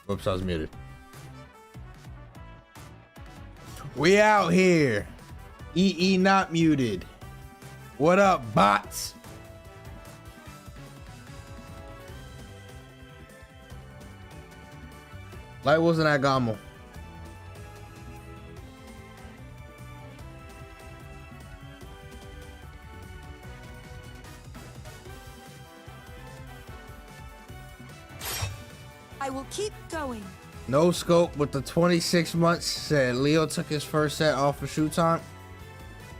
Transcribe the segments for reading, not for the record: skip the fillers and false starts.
Whoops, I was muted. We out here. EE not muted. What up, bots? Light wasn't at GOML. I will keep going. No scope with the 26 months said Leo took his first set off of shoot time.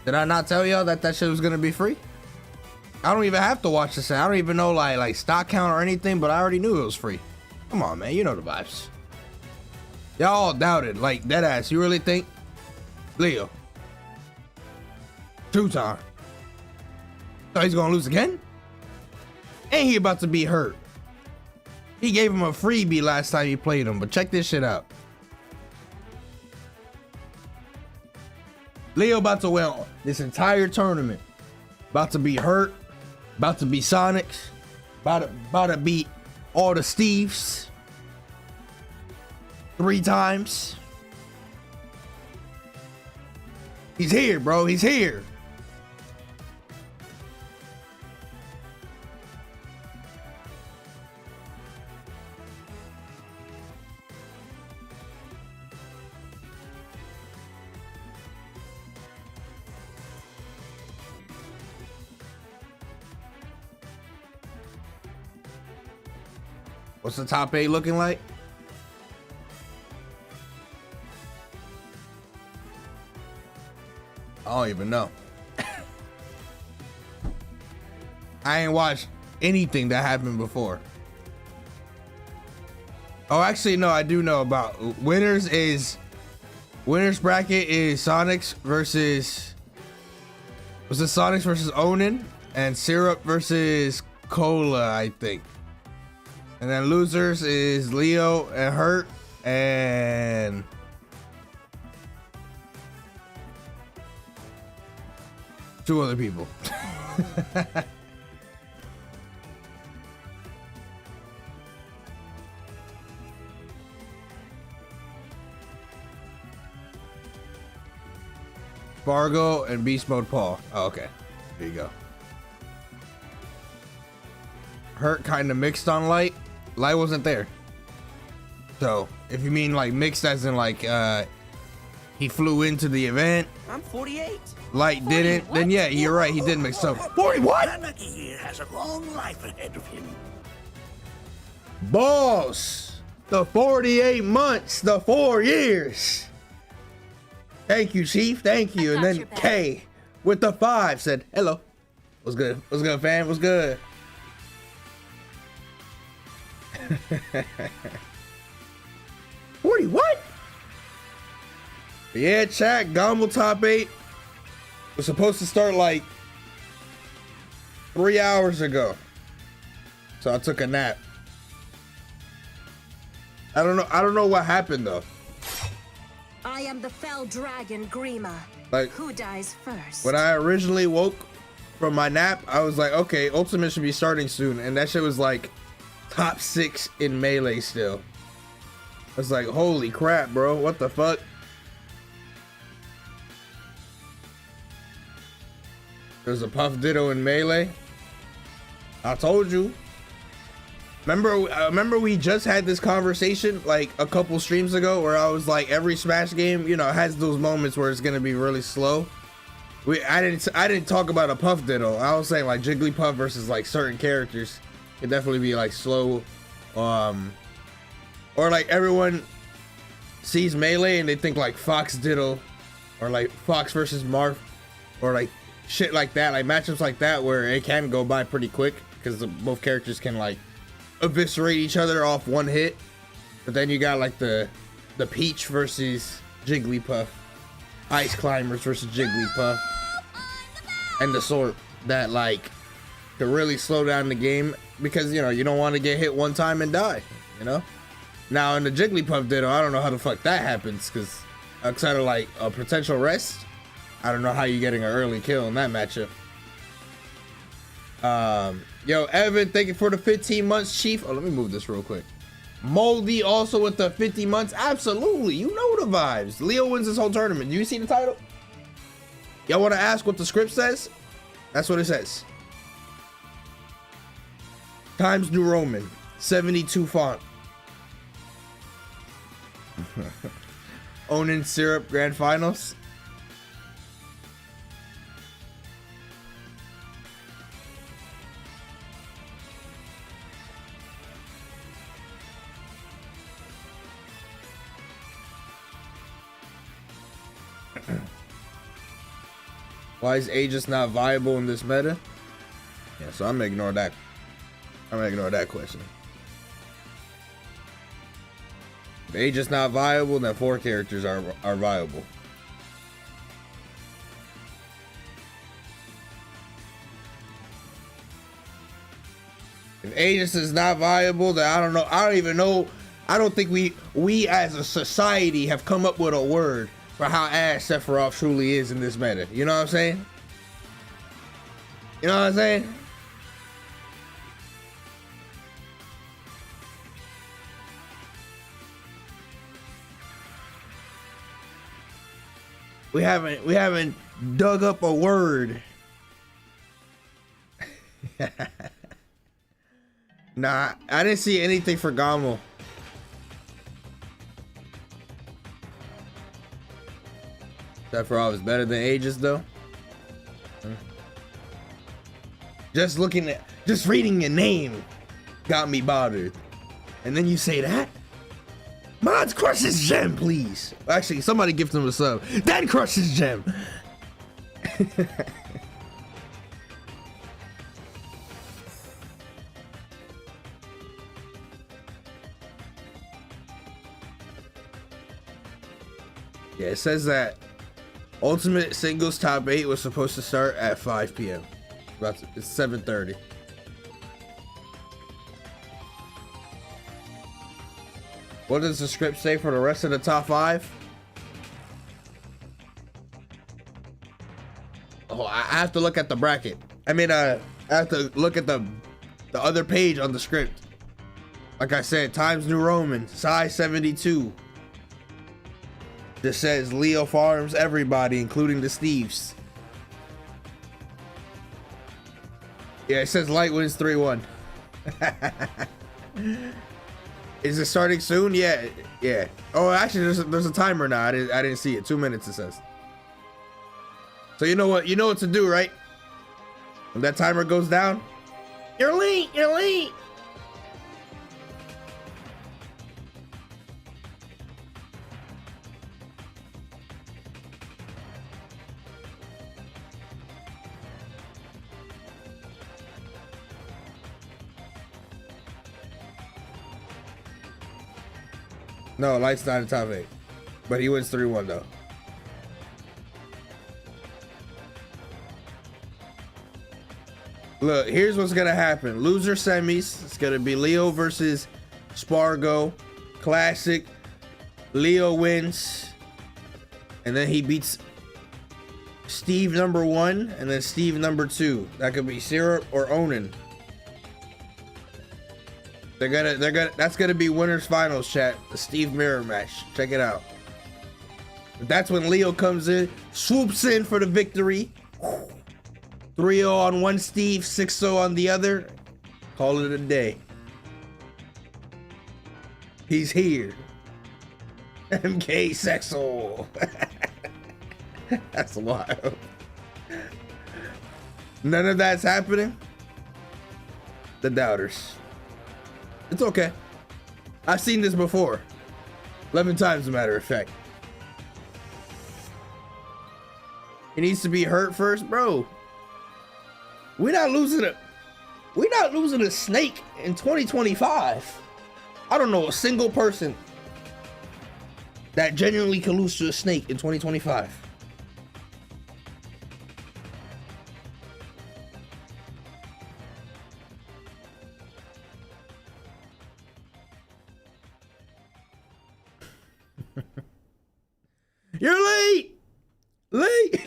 Did I not tell y'all that shit was gonna be free? I don't even have to watch the set. I don't even know like stock count or anything, but I already knew it was free. Come on, man, you know the vibes. Y'all all doubted, like dead ass. You really think Leo shoot time? So he's gonna lose again? And he about to be hurt. He gave him a freebie last time he played him, but check this shit out. Leo about to win this entire tournament. About to be hurt. About to be Sonics. About to beat all the Steves. 3 times. He's here, bro. He's here. What's the top 8 looking like? I don't even know. I ain't watched anything that happened before. Oh, actually, no, I do know about winners bracket is Sonics versus, was it Sonics versus Onin and Syrup versus Cola, I think. And then losers is Leo and Hurt and two other people. SPARG0 and Beast Mode Paul. Oh, okay. There you go. Hurt kind of mixed on Light. Light wasn't there. So if you mean like mixed as in like he flew into the event. I'm 48. Light didn't. What? Then yeah, you're right. He did mix up. 40 what? Kaneki here has a long life ahead of him. Boss. The 48 months. The 4 years. Thank you, Chief. Thank you. And then K with the 5 said, hello. What's good? What's good, fam? What's good? 40 what? Yeah, chat. GOML top 8 was supposed to start like 3 hours ago, so I took a nap. I don't know what happened though. I am the fell dragon Grima. Like, who dies first? when I originally woke from my nap, I was like, okay, Ultimate should be starting soon, and that shit was like top 6 in Melee still. I was like, holy crap, bro, what the fuck? There's a Puff Ditto in Melee. I told you. Remember we just had this conversation like a couple streams ago where I was like, every Smash game, you know, has those moments where it's gonna be really slow. I didn't talk about a Puff Ditto. I was saying like Jigglypuff versus like certain characters could definitely be like slow, or like everyone sees Melee and they think like Fox Ditto or like Fox versus Marth or like shit like that, like matchups like that where it can go by pretty quick because both characters can like eviscerate each other off one hit. But then you got like the Peach versus Jigglypuff, Ice Climbers versus Jigglypuff, and the sort that like to really slow down the game because, you know, you don't want to get hit one time and die, you know. Now in the Jigglypuff Ditto, I don't know how the fuck that happens because outside of like a potential rest, I don't know how you're getting an early kill in that matchup. Yo, Evan, thank you for the 15 months, Chief. Oh, let me move this real quick. Moldy also with the 50 months. Absolutely. You know the vibes. Leo wins this whole tournament. Do you see the title? Y'all want to ask what the script says? That's what it says. Times New Roman. 72 font. Onin Syrup Grand Finals. Why is Aegis not viable in this meta? Yeah, so I'm gonna ignore that. I'm gonna ignore that question. If Aegis not viable, then 4 characters are viable. If Aegis is not viable, then I don't know. I don't even know. I don't think we as a society have come up with a word for how ass Sephiroth truly is in this meta. You know what I'm saying? You know what I'm saying? We haven't dug up a word. Nah, I didn't see anything for GOML. Sephiroth is better than Aegis though. Just reading your name got me bothered. And then you say that? Mods crush his gem, please. Actually, somebody gift him a sub. Then crush his gem. Yeah, it says that Ultimate Singles Top 8 was supposed to start at 5 p.m. It's 7:30. What does the script say for the rest of the top 5? Oh, I have to look at the bracket. I mean, I have to look at the other page on the script. Like I said, Times New Roman, size 72. This says Leo farms everybody, including the Steves. Yeah, it says Light wins 3-1. Is it starting soon? Yeah, yeah. Oh, actually, there's a timer now. I didn't see it. 2 minutes it says. So you know what to do, right? When that timer goes down, you're late. You're late. No, Light's not in top 8. But he wins 3-1 though. Look, here's what's gonna happen. Loser semis. It's gonna be Leo versus SPARG0. Classic. Leo wins. And then he beats Steve number 1 and then Steve number 2. That could be Syrup or Onin. That's gonna be winners finals, chat. The Steve mirror match. Check it out. That's when Leo comes in, swoops in for the victory. 3-0 on one Steve, 6-0 on the other. Call it a day. He's here. MK Sexual. That's wild. None of that's happening. The doubters. It's okay. I've seen this before. 11 times, as a matter of fact. He needs to be hurt first, bro. We're not losing a snake in 2025. I don't know a single person that genuinely can lose to a snake in 2025. You're late! Late!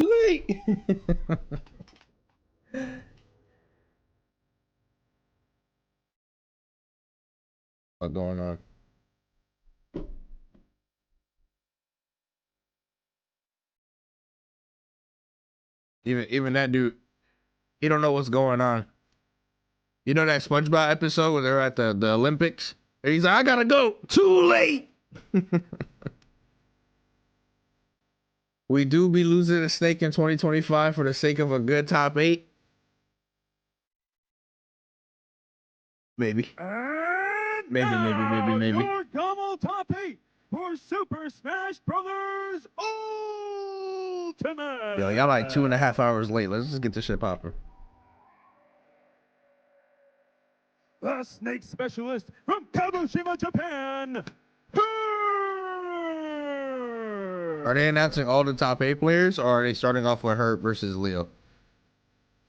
What's going on? Even that dude, he don't know what's going on. You know that SpongeBob episode where they're at the Olympics? And he's like, I gotta go. Too late. We do be losing a snake in 2025 for the sake of a good top 8. Maybe. Maybe. Your GOML top 8 for Super Smash Brothers Ultimate. Yo, y'all like 2.5 hours late. Let's just get this shit popping. The snake specialist from Kagoshima, Japan. Are they announcing all the top 8 players, or are they starting off with Hurt versus Leo?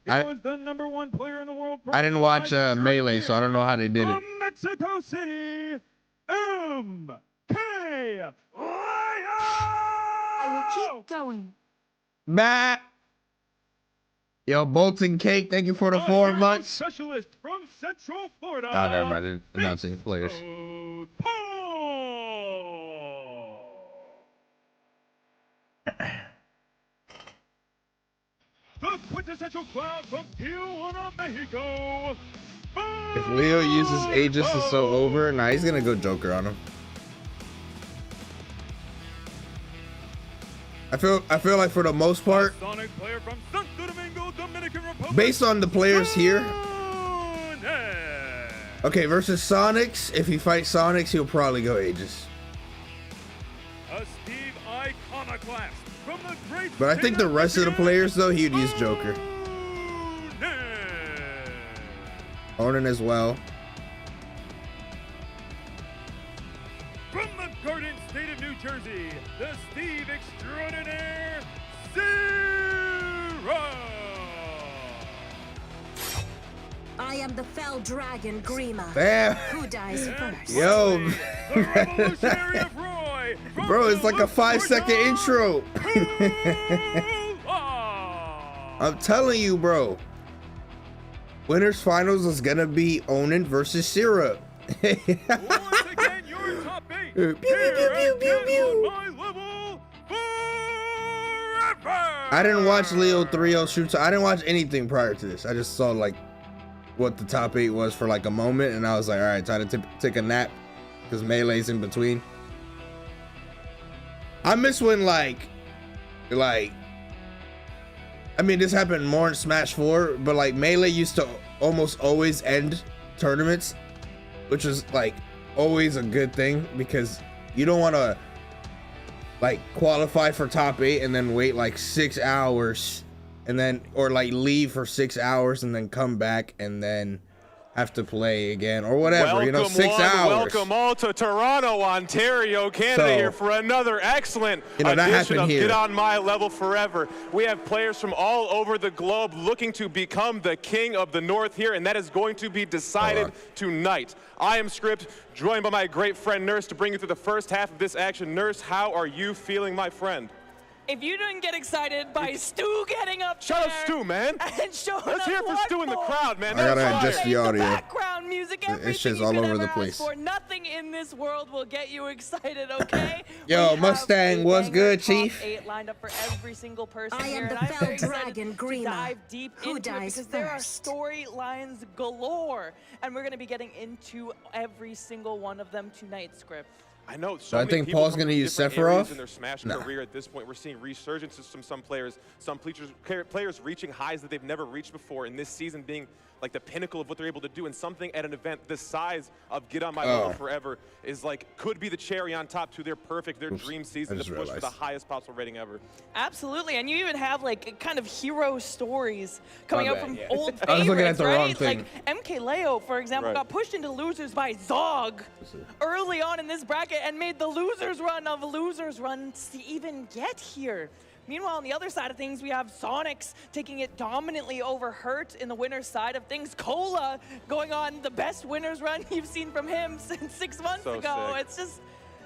He was the #1 player in the world. I didn't watch Melee, so I don't know how they did it. From Mexico City, MK. I will keep going. Matt. Yo, Bolton Cake, thank you for the 4 months. Specialist from Central Florida. Oh, never mind. I didn't announce any players. The quintessential cloud from Tijuana, Mexico. If Leo uses Aegis, it's so over. Nah, he's gonna go Joker on him. I feel like for the most part, Sonic player from Santo Domingo, Dominican Republic. based on the players here. Okay, versus Sonics, if he fights Sonics, he'll probably go Aegis. A Steve Iconoclast from the great. But I think the rest of the players, though, he'd use Joker. Onan as well. From the Garden State of New Jersey, the Steve Extraordinaire Zero. I am the fell dragon Grima. Damn. Who dies first? Yo. The Revolutionary of Roy. Bro, it's like a 5-second intro. I'm telling you, bro. Winners finals is gonna be Onan versus Syrup. Once again, your top 8. Here at my level forever. I didn't watch Leo 3-0 shoots. I didn't watch anything prior to this. I just saw like what the top 8 was for like a moment, and I was like, all right, time to take a nap because Melee's in between. I miss when like, I mean, this happened more in Smash 4, but like Melee used to almost always end tournaments, which was like always a good thing because you don't want to like qualify for top 8 and then wait like 6 hours and then, or like leave for 6 hours and then come back and then have to play again or whatever. Welcome, you know, 6 hours. Welcome all to Toronto, Ontario, Canada, So, here for another excellent that edition happened of here. Get On My Level Forever. We have players from all over the globe looking to become the king of the North here, and that is going to be decided tonight. I am Script, joined by my great friend Nurse to bring you through the first half of this action. Nurse, how are you feeling, my friend? If you didn't get excited by Stu getting up Shout there out Stu, man. and showing Let's us hear it for what Stu in the for, crowd, man. I gotta That's adjust fire. the audio. background music, everything shit's you all could over ever the ask place. for. Nothing in this world will get you excited, okay? Yo, We have Mustang, a what's banger good, top Chief? 8 lined up for every single person I here, am the and I'm fell very excited dragon, to Grima. dive deep Who into it dies because there are first? storylines galore, and we're going to be getting into every single one of them tonight, Script. I know. So I many think people Paul's from gonna use different areas Sephiroth? in their Smash Nah. career. At this point, we're seeing resurgences from some players reaching highs that they've never reached before. And this season being like the pinnacle of what they're able to do, and something at an event the size of Get On My Level Forever is like could be the cherry on top to their dream season just to push for the realized. highest possible rating ever. Absolutely, and you even have like kind of hero stories coming My out bad, from yeah. old favorites, I was looking at the right? wrong thing. Like MK Leo, for example, Right. got pushed into losers by Zog early on in this bracket and made the losers run of losers runs to even get here. Meanwhile, on the other side of things, we have Sonics taking it dominantly over Hurt in the winner's side of things. Cola going on the best winner's run you've seen from him since 6 months So ago. sick. It's just,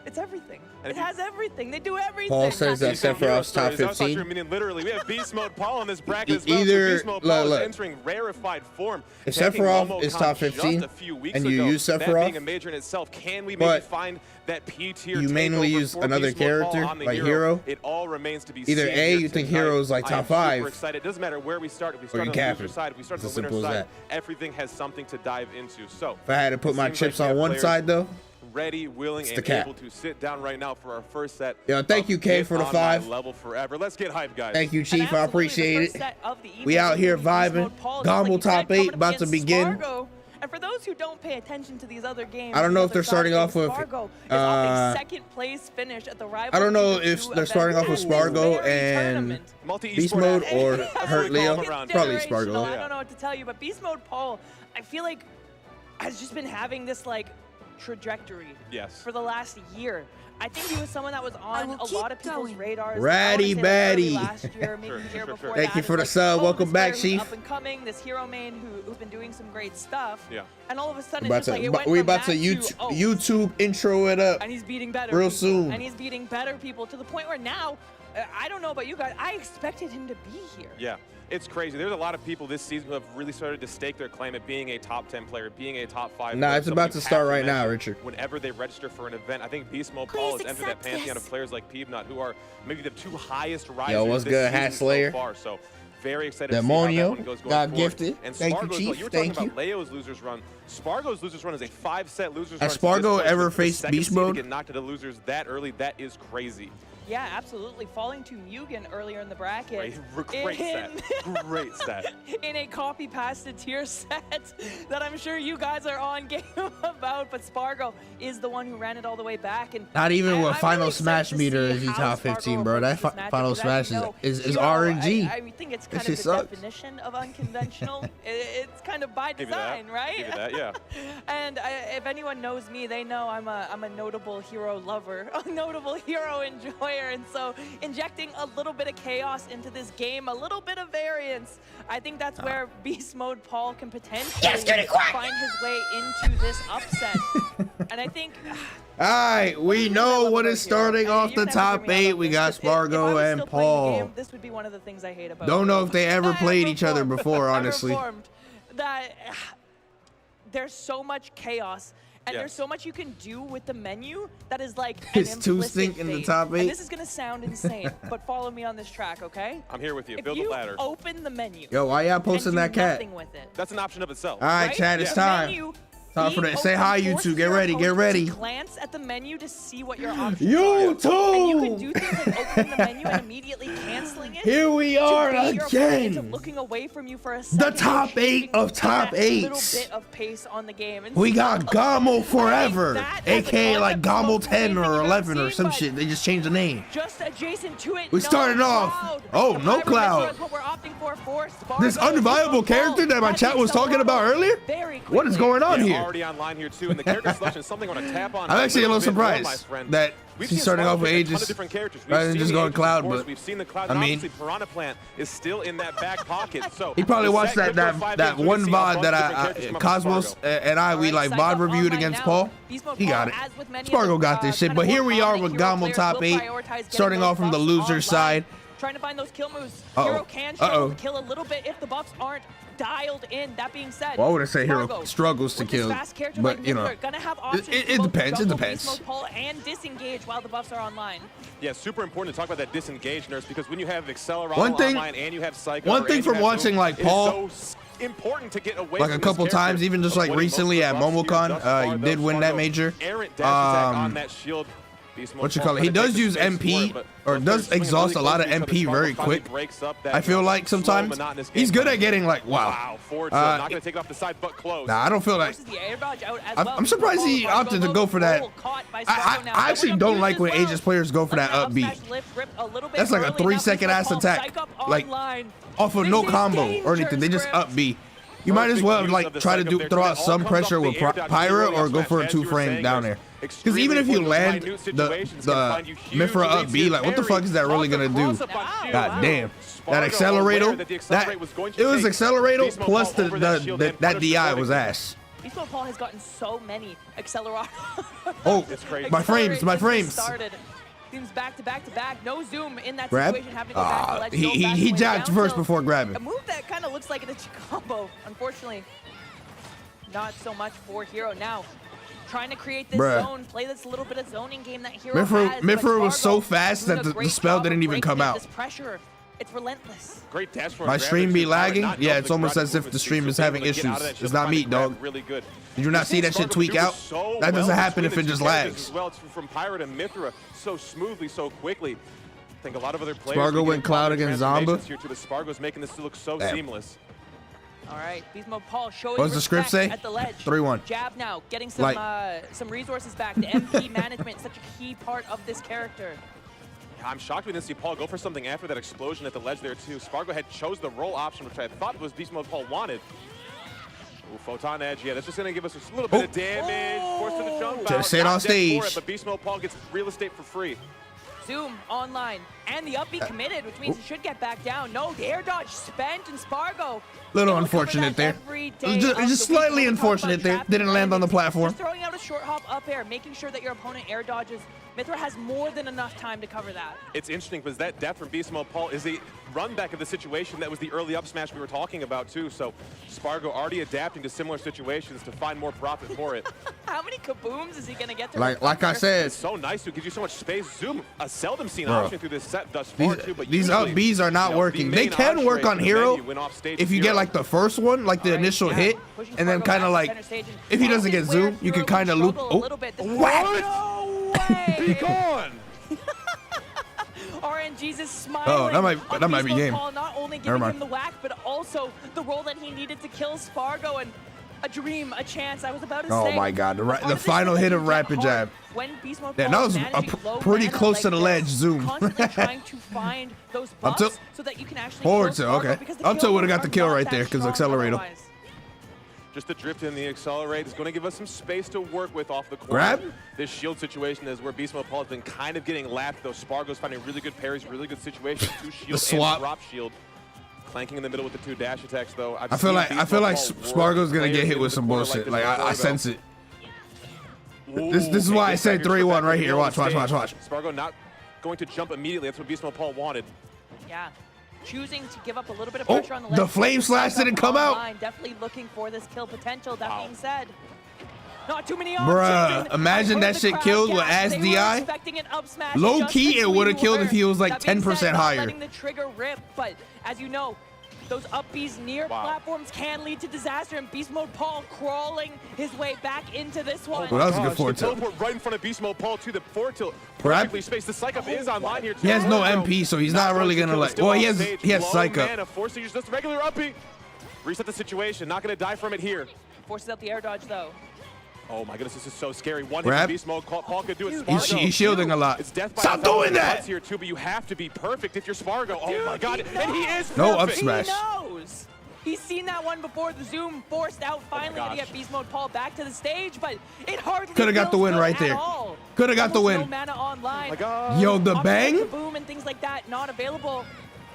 It's everything. And It has everything. They do everything. Paul says that Sephiroth's top I thought you were 15. meaning literally. We have Beast Mode Paul in this bracket as well. Either- Beast Mode Paul look. is entering rarefied form. If taking Sephiroth Momo is Khan top just 15 a few weeks and you ago, use that Sephiroth, being a major in itself, can we but maybe find that P tier? you mainly takeover use for another Beast Mode Paul character, on the like Hero. It all remains to be Either seen A, here you think tonight. Hero's like I top am 5, super excited. It doesn't matter where we start. If we start you on the cap loser it. side, if we start on It's the as winner simple as side, that. everything has something to dive into. So if I had to put it my seems chips like we on have one players side though, ready, willing, It's the and cap. able to sit down right now for our first set. Yo, thank of you, K, Get for the On My 5. Level forever. Let's get hyped, guys. thank you, And Chief. I absolutely appreciate the it. first set of the evening We out is here gonna be Beast vibing. Mode Paul, just GOML like you top said, 8 coming up about to against begin. SPARG0. And for those who don't pay attention to these other games, I don't know the if they're other starting side, off with, SPARG0 is off a second place finish at the rival. I don't know Season if 2 they're starting off with event. SPARG0 Very and tournament. Beast Mode or It's Hurt Leo. around. Probably generational. SPARG0. I don't know what to tell you, but Beast Mode Paul, I feel like has just been having this like trajectory Yes. for the last year. I think he was someone that was on a will lot of keep people's going. radars. Ratty I wanna say, like, early batty. last year, maybe Sure, the year sure, before sure. Thank that. you It's for the like, sub. oh, Welcome this back, player Chief. who's Up and coming, this hero main who's been doing some great stuff. Yeah. And all of a sudden, About it's just like it to, went we from about to that YouTube intro it up. and he's beating better real people, soon. and he's beating better people to the point where now, I don't know about you guys, I expected him to be here. Yeah, it's crazy. There's a lot of people this season who have really started to stake their claim at being a top 10 player, being a top 5 Nah, player. it's about Somebody to start you have right now, mention Richard. Whenever they register for an event, I think Beast Mode Paul Please has entered that accept pantheon this. of players like Peebnut, who are maybe the 2 highest risers Yo, what's this good, season Hat Slayer? so far. So very excited to see Demonio, how that one goes going got forward. gifted. And Thank you, Spargo's, Chief. you were Thank talking you. about Leo's losers run. Spargo's losers run is a 5-set losers Has run. Spargo This close ever to the faced second Beast seed to Mode? Get knocked to the losers that early, that is crazy. Yeah, absolutely. Falling to Mugen earlier in the bracket. Great stat. Great stat. In a copy pasted tier set that I'm sure you guys are on game about, but Spargo is the one who ran it all the way back. And Not even I'm with Final really Smash excited to meter see is he how top Spargo 15, bro. That approaches this matchup, Final because Smash as you know, is Hero, RNG. I think it's That kind shit of the sucks. definition of unconventional. It's kind of by Give you that. design, right? Give you that, yeah. And if anyone knows me, they know I'm a notable hero lover, a notable hero enjoyer, and so injecting a little bit of chaos into this game, a little bit of variance, I think that's where Beast Mode Paul can potentially find his way into this upset. And I think All right, we know what is starting off the You can never top hear me 8. out We on got this. If I was Spargo and still playing the Paul. game, this would be one of the things I hate about Don't know it. if they ever played each other Ever before, formed. honestly. Ever formed. That there's so much chaos. And Yes. there's so much you can do with the menu that is like It's an two implicit stink in the fate. top 8. And this is gonna sound insane, but follow me on this track, okay? I'm here with you. If Build the you ladder. open the menu Yo, why y'all and posting do that cat? nothing with it, That's an option of itself. All right, right? Chad, it's The time. menu Time for being that. Say open hi, forces YouTube. Get your ready, get opponent ready. to glance at the menu to see what your options are. YouTube! And you can do things like opening the menu and immediately canceling it. Here we to are bait your opponent into again. looking away from you for a second, top and 8 of keeping top that little 8s. bit of pace on the game. And We so, got GOML forever, that as a aka like concept GOML of 10 anything or you've 11 or ever some seen, shit. but They just changed the name. just adjacent to it, We no started off. cloud. Oh, The no Pyro cloud. Missile is what we're opting for Spargo. This unviable character that my chat was talking about earlier? Very What is quickly. going on Yeah, here? already online here too, and the character selection is something I want to tap on. I'm actually a little bit more, my surprised friend. that We've she's seen starting Spargo off with pick a ton Aegis of different characters. We've rather than seen just the going Aegis, Cloud, of course. but We've seen the Cloud. I and mean- obviously Piranha Plant is still in that back pocket. So he probably the watched set that good for 5 that games. We one can see a VOD bunch that of different characters come up with Cosmos Spargo. and I we like Alright, VOD Psycho reviewed online against now. Paul. Beast Mode He Paul, got it. as with many Spargo of got the, this shit, kind but of here more we are dominant with hero GOML players top will 8, prioritize getting starting those off from the buffs loser online, side. Trying to find those kill moves. Uh-oh. Hero can struggle Uh-oh. to kill a little bit if the buffs aren't dialed in. That being said, Well, I wouldn't say Hero Spargo, struggles to with this kill, fast character but, like you know, Niffler, gonna have options it to both depends, it juggle depends. Beast Mode Paul and disengage while the buffs are online. Yeah, super important to talk about that disengage, Nurse, because when you have Acceleron One thing- online and you have Psycho, one or thing and you from have watching, Boom, like, it is Paul, so important to get away like from a this couple character. times, even just like Avoiding most recently of at the buffs used MomoCon, thus far, he though. did win that Spargo, major. errant dash attack on that shield. What you call it? He does use MP, or does exhaust a lot of MP very quick. I feel like sometimes he's good at getting like, wow. Forward not going to take it off the side, but close. Nah, I don't feel like. Forces the air dodge out as I'm well. surprised he Spargo opted to low, go for that. roll caught by I Spargo now. actually Double don't jump like used when as well. Aegis players go for that Up upbeat. smash lift, rip a little bit That's like a early. 3-second Now ass Beast Mode attack, Paul, Psych up like online. off of This no is combo or anything. They just dangerous, up B. You might as well like try to throw out some pressure with Pyra or go for a 2-frame down there. Because even if you land the Mifra up B, like what the fuck is that really gonna do? God damn. That accelerator, it was accelerator plus that DI was ass. Beast Paul has gotten so many accelerators. Oh, It's crazy. my frames, my Just frames. started. Seems back to back to back. No zoom in that Grab. situation. Having to go back to ledge, go back He the way jabbed down first tilt. before grabbing. A move that kind of looks like an itchy combo. Unfortunately, not so much for Hero now. Trying to create this Bruh. zone, play this little bit of zoning game that Hero Mifra has. Mifra but was so SPARG0 fast doing that a the great spell job didn't of even come breaking out. This pressure, it's relentless. Great dash for My him. stream Grab be it, lagging? not Yeah, know it's the almost grab as if the movement, stream so is being having able to get out of issues. that It's shield, not find me, the grab dog. Really good. Did you not see that shit tweak out? That doesn't happen if it just lags. As well, it's from Pirate and Mithra so smoothly, so quickly. I think a lot of other players. SPARG0 are went getting cloud caught in against transformations Zomba. Here to the SPARG0's making this look so Damn. seamless. All right, Beast Mode Paul showing What does the script respect say? at the ledge. 3-1. Jab now, getting some resources back. The MP management, such a key part of this character. I'm shocked we didn't see Paul go for something after that explosion at the ledge there too. SPARG0 had chose the roll option, which I thought was Beast Mode Paul wanted. Ooh, Photon Edge, yeah, that's just gonna give us a little bit of damage. Forced to the jump out. Just stayed Not on dead for stage. it, but Beast Mode Paul gets real estate for free. Zoom online, and the up B committed, which means he should get back down. No, the air dodge spent, and SPARG0. Little They will cover unfortunate that there. every day Just of the slightly week. We'll talk about unfortunate there. traffic Didn't land on the landings. platform. Just throwing out a short hop up air, making sure that your opponent air dodges. Mithra has more than enough time to cover that. It's interesting because that death from Beast Mode Paul is a run back of the situation that was the early up smash we were talking about too. So SPARG0 already adapting to similar situations to find more profit for it. How many kabooms is he gonna get to Like I It's said, so nice to give you so much space. Zoom, a seldom seen Bro. option through this set thus far too. But these up usually, Bs are not you know, working. the They main can work entree on for the Hero menu went off stage if you zero. get like the first one, like the All right, initial yeah. hit, Pushing and then SPARG0 kind of back like, to center stage. And if he doesn't this get is where zoom, you Hero can kind of will loop. struggle a Oh, little bit. This is- what? No way! Be gone! RNG's is smiling. Oh, that might be Beast Mode game. Paul not only Never giving mind. him the whack, but also the role that he needed to kill SPARG0 and a dream, a chance. I was about to Oh say. my God, part the this final is that hit you of get rapid hard jab. When Beast Mode Yeah, Paul that is was managing low pretty mana close like to the this, ledge zoom. constantly trying to find those Up buffs tilt. so that you can actually Forward kill tilt, SPARG0 okay. because the Up tilt kill would've got moves the are kill not right that there 'cause strong accelerator. otherwise. Just the drift in the accelerate is going to give us some space to work with off the corner. Grab? This shield situation is where Beast Mode Paul has been kind of getting lapped, though SPARG0's finding really good parries, really good situations. Two shield swap. and drop shield. Clanking in the middle with the two dash attacks, though. I feel like SPARG0's gonna get hit with some bullshit. Like I sense it. This is why I said 3-1 right here. Watch. SPARG0 not going to jump immediately. That's what Beast Mode Paul wanted. Yeah. Choosing to give up a little bit of Oh, pressure on the the ledge. flame slash didn't come out. Online, definitely looking for this kill potential. That Wow. being said, not too many Bruh, options. imagine that shit killed with Ass SDI. Low key, it would've killed if he was like 10% higher. Letting the trigger rip, but as you know, those up Bs near Wow. platforms can lead to disaster, and Beast Mode Paul crawling his way back into this one. Well, that was a good Gosh, forward the tilt. teleport right in front of Beast Mode Paul to the forward tilt. Grab. Perfectly spaced. The psych up is online here too. He has no MP, so he's not really gonna like. Well, he has psych up. Mana, forcing just a regular uppy. Reset the situation. Not gonna die from it here. Forces out the air dodge though. Oh my goodness, this is so scary. One hit Grab. from Beast Mode. Paul could do it. Dude, SPARG0. He's shielding a lot. It's death by Stop 1,000 doing that! cuts here too, but you have to be perfect if you're SPARG0. Oh my God, he and he is No perfect. up smash. He knows. He's seen that one before. The zoom forced out finally to gosh. get Beast Mode Paul back to the stage, but it hardly Coulda got the feels win good right at there. all. Coulda got the Almost win. No mana online. Oh my God. Yo, the Options bang? like Kaboom and things like that not available.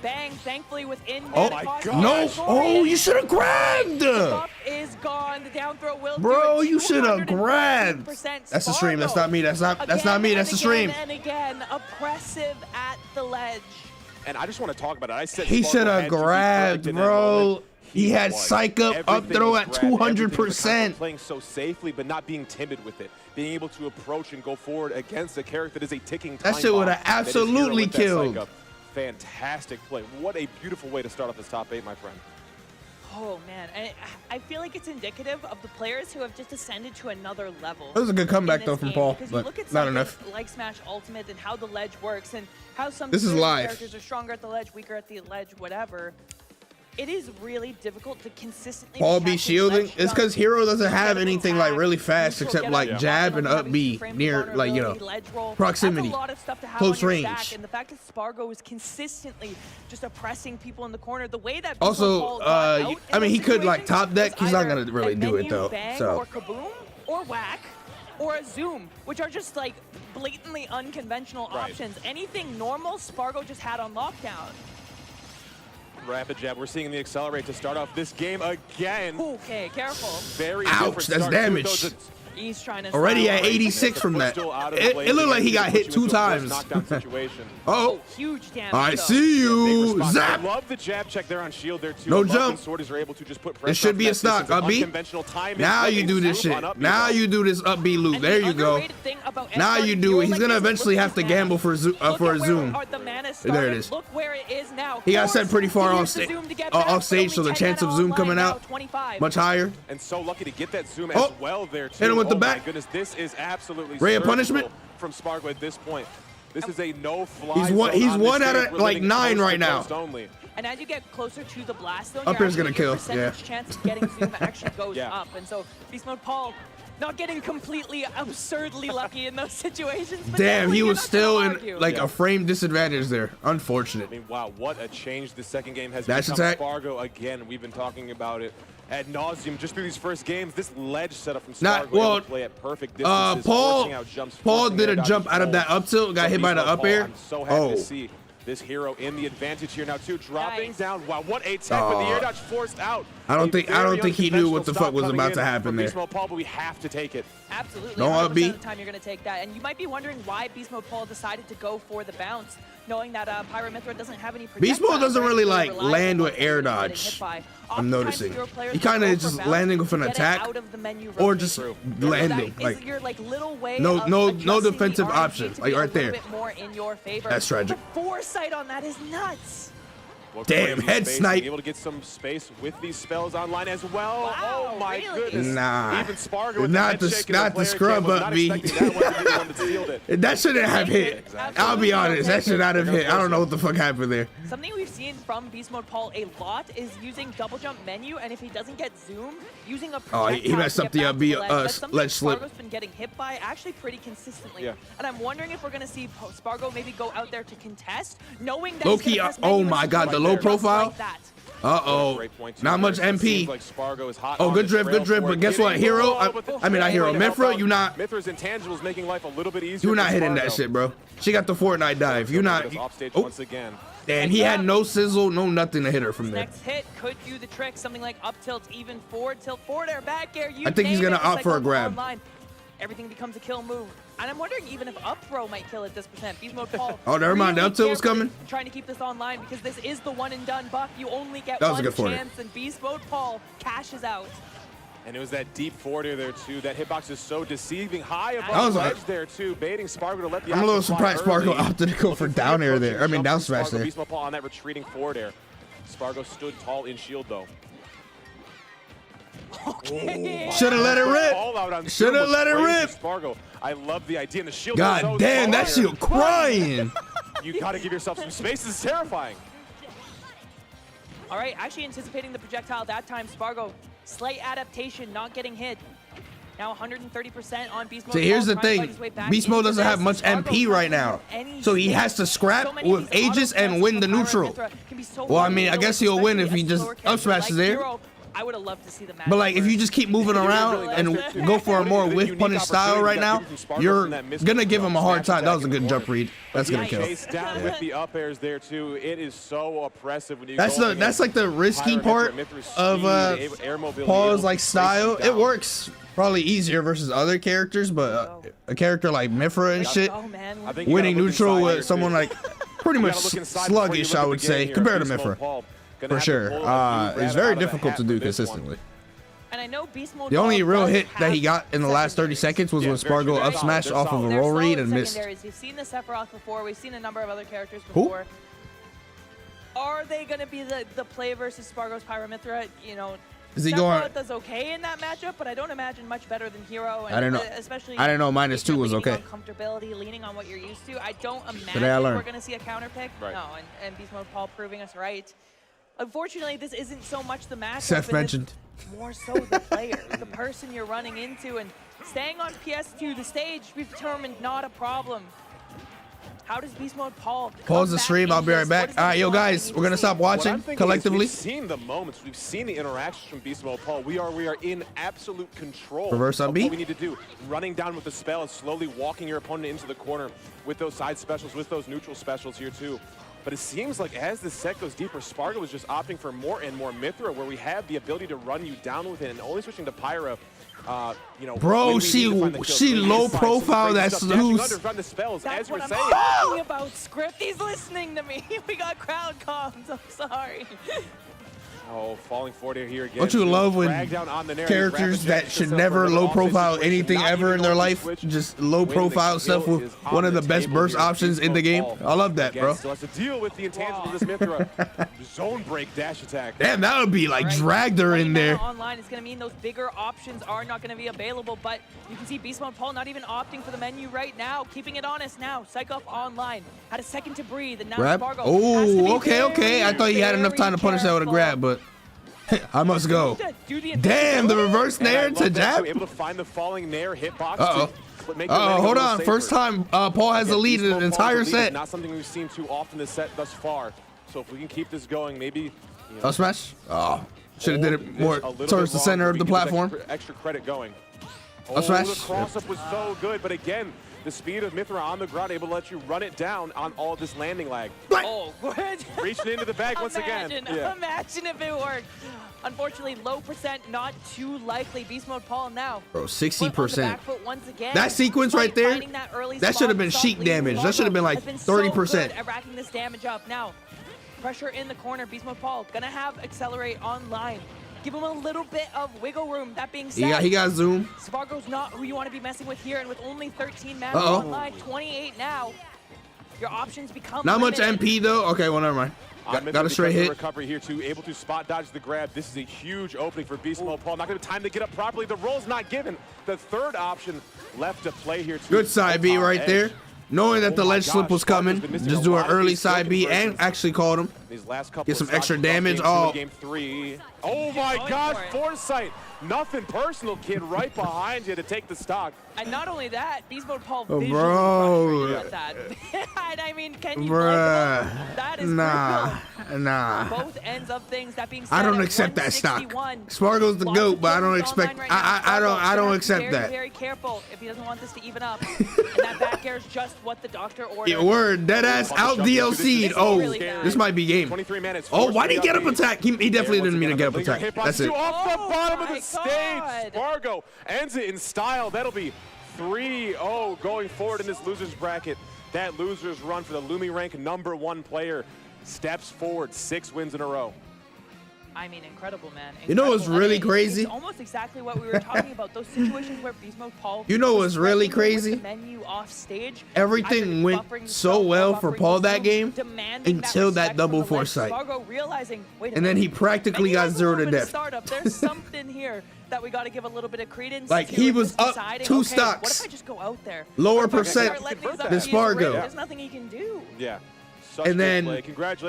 Bang, thankfully within Oh mana cost. no! Oh, you should have grabbed. The buff is gone. The down throw will Bro, do it. you should have 215% grabbed. That's the stream. That's not me. That's not me. That's the stream. And again, oppressive at the ledge. And I just want to talk about it. I said He SPARG0 should had have to be grabbed, perfect in that bro. moment. He had was. psych up Everything throw was at grabbed. Everything was 200%. playing so safely, but not being timid with it. Being able to approach and go forward against a character that is a ticking time That shit would bomb. have That is Hero absolutely with that psych killed. up. Fantastic play. What a beautiful way to start off this top 8, my friend. Oh man, I feel like it's indicative of the players who have just ascended to another level. That was a good comeback in though this from game, Paul, because you but look at not something enough. like Smash Ultimate and how the ledge works and how some This is certain live. characters are stronger at the ledge, weaker at the ledge, whatever. It is really difficult to consistently. Paul be catching shielding. ledge It's because jumps, Hero doesn't have get anything like attack, really fast neutral except get like up, jab and having up B frame near like vulnerability, ledge roll. proximity. That's a lot of stuff to have Close on your range. stack, and the fact that SPARG0 is consistently just oppressing people in the corner, the way that Also, Paul got out I in mean, those he could, like, situations top deck. was He's not either gonna really a do it, menu though, bang so. or kaboom or whack or a zoom, which are just like blatantly unconventional Right. options. Anything normal, SPARG0 just had on lockdown. Rapid jab. We're seeing the accelerate to start off this game again. Okay, careful. Very Ouch, that's damage. He's trying to Already style at it. 86 from that. It looked like he got hit 2 times. Oh, Huge damage. I though. see you. I Zap. love the jab check there on shield there too. No Above jump. and Swordies are able to just put It pressure should on be a that stock, distance. up B. Unconventional timing. Now you do this Zoom shit. on up B, Now though. you do this up B loop. And There the you go. underrated thing about Now SPARG0 you do it. He's like gonna this, eventually look have at to his gamble mana. for Look a at zoom. where the mana started. There it is. Look where it is now. He got set pretty far off off stage, so the chance of zoom coming out much higher. And so lucky to get that zoom Oh, as well there too. hit him with the Oh back. my goodness, this is absolutely Ray of surgical punishment? from SPARG0 at this point. This is a no-fly He's zone he's on this one out stage. of We're like living 9 coast to right now. coast only. And as you get closer to the blast zone, Up here's gonna kill, your yeah. percentage chance of getting zoom actually goes Yeah. up. And so Beast Mode Paul not getting completely absurdly lucky in those situations. But Damn, definitely he you're was not still gonna in argue. like a frame disadvantage there. Unfortunate. I mean, wow, what a change the second game has Dash become. attack. SPARG0 again. We've been talking about it ad nauseum just through these first games. This ledge setup from Not- SPARG0 well, able to play at perfect distances, forcing out jumps, Paul forcing did air a dodges, jump out of that up tilt, got So hit by the Beast Mode up Paul, air. I'm so happy Oh, to see this hero in the advantage here now too, dropping Nice. down. Wow, what a tech with the air dodge forced out. I don't think he knew what the Very fuck was unconventional about to stop happen coming in there. for Beast Mode Paul, but we have to take it. Absolutely. No 100% up B. of the time you're going to take that. And you might be wondering why Beast Mode Paul decided to go for the bounce, knowing that Pyramithra doesn't have any Beast Mode projectiles. doesn't really like Reliable land with on air getting hit dodge. by. I'm Oftentimes, noticing. hero players He will kinda go just for bounce landing with to an get it attack out of the menu or rotation. just True. landing. That Like, is your little way no- of no adjusting the defensive RNG option, to like be right a there. little bit more in your favor. That's tragic. The foresight on that is nuts. Well, Damn, crazy head space, snipe. being able to get some space with these spells online as well. Wow, Oh my really? goodness. Nah. Even SPARG0 with Not the the- head shake not and the player scrub cam was up, not B. expecting that one to be the one that sealed it. that shouldn't have hit. Absolutely. I'll be honest, that should not have hit. I don't know what the fuck happened there. Something we've seen from Beast Mode Paul a lot is using double jump menu, and if he doesn't get zoom, using a Oh, he projectile messed to up get the, back to ledge. That's something ledge slip. SPARG0's been getting hit by actually pretty consistently. Yeah. And I'm wondering if we're going to see SPARG0 maybe go out there to contest, knowing that Low-key, he's gonna press oh menu my and God, just the like low that. profile? Just like that. Uh-oh. Great point, too. Not much It seems MP. like SPARG0 is hot Oh, on good the drift, trail good drift, for but it. guess what, Getting Hero? low with the I mean, not Hero. trail, Mithra, you not. Mithra's intangibles making life a little bit easier. You not for hitting that SPARG0. shit, bro. She got the Fortnite dive. You not. Offstage Oh, once again. and he had no sizzle, no nothing to hit her from there. Next hit could do the trick, something like up tilt, even forward tilt, forward air, back air. You I think he's name gonna it, opt for a cycle grab. online. Everything becomes a kill move. And I'm wondering even if up throw might kill at this percent. Beast Mode Paul. Oh, never mind. The up tilt was carefully coming. Trying to keep this online because this is the one and done buff. You only get That was a one good forward. chance, and Beast Mode Paul cashes out. And it was that deep forward air there too. That hitbox is so deceiving. High That above was the a- ledge there too, baiting SPARG0 to let the I'm a little option fly surprised SPARG0 early. opted to go for Looking down air approaching there. I mean, jump down from smash SPARG0. there. Beast Mode Paul on that retreating forward air. SPARG0 stood tall in shield though. Should have let it rip. All out on Shoulda zoom was let it crazy, rip. SPARG0. I love the idea. And the shield God was so damn, that fire. shield crying. You gotta give yourself some space. This is terrifying. All right, actually anticipating the projectile that time. SPARG0, slight adaptation, not getting hit. Now 130% on Beast Mode. See, here's Paul the trying to fight thing. his way back Beast Mode into doesn't have this. much SPARG0 MP right now. any So he space. has to scrap So many of with these Aegis auto and win the attacks from neutral. Pyramithra can be so Well, I hard mean, to I deal guess with, he'll win especially if he as a just slower up character smashes like there. Hero. I would have loved to see the match. But like, if you just keep moving around and go for a more whiff punish style right now, you're gonna give him a hard time. That was a good jump read. That's gonna kill. Chase down with the up airs there too. It is so oppressive when you That's go the against like the risky Pyramithra, part Mithra's of speed, air mobility, Paul's able to like chase style. you It down. works probably easier versus other characters, but a character like Mithra and shit, Oh man, I think you winning gotta look neutral inside with here, someone too. like pretty You much gotta look inside before you sluggish, look I at would the say, game here. compared to Beast Mode Mithra. Paul gonna For have to sure. pull a new rabbit It's out very of the difficult hat to for do this one. consistently. and I know Beast Mode The only Paul real does hit that he have got in the last 30 seconds was Yeah, when very SPARG0 true. up smash They're off of a solid. They're roll solid read and missed. secondaries. You've seen the Sephiroth before. We've seen a number of other characters Who? before. Are they going to be the play versus SPARG0's Pyramithra? You know, Is he Sephiroth going? does okay in that matchup, but I don't imagine much better than Hero. And I don't know. Especially I don't know. if -2 you're was leaning okay. on comfortability, leaning on what you're used to. I don't Today I imagine learned. we're going to see a counter pick. Right. No, and Beast Mode Paul proving us right. Unfortunately, this isn't so much the matchup. Seth and it's mentioned. more so the player, the person you're running into, and staying on PS2, the stage, we've determined not a problem. How does Beast Mode Paul Pause the stream. I'll be right back. All right, yo, guys, we're gonna stop What I'm watching thinking is collectively. We've seen the moments, we've seen the interactions from Beast Mode Paul. We are in absolute control Reverse on of B. what we need to do. Running down with the spell and slowly walking your opponent into the corner with those side specials, with those neutral specials here too. But it seems like as the set goes deeper, SPARG0 is just opting for more and more Mithra, where we have the ability to run you down with it, and only switching to Pyro. You know, bro, she low profile. That's loose. That's what I'm talking about, Script. He's listening to me. We got crowd comms. I'm sorry. Oh, falling forward here again. Don't you love when characters that should never low profile anything ever in their life just low profile stuff with one of the best burst options in the game? I love that, bro. Still has to deal with the intangible of this Mithra. Zone break dash attack. Damn, that would be like dragged her in there. Online is going to mean those bigger options are not going to be available, but you can see Beast Mode Paul not even opting for the menu right now, keeping it honest now. Psych Off online had a second to breathe, and now SPARG0 oh, okay. I thought he had enough time to punish that with a grab, but I must go. Damn, the reverse nair to jab. Able to find the falling nair hitbox. Hold on. First time Paul has a lead in an entire set. Not something we've seen too often this set thus far. So if we can keep this going, maybe. Up smash. Oh, should have did it more towards the center of the platform. Extra credit going. Up smash. The cross up was so good, but again, the speed of Mithra on the ground able to let you run it down on all of this landing lag. Oh, good. Reaching into the bag once again. Imagine if it worked. Unfortunately, low percent, not too likely. Beast Mode Paul now. Bro, 60%. Once again. That sequence right there, that should have been sheet damage. That should have been like 30%. At racking this damage up. Now, pressure in the corner. Beast Mode Paul gonna have Accelerate online. Give him a little bit of wiggle room. That being said, he got zoom. SPARG0's not who you want to be messing with here, and with only 13 man online, 28 now, your options become not limited. much MP though. Okay, well, never mind. Got a straight hit. Recovery here too, able to spot dodge the grab. This is a huge opening for Beast Mode Paul. Not going to have time to get up properly. The roll's not given. The third option left to play here too. Good side B right there. Knowing that the ledge slip was coming, just do an early side B and actually called him. Get some extra damage. Game 3. Oh my gosh, Foresight. Nothing personal, kid, right behind you to take the stock. And not only that, Beast Mode Paul bro. At that. And I mean, can you that is nah. Both ends of things. That being said, I don't accept that stock. SPARG0's the GOAT, but I don't expect. I don't accept that. Very careful if he doesn't want this to even up. And that back air is just what the doctor ordered. Yeah, word, dead ass out DLC'd. Oh, this might be game. 23 minutes. Oh, why did he get up attack? He definitely didn't mean to get up attack. That's it. Off the bottom of the stage. SPARG0 ends it in style. That'll be 3-0 going forward in this losers bracket. That losers run for the Lumi rank #1 player steps forward, 6 wins in a row. I mean, incredible, man. Incredible. You know what's really crazy? It's almost exactly what we were talking about. Those situations where Beast Mode Paul. You know what's really crazy? Menu off stage. Everything went so well for Paul that game until that double Foresight. And then he practically got 0 to death. There's something here that we got to give a little bit of credence. Like he was up 2 stocks. What if I just go out there? Lower percent than SPARG0. There's nothing he can do. Yeah. And then,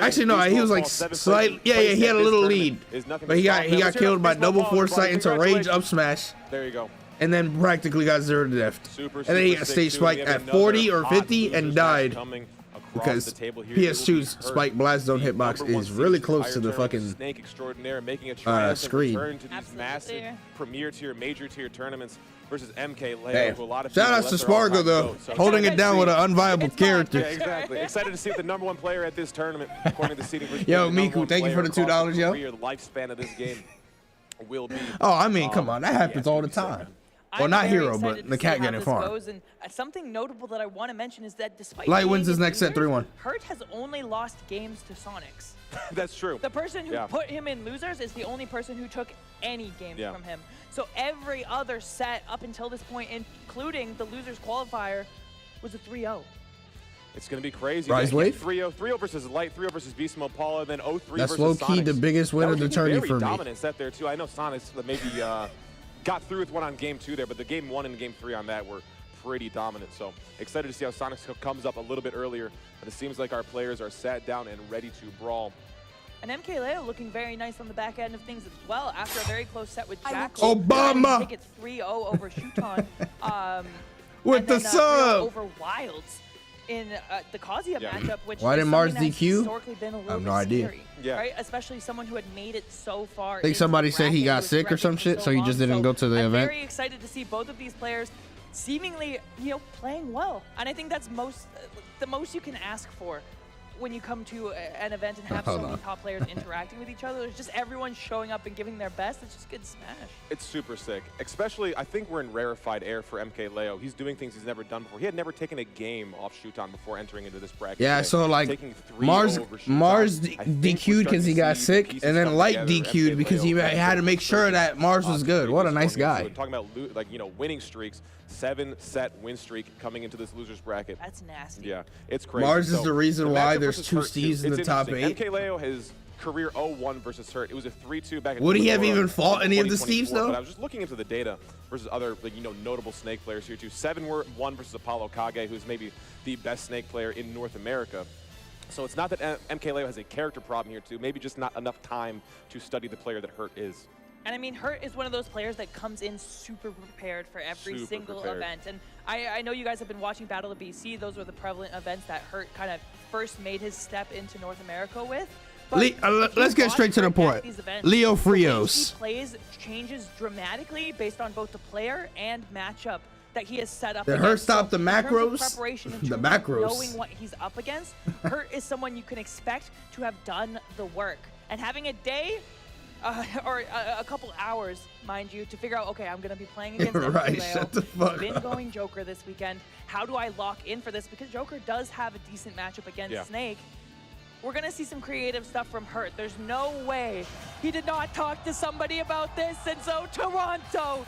actually no, he was like slight. Yeah, he had a little lead, but he got killed by double Foresight into rage up smash. There you go. And then practically got 0 to death. And then he got stage spiked at 40 or 50 and died because PS2's spike blast zone hitbox is really close to the fucking Snake extraordinaire, making a screen. return to these massive premier tier, major tier tournaments versus MK Leo, who a lot of shout out to SPARG0 though, holding it down with an unviable character. Yeah, exactly. Excited to see the #1 player at this tournament, according to the seating. Yo, Miku, thank you for the $2, yo. The lifespan of this game will be. Oh, I mean, come on, that happens all the time. Well, not Hero, but the cat getting farmed. And something notable that I want to mention is that despite Light wins his next set 3-1. Hurt has only lost games to Sonics. That's true. The person who put him in losers is the only person who took any games from him. So every other set up until this point, including the losers qualifier, was a 3-0. It's going to be crazy. Rise Wave? 3-0 versus Light, 3-0 versus Beast Mode Paula, then 0-3 versus That's low-key the biggest win of the tourney for me. Dominant set there, too. I know Sonics maybe got through with one on game 2 there, but the game 1 and game 3 on that were pretty dominant. So excited to see how Sonics comes up a little bit earlier, but it seems like our players are sat down and ready to brawl. And MK Leo looking very nice on the back end of things as well after a very close set with Jack. Obama! Take it 3-0 over Shuton. With the sub! Over Wilds in the Kazuya matchup, which why didn't Mars DQ? Historically been a little bit idea. Scary, right? Especially someone who had made it so far. I think somebody said he got sick or some shit, so he just didn't go to the event. I'm very excited to see both of these players seemingly, playing well. And I think that's the most you can ask for when you come to an event and have so many top players interacting with each other. It's just everyone showing up and giving their best. It's just good smash. It's super sick. Especially, I think we're in rarefied air for MK Leo. He's doing things he's never done before. He had never taken a game off Shuton before entering into this bracket. Yeah, today. so like Mars DQ'd because he got sick, and then Light DQ'd because he had to make sure that Mars was good. What a nice guy. So talking about like winning streaks, 7-set win streak coming into this losers bracket. That's nasty. Yeah, it's crazy. Mars is the reason why there's 2 Steves in the top 8. MK Leo has career 0-1 versus Hurt. It was a 3-2 back in Would he have even fought any of the Steves though? But I was just looking into the data versus other notable Snake players here too. 7-1 versus Apollo Kage, who's maybe the best Snake player in North America. So it's not that MK Leo has a character problem here too. Maybe just not enough time to study the player that Hurt is. And I mean, Hurt is one of those players that comes in super prepared for every single event. And I know you guys have been watching Battle of BC. Those were the prevalent events that Hurt kind of first made his step into North America with. Let's get straight to the point. Leo Frios. He plays changes dramatically based on both the player and matchup that he has set up. Did Hurt stop the macros? The macros. Knowing what he's up against, Hurt is someone you can expect to have done the work. And having a day, or a couple hours, mind you, to figure out, okay, I'm going to be playing against right, Leo. shut the fuck Been up. going Joker this weekend. How do I lock in for this? Because Joker does have a decent matchup against Snake. We're going to see some creative stuff from Hurt. There's no way he did not talk to somebody about this. And so Toronto,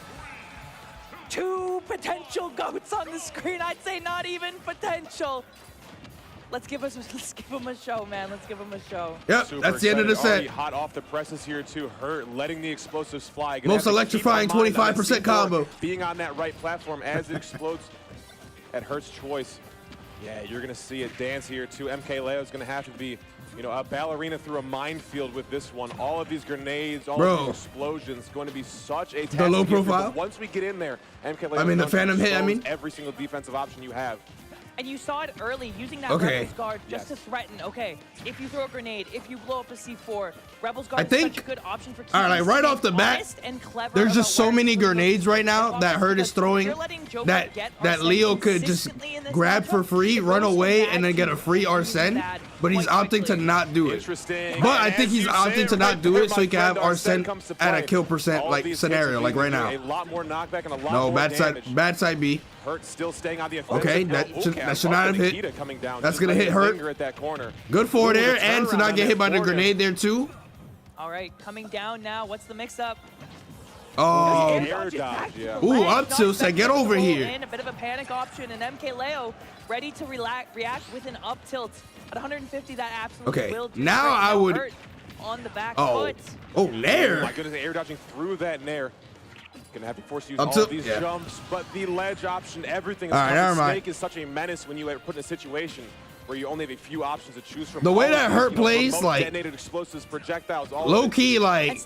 2 potential GOATs on the screen. I'd say not even potential. Let's give him a show, man. Let's give him a show. Yep, that's the end of the set. Already hot off the presses here too. Hurt letting the explosives fly. Most electrifying 25% combo. Being on that right platform as it explodes at Hurt's choice. Yeah, you're gonna see it dance here too. MK Leo is gonna have to be, a ballerina through a minefield with this one. All of these grenades, all of these explosions, going to be such a task. The low profile. Once we get in there, MK Leo. I mean the Phantom hit. Every single defensive option you have. And you saw it early, using that Rebels Guard just to threaten, okay, if you throw a grenade, if you blow up a C4, Rebels Guard is such a good option for keeping right off the bat, there's just so many grenades right now that Hurt is throwing that Leo could just grab for free, run away, and then get a free Arsene, but he's opting to not do it. But I think he's opting to not do it so he can have Arsene at a kill percent scenario, like right now. A lot more knockback and a lot no, more bad side B. Hurt still staying on the offensive. Okay, that should not have hit. That's gonna hit Hurt. At that corner. Good forward air, and to not get hit by the grenade there too. All right, coming down now. What's the mix-up? Oh, air dodge, yeah. Ooh, up tilt, said get over here. A bit of a panic option, and MK Leo ready to react with an up tilt at 150. That absolutely will do. Now I would. Hurt on the back foot. Oh, Nair. Oh my goodness, air dodging through that Nair. Gonna have to force you to use all these jumps, but the ledge option, everything. All right, never mind. Snake is such a menace when you are put in a situation where you only have a few options to choose from. The way that Hurt plays, like detonated explosives, projectiles, all low key, like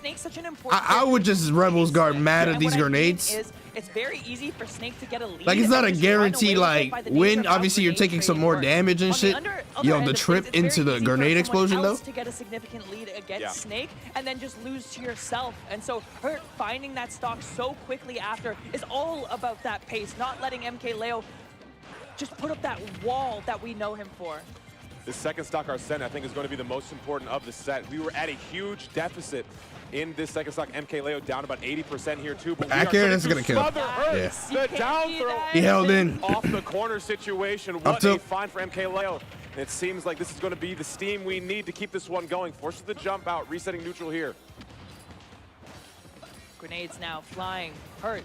I would just Rebels Guard mad at these grenades. It's very easy for Snake to get a lead. Like it's not a guarantee like win. Obviously you're taking some more damage and shit. Yo, the trip into the grenade explosion though. To get a significant lead against Snake and then just lose to yourself. And so Hurt finding that stock so quickly after is all about that pace, not letting MK Leo just put up that wall that we know him for. The second stock Arsene, I think, is going to be the most important of the set. We were at a huge deficit in this second stock. MK Leo down about 80% here too. But back here, that's gonna kill. The down throw. He held in. Off the corner situation. What a find for MK Leo. It seems like this is going to be the steam we need to keep this one going. Forces the jump out, resetting neutral here. Grenades now flying. Hurt.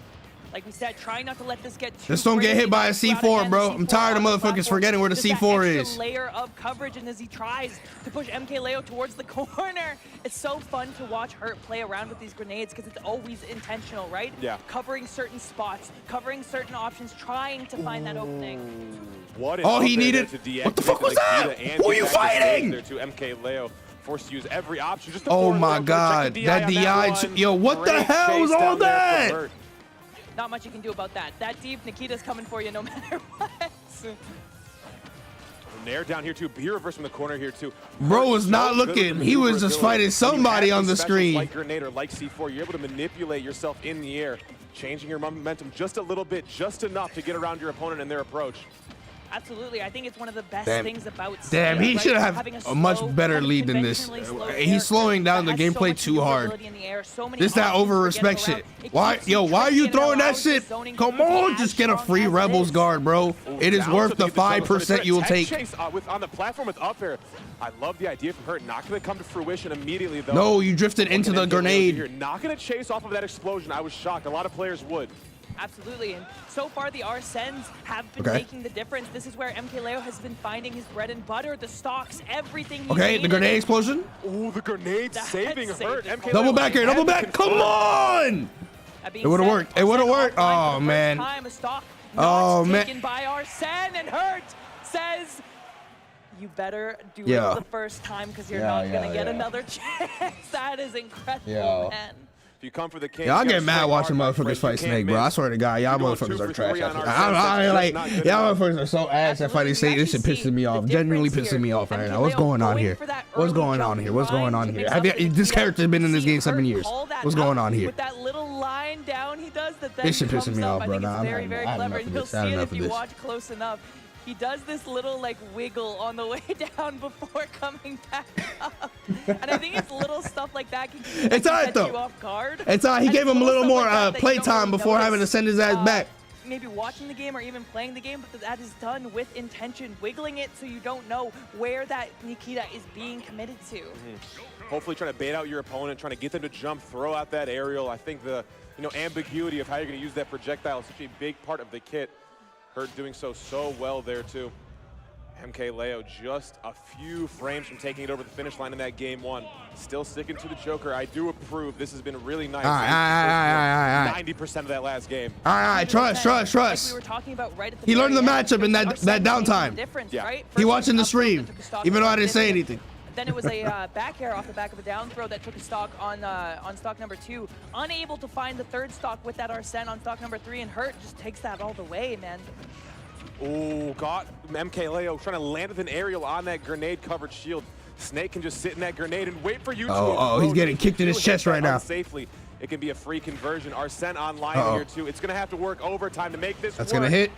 Like we said, trying not to let this get too Just don't get hit by a C4, bro. I'm tired of motherfuckers forgetting where the C4 is. Layer of coverage, and as he tries to push MK Leo towards the corner, it's so fun to watch Hurt play around with these grenades because it's always intentional, right? Yeah. Covering certain spots, covering certain options, trying to find that opening. What he needed. What the fuck was that? Who are you fighting? There to MK Leo. Forced to use every option. Just oh my God, that DI. Yo, what the hell was all that? Not much you can do about that. That deep, Nikita's coming for you no matter what. Nair down here too. He reversed from the corner here too. Bro was not looking. He was just fighting somebody on the screen. Like grenade or like C4, you're able to manipulate yourself in the air, changing your momentum just a little bit, just enough to get around your opponent and their approach. Absolutely, I think it's one of the best Damn. things about Damn, he right? should have Having a much slow, better kind of lead than this. conventionally slow He's character slowing down the that has so gameplay much too hard. maneuverability in the air, so many This that options over for respect getting shit. around. It Why, keeps yo, you why are you tricky and throwing that allows the shit? zoning Come to be on, as just get a strong free as it Rebels is. guard, bro. It is worth the 5% you will take. Chase, on the platform with up air. I love the idea from Hurt. Not going to come to fruition immediately, though. No, you drifted into the grenade. You're not going to chase off of that explosion. I was shocked. A lot of players would. Absolutely, and so far the Arsens have been making the difference. This is where MKLeo has been finding his bread and butter, the stocks, everything he's Okay, the needed. grenade explosion. Ooh, the grenade That saving saved Hurt. it. MKLeo Double back here, double had to back. Come confirm. on. That being It would've said, worked. It would've Arsene worked. offline Oh, for the man. first time, a stock Oh, not man. taken by Arsene, and Hurt says, you better do Yeah. it the first time because you're Yeah, not going to yeah, get yeah. another chance. That is incredible, Yeah. man. If you come for the king, Yeah, I you get gotta mad swing watching hard, my motherfuckers friend. fight You can't Snake, bro. I miss. swear to God, y'all You're going motherfuckers 2 are for trash. 3 on our I side. That's like, not good y'all enough. motherfuckers are so ass at fighting Snake. This shit pisses me off. Genuinely pisses me off right now. What's going on here? What's going on here? What's going on here? This character's been in this game 7 years. What's going on here? With that little line down he does that then This shit pissing comes me up. off, I bro. think Nah, it's I'm very, having- very I had clever, enough and of you'll this. I had see it enough if of you this. watch close enough. He does this little like wiggle on the way down before coming back up. And I think it's little stuff like that can It's alright, catch though. you off guard. It's all right. He And gave him a little little stuff more like that that you play don't time really before having to notice, send his ass back. Maybe watching the game or even playing the game, but that is done with intention, wiggling it so you don't know where that Nikita is being committed to. Hopefully trying to bait out your opponent, trying to get them to jump, throw out that aerial. I think the ambiguity of how you're going to use that projectile is such a big part of the kit. Hurt doing so well there too. MKLeo just a few frames from taking it over the finish line in that game 1. Still sticking to the Joker. I do approve. This has been really nice. All right. 90% of that last game. All right, trust. Like we were talking about right at the He learned the very end, matchup in that Arsene downtime. made the difference, Yeah. right? He First watching the up throw that stream, took a stock even though I on didn't say Vivian. anything. Then it was a back air off the back of a down throw that took a stock on stock number 2. Unable to find the third stock with that Arsene on stock number 3, and Hurt just takes that all the way, man. Oh, God. MKLeo trying to land with an aerial on that grenade-covered shield. Snake can just sit in that grenade and wait for you to Oh, he's explode. getting If kicked in you his hit chest that right now. unsafely, it can be a free conversion. Arsene online Uh-oh. here, too. It's going to have to work overtime to make this That's work. gonna hit.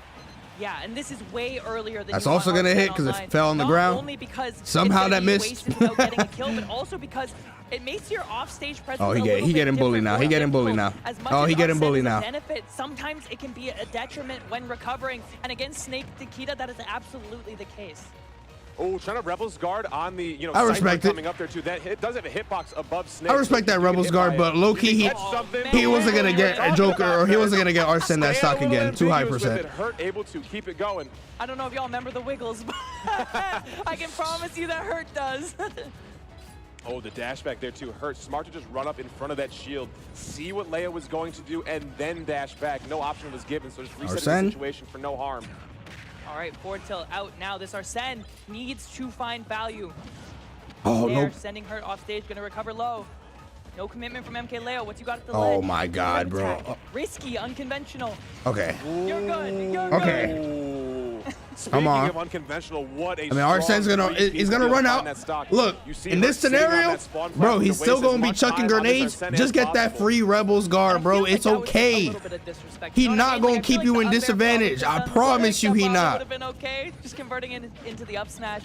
Yeah, and this is way earlier than That's you want also gonna Arsene hit 'cause it online. fell on the Not ground. only because Somehow it's gonna that be missed. wasted without getting a kill, but also because it makes your offstage presence Oh, he a get- little he bit getting bullied different, now. more He getting bullied difficult. now. As much Oh, as he getting Arsene bullied is a now. benefit, sometimes it can be a detriment when recovering, and against Snake Nikita, that is absolutely the case. Oh, trying to Rebels guard on the, I respect it. coming up there, too. That hit does have a hitbox above Snake. I respect that Rebels guard, but low-key, he wasn't gonna get a Joker, or he wasn't gonna get Arsene that stock again. Too high percent. Hurt able to keep it going. I don't know if y'all remember the wiggles, but I can promise you that Hurt does. Oh, the dash back there too. Hurt. Smart to just run up in front of that shield, see what Leia was going to do, and then dash back. No option was given, so just reset the Arsene? situation for no harm. All right, forward tilt out now. This Arsene needs to find value. Oh, There, no. sending Hurt off stage, gonna recover low. No commitment from MKLeo. What you got at the Oh ledge? my God, bro. Attack. Risky, unconventional. Okay. You're good. You're Okay. good. Ooh. Come Speaking on. of unconventional, what a I mean, Arsene's gonna, he's gonna run out. Look, in this scenario, bro, he's still gonna be chucking grenades. Just get that free Rebels guard, bro. It's okay. He not gonna keep you in disadvantage. I promise you, he not. Would have been okay. Just converting it into the up smash.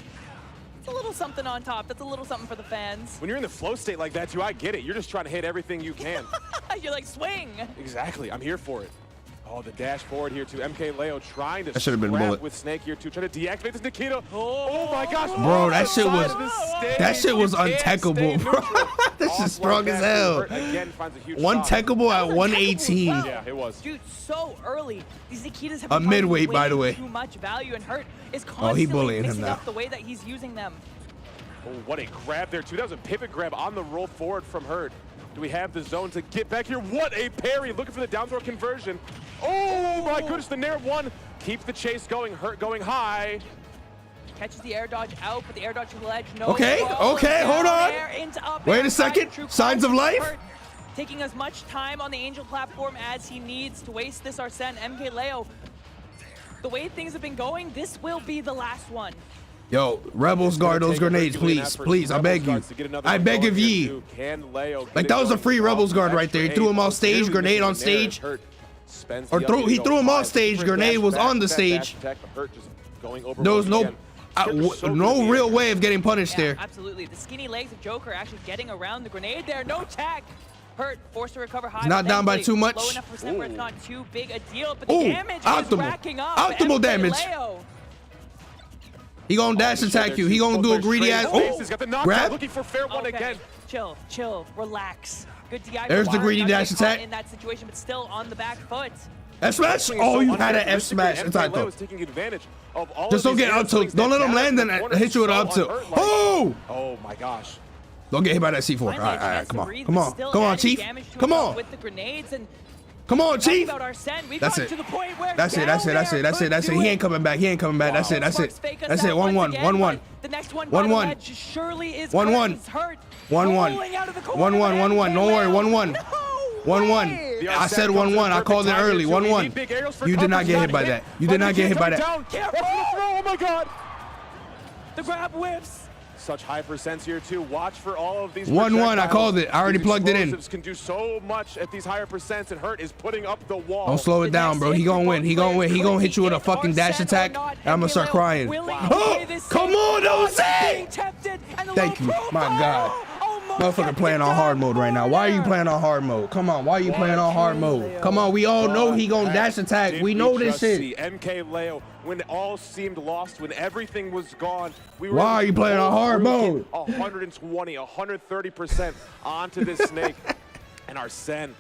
It's a little something on top. That's a little something for the fans. When you're in the flow state like that, too, I get it. You're just trying to hit everything you can. You're like, swing. Exactly. I'm here for it. Oh, the dash forward here to MKLeo trying to That should've been a scrap bullet. with Snake here too, trying to deactivate this Nikita. Oh my gosh, Bro, that shit was- Side of the stage. that shit was You can't untackable, stay bro. neutral. This Off is strong like as that, hell. Hurt again finds a huge One spot. techable at That was 118. untackable as well. Yeah, it was. Dude, so early. These Nikitas have A been midweight, way by the way. Too much value, and Hurt is Oh, he constantly bullying him mixing now. up the way that he's using them. Oh, what a grab there too. That was a pivot grab on the roll forward from Hurt. Do we have the zone to get back here? What a parry, looking for the down throw conversion. Oh my goodness, the Nair one. Keeps the chase going, Hurt going high. Catches the air dodge out, but the air dodge to the ledge. No Okay, problem. okay, hold Down on. air into up Wait air, a second. true Signs of classic life? Hurt, taking as much time on the Angel platform as he needs to waste this Arsene. MKLeo, the way things have been going, this will be the last one. Yo, Rebels guard those grenades, please. Please, I beg you. I beg of ye. Like, that was a free Rebels guard right there. He threw him off stage, grenade on stage. Or he threw him off stage, grenade was on the stage. Going over There was no again. no real way of getting punished there. Absolutely. The skinny legs of Joker actually getting around the grenade there. No tag. Hurt, forced to recover high. He's not down by too much. Low enough percent where it's not too big a deal, but the damage is racking up. Optimal damage. He gonna dash attack you. He gonna do a greedy ass. Oh, grab. Looking for fair one again. Chill, relax. Good DI. There's the greedy dash attack. In that situation, but still on the back foot. F smash. Oh, you had an F smash. Just don't get up tilt. Don't let him land and hit you with an up tilt. Oh! Oh my gosh. Don't get hit by that C4. All right, come on, Chief. Come on. With the grenades and come on, Chief. That's it. That's it. He ain't coming back. That's it. 1-1. The next one, 1-1. surely is 1-1. 1-1. 1-1. Don't worry. 1-1. 1-1. I said 1-1. I called it early. 1-1. You did not get hit by that. Oh my God. The grab whips. Such high percents here too. Watch for all of these. 1-1. I called it. I already plugged it in. Can do so much at these higher percents, and Hurt is putting up the wall. Don't slow it down, bro. He gonna win. He gonna hit you with a fucking dash attack. And I'm gonna start crying. Oh, come on, Jose! Thank you. My God. Motherfucker playing on hard mode right now. Why are you playing on hard mode? Come on, why are you playing on hard mode? Come on, we all know he gonna dash attack. We know this shit. MK Leo, when it all seemed lost, when everything was gone, why are you playing on hard mode? 120, 130% onto this snake, and Arsene.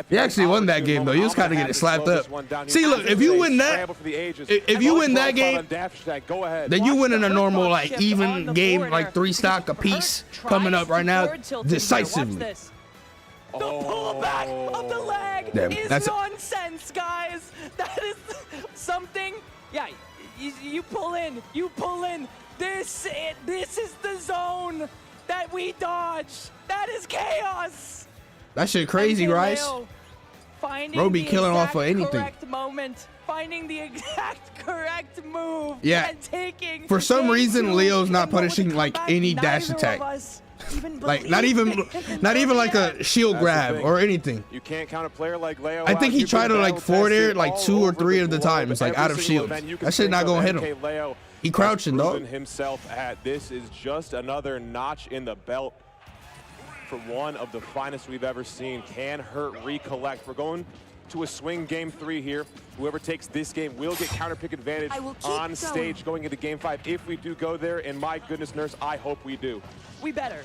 He actually won that game though. He was kind of getting slapped up. See, look, if you win that, if you win that game, then you win in a normal like even game like 3 stock a piece coming up right now decisively. The pullback of the leg is nonsense, guys. That is something. Yeah, you pull in. This is the zone that we dodge. That is chaos. That shit crazy, Rice. Bro be killing off of anything. Correct moment, finding the exact correct move. Yeah. And taking for some reason, Leo's not punishing like any dash attack. Like not even like a shield grab or anything. You can't count a player like Leo. I think he tried to like forward air like 2 or 3 of the time. It's like out of shield. That shit not gonna hit him. He crouching though. Himself at this is just another notch in the belt. For one of the finest we've ever seen. Can Hurt recollect? We're going to a swing game 3 here. Whoever takes this game will get counter pick advantage on stage going into game 5 if we do go there, and my goodness, Nurse, I hope we do. We better.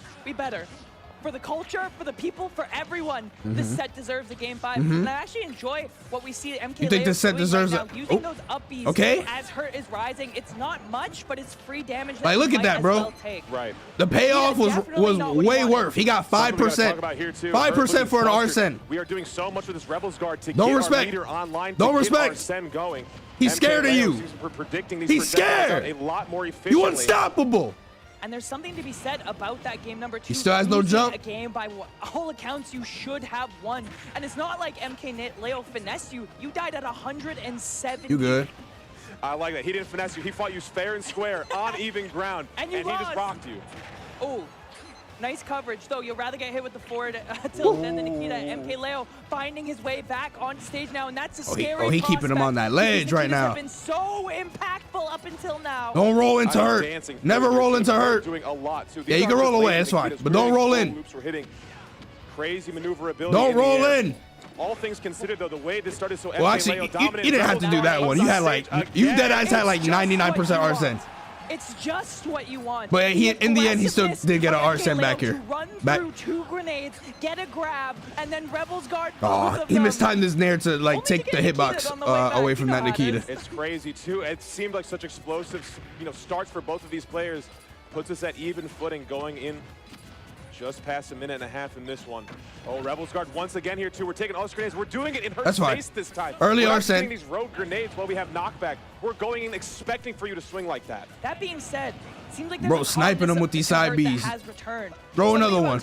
For the culture, for the people, for everyone, this set deserves a game 5. And I actually enjoy what we see MK. You think this set deserves right now, using those upbeats as Hurt is rising. It's not much, but it's free damage. Like, look at that, bro. Right. The payoff was way worth. He got 5%. 5% for an Arsene. We are doing so much with this Rebels guard to don't get respect. our leader online. Don't respect. Arsene going. He's scared of you. He's scared. A lot more efficiently. You unstoppable. And there's something to be said about that game number 2. He still has no jump. A game by all accounts you should have won. And it's not like MK Leo finessed you. You died at 170. You good. I like that. He didn't finesse you. He fought you fair and square on even ground. And he just rocked you. Oh, nice coverage, though. You'll rather get hit with the forward tilt than the Nikita. MK Leo finding his way back on stage now, and that's a scary he keeping him on that ledge right now. Have been so impactful up until now. Don't roll into Hurt. Never roll into Hurt. Doing a lot. Yeah, you can roll away. It's fine, but don't roll in. Crazy maneuverability. Don't roll in. All things considered, though, the way this started so well, actually, you didn't have to do that one. You had like, you dead eyes had like 99% Arsene. It's just what you want. But in the end, he still did get an Arsene back here. Run through 2 grenades, get a grab, and then Rebels guard. Oh, he mistimed his nair to like take the hitbox away from that Nikita. It's crazy too. It seemed like such explosive, starts for both of these players. Puts us at even footing going in. Just past 1.5 minutes in this one. Oh, Rebels guard once again here too. We're taking all these grenades. We're doing it in her face this time. Early We're Arsene. these rogue grenades while we have knockback. We're going in expecting for you to swing like that. That being said, it seems like bro sniping him with these side Bs. Throw another one.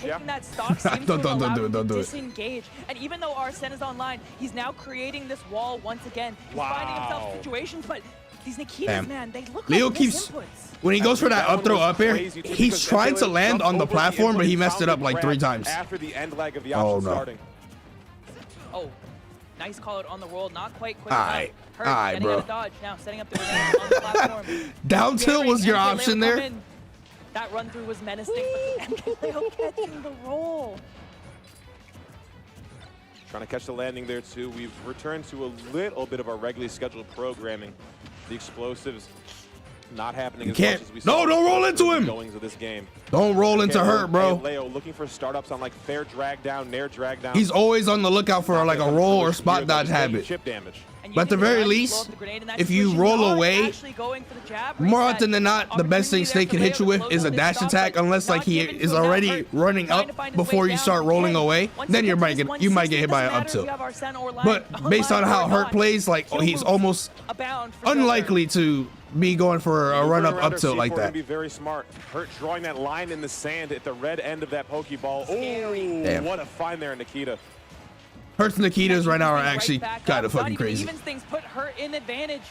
Don't do it. Disengage. And even though Arsene is online, he's now creating this wall once again. He's finding himself situations, but these Nikitas, man, they look Leo like keeps inputs. When he goes for that up throw up air, he's trying to land on the platform, but he messed it up like 3 times. After the end leg of the option starting. Oh, Nice call out on the roll, not quite quick Alright, enough. Hurt, alright, getting bro. out of dodge, now setting up the grenade on the platform. Down tilt was your MK Leo option come there. in. That run through was menacing, but MK Leo catching the roll. Trying to catch the landing there too. We've returned to a little bit of our regularly scheduled programming. The explosives not happening as much as we saw. No, don't roll into him. Goings of this game. Don't roll into Okay, Hurt, bro. Leo looking for startups on like fair drag down, nair drag down. He's always on the lookout for like a roll or spot dodge habit. Chip damage. And But at the using very line to blow least, up the grenade in that if you situation, roll not away, actually going for the jab more reset. often than not, the best thing Opportunity Snake can there hit for you Leo with to is a close dash this attack, stop, unless but like he not given is to him. already Hurt running trying to up find his way before you down start to rolling 10. away. Once Then he you gets might to get this you might 160, get hit by an doesn't up matter if tilt. you have Arsene or Line But based on or how Hurt not, plays, like kill he's moves almost abound for Joker. unlikely to be going for a run up Moving around up tilt our like C4 that. Gonna be very smart. Hurt drawing that line in the sand at the red end of that Pokeball. Oh, Damn. what a find there, Nikita. Hurt's Nikitas right now are Right actually back kind up. of Not fucking even crazy. Evens things put Hurt in advantage.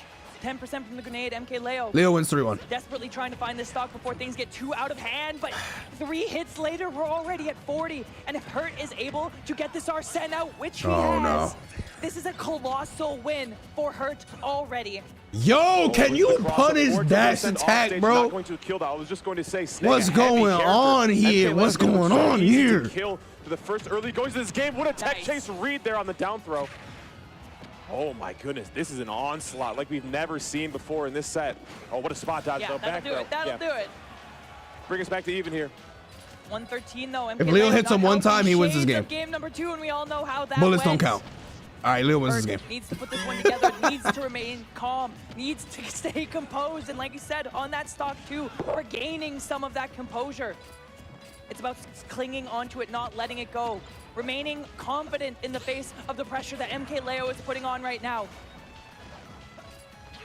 10% from the grenade, MK Leo. Leo wins 3-1. Desperately trying to find this stock before things get too out of hand, but 3 hits later, we're already at 40. And if Hurt is able to get this Arsene out, which he Oh, has, no. this is a colossal win for Hurt already. Yo, can you punish dash attack, bro? Not going to kill that. I was just going to say, Snake, What's a heavy going character. on here? MK What's Leo going so on easy to here? Kill for the first early goings of this game. What a tech Nice. chase read there on the down throw. Oh my goodness, this is an onslaught like we've never seen before in this set. Oh, what a spot dodge Yeah, though. that'll Back do throw. it. That'll do it. Bring us back to even here. 113 though. MK If Leo Leo hits not him one out from time, he wins this shades game. of game number 2, and we all know how that Bullets don't went. count. All right, Leo wins this Hurt game. needs to put this one together, needs to remain calm, needs to stay composed, and like you said, on that stock too, regaining some of that composure. It's about clinging onto it, not letting it go, remaining confident in the face of the pressure that MK Leo is putting on right now.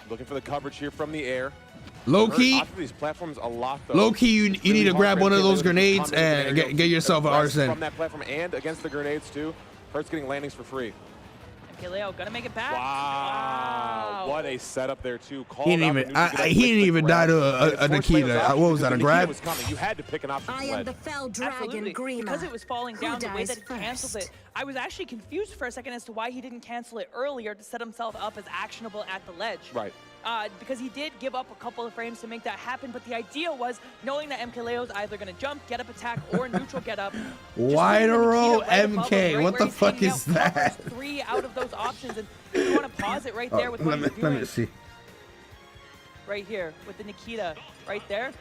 Looking for the coverage here from the air. Low Hurt key, off of these platforms a lot though. low key, you need to grab one of those grenades and get yourself an Arsene. Arsene. From that platform and against the grenades too. Hurt's getting landings for free. MK Leo gonna make it back. Wow. What a setup there too. He didn't even he didn't even die to a Nikita. What was that, a grab? Was coming. You had to pick an option I to am the ledge. fell dragon Absolutely. Grima. Because it was falling Who down the way dies that he canceled first? it. I was actually confused for a second as to why he didn't cancel it earlier to set himself up as actionable at the ledge. Right. Because he did give up a couple of frames to make that happen, but the idea was knowing that MK Leo's either going to jump, get up attack, or neutral get up. Wide roll MK. What the fuck is that? Covers 3 out of those options, and if you want to pause it right there with what he's Let doing. me see. Right here with the Nikita, right there.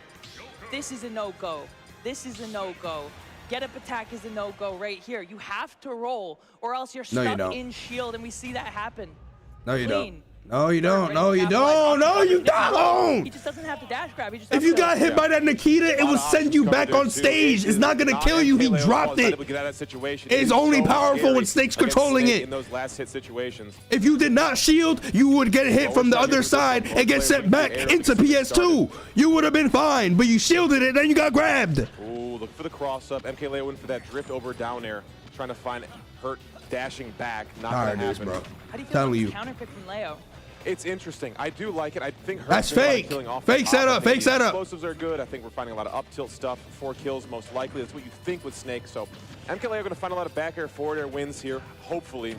This is a no-go. This is a no-go. Get up attack is a no-go right here. You have to roll, or else you're No, you stuck don't. in shield, and we see that happen. No, you Clean. don't. No, you don't. Ready No, to you capitalize don't. on No, the you Nikita. don't. He just doesn't have to dash grab. He just If has you to- got hit by that Nikita, it will send you back on stage. It's not gonna kill you. He dropped it. It's only powerful when Snake's controlling it. In those last hit situations. If you did not shield, you would get hit from the other side and get sent back into PS2. You would have been fine, but you shielded it, then you got grabbed. Ooh, look for the cross up. MK Leo went for that drift over down air, trying to find Hurt dashing back. Not Tired gonna of this, happen. bro. How do you feel Telling about you. this counter pick from Leo? It's interesting. I do like it. I think Hurt's That's doing a lot of fake. killing off the Fake top, setup, and maybe fake setup. Explosives are good. I think we're finding a lot of up tilt stuff. 4 kills most likely. That's what you think with Snake. So MK Leo going to find a lot of back air, forward air wins here. Hopefully.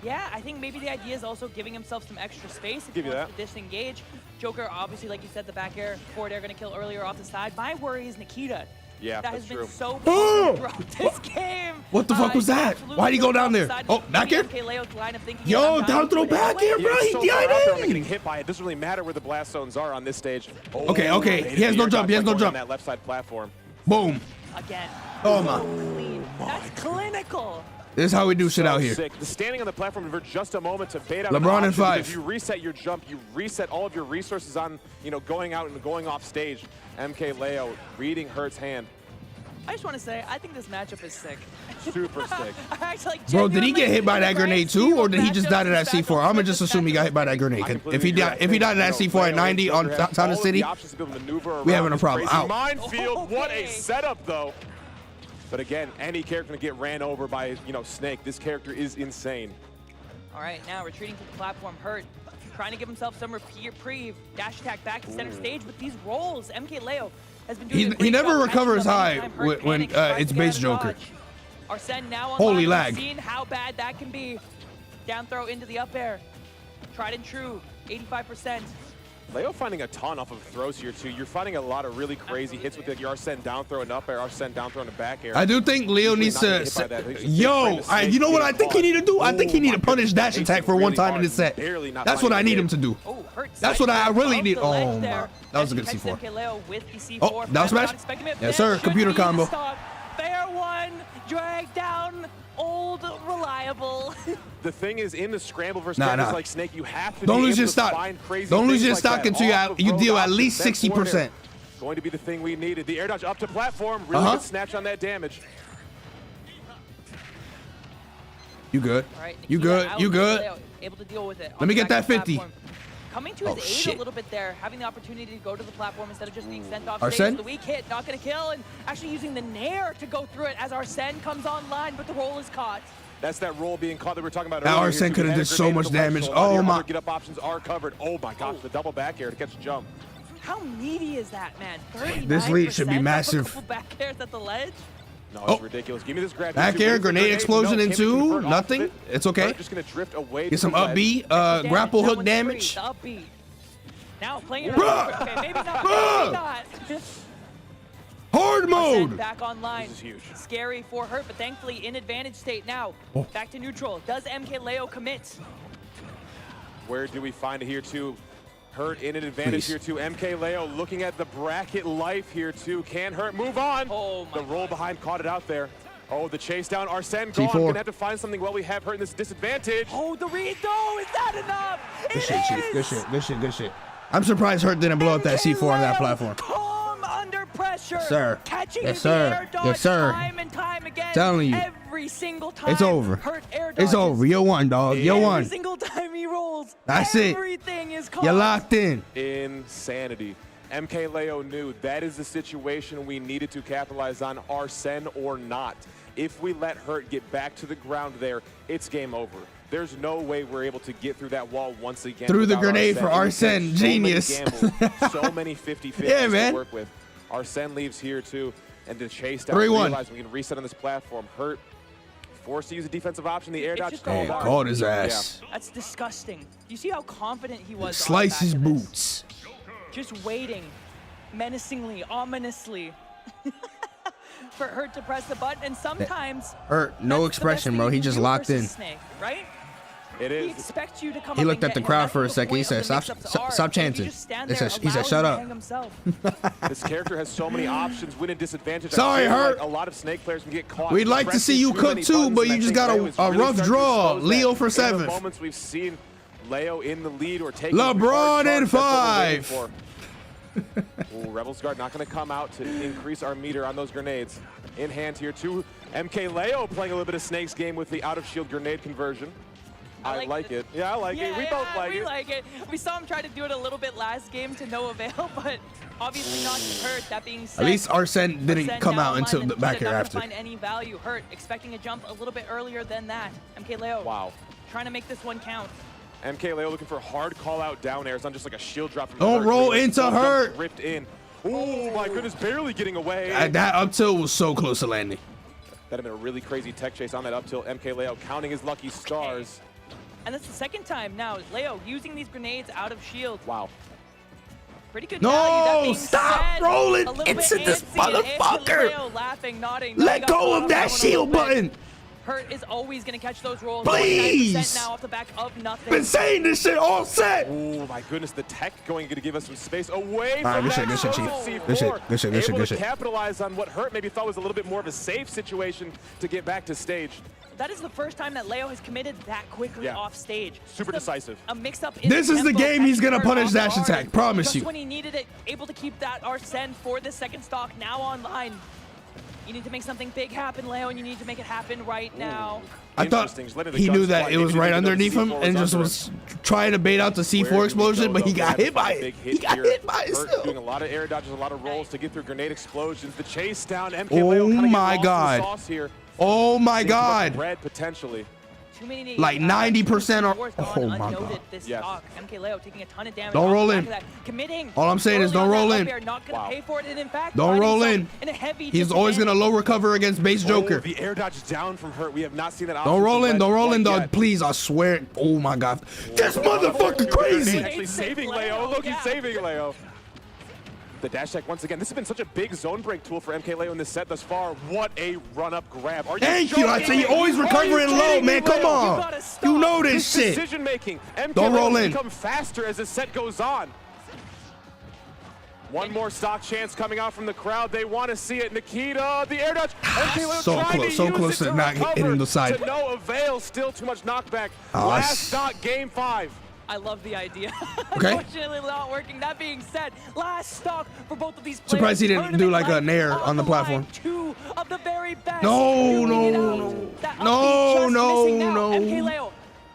Yeah, I think maybe the idea is also giving himself some extra space if Give he you wants to disengage. Joker, obviously, like you said, the back air, forward air going to kill earlier off the side. My worry is Nikita. Yeah, that that's has been true. so Oh! potent throughout this game. What the fuck was that? absolutely Why'd he go down there? offside. Oh, back Maybe air? MK Leo's line of thinking, Yo, yeah, I'm down dying throw to put it back away. air, bro. Yeah, He so far out there, only died getting in. hit by it. It doesn't really matter where the blast zones are on this stage. Oh, Okay, okay. made He has it. no Air jump. He has dodge no going jump. on that left side platform. Boom. Again. Oh my. Clean. That's clinical. This is how we do shit out here. Sick. The standing on the platform for just a moment to bait out LeBron an in option, 5. because you reset your jump, you reset all of your resources on, going out and going off stage. MK Leo reading Hurt's hand. I just want to say, I think this matchup is sick. Super sick. I actually, like, Bro, did he get hit by that genuinely, grenade too, or did he just matchups die to that and C4? I'm gonna matchups just and assume he got hit by that grenade. I 'Cause completely If he agree. died, if he died to that C4 at 90 on Joker has Town all of of City, the options to be able to maneuver we around having a this problem. crazy Out. minefield. What a Okay. setup, though. But again, any character can get ran over by, Snake. This character is insane. All right, now retreating to the platform, Hurt. Trying to give himself some reprieve. Dash attack back to center stage with these rolls. MK Leo has been doing a He great never job recovers catching up high anytime Hurt when panics, tries it's to get base out of Joker. dodge. Arsene now on Holy line. lag. We've seen how bad that can be. Down throw into the up air. Tried and true, 85%. Leo finding a ton off of throws here too. You're finding a lot of really crazy hits with your Arsene down throw and up air, Arsene down throw and the back air. I do think Leo needs to. Yo, you know what I think he need to do? I think he need to punish dash attack for one time in this set. That's what I need him to do. That's what I really need. Oh my, that was a good C4. Oh, that was smash. Yes sir, computer combo. Fair one, drag down. Old reliable. The thing is, in the scramble versus characters like Snake, you have to don't be lose able your to stock. find crazy Don't lose your like stock that. until you deal at least 60%. Going to be the thing we needed. The air dodge up to platform. Really good snatch on that damage. You good? Right, you good? You good? Able to deal with it. Let me get that 50. Coming to his aid a little bit there, having the opportunity to go to the platform instead of just being sent off Arsene? stage. The weak hit, not going to kill, and actually using the Nair to go through it as Arsene comes online, but the roll is caught. That's that roll being caught that we were talking about earlier. Now Arsene could have did so much damage. Oh my. Get up options are covered. Oh my gosh, the double back air to catch a jump. How meaty is that, man? 39%. This lead should be massive. A couple back airs at the ledge. No, it's ridiculous. Give me this grab. Back air, grenade explosion into nothing. It's okay. Just gonna drift away. Get some up B, grapple hook damage. Now playing it okay, maybe not, maybe not. Hard mode. Back online. This is huge. Scary for Hurt, but thankfully in advantage state now. Back to neutral. Does MK Leo commit? Where do we find it here too? Hurt in an advantage here too. MK Leo looking at the bracket life here too. Can Hurt move on? Oh my the roll behind caught it out there. Oh, the chase down. Arsene T4. gone. Gonna have to find something while we have Hurt in this disadvantage. Oh, the read though. Is that enough? Good shit, Chief. Good shit. Good shit. Good shit. I'm surprised Hurt didn't blow up that C4 on that platform. Calm under pressure. Yes, sir. Catching Yes, the sir. air dodge Yes, sir. time and time again. Telling you. Every single time. It's over. Hurt air It's dodges. over. You won, dog. You won. Every single time he rolls. That's it. Everything is caught. You're locked in. Insanity. MK Leo knew that is the situation we needed to capitalize on, Arsene or not. If we let Hurt get back to the ground there, it's game over. There's no way we're able to get through that wall once again. Through the grenade for Arsene. Genius. So many 50-50 yeah, man. to work with. Arsene leaves here too, and to chase down. 3-1. Realize we can reset on this platform. Hurt forced to use a defensive option. The air dodge. Hey, caught his ass. Yeah. That's disgusting. You see how confident he was. Slice his boots. Just waiting, menacingly, ominously. For Hurt to press the button, and sometimes Hurt, no expression, bro. He just locked in. Snake, right? It is. He expects you to come he up looked and at the get crowd him. for a That's the second. He point said, of the "Stop, mix-ups stop, are. stop If you chanting." just stand He there, said, "Shut allow up." him to hang himself. This character has so many options, win and disadvantage. Sorry, Hurt. Like a lot of Snake players can get caught. We'd like to see you cook too, but you just got a rough draw. Leo for 7th. Moments we've seen Leo in the lead or taking LeBron in 5. Ooh, Rebels Guard not going to come out to increase our meter on those grenades. In hand here too. MK Leo playing a little bit of Snake's game with the out of shield grenade conversion. I like it. Yeah, I like it. We both like it. We like it. We saw him try to do it a little bit last game to no avail, but obviously not Hurt. That being said, at least Arsene didn't come out until the back here after. Find any value. Hurt expecting a jump a little bit earlier than that. MK Leo. Wow. Trying to make this one count. MK Leo looking for hard call out down air. It's not just like a shield drop. From Don't roll into Hurt. Ripped in. Oh my goodness, barely getting away. That up tilt was so close to landing. That'd have been a really crazy tech chase on that up tilt. MK Leo counting his lucky stars. And that's the second time now. Leo using these grenades out of shield. Wow. Pretty good No, stop rolling into this motherfucker. Leo laughing, nodding. Let go of that shield button. Hurt is always going to catch those rolls. Please. Now off the back of nothing. Been saying this shit all set. Oh my goodness, the tech going to give us some space away from good shit, that. Good shit, Chief. C4. Good shit, good shit, good shit, Able good to shit. capitalize on what Hurt maybe thought was a little bit more of a safe situation to get back to stage. That is the first time that Leo has committed that quickly off stage. Super decisive. A mix-up. This is the game he's gonna punish dash attack. Promise you. Just when he needed it, able to keep that Arsene for the second stock now online. You need to make something big happen, Leo, and you need to make it happen right now. I thought he knew that it was right underneath him and just was trying to bait out the C4 explosion, but he got hit by it. He got hit by it still. Doing a lot of air dodges, a lot of rolls to get through grenade explosions. The chase down. MK Oh Leo my God. Oh my God. Red potentially. too many like 90% are. wars Oh gone my god. unnoted this Yes. stock. MKLeo taking a ton of damage. Don't off the roll back in. of that. Committing. All I'm saying is don't roll in. Not gonna Wow. pay for it, and in fact, Don't finding roll himself in. a heavy He's always gonna disadvantage. low recover against base Joker. Oh, the air dodge down from Hurt. We have not seen that. Don't roll in, don't roll in, dog. dog. Please, I swear. Oh my god. This motherfucker crazy. Actually saving Leo. Look, he's Yeah. saving Leo. The dash tech once again. This has been such a big zone break tool for MKLeo in this set thus far. What a run-up grab. Are you Thank you. I joking say you me? always Are recovering you low, kidding man. me, Come Leo? on. gotta stop. You know this His shit. decision making. Don't roll in. Become faster as the set goes on. One more stock chance coming out from the crowd. They want to see it. Nikita, the air dodge. MKLeo So trying close, to so use close it to not recover hitting the side. To no avail. Still too much knockback. Oh, Last stock, game 5. I love the idea. Okay. Unfortunately, not working. That being said, last stock for both of these players. Surprised he didn't do like a Tournament nair life on the line. platform. 2 of the very best. No, Duking it no, out. no. That No, upbeat just no, missing now. no. MKLeo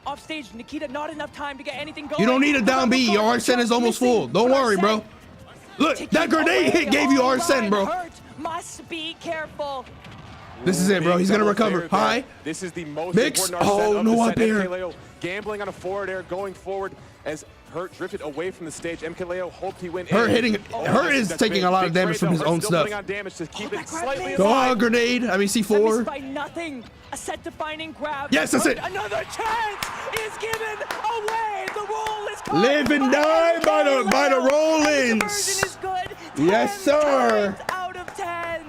off stage. Nikita, not enough time to get anything going. You don't need a down Another B. Your goal Arsene is just almost full. missing. Don't But worry, bro. Arsene Look, ticking that grenade away. hit gave you All Arsene, line bro. hurt. Must be careful. This is it, bro. He's gonna recover. High. This is the most Mix. important Oh, set of no the up set. air. MKLeo gambling on a forward air going forward as Hurt drifted away from the stage. MKLeo hoped he went Hurt in. hitting. Hurt is that's taking big. a lot Big of damage trade, from his though. own Hurt's still stuff. putting on damage to keep it that slightly grab Go alive. on, grenade. I mean, That missed C4. by nothing. A set-defining grab. Yes, that's it. Another chance is given away. The roll is caught. Live and die by the MKLeo. roll-ins. And the conversion is good. Yes, 10 sir. times out of 10.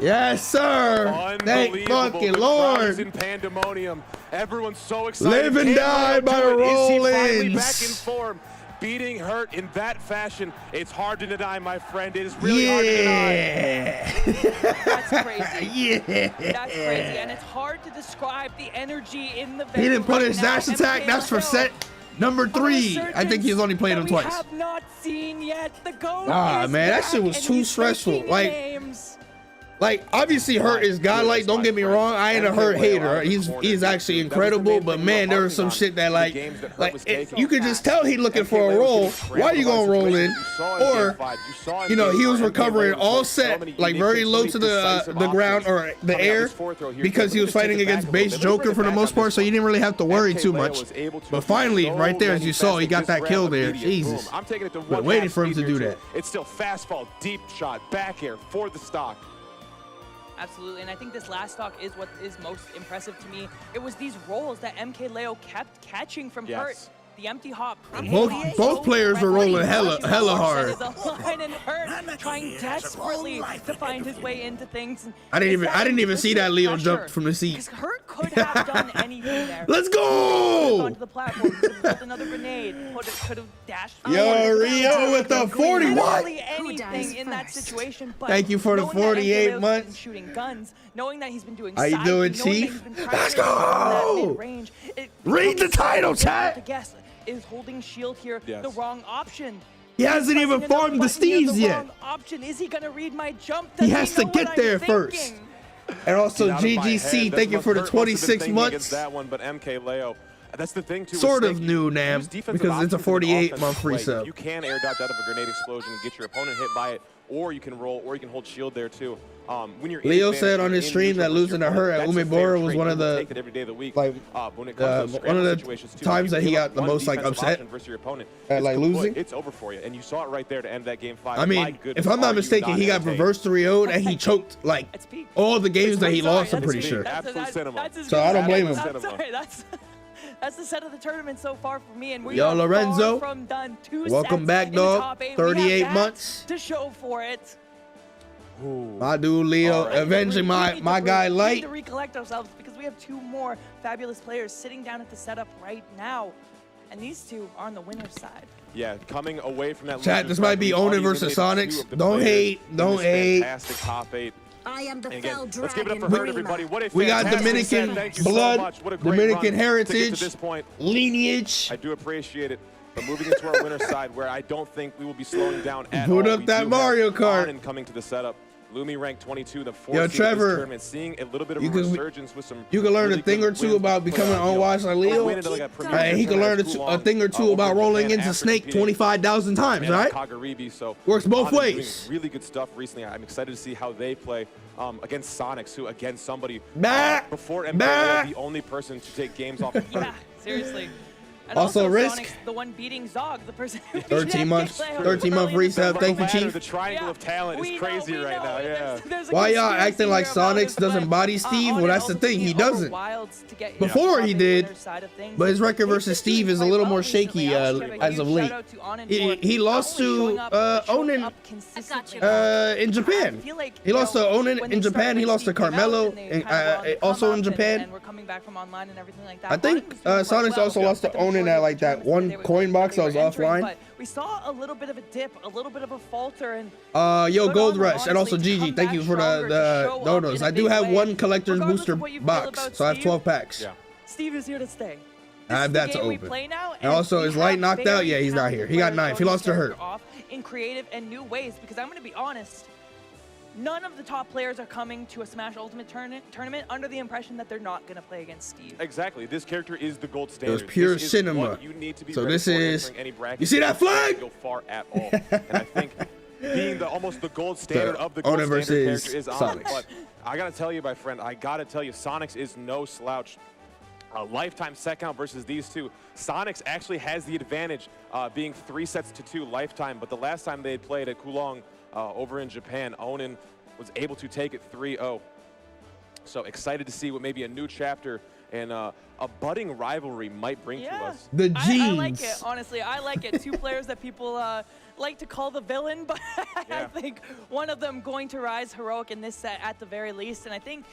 Yes, sir. Thank Unbelievable. fucking The crowd is Lord. in pandemonium. Everyone's so excited. Live and Can't die hold by to the it. Is he finally roll-ins. back in form? Beating Hurt in that fashion, it's hard to deny, my friend. It is really hard to deny. Yeah. That's crazy. Yeah. That's crazy. And it's hard to describe the energy in the He venue didn't put right his now. dash attack. That's for MKLeo set number 3. I think he's only played him twice. We have not seen yet. The GOAT Nah, is man, that back, shit was and too he's stressful. making Like- names. Like, obviously, Hurt is godlike. Don't get me wrong. I ain't a Hurt hater. He's actually incredible. But man, there was some shit that like you could just tell he looking for a roll. Why you gonna roll in? Or you know, he was recovering all set, like very low to the ground or the air, because he was fighting against base Joker for the most part. So you didn't really have to worry too much. But finally, right there, as you saw, he got that kill there. Jesus. I'm taking it to Been waiting for him to do that. It's still fastball, deep shot, back air for the stock. Absolutely, and I think this last stock is what is most impressive to me. It was these rolls that MKLeo kept catching from Yes. Hurt. The empty hop. Both players were rolling hella hard. And Hurt trying desperately to find his way into things. And I didn't even see that Leo pressure, jump from the seat. because Hurt could have done anything there. Let's Could have gone go! to the platform, could have built another grenade, could have dashed. Yo, forward. Rio with the 40. What? Literally Who dies anything in that first? situation. But Thank you for the knowing that 48 MKLeo's been months. shooting guns, knowing that he's been doing How you side, doing, knowing that Chief? he's been Let's practicing from that go! mid-range, it Read the becomes so title, difficult chat. to guess, is holding shield here Yes. the wrong option? He hasn't even Pressing another formed the button here, Steves the yet. wrong option. Is he gonna read my jump? He Does has to know get what there I'm first. thinking? And also Get out of my GGC, head. thank you That's for the what Hurt must have been 26 thinking months. against that one, but MKLeo. That's the thing too. Sort with of Snake, new, use Nam, defensive because it's a options and 48-month offensive free play. sub. You can air dodge out of a grenade explosion and get your opponent hit by it, or you can roll, or you can hold shield there too. When you're in Leo advantage, said on you're his in stream neutral that versus losing your to Hurt at opponent. That's your Umebora favorite was trait. one of You the, take it every day of the week. like, When it comes to one of the situations too, times if that you he give got up the one most, like, defensive upset option versus your opponent, at, it's like, kaput. losing. It's over for you, and you saw it right there to end that game 5. I My mean, goodness, if I'm are not you mistaken, he got entertained? reverse 3-0'd and he choked like It's peak. all the games that he Sorry, lost, I'm that's pretty peak. sure. Absolute cinema. That's as So good I as don't blame it him. gets. I'm sorry, that's the set of the tournament so far for me, and we Yo, are Lorenzo, far from done. 2 welcome sets back, in the dog. top 8. We have 38 that months. to show for it. My dude Leo, All right. avenging my guy We need Light. to recollect ourselves because we have 2 more fabulous players sitting down at the setup right now, and these 2 are on the winner's side. Yeah, coming away from that. Chat, loser's this might bracket, be we've Onin already versus eliminated Sonics. 2 of the Don't players hate, in don't this hate. Fantastic top 8. I am the And fell again, let's give it up dragon for Hurt, everybody. What a We got fantastic Dominican set. Thank you so blood, much. What a great Dominican run to get heritage, to this point. lineage. I do appreciate it. But moving into our winner's side, where I don't think we will be slowing down at Put all. up We that do have Mario Kart. Onin coming to the setup. Lumi ranked 22, the fourth Yo, seed of Trevor, this tournament, seeing a little bit of a you can- resurgence with some. You can learn really a thing good or two wins, about but, becoming unwatched like Leo. win into, like, a premier And he can learn tournament a thing or two about over in rolling Japan into after Snake competing 25,000 times, in right? Kagaribi, so Works both Anand is ways. doing really good stuff recently. I'm excited to see how they play against Sonics, who again somebody before MK the only person to take games off of Yeah, seriously. And Also, Risk. Sonic's the one beating Zog, the person. 13 months, 13-month reset. Thank you, Chief. The triangle of talent is crazy right now. Yeah. Why y'all acting like Sonics doesn't body Steve? Well, that's the thing. He doesn't. Before he did, but his record versus Steve is a little more shaky as of late. He lost to Onin in Japan. He lost to Onin in Japan. He lost to Carmelo also in Japan. I think Sonics also lost to Onin at like that one coin box that was offline. But we saw a little bit of a dip, a little bit of a falter, and yo, Gold Rush, and also Gigi, thank you for the donos. I do have one collector's booster box, so I have 12 packs. Yeah. Steve is here to stay. I have that to open. And also, is Light knocked out? Yeah, he's not here. He got knife. He lost to Hurt. In creative and new ways, because I'm going to be honest, none of the top players are coming to a Smash Ultimate tournament under the impression that they're not going to play against Steve. Exactly. This character is the gold standard. It was pure cinema. You need to be so ready this for is. any bracket. You see that flag? Go far at all. And I think being almost the gold standard of the gold Onin standard versus character is on. Sonics. But I gotta tell you, my friend, I gotta tell you, Sonics is no slouch. A lifetime set count versus these two. Sonics actually has the advantage, being 3-2 lifetime. But the last time they had played at Kulong over in Japan, Onin was able to take it 3-0. So excited to see what maybe a new chapter and a budding rivalry might bring to us. The G's. I like it, honestly. I like it. Two players that people like to call the villain, but I think one of them going to rise heroic in this set at the very least. And I think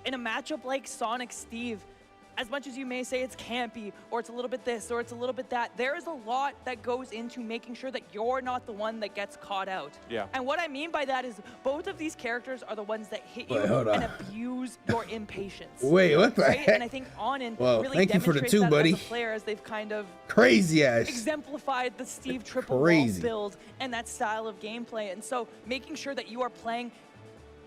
in a matchup like Sonic Steve, as much as you may say it's campy, or it's a little bit this, or it's a little bit that, there is a lot that goes into making sure that you're not the one that gets caught out. Yeah. And what I mean by that is both of these characters are the ones that hit you hold on. and abuse your impatience. Wait, what the right? heck? And I think Onin really thank you for the demonstrates two, that buddy. as a player, as they've kind of Crazy ass. exemplified the Steve triple Crazy. wall build and that style of gameplay. And so making sure that you are playing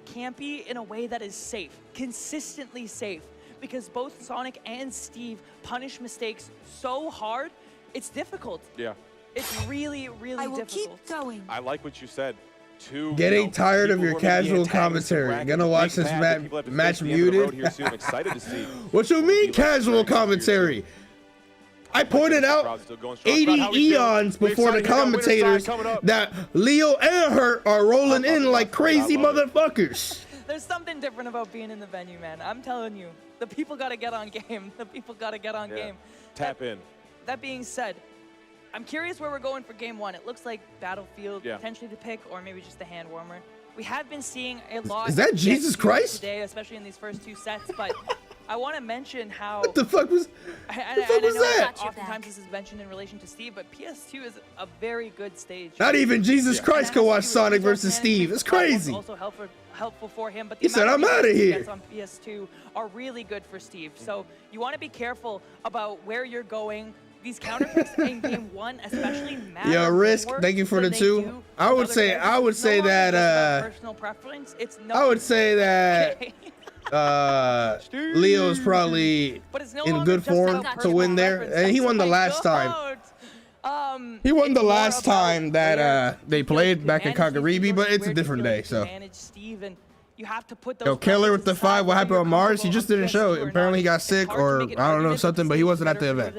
campy in a way that is safe, consistently safe, because both Sonic and Steve punish mistakes so hard, it's difficult. Yeah. It's really, really difficult. Keep going. I like what you said. Getting tired of your people who are casual maybe antagonistic commentary. bracket. Gonna watch Big this fan that people have to match face the end of the road muted. here soon. Excited to see. What you mean casual commentary? I pointed out 80 eons before the commentators that Leo and Hurt are rolling in like crazy motherfuckers. There's something different about being in the venue, man. I'm telling you. The people got to get on game. The people got to get on game. Tap in. That being said, I'm curious where we're going for game one. It looks like Battlefield potentially the pick, or maybe just a hand warmer. We have been seeing a lot. Is that Jesus Christ? Today, especially in these first two sets, but I want to mention how. What the fuck was? And fuck was that? Oftentimes this is mentioned in relation to Steve, but PS2 is a very good stage. Not even Jesus Christ can watch Sonic versus Steve. It's crazy. Also helpful for him, but He said, "I'm outta here." On PS2 are really good for Steve. So you want to be careful about where you're going. These counter picks in game one, especially matter. Yo, Risk, thank you for the two. I would say that personal preference. It's I would say that Leo's probably in good form to win there, and he won the last time. He won the last time that they played back in Kagaribi, but it's a different day, so. You have to put Yo, Keller with the 5. What happened on Mars? He just didn't show it. Apparently he got sick, or I don't know something, but he wasn't at the event.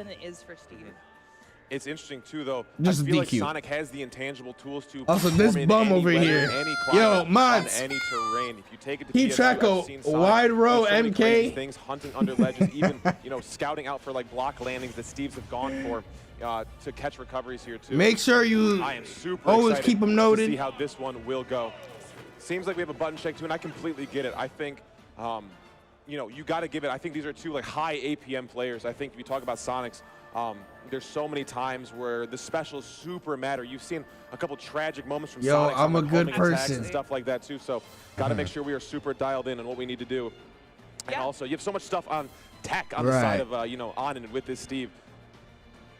It's interesting too, though. Just I feel like DQ. Sonic has the intangible tools to. Also, this perform in bum any over weather, here. any Yo, climate, mods. on any terrain. If you take it to He PS2, track I've a seen Sonic wide row do so many crazy MK. things, hunting under ledges, even scouting out for like block landings that Steves have gone for to catch recoveries here too. Make sure you I am super always excited keep them to noted. see how this one will go. Seems like we have a button check too, and I completely get it. I think, you got to give it. I think these are two like high APM players. I think if you talk about Sonics, there's so many times where the specials super matter. You've seen a couple tragic moments from Sonics. I'm a good person. And stuff like that too. So got to make sure we are super dialed in on what we need to do. And also, you have so much stuff on tech on the side of Onin with this Steve.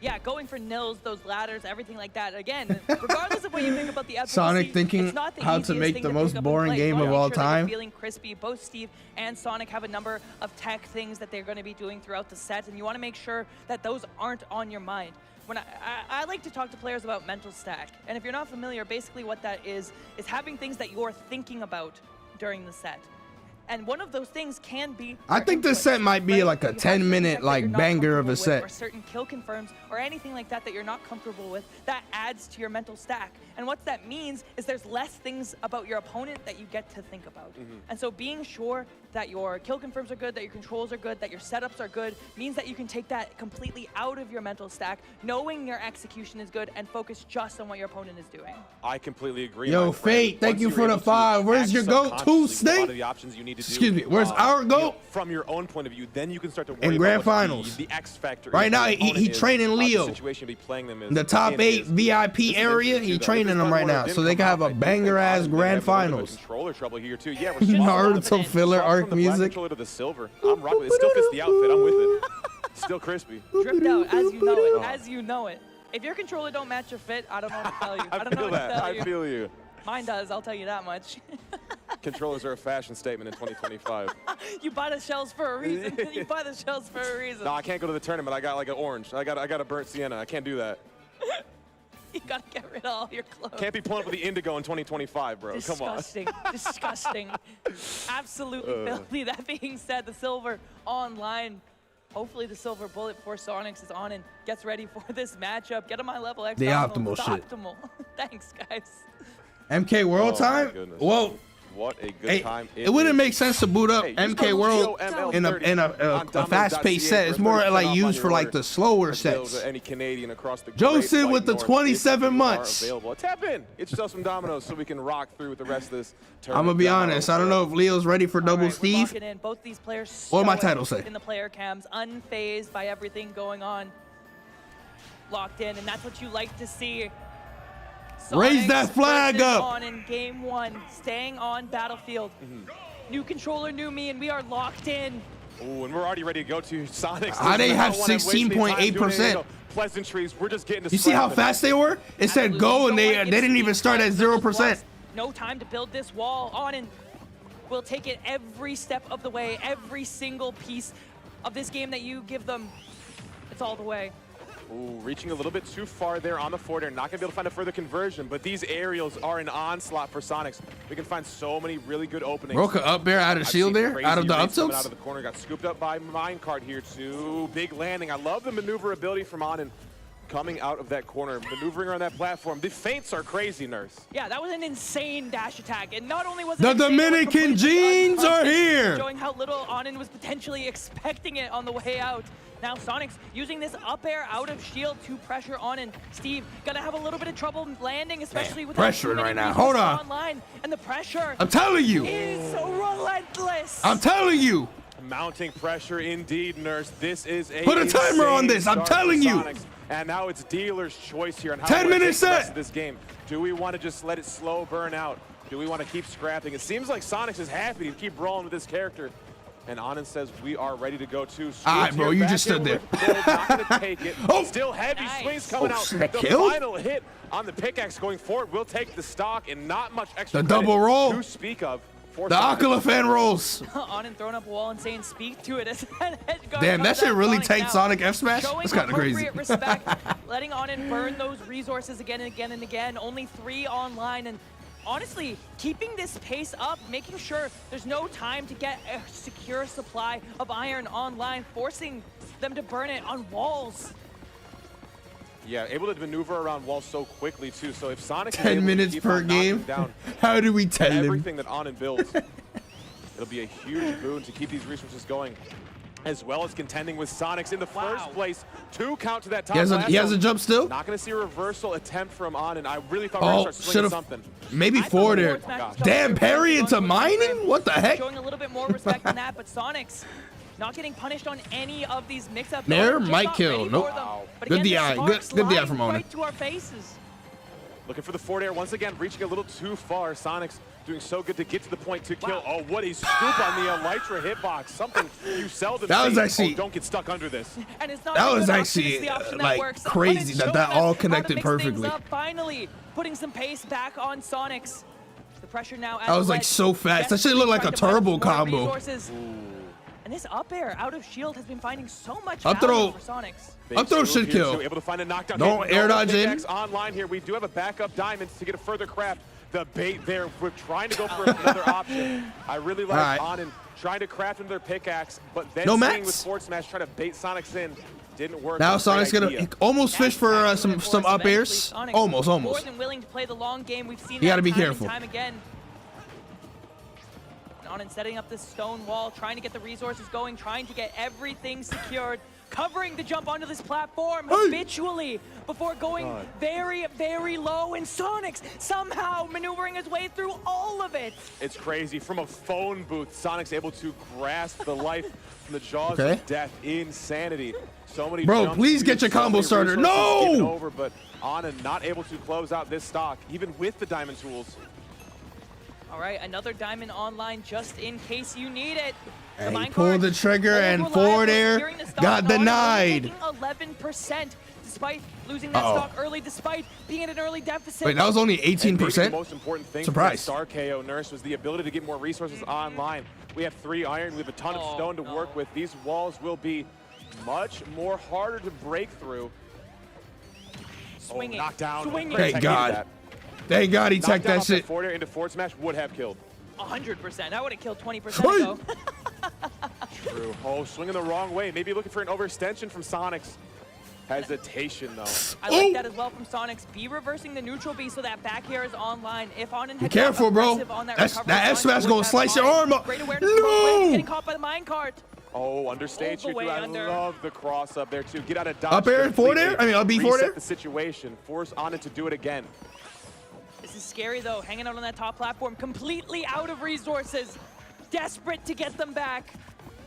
yeah, going for nils, those ladders, everything like that. Again, regardless of what you think about the efficacy, Sonic thinking it's not the how to easiest make thing the to most pick up and boring play. game You of wanna all make sure that you're time. feeling crispy. Both Steve and Sonic have a number of tech things that they're going to be doing throughout the set, and you want to make sure that those aren't on your mind. When I like to talk to players about mental stack, and if you're not familiar, basically what that is having things that you're thinking about during the set. And one of those things can be. I think this set might be like a 10-minute like banger of a set. Or certain kill confirms or anything like that that you're not comfortable with, that adds to your mental stack. And what that means is there's less things about your opponent that you get to think about. And so being sure that your kill confirms are good, that your controls are good, that your setups are good, means that you can take that completely out of your mental stack, knowing your execution is good, and focus just on what your opponent is doing. I completely agree. Yo, my friend. Fate, thank Once you you're for the able to 5. Where's act your goat? subconsciously 2 with a lot Snake? of the options you need to do, Excuse me, where's our you goat? know, from your own point of view, then you can start to worry In about grand what finals. the X factor Right is, now, what the he opponent is, training Leo. the situation to be playing them is, The top and 8 is. VIP This is area, interesting, he too, training though. them If right this now, didn't so they come can have out, a I think banger that ass Auden could grand have a little bit of finals. Controller trouble here too. Yeah, we're Naruto filler Swap arc from the black music. controller to the silver. I'm rocking with it. It still fits the outfit. I'm with it. Still crispy. Dripped out, as you know it, as you know it. If your controller don't match your fit, I don't know what to tell you. I don't know feel what to that. tell you. I feel you. Mine does, I'll tell you that much. Controllers are a fashion statement in 2025. You buy the shells for a reason. You buy the shells for a reason. No, I can't go to the tournament. I got like an orange. I got a burnt sienna. I can't do that. You gotta get rid of all your clothes. Can't be pulling up with the indigo in 2025, bro. Come on. Disgusting. Disgusting. Absolutely filthy. That being said, the silver online. Hopefully the silver bullet for Sonics is on and gets ready for this matchup. Get him my level X. The optimal shit. Optimal. Thanks, guys. MK World Oh, my time? goodness. Well, What a good hey, time. it wouldn't is. make sense to boot up Hey, MK World in a fast-paced set. It's more like used for like the slower sets. Any Canadian across the Joseph Great White with the North, 27 if you months. are available. Tap in. Get yourself some dominoes so we can rock through with the rest of this I'm tournament. gonna be honest. I don't know if Leo's ready for double All right, we're Steve. locking in. Both these players What my stoic title say? in the player cams, unfazed by everything going on. Locked in, and that's what you like to see. Raise that Sonics flag versus up. On in game 1, staying on battlefield. New controller, new me, and we are locked in. Ooh, and we're already ready to go to Sonics. How they have I don't wanna waste any time doing any, 16.8%. Pleasantries. We're just getting to You see how scrapping. fast they were? It said go and they didn't even start at 0%. No time to build this wall. On and will take it every step of the way, every single piece of this game that you give them. It's all the way. Ooh, reaching a little bit too far there on the forward air. Not going to be able to find a further conversion, but these aerials are an onslaught for Sonics. We can find so many really good openings. Roka up there out of I've shield seen there, crazy out of the up race coming tilts. Out of the corner, got scooped up by Minecart here too. Big landing. I love the maneuverability from Auden coming out of that corner, maneuvering around that platform. The feints are crazy, Nurse. Yeah, that was an insane dash attack, and not only was it The insane, it was Dominican completely jeans are untouched, here. showing how little Auden was potentially expecting it on the way out. Now Sonics using this up air out of shield to pressure on, and Steve gonna have a little bit of trouble landing, especially with pressuring right now. Hold on. online, and the pressure I'm telling you. is relentless. I'm telling you. Mounting pressure indeed, Nurse. This is a Put a timer on this. I'm insane start telling for you. Sonics. And now it's dealer's choice here on how 10 we wanna minute take the rest set. of this game. Do we want to just let it slow burn out? Do we want to keep scrapping? It seems like Sonics is happy to keep rolling with this character. And Auden says we are ready to go too. All right, bro, you just stood there. Not gonna take it. Oh. Still heavy Nice. swings coming Oh, out. shit, that The killed? final hit on the pickaxe going forward will take the stock and not much extra The credit double roll. to speak of. For The Sonics. Akala fan rolls. Auden throwing up a wall and saying speak to it as that head guard Damn, that comes shit out. really Sonic tanked now Sonic F Smash. showing That's kind of crazy. appropriate respect, letting Auden burn those resources again and again and again. Only 3 online, and honestly, keeping this pace up, making sure there's no time to get a secure supply of iron online, forcing them to burn it on walls. Yeah, able to maneuver around walls so quickly too. So if Sonic is 10 able to minutes keep per on knocking game. down How do we tell him? everything that Auden builds, it'll be a huge boon to keep these resources going, as well as contending with Sonics in the first place. 2 count to that top. He has a jump still. Not going to see a reversal attempt from Auden. I really thought we were going to start swinging should've something. maybe I thought 4 the there. forward smash was Damn, coming parry through. into Going for mining? What the heck? Showing a little bit more respect than that, but Sonics not getting punished on any of these mix-ups. Nair Just might not kill. ready Nope. for them. But Good again, the DI. sparks Good DI flying from Auden. right to our faces. Looking for the forward air once again, reaching a little too far. Sonic's doing so good to get to the point to kill. Oh, what a scoop on the Elytra hitbox. Something you seldom that was see. actually, don't get stuck under this. And it's not that was option, actually like crazy that all connected perfectly. Up, finally, putting some pace back on Sonics. The pressure now. That was like so fast. That shit looked like a turbo combo. And this up air out of shield has been finding so much up value throw for Sonics. Up throw should kill. Able to find a knockdown. Don't air dodge in. Online here. We do have a backup diamonds to get a further craft. The bait there. We're trying to go for another option. I really like Anin trying to craft another pickaxe, but then seeing with Forward Smash try to bait Sonics in. Didn't work. Now Sonic's gonna almost fish for some up airs. Almost. More than willing to play the long game. We've seen you gotta be time careful. And time again. On and setting up this stone wall, trying to get the resources going, trying to get everything secured, covering the jump onto this platform habitually before going very, very low, and Sonic's somehow maneuvering his way through all of it. It's crazy. From a phone booth, Sonic's able to grasp the life from the jaws of death. Insanity. So many bro, jumps, please get your combo starter. No! Over, but Anin not able to close out this stock, even with the diamond tools. All right, another diamond online just in case you need it. And he pulled the trigger and forward air got denied. 11% despite losing that stock early, despite being at an early deficit. Wait, that was only 18%? The most important thing Surprise. for the Star KO Nurse was the ability to get more resources online. We have 3 iron, we have a ton of stone to work with. These walls will be much more harder to break through. Swinging. Knockdown. Thank God. Thank God he teched that shit. Forward air into forward smash would have killed. 100%. I would have killed 20% ago. True. Oh, swinging the wrong way. Maybe looking for an overextension from Sonics. Hesitation, though. I like that as well from Sonics. Be reversing the neutral B so that back air is online. If Anin had careful, bro. That F smash gonna slice your arm up. No! Getting caught by the minecart. Oh, understage here. I love the cross up there, too. Get out of dodge. Up air, forward air? I mean, I'll be forward air. Reset the situation. Force Anin to do it again. This is scary, though. Hanging out on that top platform, completely out of resources. Desperate to get them back.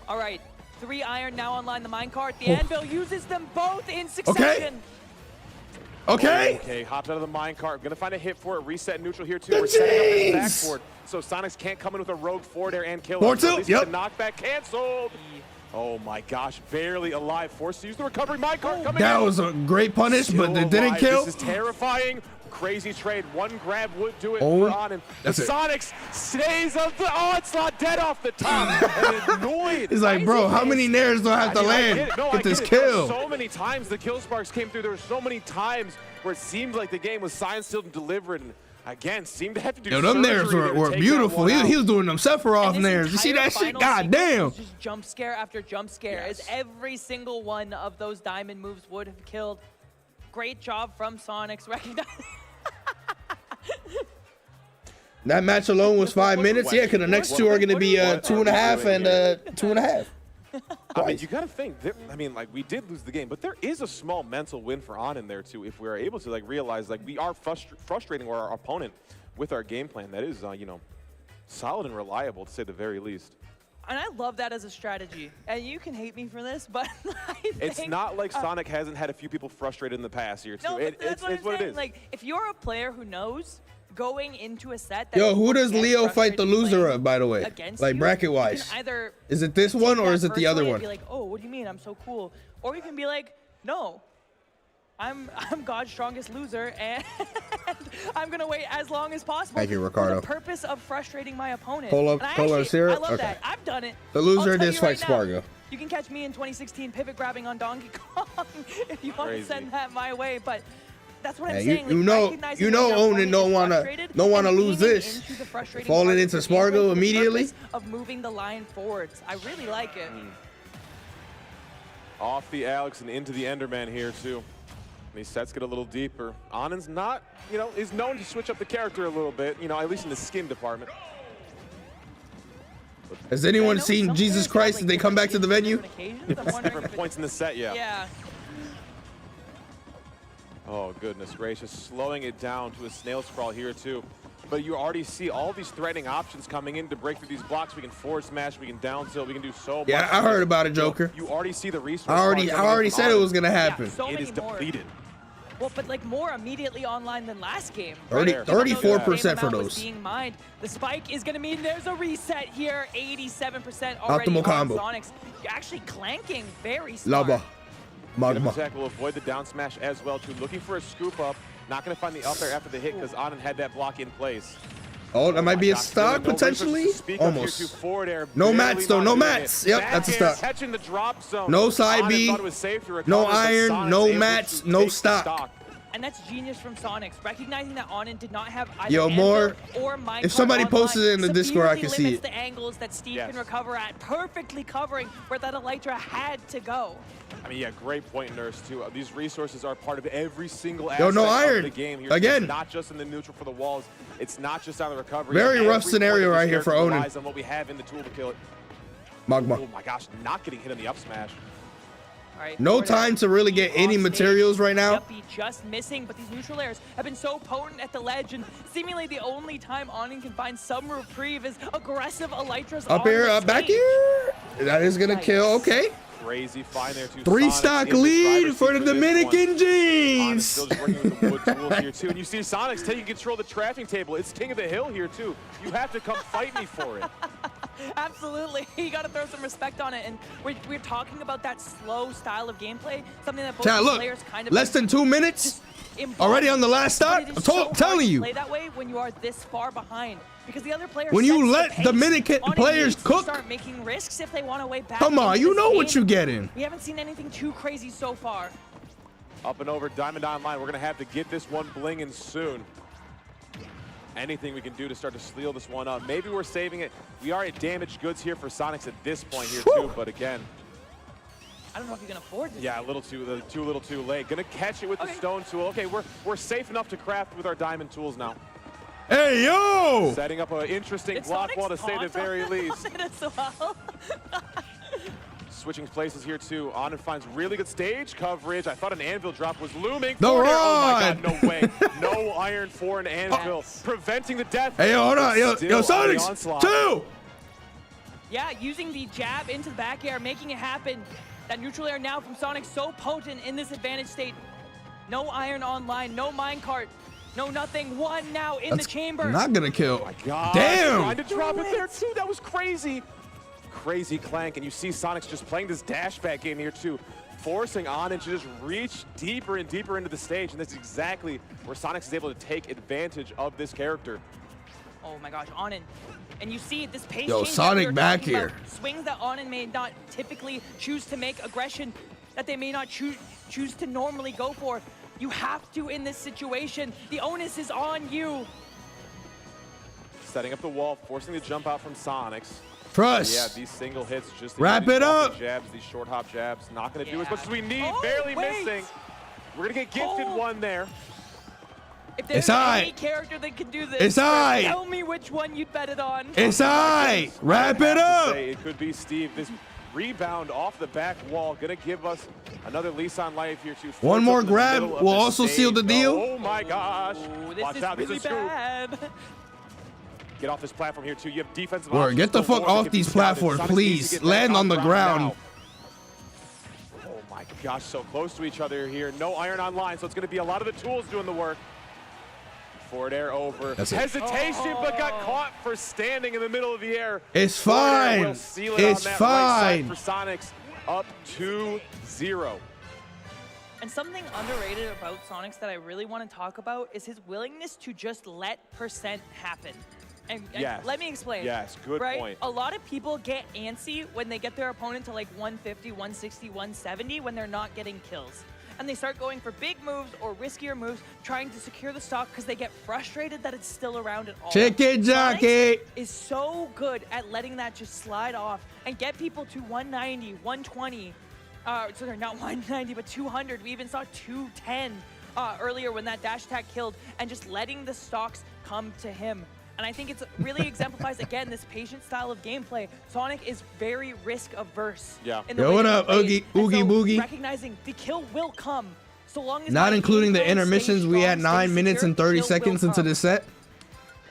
All right, 3 iron now online. The minecart. The anvil uses them both in succession. Okay, hops out of the minecart. Gonna find a hit for it. Reset neutral here, too. We're setting up this back forward, so Sonics can't come in with a rogue forward air and kill him. So the knockback canceled. Oh my gosh, barely alive. Forced to use the recovery minecart coming in. That was a great punish, but it didn't kill. This is terrifying. Crazy trade. One grab would do it for Anin. Sonics stays up the onslaught dead off the top and annoyed. He's like, bro, how many nairs do I have to land? Get this kill. So many times the kill sparks came through. There were so many times where it seemed like the game was signed, sealed, and delivered. And again, seemed to have to do them nairs were beautiful. He was doing them Sephiroth nairs. You see that shit? God damn. Just jump scare after jump scare. As every single one of those diamond moves would have killed. Great job from Sonics recognizing. That match alone was 5 minutes. Yeah, because the next 2 are going to be 2.5 and 2.5. I mean, you got to think. I mean, like, we did lose the game, but there is a small mental win for Anin there too. If we're able to like realize like we are frustrating our opponent with our game plan, that is you know, solid and reliable to say the very least. And I love that as a strategy. And you can hate me for this, but it's not like Sonic hasn't had a few people frustrated in the past year too. No, it's what it is. Like, if you're a player who knows going into a set that yo, who does Leo fight the loser of, by the way? Like bracket wise. Either is it this one or is it the other one? Be like, oh, what do you mean? I'm so cool. Or you can be like, no. I'm God's strongest loser, and I'm gonna wait as long as possible. Thank you, Ricardo. For the purpose of frustrating my opponent. Cola syrup. I love that. I've done it. The loser did fight SPARG0. You can catch me in 2016 pivot grabbing on Donkey Kong if you want to send that my way. But that's what I'm saying. You know, Onin don't wanna lose this. Falling into SPARG0 immediately. Of moving the line forwards. I really like it. Off the Alex and into the Enderman here too. These sets get a little deeper. Anin's not, you know, is known to switch up the character a little bit, you know, at least in the skin department. Has anyone seen Jesus Christ as they come back to the venue? Different points in the set, Yeah. Oh, goodness gracious. Slowing it down to a snail's crawl here, too. But you already see all these threatening options coming in to break through these blocks. We can forward smash, we can down tilt, we can do so much. Yeah, I heard about it, Joker. You already see the resource. I already said it was going to happen. Yeah, it is depleted. Well, but like more immediately online than last game. 34% for those. Being mined. The spike is going to mean there's a reset here. 87% already Optimal on combo. Sonics. You're actually clanking very smart. Lava. Magma. Attack will avoid the down smash as well too. Looking for a scoop up. Not going to find the up there after the hit because Anan had that block in place. Oh, that might be a God, stock no potentially. Almost. No mats though. No mats. Yep, that's a stock. Catching the drop zone. No side B. No iron. No mats. No stock. And that's genius from Sonics, recognizing that Anan did not have either Yo, more. or minecart If somebody online, posted it in the Discord, I can see limits it. the angles that Steve can recover at, perfectly covering where that Elytra had to go. I mean, yeah, great point, Nurse, too. These resources are part of every single Yo, aspect no iron. of the game here. Again. It's not just in the neutral for the walls. It's not just on the recovery. Very Every rough scenario point of right this here for character Onan. relies on what we have in the tool to kill it. Magma. Oh my gosh, not getting hit on the up smash. All right, No Florida time to really get any off materials right now. Yep, he just missing, but these neutral layers have been so potent at the ledge, and seemingly the only time Anan can find some reprieve is aggressive Elytras Up on here, the back stage. here. That is gonna kill. Okay. Crazy find there, too. 3-stock lead for the Dominican Jeans. Still just working with the wood tools here, too. And you see Sonics taking control of the crafting table. It's King of the Hill here, too. You have to come fight me for it. Absolutely, you got to throw some respect on it, and we're talking about that slow style of gameplay, something that both Chat, look, players kind of less than 2 minutes already on the last stock. I'm telling you. Play that way when you are this far behind, because the other players. When you sense the let pace. Dominican Anan players needs to cook. start making risks if they want to way back. Come on, into you this know game. what you getting. We haven't seen anything too crazy so far. Up and over Diamond Online. We're going to have to get this one blinging soon. Anything we can do to start to steal this one up. Maybe we're saving it. We are at damaged goods here for Sonics at this point here, too. But again, I don't know if you can afford this. yeah, a little too late. Gonna catch it with the stone tool. Okay, we're safe enough to craft with our diamond tools now. Hey, yo! Setting up an interesting block wall to say the very least. Well. Switching places here too. Anan finds really good stage coverage. I thought an anvil drop was looming. The Forward air. rod! Oh my god, no way. No iron for an anvil. Preventing the death. Hey, hold on. Yo, Still on the Sonics, onslaught. 2! Yeah, using the jab into the back air, making it happen. That neutral air now from Sonic so potent in this advantage state. No iron online, no minecart, no nothing. One now in the chamber. Not gonna kill. Oh my god. Damn! Trying to drop it there too. That was crazy. Crazy clank, and you see Sonic's just playing this dash back game here too, forcing Anan to just reach deeper and deeper into the stage, and that's exactly where Sonics is able to take advantage of this character. Oh my gosh, Anan. And you see this pace Yo, change that Sonic we were back talking about. here. Swings that Anan may not typically choose to make, aggression that they may not choose to normally go for. You have to in this situation. The onus is on you. Setting up the wall, forcing the jump out from Sonics. Trust. Yeah, these single hits just Wrap these it up. Jabs, these short hop jabs, not going to do as Yeah. much as we need. Oh, Barely wait. missing. We're going to get gifted one there. If there's It's any aight. character that can do this, It's aight. tell me which one you'd bet it on. It's aight. Wrap it up. It could be Steve. This rebound off the back wall going to give us another lease on life here too. One more Force up in the grab middle of will the also seal the stage. deal. Oh my gosh. Ooh, this Watch is out. really This is scoop. bad. Get off this platform here too. You have defensive Word, options. get the Go fuck forward. off It can be these scouted. platforms, Sonics please. needs to get Land back on the ground. now. Oh my gosh, so close to each other here. No iron online, so it's going to be a lot of the tools doing the work. Forward air over. That's it. Hesitation, but got caught for standing in the middle of the air. It's Forward air fine. will seal it It's on that right fine. side for Sonics, up 2-0. And something underrated about Sonics that I really want to talk about is his willingness to just let percent happen. And Yes. let me explain. Yes, good right? point. A lot of people get antsy when they get their opponent to like 150, 160, 170 when they're not getting kills. And they start going for big moves or riskier moves, trying to secure the stock because they get frustrated that it's still around at all. Chicken jockey. Sonics is so good at letting that just slide off and get people to 190, 120. So they're not 190, but 200. We even saw 210 earlier when that dash attack killed, and just letting the stocks come to him. And I think it's really exemplifies, again, this patient style of gameplay. Sonic is very risk averse. Yeah. In the Yo, way what that up, he plays. Oogie And so Boogie? recognizing the kill will come, so long as Not my including the game plan intermissions. stays We strong, had stays 9 minutes secure, and 30 kill will seconds into come. the set.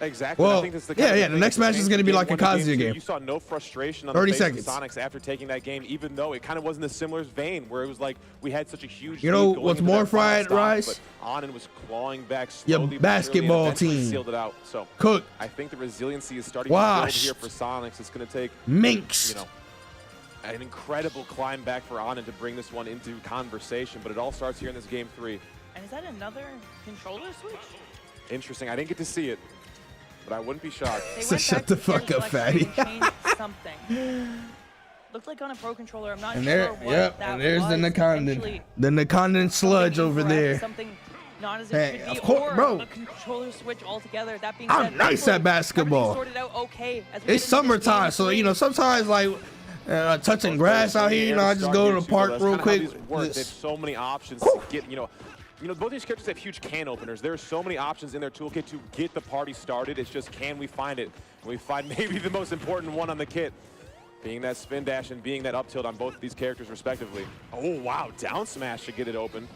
Exactly. Well, I think that's the yeah, the next match is going to be like a Kazuya game. You saw no frustration on 30 the face seconds. of Sonics after taking that game, even though it kind of was in a similar vein where it was like we had such a huge. You know what's more fried rice? But Annen was clawing back Your slowly. basketball but surely and team. sealed it out. So Cook. I think the resiliency is starting to build here for Sonics. It's going to take Minx. An incredible climb back for Annen to bring this one into conversation, but it all starts here in this game 3. And is that another controller switch? Interesting. I didn't get to see it, but I wouldn't be shocked. They So went shut back the to fuck gear up, fatty. selection and changed something. Looked like on a pro controller. I'm not And sure there, what yep, that and there's the was. Nakondan. Potentially The Nakondan sludge something over incorrect, there. Something not as it Hey, should be, of course, or bro. a controller switch altogether. That being I'm said, nice thankfully, at basketball. everything's sorted out okay as we It's get into this summertime, game so three. sometimes like touching grass out here. I just go to the park real quick. They have so many options to get. Both these characters have huge can openers. There are so many options in their toolkit to get the party started. It's just, can we find it? And we find maybe the most important one on the kit, being that spin dash and being that up tilt on both of these characters respectively. Oh wow, down smash to get it open.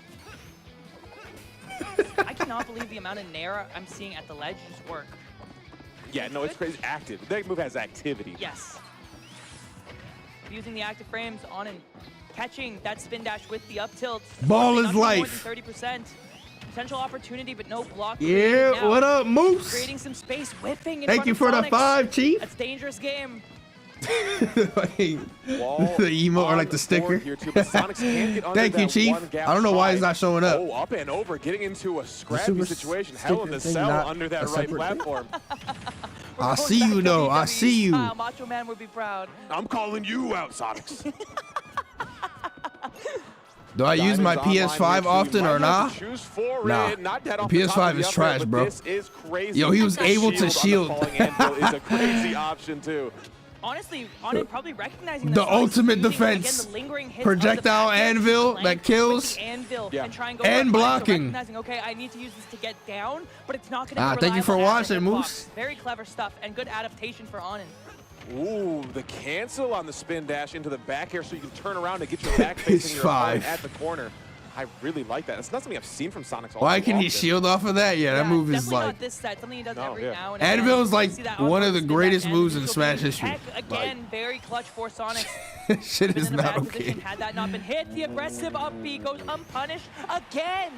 I cannot believe the amount of Nair I'm seeing at the ledge just work. Yeah, no, it's crazy. Active. That move has activity. Yes. Using the active frames on and catching that spin dash with the up tilt. Ball is Not more life. than 30%. Potential opportunity, but no block. Yeah, Now, what up, Moose? creating some space, whipping in Thank front you of for the Sonics. 5, Chief. That's a dangerous game. The emo or like the sticker. Here too, but Sonics can't get under Thank you, that Chief. one gap I don't know why he's slide. not showing up. Oh, up and over, getting into a scrappy super situation. Hell in the sticker thing, cell not under that a right separate thing? platform. I see you though. I see you. Macho Man would be proud. I'm calling you out, Sonics. Do I use my PS5 often or not? Nah. Not dead The off the top PS5 of the is upper, trash, but bro. This is crazy. Yo, he was The able to on the shield. falling anvil is a crazy option too. Honestly, Annen probably recognizing The that Sonics ultimate using, defense. Again, the lingering hits Projectile of the back end anvil to that flank kills. with the anvil Yeah. and try and go And for a flank, so blocking. recognizing, okay, I need to use this to get down, but it's not going to be Thank you for reliable as a watching, hitbox. Moose. Very clever stuff and good adaptation for Annen. Ooh, the cancel on the spin dash into the back air so you can turn around and get your back facing your opponent PS5. at the corner. I really like that. It's not something I've seen from Sonics all Why too can he often. shield off of that? Yeah, that move is definitely like. not this set, something he does No, every yeah. now and Anvil is again. like See that one of the spin back greatest and moves in neutral Smash beam history. tech, again, very clutch for Sonics. Shit Been is in a not bad okay. position. Had that not been hit, the aggressive up B goes unpunished again.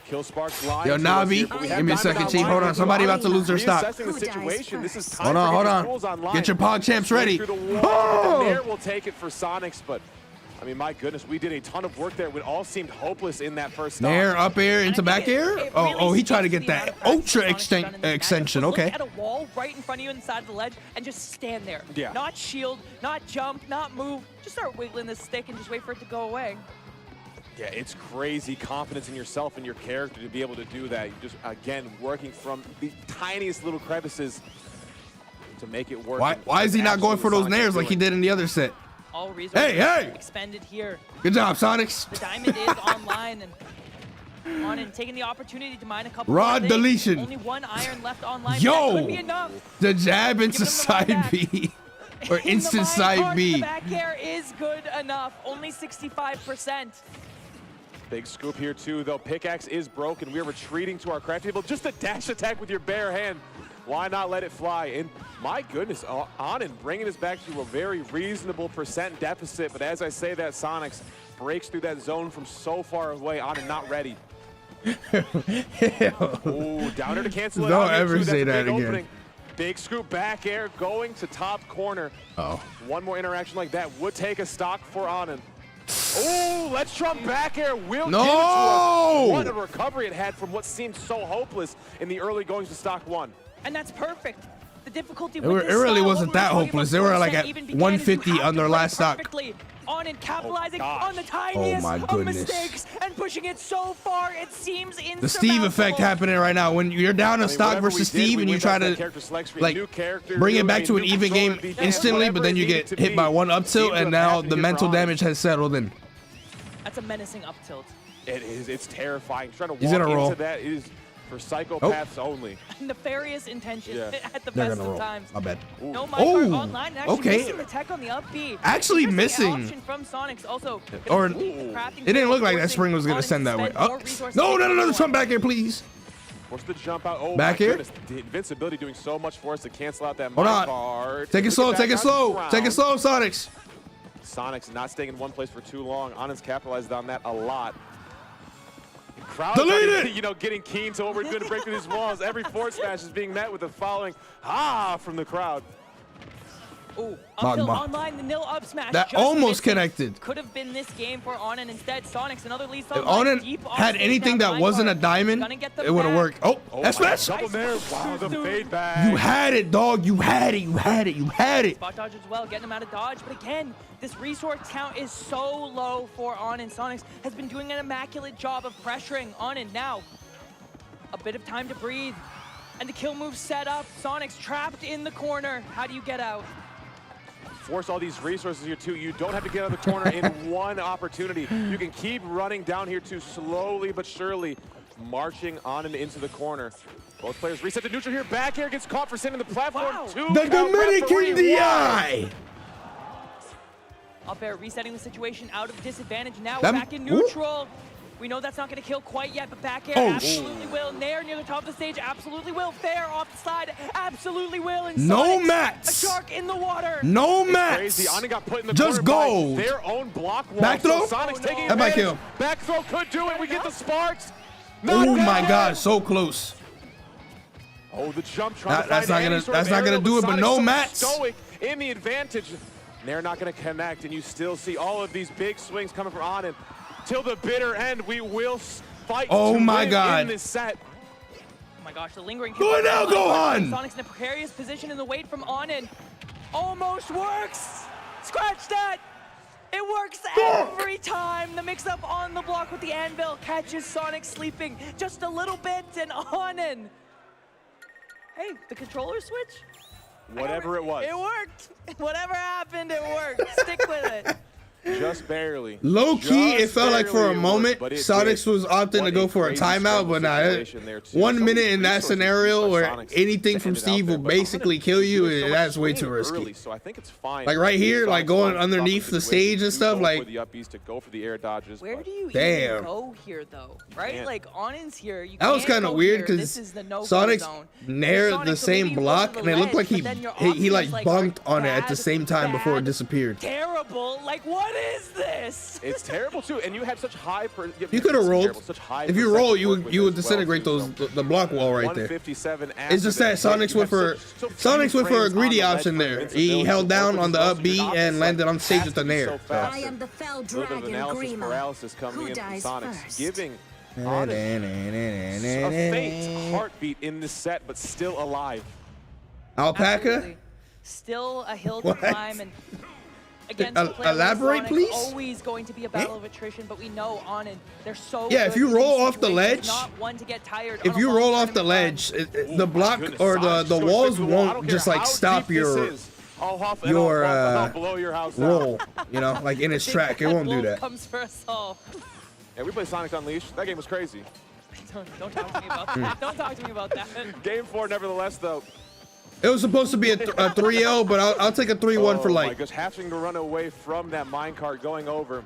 Kill Sparks lying Yo, to us here, Navi, but we have give me a Diamond second, on Chief. line. Hold on. Somebody about to lose their stock. Reassessing the Who dies situation. This is first? time Hold on, for hold getting on. tools online. Get your Pog Champs Straight ready. through the wall. Oh! The Nair will take it for Sonics, but I mean, my goodness, we did a ton of work there. It all seemed hopeless in that first stop. Nair up air into And I back think air? it Oh, really oh, he tried to speaks get the that amount of practice ultra Sonic's done in this match. extension. Look Okay. at a wall right in front of you inside the ledge and just stand there. Yeah. Not shield, not jump, not move. Just start wiggling the stick and just wait for it to go away. Yeah, it's crazy confidence in yourself and your character to be able to do that. You just, again, working from the tiniest little crevices to make it work. Why is he not going for those Absolutely nairs like he did in the other set? All resources hey! expended here. Good job, Sonics. The diamond is online and on and taking the opportunity to mine a couple Rod more things. deletion. Only one iron left online. Yo! That could be enough. The jab into Give him the side back. B. Or In the instant mine side card, B. The back air is good enough. Only 65%. Big scoop here too, though. Pickaxe is broken. We're retreating to our craft table. Just a dash attack with your bare hand. Why not let it fly? And my goodness, Annen bringing us back to a very reasonable percent deficit. But as I say that, Sonics breaks through that zone from so far away. Annen not ready. Ooh, downer to cancel it. Don't out here, ever too. That's say a that big again. opening. Big scoop back air going to top corner. Oh. One more interaction like that would take a stock for Annen. Oh, let's Trump back air will No! give it to us. What a recovery it had from what seemed so hopeless in the early goings to stock one. And that's perfect. The difficulty It with this really style, wasn't what we were that talking hopeless. about They were before like the at set even began, 150 is you have on to their play last stock. perfectly on and capitalizing gosh. on the tiniest my of goodness. mistakes and pushing it so far it seems insurmountable. The Steve effect happening right now. When you're down a stock whatever versus we did, Steve we and you went try back to that to character select screen, like new character, bring it new- back to a an new even game controller defense, instantly, but whatever then it you needed get to hit be. by one up tilt Seemed and to now have to the hit mental Ron. damage has settled in. That's a menacing up tilt. It is. It's terrifying. Trying to He's walk gonna roll. into that is for psychopaths only. Nefarious intention Yeah. at the They're best gonna of roll. times. My bad. No mind Oh, guard online. Actually okay. missing the tech on the up B. Actually Interesting missing. option from Sonics also. Or Crafting it didn't look like that forcing spring was gonna Annen send that way. spend more Oh, resources no, to not another get Trump back here, please. Force the jump out. Oh, Back my here. goodness. The invincibility doing so much for us to cancel out that Hold on. card. Take it slow. Take it slow. Take it slow, Sonics. Sonics not staying in one place for too long. Anand's capitalized on that a lot. Crowd, Delete it! you know, getting keen to what we're doing to break through these walls. Every forward smash is being met with the following from the crowd. Ooh, uphill Magma. online, the nil up smash. That just almost missing. connected. Could have been this game for Anand. Instead, Sonics, another lead. If Anand had anything that wasn't a diamond, it would have worked. Oh, that smash. Double there. Wow, the fade back. You had it, dog. You had it. You had it. You had it. Spot dodge as well, getting him out of dodge. But again, this resource count is so low for Anand. Sonics has been doing an immaculate job of pressuring Anand. Now, a bit of time to breathe. And the kill move set up. Sonics trapped in the corner. How do you get out? Force all these resources here too. You don't have to get out of the corner in one opportunity. You can keep running down here too, slowly but surely marching on and into the corner. Both players reset the neutral here. Back air gets caught for sending the platform. Wow. The Dominican DI. Up air resetting the situation out of disadvantage. Now That- we're back in neutral. We know that's not going to kill quite yet, but back air Oh, absolutely will. Nair near the top of the stage, absolutely will. Fair off the side, absolutely will. And No Sonics, mats. a shark in the water. No Crazy. mats. Anand got put in the Just corner gold. by their own block wall. Back throw? So Sonic's taking That might advantage. kill. Back throw could do it. We get the sparks. Not Oh my bad. God, so close. Oh, the jump trying to That's find not any gonna- sort of that's not gonna aerial, do it, but Sonic's no so mats. Stoic in the advantage. They're not going to connect, and you still see all of these big swings coming from Anand. Till the bitter end, we will fight Oh to my win God. in this set. Oh my gosh, the lingering. Go on now, Gohan. Sonic's in a precarious position in the wait from Anand. Almost works. Scratch that. It works every time. The mix-up on the block with the anvil catches Sonic sleeping just a little bit, and Anand. Hey, the controller switch? Whatever it was. It worked. Whatever happened, it worked. Stick with it. Just barely. Low key, it Just felt like for a barely it moment, worked, but it Sonics did. was opting to What go a for a crazy timeout, struggle but nah, situation there, too. 1 So minute many in that resources scenario used by where Sonics anything to from end it out Steve there, will but Anand basically kill you, doing so much that's way too swinging risky. early, so I think it's fine. Like right here, like Sonics going wanted to stop underneath the situation, stage and to stuff, go like for the upbeats, to go for the air dodges. Where but do you Damn. even go here, though? Right? Can't. Like, Anand's here. You That was can't kind of go weird here. because This is the no-go Sonics zone. nared Sonic, the so maybe same you go to block, the and it looked like ledge, but then your he options, like like, bumped are on it at the bad, same time before it bad, disappeared. Terrible. Like, what is this? It's terrible too, and you had such high. You could have rolled. Such high If you roll, percent you work would with you would as well, disintegrate too, those so the block wall right there. 157 It's just that Sonics went for a greedy option there. He held down on the up B and landed on stage with the nair. So. I am the fell A little bit of dragon analysis Grima. paralysis coming Who in from dies Sonics, first? giving Anand a faint heartbeat in this set, but still alive. Alpaca? Absolutely. Still a hill to What? climb, and against a player like Elaborate, Sonic, please? always going to be a battle of attrition, but we know Anand, they're so Yeah, good if you in roll these off the situations, ledge, not one to get tired If on a you long roll off the tournament run. ledge, the block Goodness, or Sonics the going walls straight to the wall. I don't won't care just like how stop deep this your is. I'll huff and I'll puff and I'll blow your house down. roll, you know, like in its Big track. It Bad won't do Wolf that. comes for us all. Yeah, we played Sonic Unleashed. That game was crazy. Don't talk to me about that. Don't talk to me about that. Game 4, nevertheless, though. It was supposed to be a 3-0, but I'll take a 3-1 for Oh my like. gosh, having to run away from that minecart going over.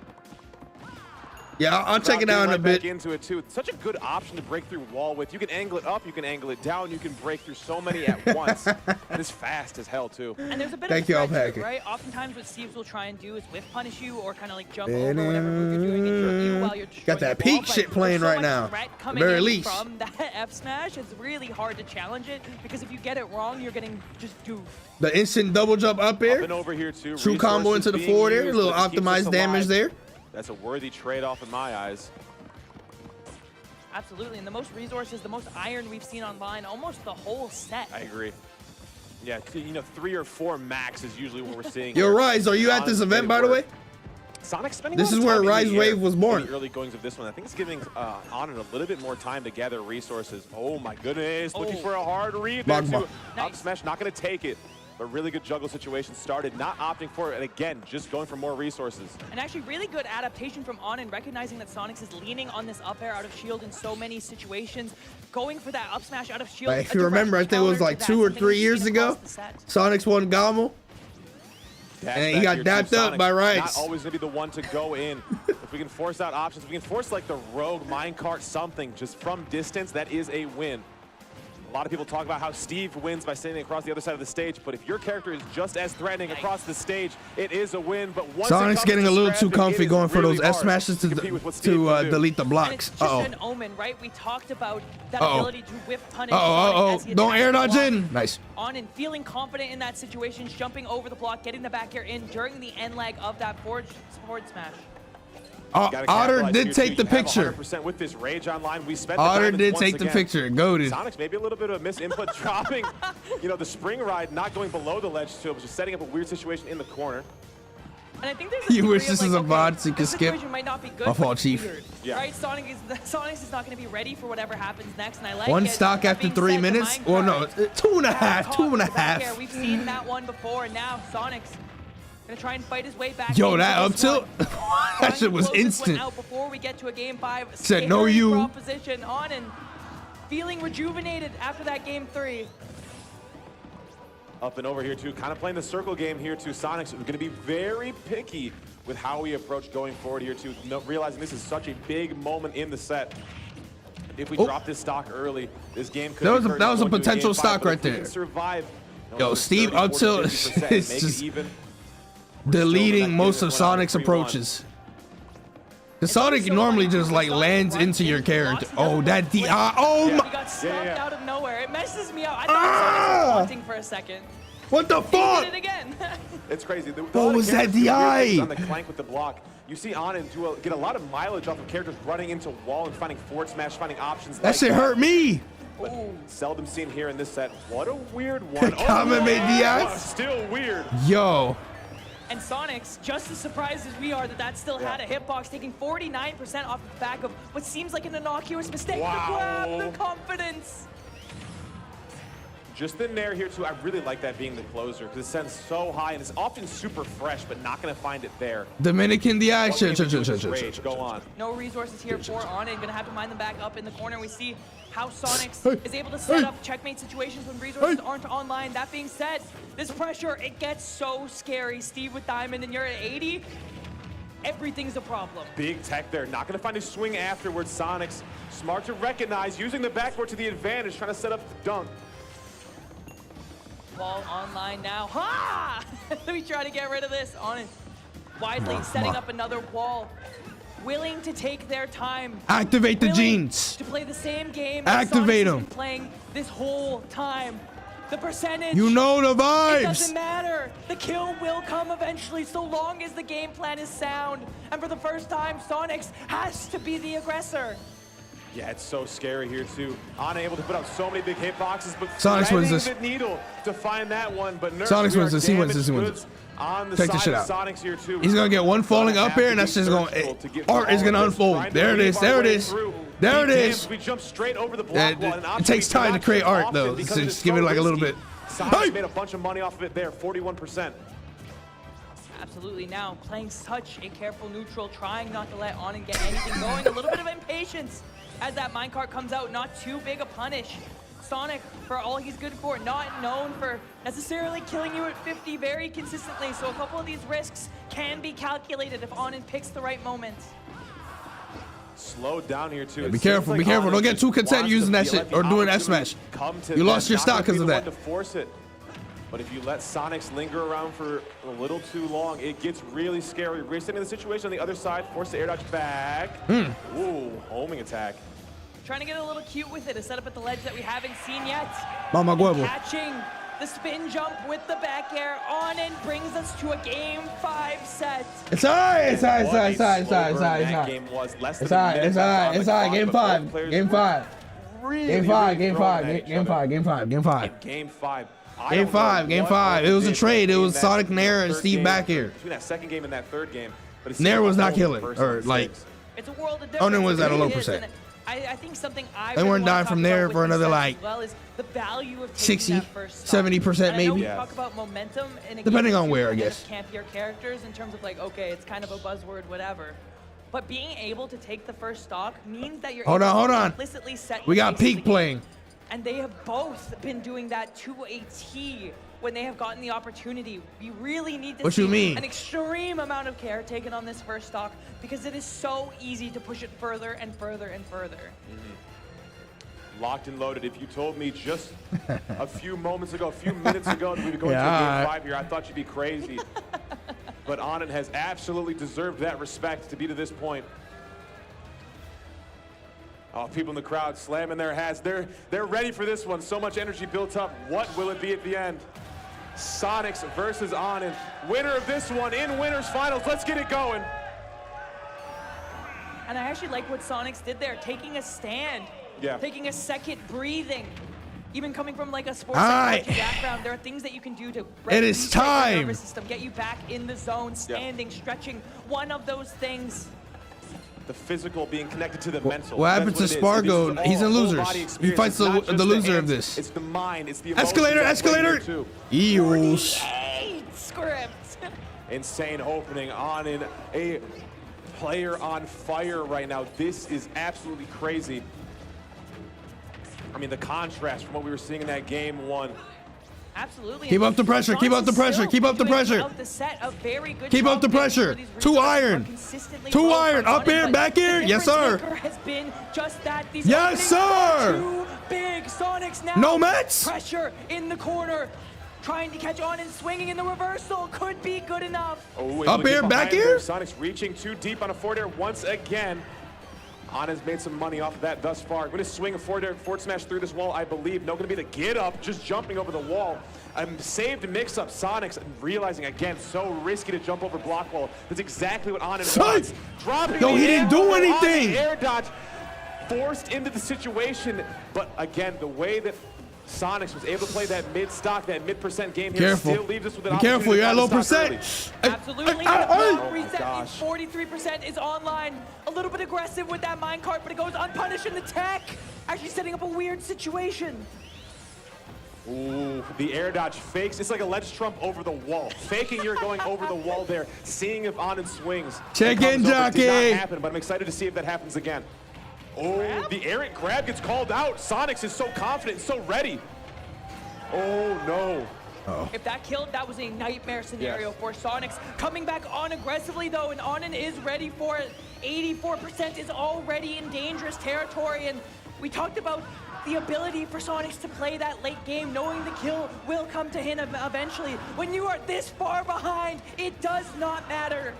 Yeah, I'll check it out in a Right back bit. into it too. It's such a good option to break through wall with. You can angle it up, you can angle it down, you can break through so many at once. And it's fast as hell too. And there's a bit Thank of you, a threat to Alpaca. it, right? Oftentimes what Steves will try and do is whiff punish you or kind of like jump over whatever move you're doing and trip you while you're Got that destroying peak your wall, shit but playing there's so right much now. threat At coming very in least. from that F smash, it's really hard to challenge it because if you get it wrong, you're getting just doof. The instant double jump up Up air. and over here too. True combo Resources into the being forward air. A used, little but it keeps us optimized damage alive. there. That's a worthy trade-off in my eyes. Absolutely, and the most resources, the most iron we've seen online, almost the whole set. I agree. Yeah, you know, 3 or 4 max is usually what we're seeing. Yo, here. Rise, are you at this Honestly, event, by the way? Sonic spending This a lot is of where time in Rise the air Wave was in born. the early goings of this one. I think it's giving Anand a little bit more time to gather resources. Oh my goodness, looking for a hard read there Magma. too. Up Nice. smash, not going to take it. But really good juggle situation started, not opting for it, and again, just going for more resources. And actually really good adaptation from Anand, recognizing that Sonics is leaning on this up air out of shield in so many situations, going for that up smash out of shield. Like, if a you remember, I direct think it was counter like to 2 that, or something 3 we've years seen ago. across the set. Sonics won GOML. Dash And he back got here, too. dapped up Sonics by Rice. Not always going to be the one to go in. If we can force out options, if we can force like the rogue minecart something just from distance, that is a win. A lot of people talk about how Steve wins by standing across the other side of the stage, but if your character is just as threatening across the stage, it is a win. But once Sonic's getting a little too comfy going for those S smashes to delete the And blocks. it's just an omen, right? We talked about that ability to whiff punish. Sonic as he Don't attacks air the dodge block. in. Nice. On and feeling confident in that situation, jumping over the block, getting the back air in during the end leg of that forward smash. Otter did take the picture. 100% with this rage online. We spent Otter did take the picture. Goated. Sonic's maybe a little bit of a misinput dropping. You know, the spring ride not going below the ledge too, but just setting up a weird situation in the corner. And I think there's a You wish degree of, this is a VOD so you can this skip. situation might not be good, My fault, but it's Chief. weird, Yeah. Right? Sonic is not going to be ready for whatever happens next, and I like One it. stock That after being 3 said, the minutes. Minecraft Well, no, 2.5. caught 2.5. there. We've seen that one before, and now Sonic's gonna try and fight his way back. Yo, into that up this tilt, one. that shit was Trying to close this one instant. out before we get to a game 5. Said, no, Scary you. proposition on and feeling rejuvenated after that game 3. Up and over here too, kind of playing the circle game here too. Sonic's going to be very picky with how we approach going forward here too, realizing this is such a big moment in the set. If we drop this stock early, this game could. That was a potential stock right there. Survive. Yo, Steve up tilt is just deleting most of Sonic's approaches. The Sonic normally just like lands into your character. Oh, that DI. Oh He my. got stopped out of nowhere. It messes me up. I thought Sonic was taunting for a second. What the He fuck? did it again. It's crazy. What was that DI? On the clank with the block. You see Anin get a lot of mileage off of characters running into wall and finding forward smash, finding options. That shit hurt me. But seldom seen here in this set. What a weird one. Comment made DI. Still weird. Yo. And Sonic's just as surprised as we are that still had a hitbox, taking 49% off the back of what seems like an innocuous mistake. Wow. The grab, the confidence. Just the Nair here too. I really like that being the closer because it sends so high and it's often super fresh, but not going to find it there. Dominican DI. Go on. No resources here for Anin. Gonna have to mine them back up in the corner. We see how Sonics is able to set up checkmate situations when resources aren't online. That being said, this pressure, it gets so scary. Steve with Diamond, and you're at 80. Everything's a problem. Big tech there. Not going to find his swing afterwards. Sonics smart to recognize, using the backboard to the advantage, trying to set up the dunk. Ball online now. Ha! We try to get rid of this. Anin widely setting up another wall. Willing to take their time. Activate the willing genes. to play the same game. Activate them. Playing this whole time. The percentage. You know the It vibes. doesn't matter. The kill will come eventually, so long as the game plan is sound. And for the first time, Sonics has to be the aggressor. Yeah, it's so scary here too. Unable to put out so many big hitboxes, but Sonics wins this. the needle to find that one. But Sonics wins this. He wins this. He wins this. On the Check side this shit of out. Sonics here too. He's gonna get one falling up here, and that's just going. Art is gonna unfold. There it is. There it is. There it is. We jump straight over the block wall, and It takes time to create art, though. So just give it like a little bit. Sonics made a bunch of money off of it there, 41%. Absolutely. Now playing such a careful neutral, trying not to let Anin get anything going. A little bit of impatience as that minecart comes out. Not too big a punish. Sonic, for all he's good for, not known for necessarily killing you at 50 very consistently. So a couple of these risks can be calculated if Anin picks the right moment. Slow down here too. Yeah, be careful. Be careful. Don't get too content using that shit or doing S smash. You lost your stock because of that. To force it. But if you let Sonics linger around for a little too long, it gets really scary. Resetting the situation on the other side, force the air dodge back. Ooh, homing attack. Trying to get a little cute with it, a setup at the ledge that we haven't seen yet. Mama huevo. Catching the spin jump with the back air on and brings us to a game 5 set. It's alright. It's alright. It's alright. It's alright. It's alright. It's alright. It's alright. Game was less than It's alright. It's alright. It's alright. Game 5. Game 5. Game 5. Game 5. Game 5. Game 5. Game 5. Game 5. Game 5. Game 5. It was a trade. It was Sonic, Nair, and Steve back here. Between that second game and that third game. Nair was not killing, or like. It's a world of difference. Onin was at a low It is, percent. and I think something I They really weren't wanna dying talk from about there with for this another set like as well is the value of 60, taking that first 70% And I know maybe. we talk about momentum in a Depending game on too, where, I and guess. just campier characters in terms of like, okay, it's kind of a buzzword, whatever. But being able to take the first stock means that you're Hold on, able hold to on. implicitly set We the got pace of the Peak game. playing. And they have both been doing that to a T when they have gotten the opportunity. We really need to What see you mean? an extreme amount of care taken on this first stock because it is so easy to push it further and further and further. Locked and loaded. If you told me just a few minutes ago that we would go into game 5 here, I thought you'd be crazy. But Anand has absolutely deserved that respect to be to this point. Oh, people in the crowd slamming their hats. They're ready for this one. So much energy built up. What will it be at the end? Sonics versus Anand. Winner of this one in winners finals. Let's get it going. And I actually like what Sonics did there, taking a stand, taking a second, breathing. Even coming from like a sports psychology background, there are things that you can do to it is time. Your nervous system, get you back in the zone, standing, stretching. One of those things. The physical being connected to the mental. What happened to SPARG0? He's in losers. He fights the loser of this. It's the mind. It's the escalator. Eels. Script. Insane opening on a player on fire right now. This is absolutely crazy. I mean, the contrast from what we were seeing in that game 1. Absolutely. Keep up the pressure. Keep up the pressure. Keep up the pressure. Keep up the pressure. 2 iron. 2 iron. Up here, back here. Yes, sir. Has been just that. Yes, sir. 2 big Sonics now. No Mets. Pressure in the corner. Trying to catch on and swinging in the reversal could be good enough. Oh, up here, back here. Sonics reaching too deep on a forward air once again. Anand's made some money off of that thus far. Going to swing a forward smash through this wall, I believe. No, going to be the get up, just jumping over the wall. Saved mix up Sonics, realizing again, so risky to jump over block wall. That's exactly what Anand wants. Dropping no, he didn't do anything. Air dodge, forced into the situation. But again, the way that Sonics was able to play that mid-stock, that mid-percent game here, still leaves us with an opportunity. Careful, you're at low percent. Absolutely. Oh reset. 43% is online. A little bit aggressive with that minecart, but it goes unpunished in the tech. Actually setting up a weird situation. Ooh, the air dodge fakes. It's like a ledge trump over the wall. Faking you're going over the wall there, seeing if Anand swings. Check in, jockey. Did not happen, but I'm excited to see if that happens again. Oh, the errant grab gets called out. Sonics is so confident, so ready. Oh, no. If that killed, that was a nightmare scenario for Sonics. Coming back on aggressively, though, and Anand is ready for it. 84% is already in dangerous territory, and we talked about the ability for Sonics to play that late game, knowing the kill will come to him eventually. When you are this far behind, it does not matter.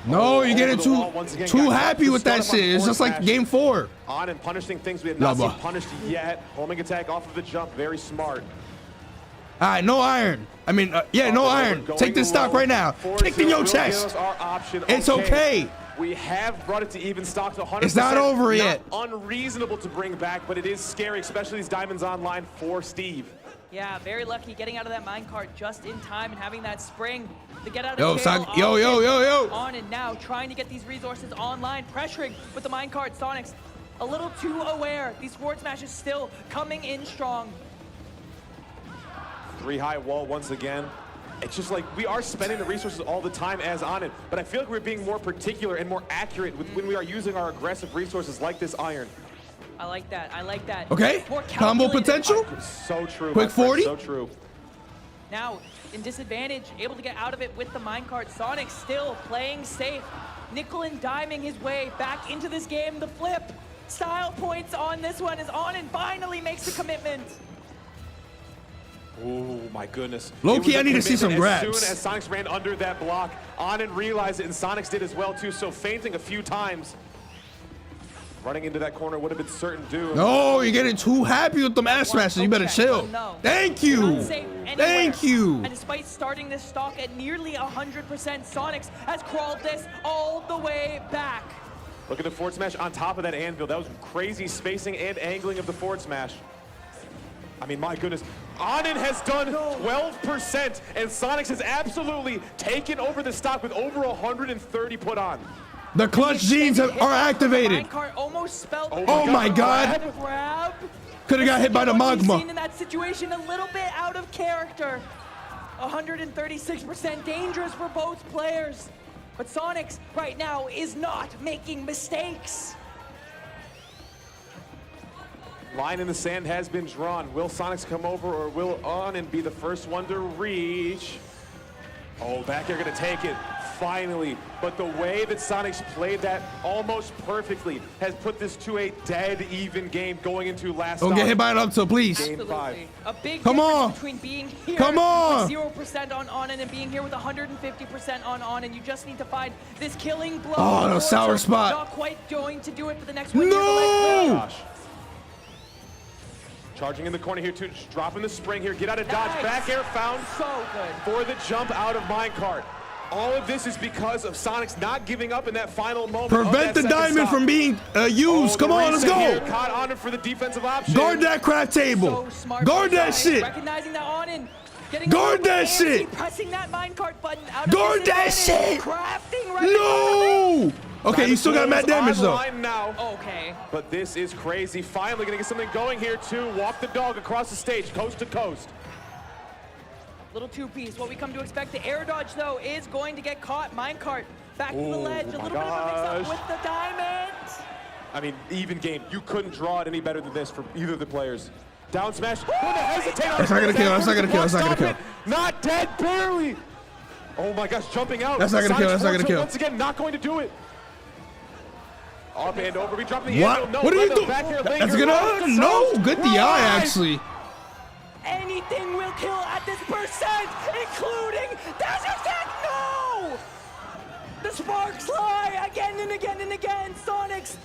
No, you're getting too happy with that shit. It's just like game 4. On and punishing things we have not seen punished yet. Homing attack off of the jump, very smart. All right, no iron. I mean, no iron. Take this stock right now. Kick in your chest. It's okay. We have brought it to even stock to 100%. It's not over yet. Unreasonable to bring back, but it is scary, especially these diamonds online for Steve. Yeah, very lucky getting out of that minecart just in time and having that spring to get out of jail. Yo. On and now, trying to get these resources online, pressuring with the minecart. Sonics a little too aware. These forward smashes still coming in strong. 3 high wall once again. It's just like we are spending the resources all the time as Anand, but I feel like we're being more particular and more accurate with when we are using our aggressive resources like this iron. I like that. I like that. Okay. Combo potential. So true. Quick 40. So true. Now in disadvantage, able to get out of it with the minecart. Sonic still playing safe. Nickel and diming his way back into this game. The flip. Style points on this one is on and finally makes the commitment. Oh my goodness. Low-key, I need to see some grabs. As soon as Sonics ran under that block, Anand realized it, and Sonics did as well too, so fainting a few times. Running into that corner would have been certain doom. No, you're getting too happy with them ass smashes. You better chill. Thank you. Thank you. And despite starting this stock at nearly 100%, Sonics has crawled this all the way back. Look at the forward smash on top of that anvil. That was crazy spacing and angling of the forward smash. I mean, my goodness. Anand has done 12%, and Sonics has absolutely taken over the stock with over 130 put on. The clutch genes are activated. Oh my God. Could have got hit by the magma. In that situation, a little bit out of character. 136% dangerous for both players. But Sonics right now is not making mistakes. Line in the sand has been drawn. Will Sonics come over, or will Anand be the first one to reach? Oh, back here gonna take it. finally. But the way that Sonics played that almost perfectly has put this to a dead even game going into last Don't get hit by an up tilt, please. Game 5. A big Come difference on. between being here Come on. with 0% on Onin and being here with 150% on Onin. You just need to find this killing blow. Oh, no, sour Fortune spot. Not quite going to do it for the next one. No! Gosh. Charging in the corner here too, just dropping the spring here. Get out of dodge. Nice. Back air found So good. for the jump out of minecart. All of this is because of Sonics not giving up in that final moment. Prevent the diamond from being used. Come on, let's go. Caught on it for the defensive option. Guard that crap table. So smart. Guard that Sonic, shit. Recognizing that Onin. Getting Guard over that antsy, shit. Pressing that minecart button out of Guard that disadvantage, shit. Crafting right No. Okay, you still got mad damage though. Now. Okay. But this is crazy. Finally gonna get something going here too. Walk the dog across the stage, coast to coast. Little two-piece. What we come to expect. The air dodge, though, is going to get caught. Minecart back to the ledge. A little bit of a mix-up with the diamond. I mean, even game. You couldn't draw it any better than this for either of the players. Down smash. Going to hesitate on That's not gonna kill. That's not gonna kill. That's not gonna kill. Not dead, barely. Oh my gosh, jumping out. That's not gonna kill. That's not gonna kill. Once again, not going to do it. Up and over. We drop the What? No, What are you doing? back here, That's linger, gonna right, no. Good DI right. actually. Anything will kill at this percent, including dash attack. No! The sparks fly again and again and again. Sonics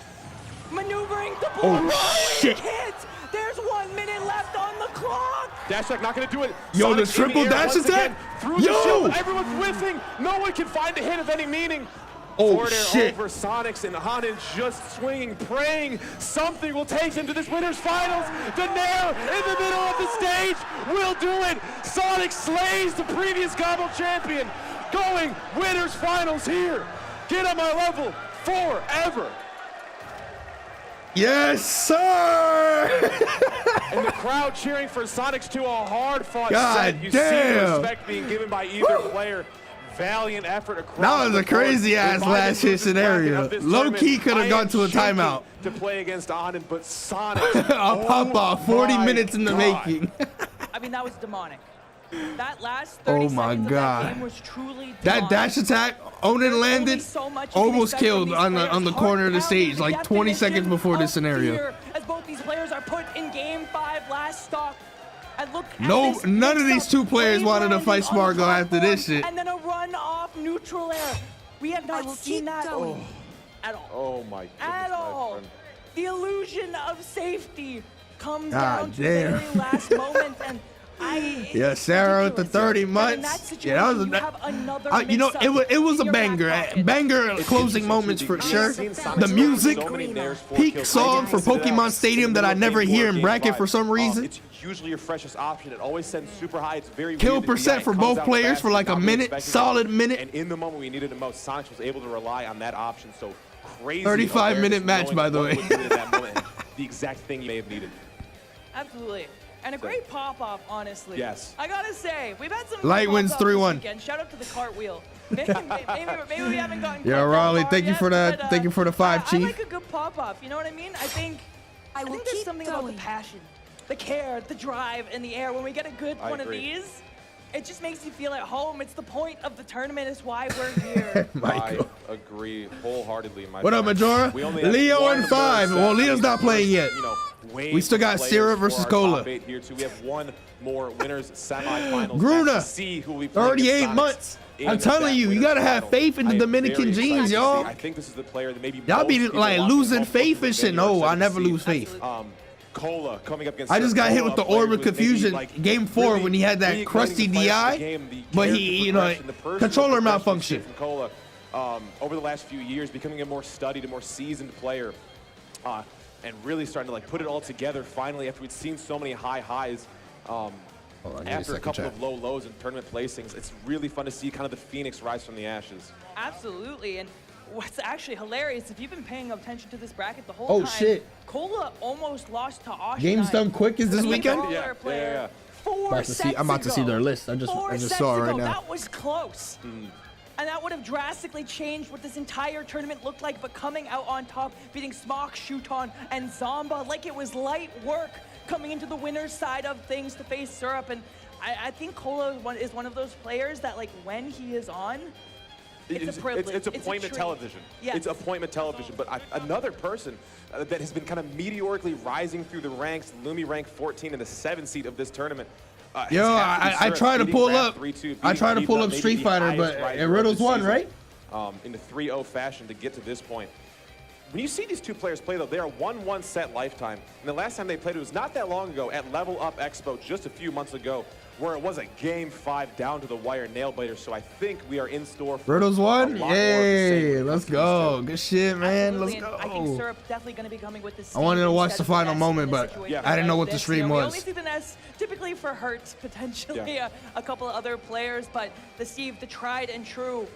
maneuvering the ball. Oh, shit. Kids, there's 1 minute left on the clock. Dash attack not going to do it. Yo, the Sonic's in triple air dash once attack? again through Yo! the shield. Everyone's whiffing. No one can find a hit of any meaning. Oh, Forward air shit. over Sonics and Hanan just swinging, praying something will take them to this winners finals. The Nair in the middle of the stage will do it. Sonic slays the previous GOML champion. Going winners finals here. Get on my level forever. Yes, sir. And the crowd cheering for Sonics to a hard-fought God set. You see damn. the respect being given by either player. Valiant effort across That was the a crazy board. ass If I last didn't hit lose this bracket scenario. of this Low tournament, key could I have gone am to a shaking timeout. to play against Anand, but Sonics. A pop off, 40 my minutes in the God. making. I mean, that was demonic. That last 30 Oh my seconds God. of that game was truly That demonic. dash attack, Onin There's landed, only so much you can almost expect from killed these on players. the corner of the stage, like 20 seconds before this Definition of scenario. fear as both these players are put in game 5 last stock. And look at No, this none of mix-up. these two players Wave wanted to landing fight on the SPARG0 after this platform, shit. And then a run off neutral air. We have I not will seen keep that going. at all. Oh my goodness, At my all. friend. The illusion of safety comes God down to the damn. very last moment, and Yeah, it's Sarah with the ridiculous. 30 But in months. that situation, Yeah, that was you have another you know, mix-up it was a in your banger. back pocket. Banger closing moments for sure. The music, peak song for Pokemon Stadium that I never hear in bracket for some reason. It's usually your freshest option. It always sends super high. It's very Kill weird that percent DI for comes both out players fast for like and a not minute, expected solid it. minute. And in the moment we needed it most, Sonics was able to rely on that option. So crazy. 35-minute match, knowing by the what way. was needed at that moment, the exact thing you may have needed. Absolutely. And a great pop-off, honestly. Yes. I gotta say, we've had some Light good wins pop-offs this 3-1. weekend. Shout out to the cartwheel. Maybe we haven't gotten Yeah, cut that Raleigh, far thank you yet, for that. but, Thank you for the 5, I Chief. like a good pop-off, you know what I mean? I think I will there's keep something about the going. passion, the care, the drive in the air. When we get a good I one agree. of these, it just makes you feel at home. It's the point of the tournament. It's why we're here. Michael. I agree wholeheartedly. My What up, friend. Majora? We only have Leo one and 5. more Well, set. Leo's not playing yet. You know, We still got players Sierra for versus our Cola. top 8 here too. We have one more winners semifinals. Gruna, match to see who will be playing 38 against Sonics months. in I'm telling that you, you winners gotta have final. faith in the I am Dominican very genes, excited to see. y'all. I think this is the player that maybe Y'all be most people like watching losing home faith from and the shit. venue are No, I excited never to see. lose faith. Cola coming up against I just got hit Cola, with the a player Orb of who was maybe, Confusion like, game 4 really when he had that reigniting crusty the players of the DI, game, the but character he, you know, progression, the personal controller progression malfunction. we've seen from Cola over the last few years, becoming a more studied, a more seasoned player, and really starting to like put it all together finally after we'd seen so many high highs. After a couple of low lows and tournament placings, it's really fun to see kind of the phoenix rise from the ashes. Absolutely. And what's actually hilarious, if you've been paying attention to this bracket the whole Oh, time, shit. Cola almost lost to Osh. Games done quick is this weekend? Yeah. 4 About to see- sets I'm about to see ago. their list. I just 4 sets saw it right ago. now. That was close. And that would have drastically changed what this entire tournament looked like, but coming out on top, beating Smok, Shuton, and Zomba like it was light work coming into the winner's side of things to face Syrup. And I think Cola is one of those players that, like, when he is on, It's a privilege. It's appointment television. Yes. It's appointment television. But another person that has been kind of meteorically rising through the ranks, Lumi rank 14 in the 7th seed of this tournament. Yo, I try to pull up. I try to pull up Street Fighter, but Riddle's won, right? In the 3-0 fashion to get to this point. When you see these two players play, though, they are 1-1 set lifetime. And the last time they played, it was not that long ago at Level Up Expo, just a few months ago, where it was a Game 5 down to the wire nail biter. So I think we are in store for Riddle's won. Yay! Let's go. Good shit, man. Absolutely. Let's go. I think Syrup definitely going to be coming with this. I wanted to watch the final moment, but I didn't know what the stream We was. only see the Ness typically for Hurt, potentially a couple of other players, but the Steve, the tried and true.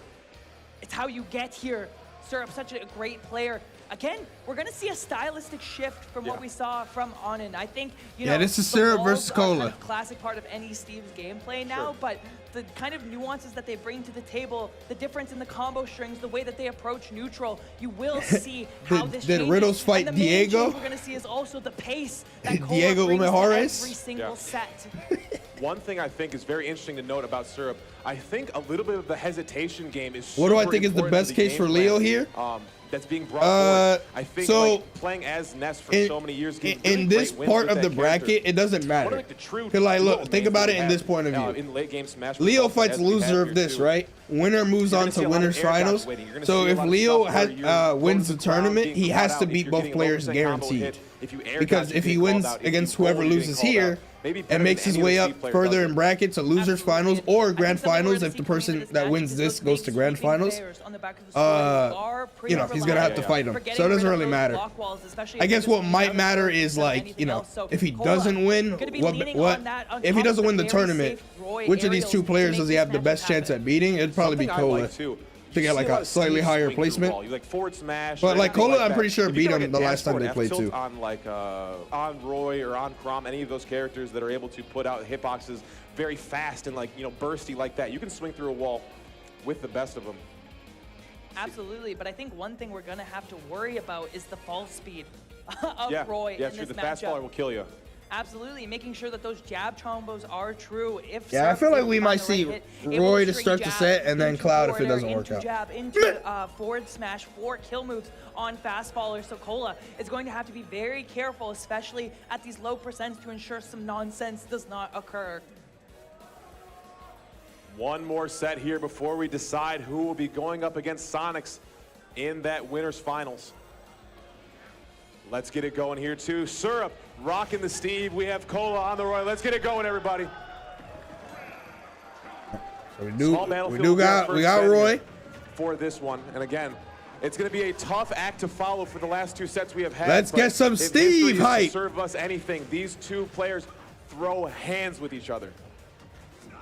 It's how you get here. Syrup, such a great player. Again, we're going to see a stylistic shift from what we saw from Onin. I think, you know, this is the Syrup walls versus are Cola. kind of classic part of any Steve's gameplay now, but the kind of nuances that they bring to the table, the difference in the combo strings, the way that they approach neutral, you will see how this Did changes. Riddles fight and the main Diego? change we're going to see is also the pace that Cola Diego brings to Umehares? every single set. One thing I think is very interesting to note about Syrup, I think a little bit of the hesitation game is What do I super think is the important best to the case for game Leo plan, here? That's being brought forward. I think so like, playing as Ness for so many years. In this part of the bracket, it doesn't matter. Because like, look, think about it in this point of view. In late game Smash, Leo fights loser of this, right? Winner moves on to winners finals. So if Leo wins the tournament, he has to beat both players guaranteed. Because if he wins against whoever loses here, and makes his way up further in bracket to losers finals or grand finals, if the person that wins this goes to grand finals, you know, he's gonna have to fight him. So it doesn't really matter. I guess what might matter is, like, you know, if he doesn't win, what if he doesn't win the tournament, which of these two players does he have the best chance at beating? It'd probably be Cola to get like a slightly higher placement. You like forward smash, but like Cola, I'm pretty sure If you beat don't him get the last time they dashboard played F too. tilt on like on Roy or on Crom, any of those characters that are able to put out hitboxes very fast and like, you know, bursty like that, you can swing through a wall with the best of them. Absolutely, but I think one thing we're going to have to worry about is the fall speed of Roy in this the matchup. fast faller will kill you. Absolutely, making sure that those jab combos are true. If I feel like we might see Roy to start the set and then Cloud if it doesn't work out. Jab into forward smash for kill moves on fast faller. So Cola is going to have to be very careful, especially at these low percents, to ensure some nonsense does not occur. One more set here before we decide who will be going up against Sonics in that winners finals. Let's get it going here too. Syrup rocking the Steve. We have Cola on the Roy. Let's get it going, everybody. So we got Roy for this one. And again, it's going to be a tough act to follow for the last two sets we have had. Let's get some Steve hype. Serve us anything. These two players throw hands with each other.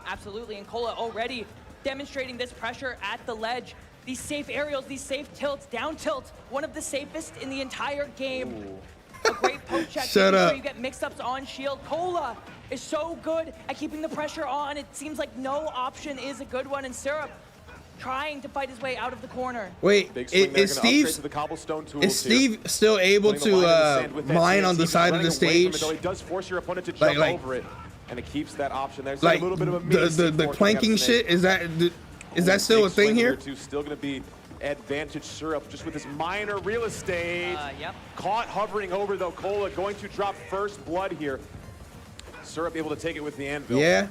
Absolutely, and Cola already demonstrating this pressure at the ledge. These safe aerials, these safe tilts, down tilts, one of the safest in the entire game. Ooh. A great poke check. Shut up. You get mix-ups on shield. Cola is so good at keeping the pressure on. It seems like no option is a good one, and Syrup trying to fight his way out of the corner. Wait, is Steve still able to mine on the side of the stage? It does force your opponent to jump over it, and it keeps that option there. So like a little bit of a the clanking shit, is that still a thing here? Still going to be advantage Syrup just with this minor real estate. Yep. Caught hovering over though. Cola going to drop first blood here. Syrup able to take it with the anvil. Yeah.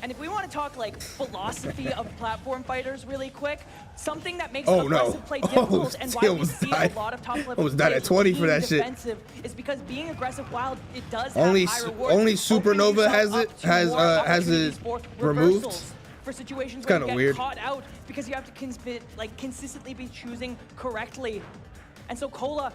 And if we want to talk like philosophy of platform fighters really quick, something that makes aggressive play difficult and why we see a lot of top level was that at 20 for that shit is because being aggressive, while it does have high rewards, only Supernova has it removed. For situations it's where you get weird. caught out because you have to consistently be choosing correctly. And so Cola,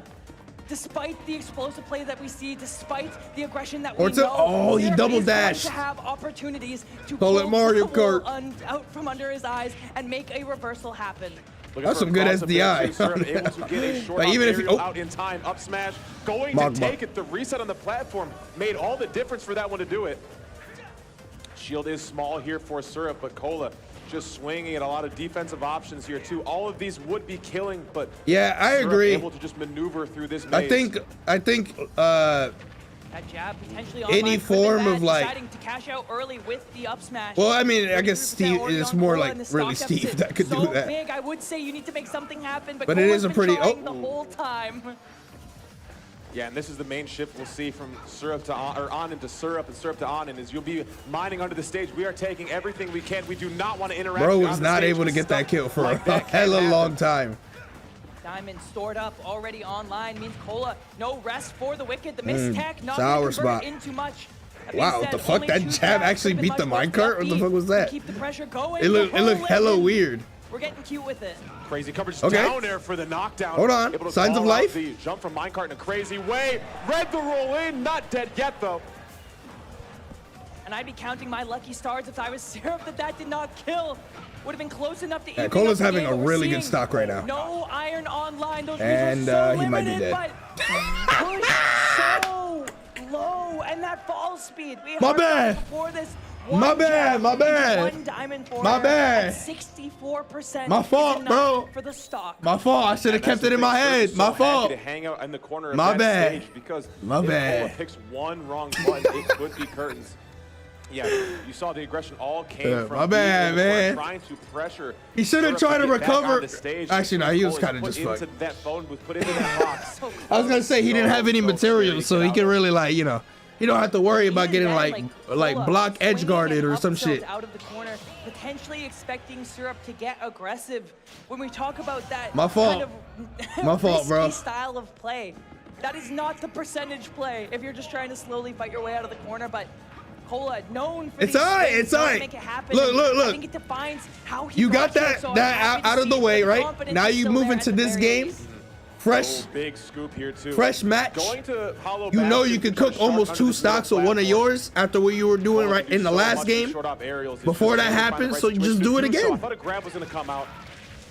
despite the explosive play that we see, despite the aggression that we know, he double dashed. To have opportunities to pull it Mario Kart out from under his eyes and make a reversal happen. That's some good SDI. Able to get a short even if he out in time, up smash, going to take it. The reset on the platform made all the difference for that one to do it. Shield is small here for Syrup, but Cola just swinging at a lot of defensive options here too. All of these would be killing, but yeah, I Syrup agree. Able to just maneuver through this maze. I think That jab potentially Any online, form of, like- deciding to cash out early with the up smash. Well, I mean, I guess 33% Steve already is on more Cola, like and the really stock Steve deficit that could so do that. Big, I would say you need to make something happen, but But it Cola's is a been pretty- trying the oh. whole time. Yeah, and this is the main shift we'll see from syrup to on, or on into syrup and syrup to on, and as you'll be mining under the stage, we are taking everything we can. We do not want to interact. Bro on was the not stage able to with get that stuff kill for like a that. Can't hella happen. long time. Diamond stored up, already online, means Cola, no rest for the wicked. The mistech not sour gonna spot. convert into much. That being Wow, what said, the fuck? only That 2 jab jabs actually could've beat the been much minecart? What the left fuck was to that? keep the pressure going. It looked hella Legend. weird. We're getting cute with it. Crazy coverage Okay. down there for the knockdown. Hold on. Able to Signs of call out life? The jump from minecart in a crazy way. Read the roll in, not dead yet though. And I'd be counting my lucky stars if I was Syrup that did not kill. Would have been close enough to even Cola's up the having game, a but we're really good seeing stock right now. No iron online. Those And, resources so he might be limited, dead. but push so low, and that fall speed. We My heard bad. that before this. My One bad, jab my into bad. 1 diamond for My her bad. at 64%. My is fault, enough bro. For the stock. My fault. I should have And kept that's it in the my thing, Syrup head. is My so happy fault. to hang out in the corner of My that bad. stage because My if bad. Cola picks one wrong button, it could be curtains. Yeah, you saw the aggression all came from my bad, being in the corner, man. trying to pressure. He should have Syrup tried to get back recover. on the stage. Actually, no, he was Cola kind of put just into fucked. that phone, was put into that box. I was gonna say he didn't have any So materials, so scary to he get can out of. really, like, you know, he don't have to worry about Even getting then, like Cola block edge swinging guarded and or some up shit. tilt out of the corner, potentially expecting Syrup to get aggressive. When we talk about that My fault. kind of My fault, bro. risky style of play, that is not the percentage play if you're just trying to slowly fight your way out of the corner. But Cola, known for It's these alright, spins, it's known to alright. make it happen, Look, and look, look. I think it defines how he You got got here, that so I'm that happy to out of see the way, the right? confidence Now is you still move there into at the this very game, least. fresh. Oh, big scoop here too. Fresh match. Going to Hollow You know Bastion, you could trying cook to almost shark 2 under the stocks with one of platform. yours after what you were doing Cola right can do in the so last much in game. short op aerials. It's Before just that trying to find happened, the right so you just situation do it to so. again. I thought a grab was going to come out.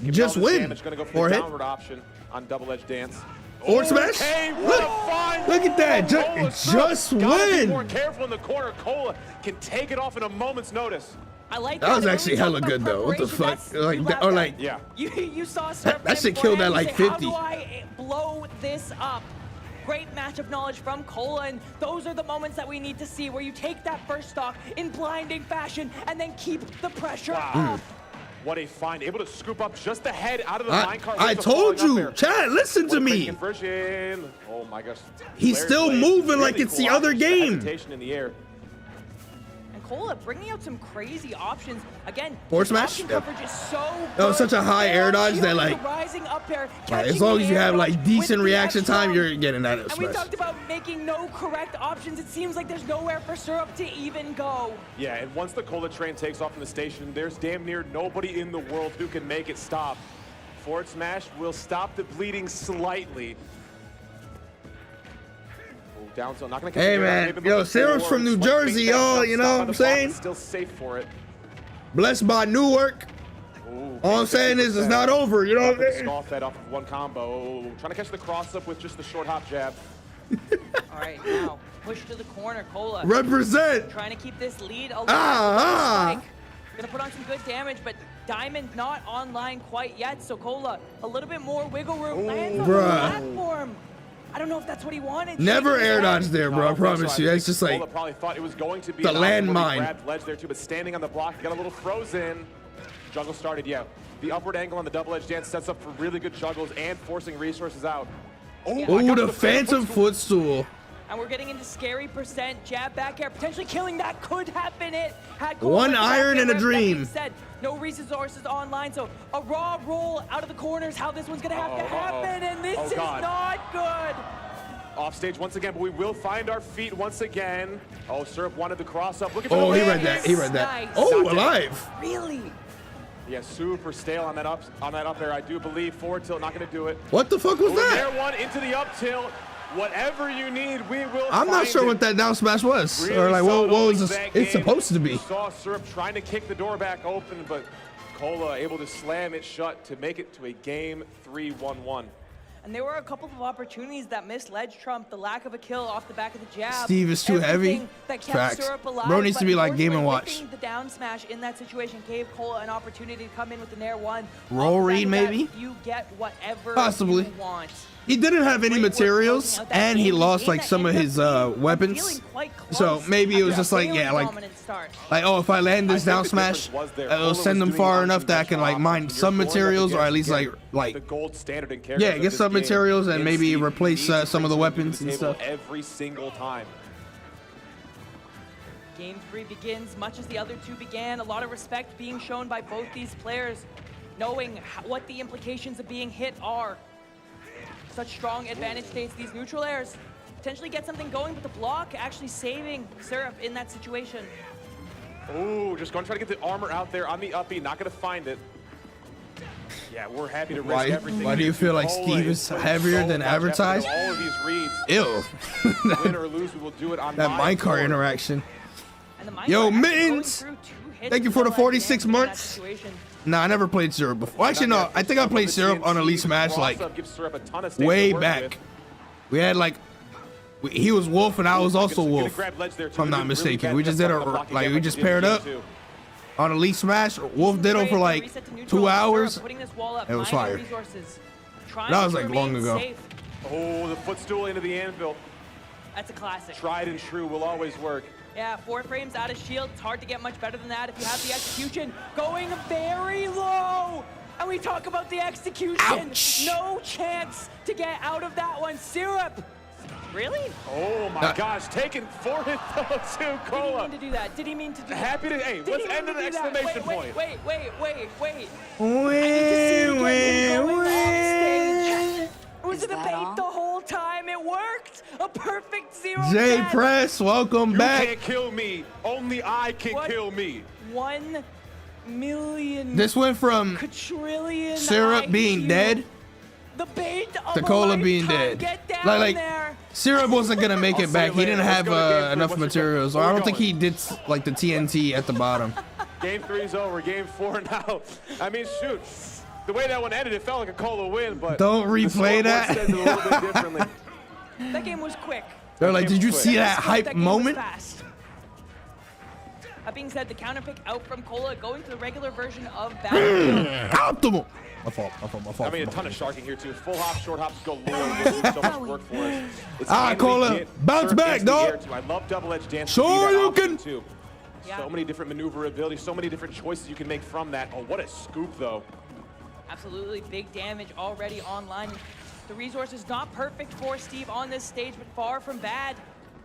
Just Give all the win. damage, gonna go for Or the hit. downward option on double edge dance. Or smash. Okay, what Look. a find Look at that. from Ju- Cola. just Gotta be win. more careful in the corner. Cola can take it off in a moment's notice. I like That was and when actually we talk hella about good though. What the preparation, fuck? that's- Like, you that, laughed or at. like, Yeah. You saw Syrup that shit beforehand, killed that you like say, 50. How do I blow this up? Great match of knowledge from Cola, and those are the moments that we need to see where you take that first stock in blinding fashion and then keep the pressure up. What a find. Able to scoop up just the head out of the I, minecart. I with the told falling you, up there. Chad, listen What to a quick me. conversion. Oh my gosh. He's Blair's still blade, moving like really it's the cool other option, game. Hesitation in the air. And Cola bringing out some crazy options. Again, Forward his smash? option Yep. coverage is so That was good. such a high They air are dodge that, killing like, the rising up air, Like, catching as long the as you air have dodge like with decent the reaction extra. time, you're getting that And we smash. talked about making no correct options. It seems like there's nowhere for Syrup to even go. Yeah, and once the Cola train takes off from the station, there's damn near nobody in the world who can make it stop. Forward smash will stop the bleeding slightly. Oh, down tilt, not gonna catch Hey, the air. man, They've been yo, looking Syrup's for from New slight Jersey, feedback, y'all, jump you stop know on what I'm the block, saying? Still safe for it. Blessed by Newark. Ooh, All I'm saying is it's not over. You know what I'm saying? Skull fed off of one combo. Trying to catch the cross up with just the short hop jab. All right, now push to the corner, Cola. Represent. Trying to keep this lead alive. Ah, Spike. Gonna put on some good damage, but Diamond not online quite yet, so Cola a little bit more wiggle room. Lands on the Bruh. platform. I don't know if that's what he wanted. Never Shaking his air head. dodge there, bro. I promise you. It's just like Cola probably thought it was going to be the an option where he landmine. grabbed ledge there too, but standing on the block, got a little frozen. Juggle started, yeah. The upward angle on the double edge dance sets up for really good juggles and forcing resources out. Oh, my ooh, God, the phantom footstool. And we're getting into scary percent. Jab back air, potentially killing. That could have been it. Had Cola One with the iron back and a air. That being dream. said, no resources online, so a raw roll out of the corners. How this one's gonna have to happen, and this is God. not good. Off stage once again, but we will find our feet once again. Oh, Syrup wanted the cross up. Looking for Oh, the he win. read that. He read that. Nice. Oh, Knocked it. alive. Really? Yeah, super stale on that up air. I do believe forward tilt, not gonna do it. What the fuck was Ooh, there that? one into the up tilt. Whatever you need, we will I'm not find sure it. what that down smash was, Really or like saw what was those this, that it's game. supposed to be. Saw Syrup trying to kick the door back open, but Cola able to slam it shut to make it to a game 3-1-1. And there were a couple of opportunities that missed ledge trump, the lack of a kill off the back of the jab. Steve is too heavy. Everything that kept Facts. Syrup alive, Bro needs to but be like Game & unfortunately, Watch. whipping the down smash in that situation gave Cola an opportunity to come in with the Nair 1. Roll Off the back read, of that, maybe? You get whatever Possibly. you want. He didn't have any materials, and he lost like some of his weapons. So maybe it was just like, yeah, like oh, if I land this down smash, it'll send them far enough that I can like mine some materials, or at least like yeah, get some materials and maybe replace some of the weapons and stuff. Every single time. Game 3 begins much as the other two began. A lot of respect being shown by both these players, knowing what the implications of being hit are. Such strong advantage states, these neutral airs potentially get something going, but the block actually saving Syrup in that situation. Ooh, just going to try to get the armor out there on the uppie, not going to find it. Yeah, we're happy to risk everything. Why do you feel like Steve is heavier than advertised? All of these reads. Ew. Win or lose, we will do it on that minecart interaction. Yo, Mittens! Thank you for the 46 months. Nah, I never played Syrup before. Actually, no, I think I played Syrup on Elite Smash like way back. We had like, he was Wolf and I was also Wolf, if I'm not mistaken. We just did like, we just paired up on Elite Smash. Wolf Ditto for like 2 hours. It was fire. That was like long ago. Oh, the footstool into the anvil. That's a classic. Tried and true will always work. Yeah, 4 frames out of shield. It's hard to get much better than that if you have the execution going very low. And we talk about the execution. Ouch. No chance to get out of that one. Syrup. Really? Oh my gosh, taken for it though too, Cola. Did he mean to do that? Did he mean to do that? Happy to, hey, let's end with an exclamation point. Wait. It was a debate the whole time. It worked. A perfect 0. J Press, welcome back. You can't kill me. Only I can kill me. 1 million. This went from Syrup being dead to Cola being dead. Like Syrup wasn't gonna make it back. He didn't have enough materials. So I don't think he did like the TNT at the bottom. Game 3's over. Game 4 now. I mean, shoot. The way that one ended, it felt like a Cola win, but don't replay that. Says it a little bit differently. That game was quick. They're like, did you see that hype moment? That being said, the counter pick out from Cola, going to the regular version of Battlefield. Optimal. My fault. I mean, a ton of sharking here too. Full hops, short hops, galore. We'll do so much work for us. Cola, bounce back, dog. I love double-edged dance. Sure you can. Too. So many different maneuverability, so many different choices you can make from that. Oh, what a scoop though. Absolutely big damage already online. The resource is not perfect for Steve on this stage, but far from bad.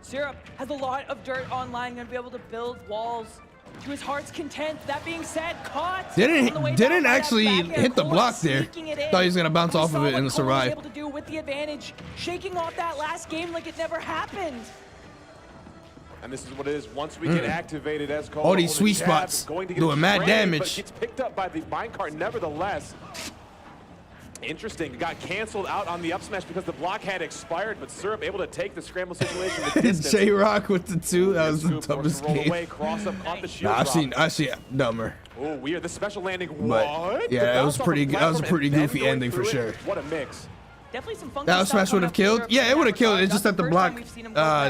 Syrup has a lot of dirt online, gonna be able to build walls to his heart's content. That being said, caught. Didn't actually hit the block there. Thought he was gonna bounce off of it and survive. Able to do with the advantage, shaking off that last game like it never happened. And this is what it is. Once we get activated as Cola, all these sweet spots doing mad damage. But gets picked up by the minecart nevertheless. Interesting. It got canceled out on the up smash because the block had expired, but Syrup able to take the scramble situation with distance. J-Rock with the 2. That was the toughest game. Away, cross up, caught the shield I've seen dumber. Oh, weird. The special landing. But, what? Yeah, that was pretty. That was a pretty goofy ending for sure. What a mix. Definitely some funky that up smash would have killed. Yeah, it would have killed. It's just that the block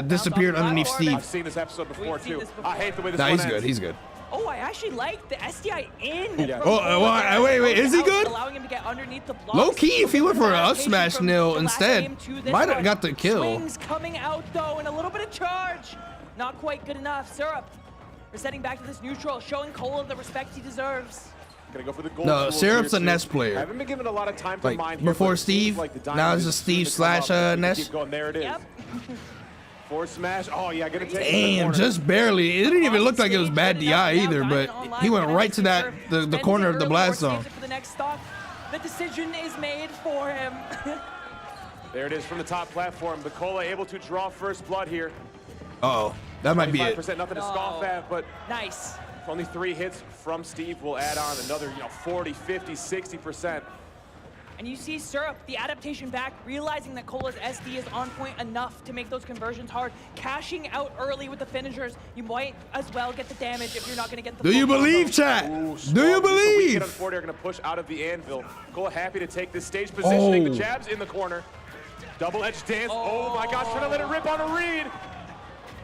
disappeared underneath Steve. I've seen this episode before too. I hate the way this one ends. He's good. Oh, I actually like the SDI in. Yeah. Oh, wait, is he good? Allowing him to get underneath the blocks. Low key, if he went for an up smash nil instead, might have got the kill. Swings coming out though, and a little bit of charge. Not quite good enough. Syrup resetting back to this neutral, showing Cola the respect he deserves. Gonna go for the gold. No, Syrup's a Nest player. I haven't been given a lot of time to mind here, before Steve. Now it's just Steve / Nest. Keep going. There it is. Yep. Forward smash. Oh yeah, gonna take. Damn, just barely. It didn't even look like it was bad DI either, but he went right to that the corner of the blast zone. The decision is made for him. There it is from the top platform. The Cola able to draw first blood here. Uh-oh, that might be it. 25%, nothing to scoff at, but nice. Only 3 hits from Steve will add on another, 40, 50, 60%. And you see Syrup, the adaptation back, realizing that Cola's SD is on point enough to make those conversions hard, cashing out early with the finishers. You might as well get the damage if you're not going to get the. Do you believe, chat? Do you believe? Are going to push out of the anvil. Cola happy to take this stage positioning. The jabs in the corner. Double-edged dance. Oh my gosh, trying to let it rip on a read.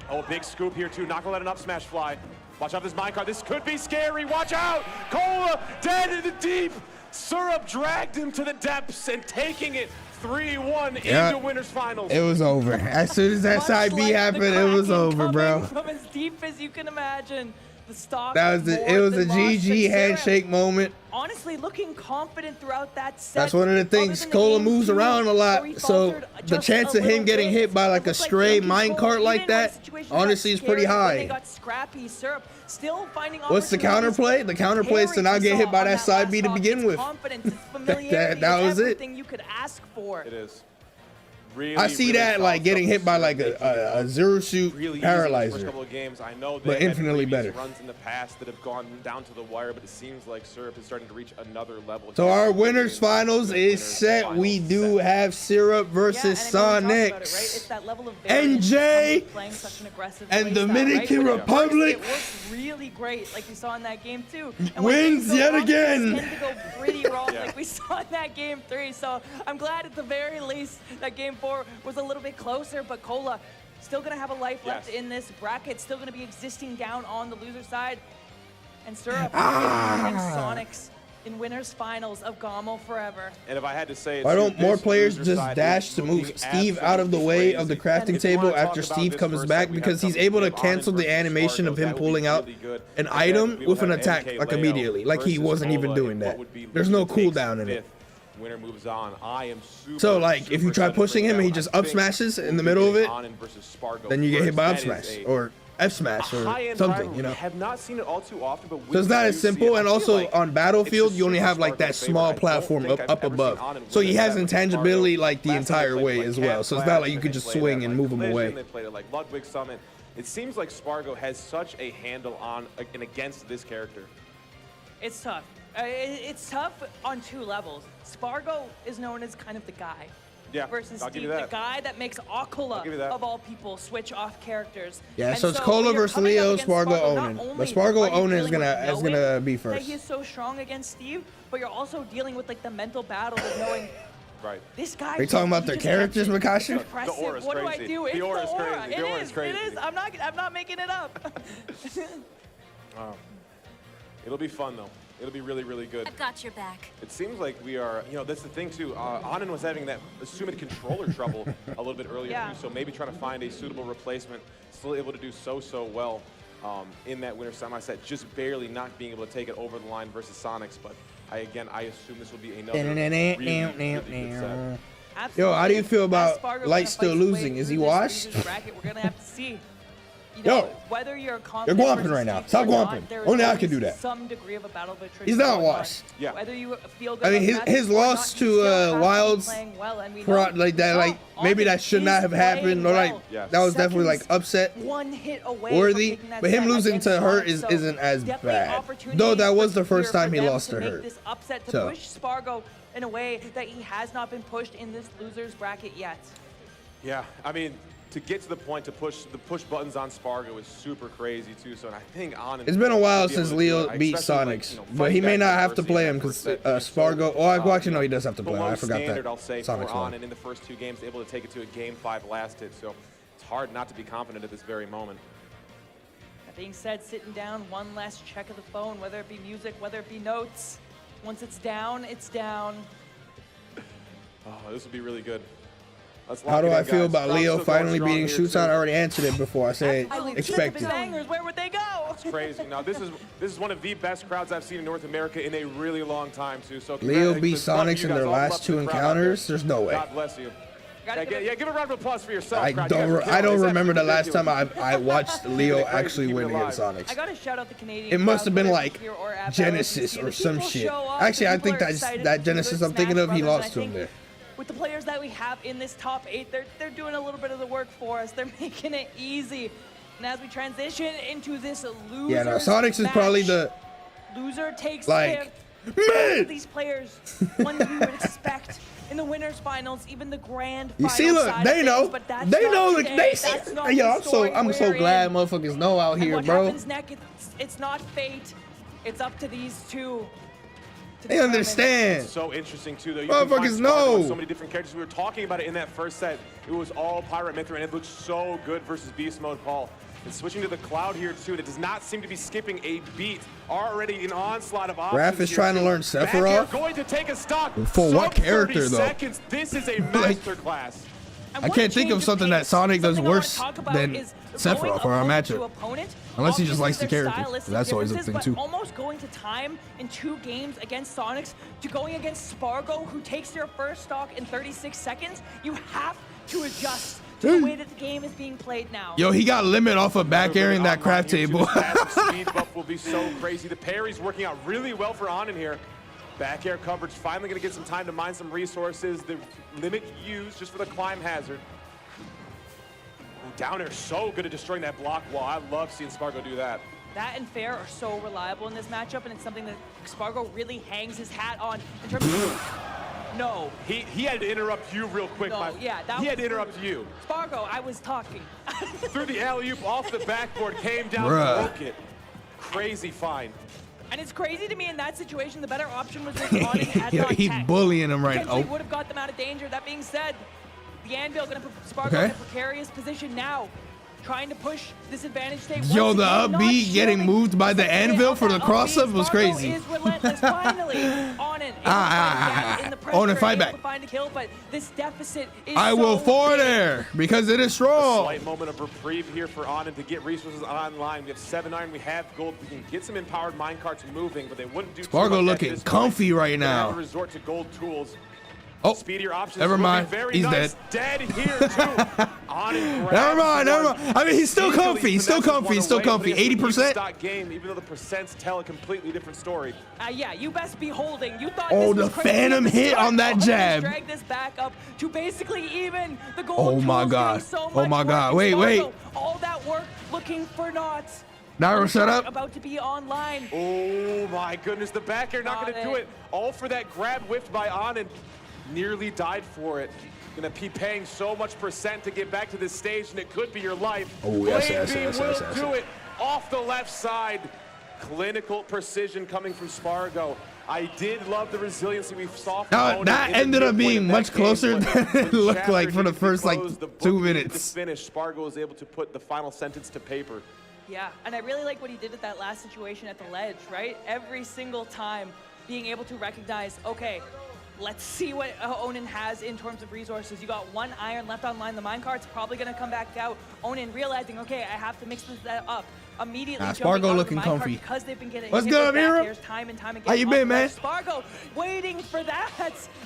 Oh, big scoop here too. Not going to let an up smash fly. Watch out this minecart. This could be scary. Watch out. Cola dead in the deep. Syrup dragged him to the depths and taking it 3-1 Yeah. into winners finals. It was over. As soon as that Much side B like the happened, it was Kraken over, bro. coming from as deep as you can imagine. The stock That was more it was a than lost, GG and Sarah, handshake moment. honestly looking confident throughout that set. That's one of the Other things. than the Cola game moves two, around a where he lot, so faltered the just chance a of him little getting bit. hit by like It a looked like stray Yogi's mine goal, cart even like when that, situations got honestly is pretty scary, when high. they got scrappy, Syrup still finding What's the opportunities. counterplay? The counterplay is to not get hit by that side B to begin with. Confidence, it's familiarity, That it's was it. everything you could ask for. It is. Really, I see really that solid like getting stuff hit by from like Syrup, a zero shoot really easy in the first paralyzer. couple of games. I know but they've had infinitely previous better. runs in the past that have gone down to the wire, but it seems like Syrup is starting to reach another level. So here. our winners finals is set. We do have Syrup versus Sonic. It's that level of NJ playing such an aggressive and play style, Dominican right? But at first, Republic it works really great, like we saw in that game too. And when wins things go yet wrong, again. things tend to go pretty wrong, like we saw in that game 3. So I'm glad at the very least that game 4 was a little bit closer, but Cola still gonna have a life left in this bracket, still gonna be existing down on the loser side. And Syrup and Sonics in winners finals of GOML forever. And if I had to say, Why don't more this players loser just side dash is to move looking Steve out of the absolutely way crazy. of the And crafting if you wanna table talk after about Steve this comes first back set, we have because he's something able to with Anand cancel the versus animation of SPARG0. him That would be pulling out really good. an Again, item we with will an have attack MK like Leo immediately, like he versus wasn't even Cola doing in that. what would be There's no loser takes cooldown in it. fifth. Winner moves on. I am super, So like if you super try excited to pushing break him and he down. just I up think smashes in we'll the be middle of getting it, Anand versus SPARG0 then you get hit by up first. That smash is or F smash or high-end something, rivalry. you know. We have not seen it all too often, but So it's not as simple, and also on Battlefield you only have like that small platform up above, so he has intangibility like the entire way as well. So it's not like you could just swing and move him away. They played it like Ludwig Summit. It seems like SPARG0 has such a handle on and against this character. It's tough. It's tough on 2 levels. SPARG0 is known as kind of the guy. Yeah, versus I'll give Steve, you the that. guy that makes Akula, give you that. of all people, switch off characters. Yeah, And so it's Cola when you're versus coming up Leo, against SPARG0 not Onan. only But SPARG0 are you Onan is dealing gonna with be That first. he is so strong against Steve, but you're also dealing with like the mental battle of knowing Right. this guy. Are you talking about he their just characters, kept it. Makashi? It's The impressive. aura's What do I crazy. do? The It's aura's the aura. crazy. The aura's It crazy. is. I'm not making it up. It'll be fun though. It'll be really, really good. I've got your back. It seems like we are, you know, that's the thing too. Anand was having that assumed controller trouble a little bit earlier Yeah. too, so maybe trying to find a suitable replacement. Still able to do so well in that winner semi set, just barely not being able to take it over the line versus Sonics. But I assume this will be another really good set. Absolutely. Yo, how do you feel about As Spargo Light kinda still fights his way losing? Is he through this washed? losers bracket, we're gonna have to see. You Yo, know, whether you're you're confident guamping versus right now. Steve Stop or not, guamping. there is Only I always can do that. Some degree of a battle of attrition He's not going on. washed. Yeah. Whether you feel good I mean, about his the match or loss not, to you still have to be Wilds playing well, and we Pro- know like that, like maybe that should not have happened, or like Yes. that was definitely like Seconds, upset one hit away worthy. from taking that But him set losing against to her Sonic, so isn't as definitely bad. opportunity Though that was the for first time he them lost to make her. This upset to So. push SPARG0 in a way that he has not been pushed in this losers bracket yet. Yeah, I mean, to get to the point to push buttons on SPARG0 is super crazy too. So and I think Anand. It's been a while will be able since to do Leo it, beat especially, like, Sonics, you know, but fight he may back not have to adversity play in him that because first set. SPARG0. Oh, actually, no, he does have to play him. Below I forgot standard, that. I'll say, Sonics for won. Anand in the first 2 games, able to take it to a game 5 last hit. So it's hard not to be confident at this very moment. That being said, sitting down, one last check of the phone, whether it be music, whether it be notes. Once it's down, it's down. Oh, this will be really good. Let's How lock do it I in, feel guys. about Crowd's Leo still going finally strong beating here, shoots too. out? I already answered it before. I said expected. Bangers, where would they go? It's crazy. Now this is one of the best crowds I've seen in North America in a really long time too. So Leo beat congratulations. Love Sonics you in guys. their All last love to 2 the crowd out there. encounters. There's no way. God bless you. Gotta Give a round of applause for yourself. I crowd. You guys are don't killing it. It's remember the absolutely last time ridiculous. I watched Leo Crazy, actually keep it win against alive. Sonics. I gotta shout out the Canadian It must have crowd, been whether like it's here or at Genesis Battle or of the some People shit. show up, Actually, I people think are that's excited that to see Genesis good I'm thinking Smash of. He Brothers, lost and to I him there. think with the players that we have in this top 8, they're doing a little bit of the work for us. They're making it easy. And as we transition into this loser, Yeah, no, Sonics is probably the loser takes like fifth. man. These players, one you would expect in the winners finals, even the grand You final see, look, side they of know, things, but that's they not know, today. they see. That's not Yo, the I'm so story we're glad in. motherfuckers know out And here, what bro. happens next, it's not fate. It's up to these two. to They determine. It's understand. so interesting too, though. You Motherfuckers can find SPARG0 know. with so many different characters. We were talking about it in that first set. It was all Pirate Mithra, and it looked so good versus Beast Mode Paul. And switching to the cloud here too, and it does not seem to be skipping a beat. Already an onslaught of options. Raph is trying to learn Sephiroth. Going to take a stock. For what character though? Seconds. This is a masterclass. I can't think of something that Sonic does worse than Sephiroth for our matchup. Unless he just likes the character. That's always a thing too. Almost going to time in 2 games against Sonics to going against SPARG0, who takes their first stock in 36 seconds. You have to adjust to the way that the game is being played now. Yo, he got limit off of back airing that craft table. Speed buff will be so crazy. The parry's working out really well for Anin here. Back air coverage, finally gonna get some time to mine some resources. The limit used just for the climb hazard. Ooh, down air so good at destroying that block wall. I love seeing SPARG0 do that. That and Fair are so reliable in this matchup, and it's something that SPARG0 really hangs his hat on in terms of... No. He had to interrupt you real quick. No, yeah, he had to interrupt you. SPARG0, I was talking. Threw the alley-oop off the backboard, came down, broke it. Crazy fine. And it's crazy to me in that situation, the better option was just on had not He's tech. bullying him right now. Would have got them out of danger. That being said, the Anvil going to put SPARG0 in a precarious position now. Trying to push this advantage state. Yo, the upbeat getting moved by the Anvil for the cross-up was crazy. Is relentless. Finally, Onin Onin, fight back. Find a kill, but this deficit is I will forward air because it is strong. A slight moment of reprieve here for Onin to get resources online. We have 7 iron, we have gold. We can get some empowered minecarts moving, but they wouldn't do SPARG0 looking comfy right now. Resort to gold tools. Oh, speedier options. never mind. He's nice. Dead here too. Never mind. I mean, he's still comfy. He's still comfy. He's still comfy. 80%. Game, even though the percents tell a completely different story. Yeah, you best be holding. You thought. Oh, this the phantom hit on that jab. Drag this back up to basically even the gold. Oh my god. Oh my god. Wait. All that work looking for naught. Nairo, shut up. About to be online. Oh my goodness, the back air not going to do it. All for that grab whiffed by Onin. Nearly died for it. Gonna be paying so much percent to get back to this stage, and it could be your life. Oh, yes. Do it off the left side. Clinical precision coming from SPARG0. I did love the resiliency we saw. Now, that ended up being much closer than it looked like for the first 2 minutes. Finish. SPARG0 was able to put the final sentence to paper. Yeah, and I really like what he did at that last situation at the ledge, right? Every single time being able to recognize, okay, let's see what Onin has in terms of resources. You got 1 iron left online. The minecart's probably going to come back out. Onin realizing, okay, I have to mix that up. Immediately SPARG0 looking comfy. Because they've been getting What's good, Nairo? Time and time again. How you been, man? SPARG0 waiting for that,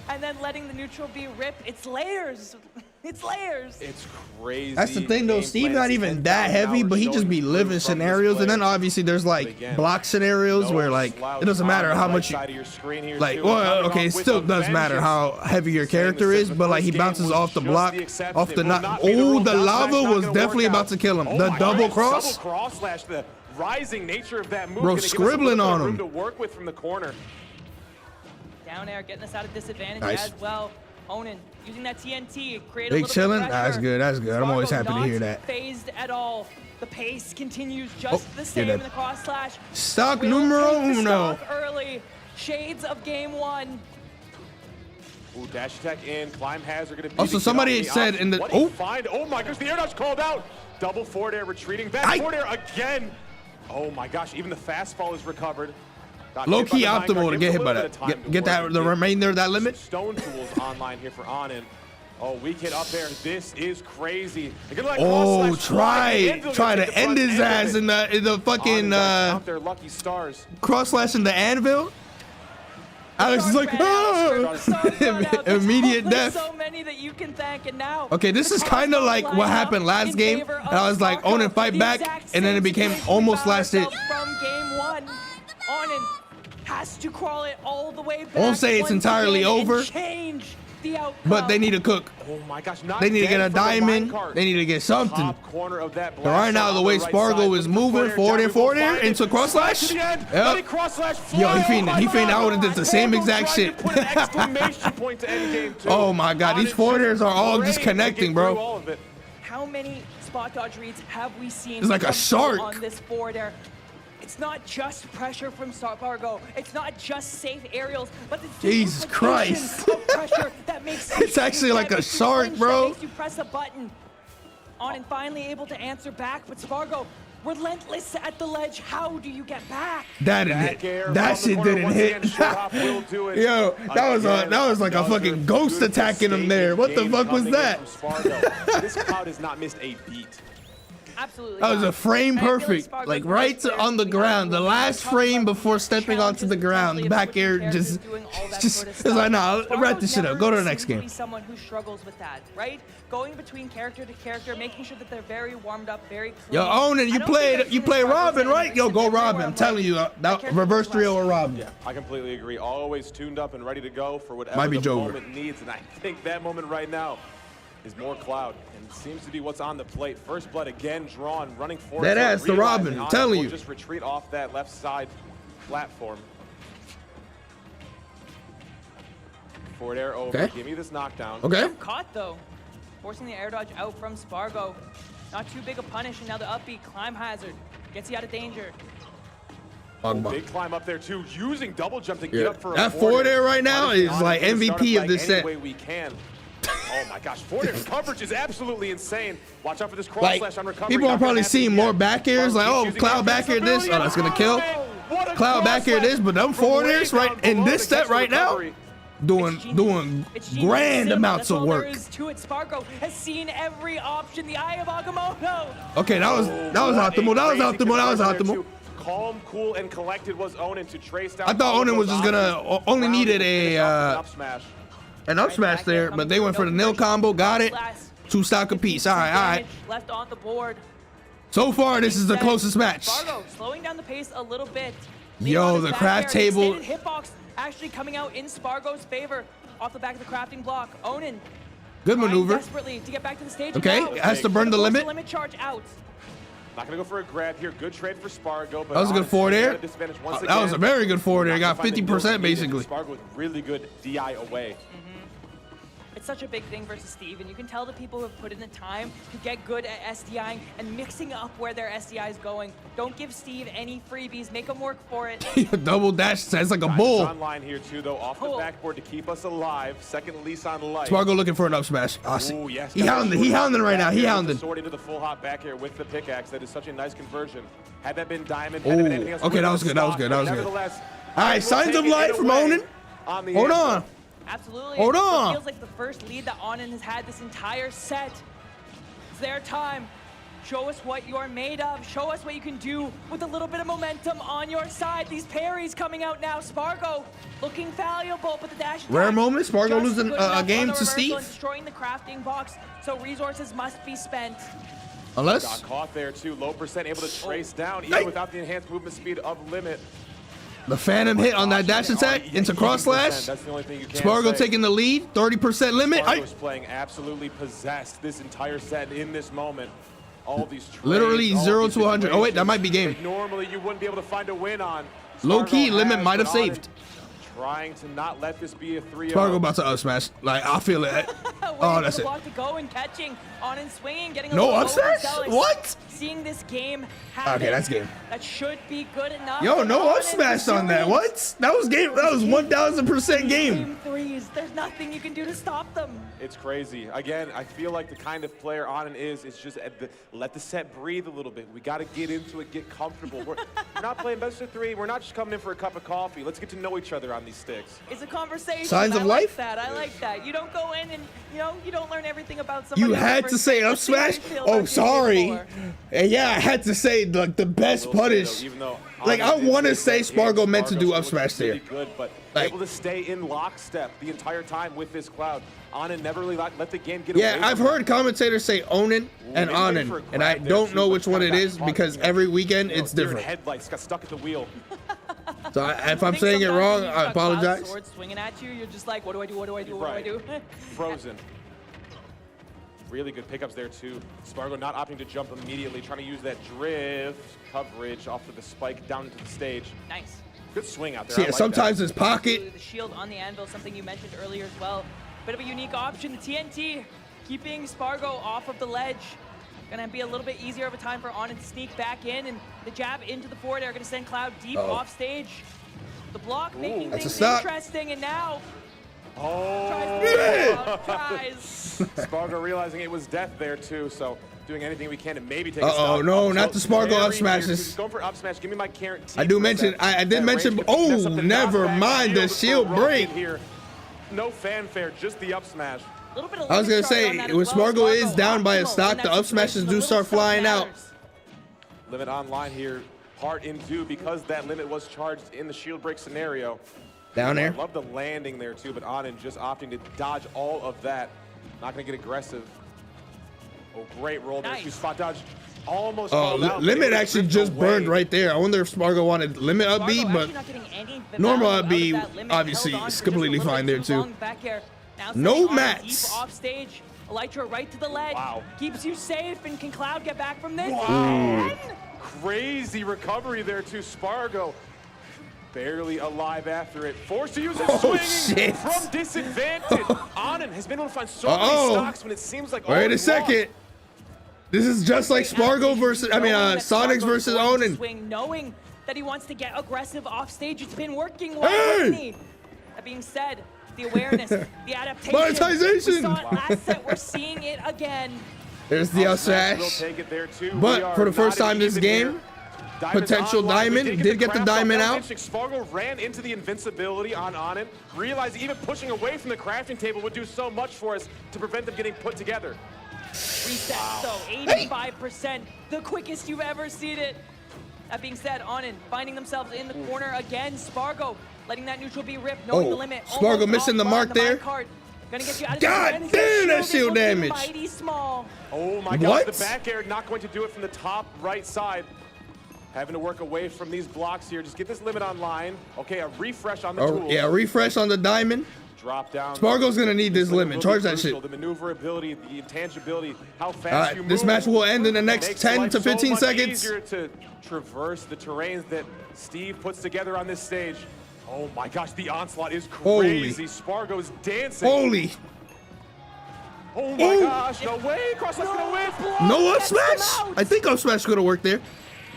and then letting the neutral be ripped. It's layers. It's layers. It's crazy. That's the thing though, Steve not even that heavy, but he just be living scenarios, and then obviously there's like block scenarios where like it doesn't matter how much like, well, okay, it still does matter how heavy your character is, but like he bounces off the block, off the not. Oh, the lava was definitely about to kill him. The double cross. The rising nature of that move. Bro, scribbling on him. To work with from the corner. Down air getting us out of disadvantage as well. Onin using that TNT, create big chilling. That's good. That's good. I'm always happy to hear that. Phased at all. The pace continues just the same in the cross slash. Stock numero uno. Early shades of game 1. Ooh, dash attack in, climb hazard gonna be. Also, somebody said in the oh my gosh, the air dodge called out. Double forward air retreating back, forward air again. Oh my gosh, even the fastball is recovered. Low-key optimal to get hit by that. Get that the remainder of that limit. Stone tools online here for Onin. Oh, weak hit up there. This is crazy. Oh, try to end his ass in the fucking out there, lucky stars. Cross slash in the anvil. Alex is like, immediate death. So many that you can thank, and now okay, this is kind of like what happened last game. And I was like, Onin fight back, and then it became almost last hit. From game 1, Onin has to crawl it all the way back. Won't say it's entirely over, but they need to cook. Oh my gosh, they need to get a diamond. They need to get something. So right now, the way SPARG0 is moving forward air into cross slash. Yep. Yo, he feinted. I would have did the same exact shit. Oh my god, these forward airs are all just connecting, bro. How many spot dodge reads have we seen? It's like a shark on this forward air. It's not just pressure from SPARG0. It's not just safe aerials, but it's Jesus Christ. Of pressure that makes it's actually like a shark, bro. Makes you press a button. On and finally able to answer back, but Spargo relentless at the ledge. How do you get back? That didn't hit. That shit didn't hit. Yo, that was like a fucking ghost attacking him there. What the fuck was that? This crowd has not missed a beat. Absolutely. That was a frame perfect, like right on the ground. The last frame before stepping onto the ground. Back air just it's like, nah, wrap this shit up. Go to the next game. Someone who struggles with that, right? Going between character to character, making sure that they're very warmed up, very clean. Yo, Onan, you play Robin, right? Yo, go Robin. I'm telling you, that reverse trio or Robin. Yeah, I completely agree. Always tuned up and ready to go for whatever Might be the Jover. moment needs, and I think that moment right now is more Cloud, and seems to be what's on the plate. First blood again drawn, running forward. That ass to Robin, I'm telling you. Just retreat off that left side platform. Forward air over. Okay. Give me this knockdown. Okay. Caught though, forcing the air dodge out from Spargo. Not too big a punish, and now the upbeat climb hazard gets you out of danger. Big climb up there too, using double jump to get up for a that forward air right now is like MVP of this set. Any way we can. Oh my gosh, forward air coverage is absolutely insane. Watch out for this cross Like, slash on recovery. people are probably seeing more back airs, like, oh, Cloud back air this, oh, that's gonna kill. Cloud back air this, but them forward airs right in this set right now, doing grand amounts of work. Spargo has seen every option. The eye of Agamotto. Okay, that was optimal. Calm, cool, and collected was Onan to trace down. I thought Onan was just gonna only needed an up smash there, but they went for the nil combo, got it. 2 stock apiece. All right. Left on the board. So far, this is the closest match. Spargo slowing down the pace a little bit. Yo, the craft table. Hitbox actually coming out in Spargo's favor off the back of the crafting block. Onan. Good maneuver. Desperately to get back to the stage. Okay, has to burn the limit. Limit charge out. Not gonna go for a grab here. Good trade for Spargo. But that was a good forward air. That was a very good forward air. Got 50% basically. Spargo with really good DI away. It's such a big thing versus Steve, and you can tell the people who have put in the time to get good at SDIing and mixing up where their SDI is going. Don't give Steve any freebies. Make him work for it. Double dash says like a bull. Online here too, though, off the backboard to keep us alive. Second lease on life. Spargo looking for an up smash. Ooh, yes, he hounding right now. He hounding. Sword into the full hop back here with the pickaxe. That is such a nice conversion. Had that been diamond, had that been anything else. Okay, that was good. That was good. All right, signs of life from Onan. Hold on. Absolutely. Hold on. It feels like the first lead that Onan has had this entire set. It's their time. Show us what you're made of. Show us what you can do with a little bit of momentum on your side. These parries coming out now. Spargo looking valuable, but the dash attack. Rare moment. Spargo losing a game to Steve. Destroying the crafting box, so resources must be spent. Unless. Got caught there too. Low percent, able to trace down even without the enhanced movement speed of limit. The phantom hit on that dash attack into cross slash. That's the only thing you can Spargo say. taking the lead, 30% limit. Spargo's playing absolutely possessed this entire set in this moment. All these trades, literally 0 to 100. Oh wait, that might be game. Like normally you wouldn't be able to find a win on. Low key, limit might have saved. Trying to not let this be a 3-0. Spargo about to up smash. Like I feel it. Oh, that's it. To go and catching on and swinging, getting a no little up smash? What? Seeing this game happen. Okay, that's game. That should be good enough. Yo, no up smash on that. What? That was game. That was 1000% game. Threes. There's nothing you can do to stop them. It's crazy. Again, I feel like the kind of player Onan is just let the set breathe a little bit. We got to get into it, get comfortable. We're not playing best of 3. We're not just coming in for a cup of coffee. Let's get to know each other on these sticks. It's a conversation. Signs of life? I like that. You don't go in and, you don't learn everything about somebody. You had to say up smash? Oh, sorry. And yeah, I had to say like the best punish. Like I want to say Spargo meant to do up smash there. Good, but able to stay in lockstep the entire time with this Cloud. Onan never really let the game get away. Yeah, I've heard commentators say Onan and Onan, and I don't know which one it is because every weekend it's different. Headlights got stuck at the wheel. So if I'm saying it wrong, I apologize. Sword swinging at you, you're just like, what do I do? What do I do? What do I do? Frozen. Really good pickups there too. Spargo not opting to jump immediately, trying to use that drift coverage off of the spike down into the stage. Nice. Good swing out there. See, sometimes his pocket. The shield on the anvil, something you mentioned earlier as well. Bit of a unique option. The TNT keeping Spargo off of the ledge. Gonna be a little bit easier of a time for Onan to sneak back in, and the jab into the forward air gonna send Cloud deep off stage. The block making things interesting, and now tries. Spargo realizing it was death there too, so doing anything we can to maybe take a Uh-oh, stop. no, Up not the tilt. Spargo Very up smashes. weird. He's going for up smash. Give me my guarantee. I do for mention, that. I did That mention, range can mess oh, up the never knockback mind the shield for Rocket break. Here. No fanfare, just the up smash. Little bit of I was gonna limit charge say, on that when as well. Spargo is down by a optimal stock, in the that up smashes situation. do The start little stuff flying out. matters. Limit online here, part in two, because that limit was charged in the shield break scenario. Down there. I love the landing there too, but Anin just opting to dodge all of that. Not gonna get aggressive. Oh, great roll there. Nice. Two spot dodge. Almost Oh, called out, but limit it was actually ripped just away. burned right there. I wonder if Spargo wanted limit up B, Spargo but actually not getting any normal value up out B, of that limit. obviously, Held on is for completely just a little fine bit there, too too. long back here. Now No sitting on mats. deep off stage. Elytra right to the ledge. Wow. Keeps you safe, and can Cloud get back from this? Wow. Crazy recovery there to Spargo. Barely alive after it. Forced to use his Oh, swinging shit. from disadvantage. Anin has been able to find so many stocks when it seems like all Wait a is second. lost. This is just like Spargo versus, I mean, Sonics versus Onin. Swing, knowing that he wants to get aggressive off stage. It's been working. Why Hey! wouldn't he? That being said, the awareness, the adaptation. Monetization! We saw it last set. We're seeing it again. There's the up Smash will smash. take it there too. We But are for the first not time this even game, here. Diamond's potential online. We diamond, did get the craft diamond off. out. Spargo ran into the invincibility on Anin. Realized even pushing away from the crafting table would do so much for us to prevent them getting put together. Reset, so 85%, the quickest you've ever seen it. That being said, Anin finding themselves in the corner again. Spargo letting that neutral be ripped, knowing Oh, the limit. Spargo almost missing the offline, mark there. minecart. Gonna get you out of God this. And damn, that his shield looking damage. Mighty small. Oh my gosh, What? the back air not going to do it from the top right side. Having to work away from these blocks here. Just get this limit online. Okay, a refresh on the Oh, tool. yeah, refresh on the diamond. Drop down. Spargo's gonna need this Like a limit. little Charge bit that shit. crucial, the maneuverability, the intangibility, how fast All right, you move. this match will end in the next Makes 10 life to 15 so much seconds. easier to traverse the terrains that Steve puts together on this stage. Oh my gosh, the onslaught is Holy. crazy. Spargo's dancing. Holy. Oh my Ooh. gosh, no way. Cross that's gonna win. No up Gets them smash? out. I think up smash could have worked there.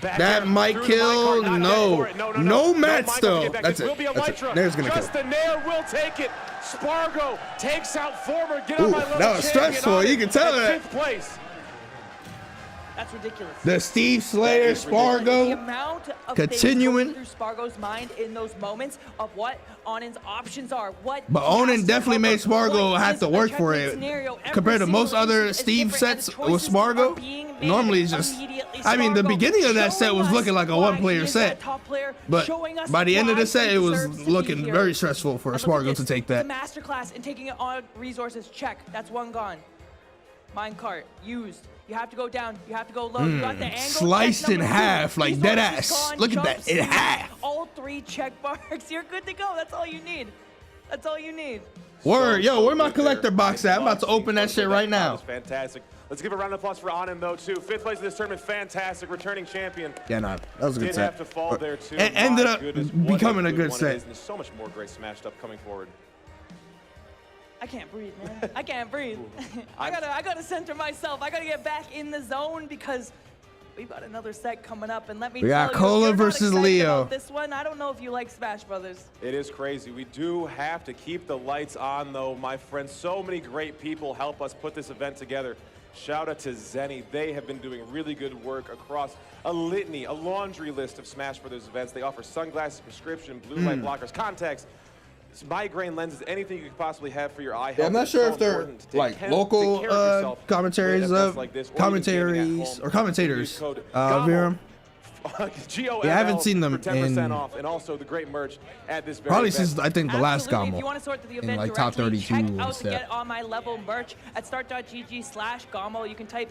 Back That air might through the kill. minecart, not No. dead for it. No No mats, minecart to though. get back. That's This it. will be a That's it. Elytra. Nair's gonna kill. Just the Nair will take it. Spargo takes out former. Get Ooh, on my little that was champion stressful. on You it can tell at that. 5th place. That's ridiculous. The Steve Slayer That is ridiculous. The Spargo. amount of Continuing. things going through Spargo's mind in those moments of what Onin's options are, what But he Onin has to definitely cover, made Spargo what have is to a work for checkmate it. scenario. Every Compared to most single other instance is Steve different, and sets the with choices Spargo, are being made normally it's just, immediately. I mean, the Spargo beginning of that set was showing looking us like a why one-player he is set. that top player, But showing us by the end of why the set, he it was deserves to be looking here. very stressful for And look at Spargo to this. take that. The masterclass in taking it on resources. Check. That's one gone. Minecart used. You have to go down. You have to go low. You got the angle. Sliced Check in number half, two. like Resources dead ass. gone, Look at jump that, in speed. half. All 3 check marks. You're good to go. That's all you need. That's all you need. Word, yo, where my good collector there. box at? I'm about to open that shit right That now. was fantastic. Let's give a round of applause for Anin though too. 5th place in this tournament, fantastic, returning champion. Yeah, nah, that was a good Did set. have to fall there too. It ended My up goodness, what becoming a good one it set. is, and there's so much more great smashed up coming forward. I can't breathe, man. I can't breathe. I gotta center myself. I gotta get back in the zone because we've got another set coming up. And let me We tell got you, Cola if you're not versus excited Leo. about this one, I don't know if you like Smash Brothers. It is crazy. We do have to keep the lights on though, my friends. So many great people help us put this event together. Shout out to Zenny. They have been doing really good work across a litany, a laundry list of Smash Brothers events. They offer sunglasses, prescription, blue light blockers, contacts, migraine lenses, anything you could possibly have for your eye health. Yeah, I'm not It's sure so if they're important to take like take local care of yourself commentaries with events of like this, or even gaming at commentaries home. or commentators. Use code Viram. GOML Yeah, I haven't seen them for 10% in- off, and also the great merch at this very Probably event. since I think the last Absolutely. If you GOML. want to sort through the in, event like, top directly, 32 check and out to stuff. get on my level merch at start.gg/GOML. You can type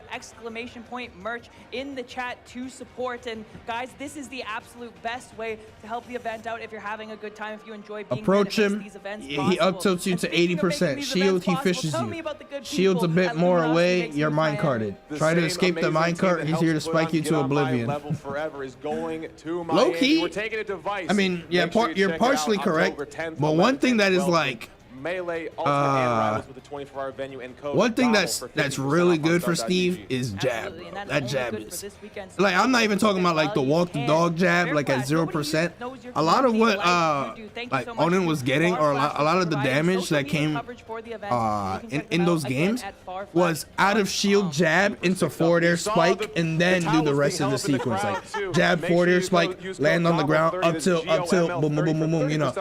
!merch in the chat to support. And guys, this is the absolute best way to help the event out if you're having a good time, if you enjoy being Approach there to him. make these events He possible. up tilts you And to speaking of making 80%. these Shield, events he possible, fishes tell you. me about the good Shield's a people bit at more Luminosity away. Makes You're Moves mine Miami. carded. The Try to same escape the amazing mine team cart. that He's here to helps put spike on you Get to On My oblivion. Level forever is going to Low Miami. key, We're taking a device. I mean, yeah, Make sure you you're check it out partially correct. October 10th, But one 11th, thing that is 12th. like Melee, Ultimate, and Rivals with a 24-hour venue and code. One thing GOML that's for 50% really off good on for Star.gg. Steve is jab, Absolutely, bro. and that's That only jab good for is this weekend. like, I'm not even talking about like the walk the dog jab, like at 0%. A lot of what like Onin was getting, or a lot of the damage that came in those games was out of shield jab into forward air spike, and then do the rest of the sequence, like jab, forward air spike, land on the ground, up tilt, boom, boom, boom, boom, boom, you know.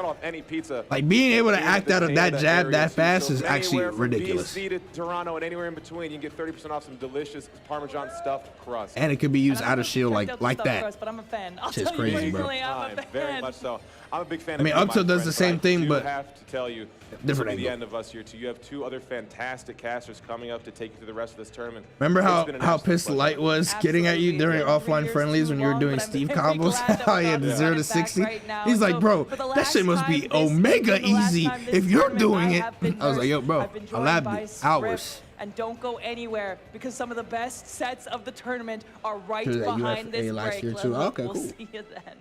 Like being able to act out of that jab that fast is actually ridiculous. DC to Toronto and anywhere in between, you can get 30% off some delicious Parmesan stuffed crust. And it could be used out of shield like that. But I'm a fan. I'll Shit's tell you crazy, bro. personally, I'm a fan. Very much so. I'm a big fan. I mean, of you, up tilt my does the friend, same thing, I but do have to tell you, different this will be the angle. end of us here too. You have two other fantastic casters coming up to take you through the rest of this tournament. Remember It's been an how absolute pissed pleasure. Light was getting at you during Absolutely. offline Years friendlies too when you were long, doing but I'm Steve very combos? glad that How we're he had on the the 0 to running back 60. right now. He's like, So, bro, for the that shit last must be time this omega season, the last easy time this if you're tournament, doing I it. have been I was like, yo, bro, I've been I joined labbed by it Script, hours. And don't go anywhere because some of the best sets of the tournament are right Sure that behind UFA this last break. year too. Okay, we'll cool. see you then.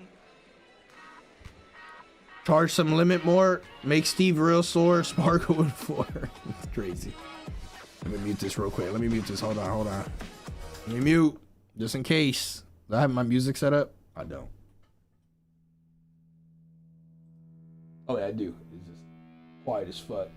Charge some limit more, make Steve real sore, Sparkle with 4. It's crazy. Let me mute this real quick. Let me mute this. Hold on. Let me mute, just in case. Do I have my music set up? I don't. Oh yeah, I do. It's just quiet as fuck.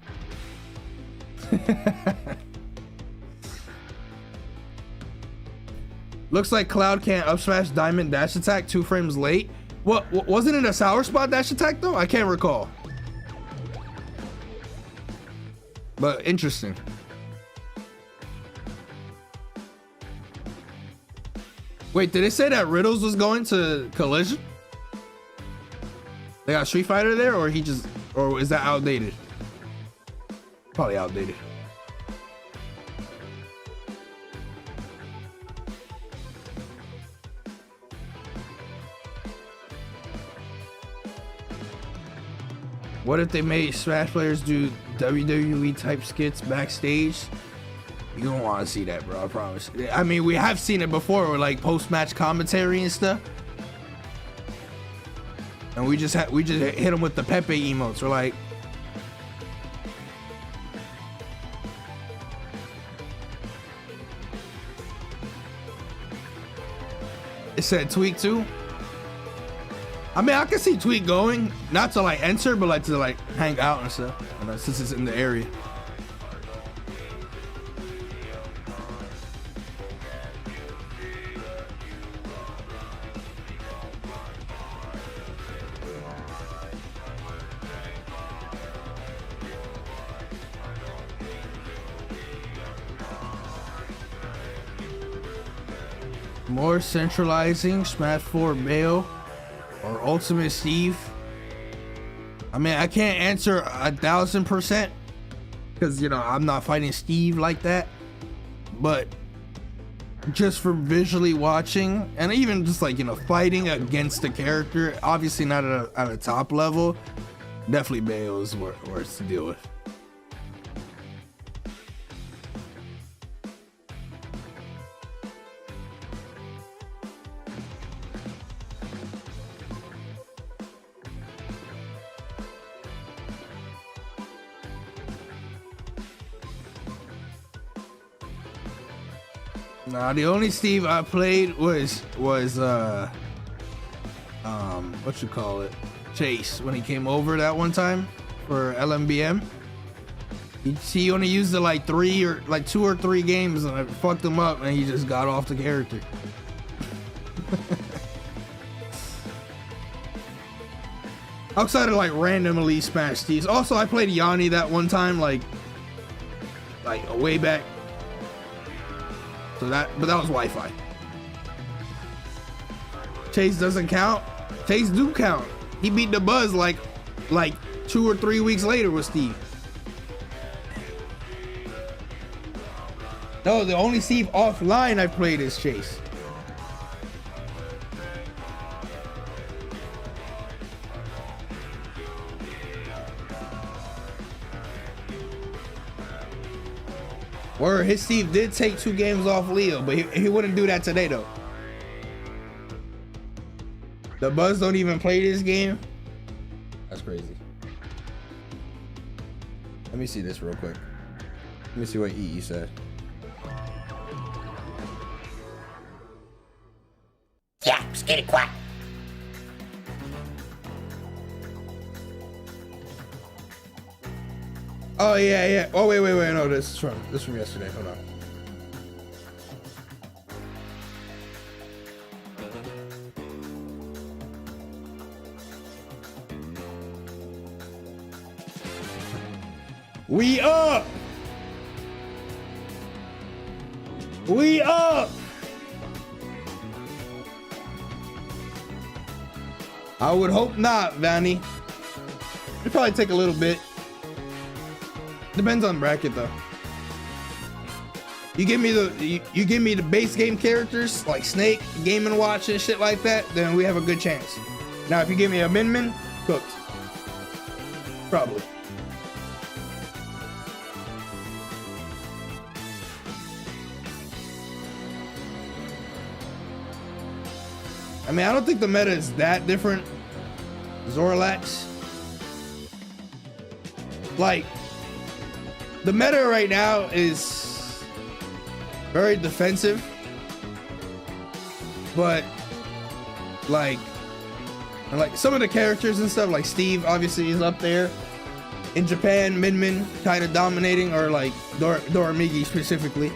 Looks like Cloud can't up smash Diamond dash attack 2 frames late. What wasn't it a sour spot dash attack though? I can't recall. But interesting. Wait, did they say that Riddles was going to Collision? They got Street Fighter there, or or is that outdated? Probably outdated. What if they made Smash players do WWE type skits backstage? You don't want to see that, bro. I promise. I mean, we have seen it before with like post-match commentary and stuff. And we just hit them with the Pepe emotes. We're like, it said Tweak too. I mean, I can see Tweak going, not to like enter, but like to like hang out and stuff. And since it's in the area. More centralizing, Smash 4 Bayo, or Ultimate Steve. I mean, I can't answer 1000% because, you know, I'm not fighting Steve like that. But just from visually watching, and even just like, you know, fighting against the character, obviously not at a top level, definitely Bayo is worse to deal with. Nah, the only Steve I played was what you call it, Chase, when he came over that one time for LMBM. He only used it like 2 or 3 games, and I fucked him up, and he just got off the character. Outside of like randomly smash Steves. Also, I played Yanni that one time, like way back. But that was Wi-Fi. Chase doesn't count. Chase do count. He beat the Buzz like 2 or 3 weeks later with Steve. No, the only Steve offline I played is Chase. Or his Steve did take 2 games off Leo, but he wouldn't do that today though. The Buzz don't even play this game. That's crazy. Let me see this real quick. Let me see what EE said. Yeah, skitty quack. Oh yeah, yeah. Oh wait. No, this is from yesterday. Hold on. We up! We up! I would hope not, Vanny. It'd probably take a little bit. Depends on bracket though. You give me the base game characters like Snake, Game and Watch and shit like that, then we have a good chance. Now if you give me a Min, cooked. Probably. I mean, I don't think the meta is that different. Zorlax. Like, the meta right now is very defensive. But, like some of the characters and stuff, like Steve obviously is up there. In Japan, Min kind of dominating, or like Doramigi specifically.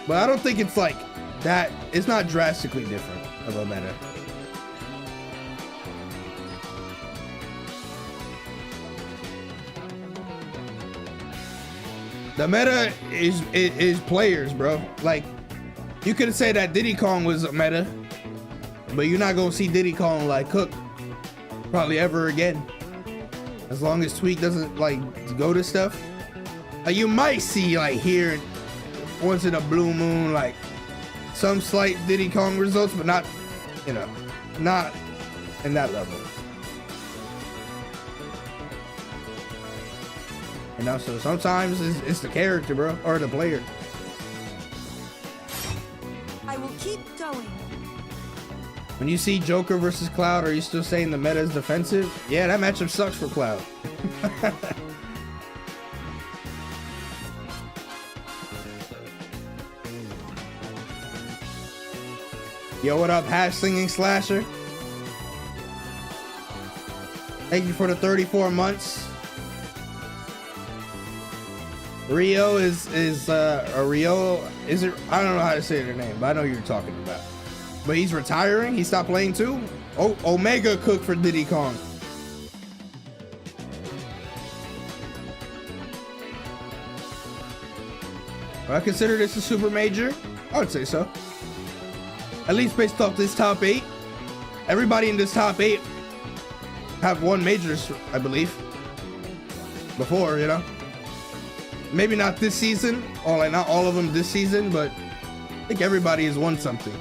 But I don't think it's like that. It's not drastically different of a meta. The meta is players, bro. Like, you could say that Diddy Kong was a meta, but you're not gonna see Diddy Kong like cook probably ever again. As long as Tweak doesn't like go to stuff. Like, you might see like here once in a blue moon like some slight Diddy Kong results, but not, you know, not in that level. You know, so sometimes it's the character, bro, or the player. I will keep going. When you see Joker versus Cloud, are you still saying the meta is defensive? Yeah, that matchup sucks for Cloud. Yo, what up, Hash Singing Slasher? Thank you for the 34 months. Rio is Rio, is it? I don't know how to say their name, but I know who you're talking about. But he's retiring? He stopped playing too? Oh, Omega cooked for Diddy Kong. Would I consider this a super major? I would say so. At least based off this top 8. Everybody in this top 8 have won majors, I believe. Before, you know. Maybe not this season, or like not all of them this season, but I think everybody has won something.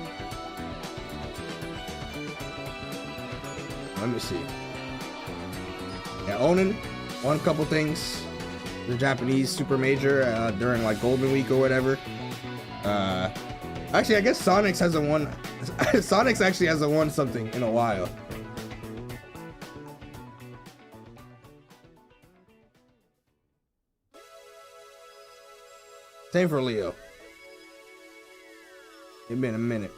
Let me see. Yeah, Onin won a couple things. The Japanese super major during like Golden Week or whatever. Actually, I guess Sonics hasn't won. Sonics actually hasn't won something in a while. Same for Leo. It's been a minute.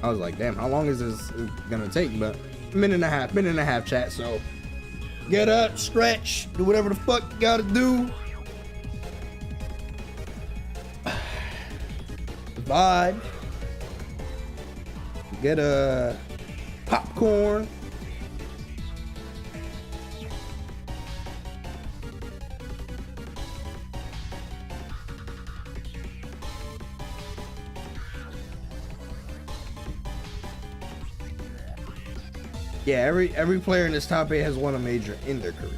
I was like, damn, how long is this gonna take? But minute and a half, chat. So get up, stretch, do whatever the fuck you gotta do. Vibe. Get a popcorn. Yeah, every player in this top 8 has won a major in their career.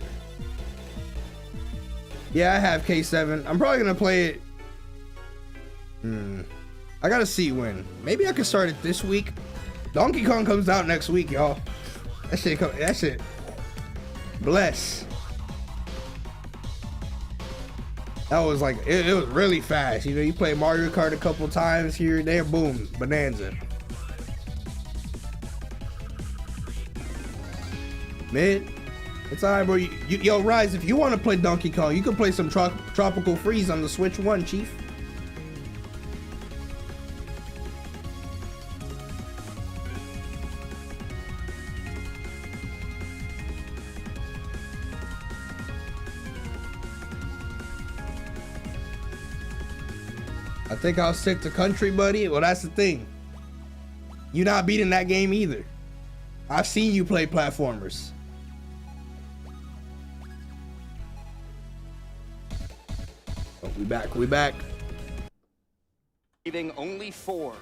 Yeah, I have K7. I'm probably gonna play it. I gotta see when. Maybe I could start it this week. Donkey Kong comes out next week, y'all. That shit. Bless. That was like, it was really fast. You know, you play Mario Kart a couple times here and there, boom, bonanza. Mid, it's alright, bro. Yo, Rise, if you want to play Donkey Kong, you can play some Tropical Freeze on the Switch 1, Chief. I think I'll stick to country, buddy. Well, that's the thing. You're not beating that game either. I've seen you play platformers. Oh, we back. Leaving only 4.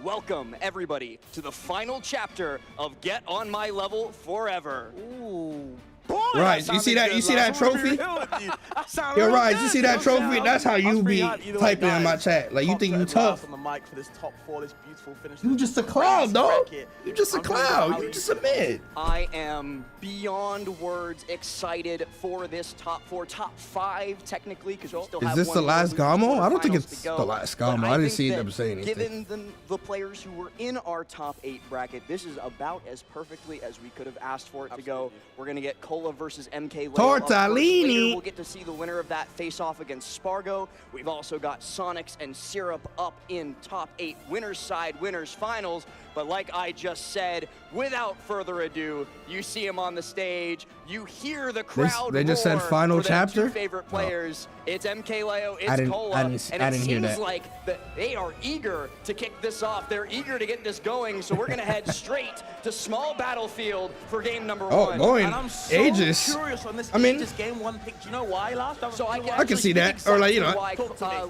Welcome, everybody, to the final chapter of Get On My Level Forever. Ooh. Boy, Right, you see that? You see that trophy? Yo, right, you see that trophy? That's how you be typing in my chat. Like, you think you tough? You just a clown, dog. You just a clown. You just a mid. I am beyond words excited for this top 4, top 5 technically, because we still have. Is this the last GOML? I don't think it's the last GOML. I didn't see them say anything. Given the players who were in our top 8 bracket, this is about as perfectly as we could have asked for it to go. We're gonna get Cola versus MK. Tortellini. Later, we'll get to see the winner of that face-off against SPARG0. We've also got Sonics and Syrup up in top 8 winners side, winners finals. But like I just said, without further ado, you see him on the stage. You hear the crowd. They just said final for their chapter. 2 favorite players. It's MK Leo. It's I didn't Cola. hear And it seems that. like they are eager to kick this off. They're eager to get this going. So we're gonna head straight to small battlefield for game number 1. Oh, going And I'm so Aegis. curious on this I mean, Aegis game 1 pick. Do you know why last? So I can see that, or like, you know,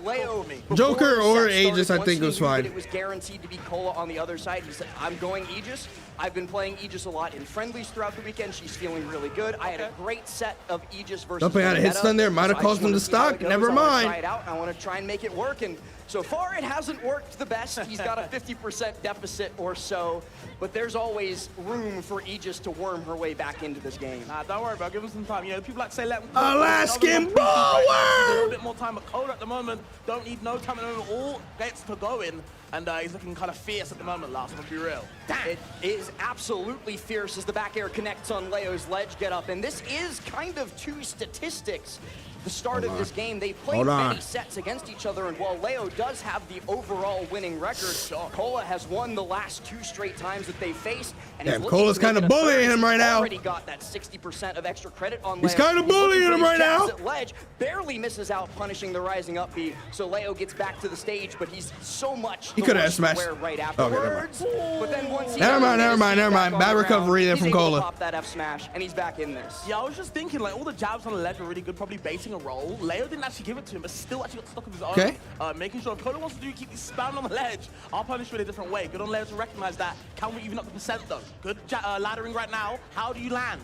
Leo, Joker before or set Aegis, started, I think once was he knew that fine. It was guaranteed to be Cola on the other side. He said, "I'm going Aegis." I've been playing Aegis a lot in friendlies throughout the weekend. She's feeling really good. I had a great set of Aegis versus. Jumping out of hit stun there, might have caused them to stock. Never mind. Try it out. I want to try and make it work. And so far, it hasn't worked the best. He's got a 50% deficit or so, but there's always room for Aegis to worm her way back into this game. Nah, don't worry, bro. Give him some time. You know, people like to say let him. Alaskan A Baller! little bit more time, but Cola at the moment don't need no time at the moment. All gets to go in, and he's looking kind of fierce at the moment. Last one, be real. It is absolutely fierce as the back air connects on Leo's ledge get up, and this is kind of 2 statistics. The start of this game, they played many sets against each other, and while Leo does have the overall winning record, Cola has won the last 2 straight times that they faced. And Damn, Cola's kind of bullying him right now. Already got that 60% of extra credit on Leo. He's kind of bullying him right now. Ledge barely misses out, punishing the rising up B. So Leo gets back to the stage, but he's so much. He could have smashed right afterwards. But then once he never mind. Bad recovery there from Cola. Pop that F smash, and he's back in this. Yeah, I was just thinking, like, all the jabs on the ledge were really good, probably baiting a roll. Leo didn't actually give it to him, but still actually got stuck with his own. Okay. Making sure if Cola wants to do keep these spamming on the ledge, I'll punish you in a different way. Good on Leo to recognize that. Can we even up the percent though? Good laddering right now. How do you land?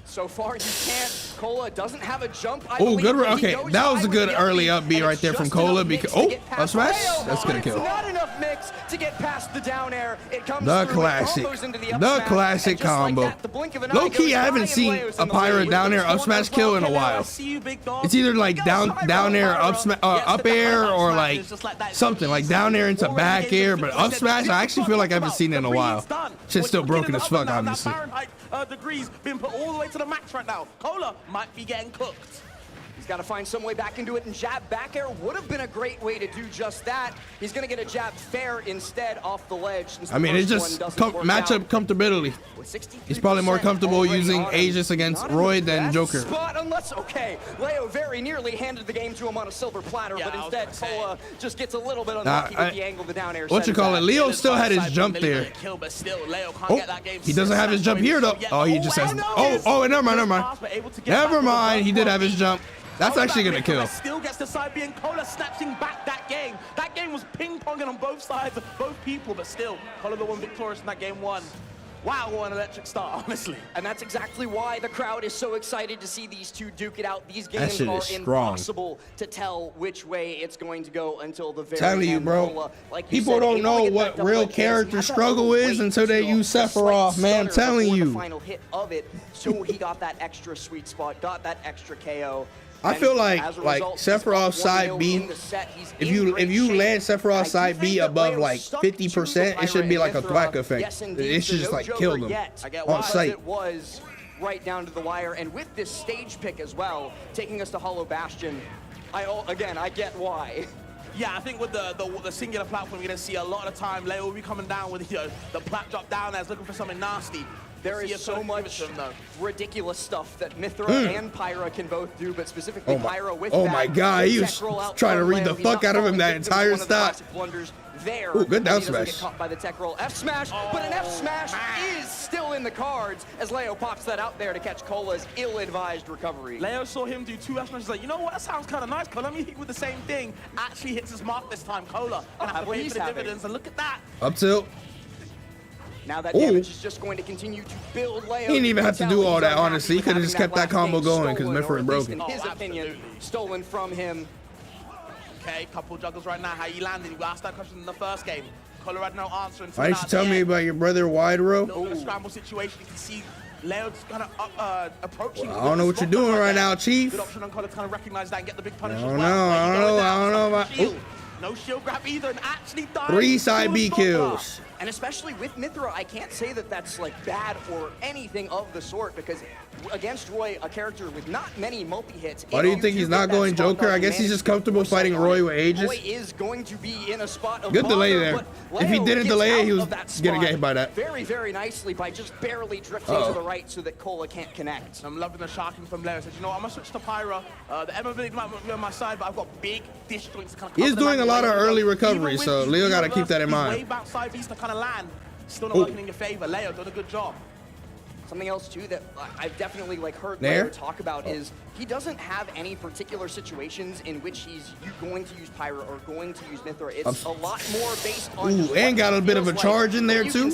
So far, he can't. Cola doesn't have a jump. Oh, good. Okay, that was a good early up B right there from Cola. Because up smash. That's gonna kill. Not enough mix to get past the down air. It comes the through, classic, the the classic combo. Like Low key, I haven't seen a pirate down air up smash kill in a while. It's either like down air up air or like something like down air into back air, but up smash I actually feel like I haven't seen it in a while. Shit's still broken as fuck, obviously. Degrees being put all the way to the max right now. Cola might be getting cooked. He's got to find some way back into it, and jab back air would have been a great way to do just that. He's going to get a jab fair instead off the ledge. I mean, it's just matchup comfortability. He's probably more comfortable using Aegis against Roy than Joker. Spot okay, Leo very nearly handed the game to him on a silver platter, but instead Cola just gets a little bit unlucky with the angle the down air. What you call it? Leo still had his jump there. Oh, he doesn't have his jump here though. Oh, he just has. Oh, never mind. Never mind. He did have his jump. That's actually gonna kill. Still gets the side B, and Cola snatching back that game. That game was ping-ponging on both sides of both people, but still, Cola the one victorious in that game 1. Wow, what an electric start, honestly. And that's exactly why the crowd is so excited to see these two duke it out. These games are impossible to tell which way it's going to go until the very end. Telling you, bro. People don't know what real character struggle is until they use Sephiroth, man. I'm telling you. The final hit of it, so he got that extra sweet spot, got that extra KO. I feel like Sephiroth side B. If you land Sephiroth side B above like 50%, it should be like a thwack effect. It should just like kill them on sight. It was right down to the wire, and with this stage pick as well, taking us to Hollow Bastion, I get why. Yeah, I think with the singular platform, you're gonna see a lot of the time Leo will be coming down with the plat drop down as looking for something nasty. There is so much ridiculous stuff that Mythra and Pyra can both do, but specifically Pyra with oh my god, he was trying to read the fuck out of him that entire stock. Ooh, good down smash. Get caught by the tech roll. F smash, but an F smash is still in the cards as Leo pops that out there to catch Cola's ill-advised recovery. Leo saw him do 2 F smashes, like, you know what, that sounds kind of nice, Cola. Let me hit with the same thing. Actually hits his mark this time, Cola. And have to pay for the dividends, and look at that. Up tilt. Now that damage is just going to continue to build Leo. He didn't even have to do all that, honestly. He could have just kept that combo going because Mythra is broken. In his opinion, stolen from him. Okay, couple juggles right now. How you landed? You asked that question in the first game. Cola had no answer. Why didn't you tell me about your brother Wide Row? A scramble situation. You can see Leo's kind of approaching. Well, I don't know what you're doing right now, Chief. Good option on Cola to kind of recognize that and get the big punish. I don't know about. Ooh. No shield grab either, and actually died. 3 side B kills. And especially with Mythra, I can't say that that's like bad or anything of the sort, because against Roy, a character with not many multi-hits. Why do you think he's not going Joker? I guess he's just comfortable fighting Roy with Aegis. Roy is going to be in a spot of good delay there. If he didn't delay it, he was gonna get hit by that. Very, very nicely by just barely drifting to the right so that Cola can't connect. I'm loving the sharking from Leo. Said, you know what, I'm gonna switch to Pyra. The Emma might be on my side, but I've got big dish joints to kind of. He's doing a lot of early recovery, so Leo gotta keep that in mind. Way back side B's to kind of land. Still not working in your favor. Leo did a good job. Something else too that I've definitely heard Leo talk about is he doesn't have any particular situations in which he's going to use Pyra or going to use Mythra. It's a lot more based on. Ooh, and got a bit of a charge in there too.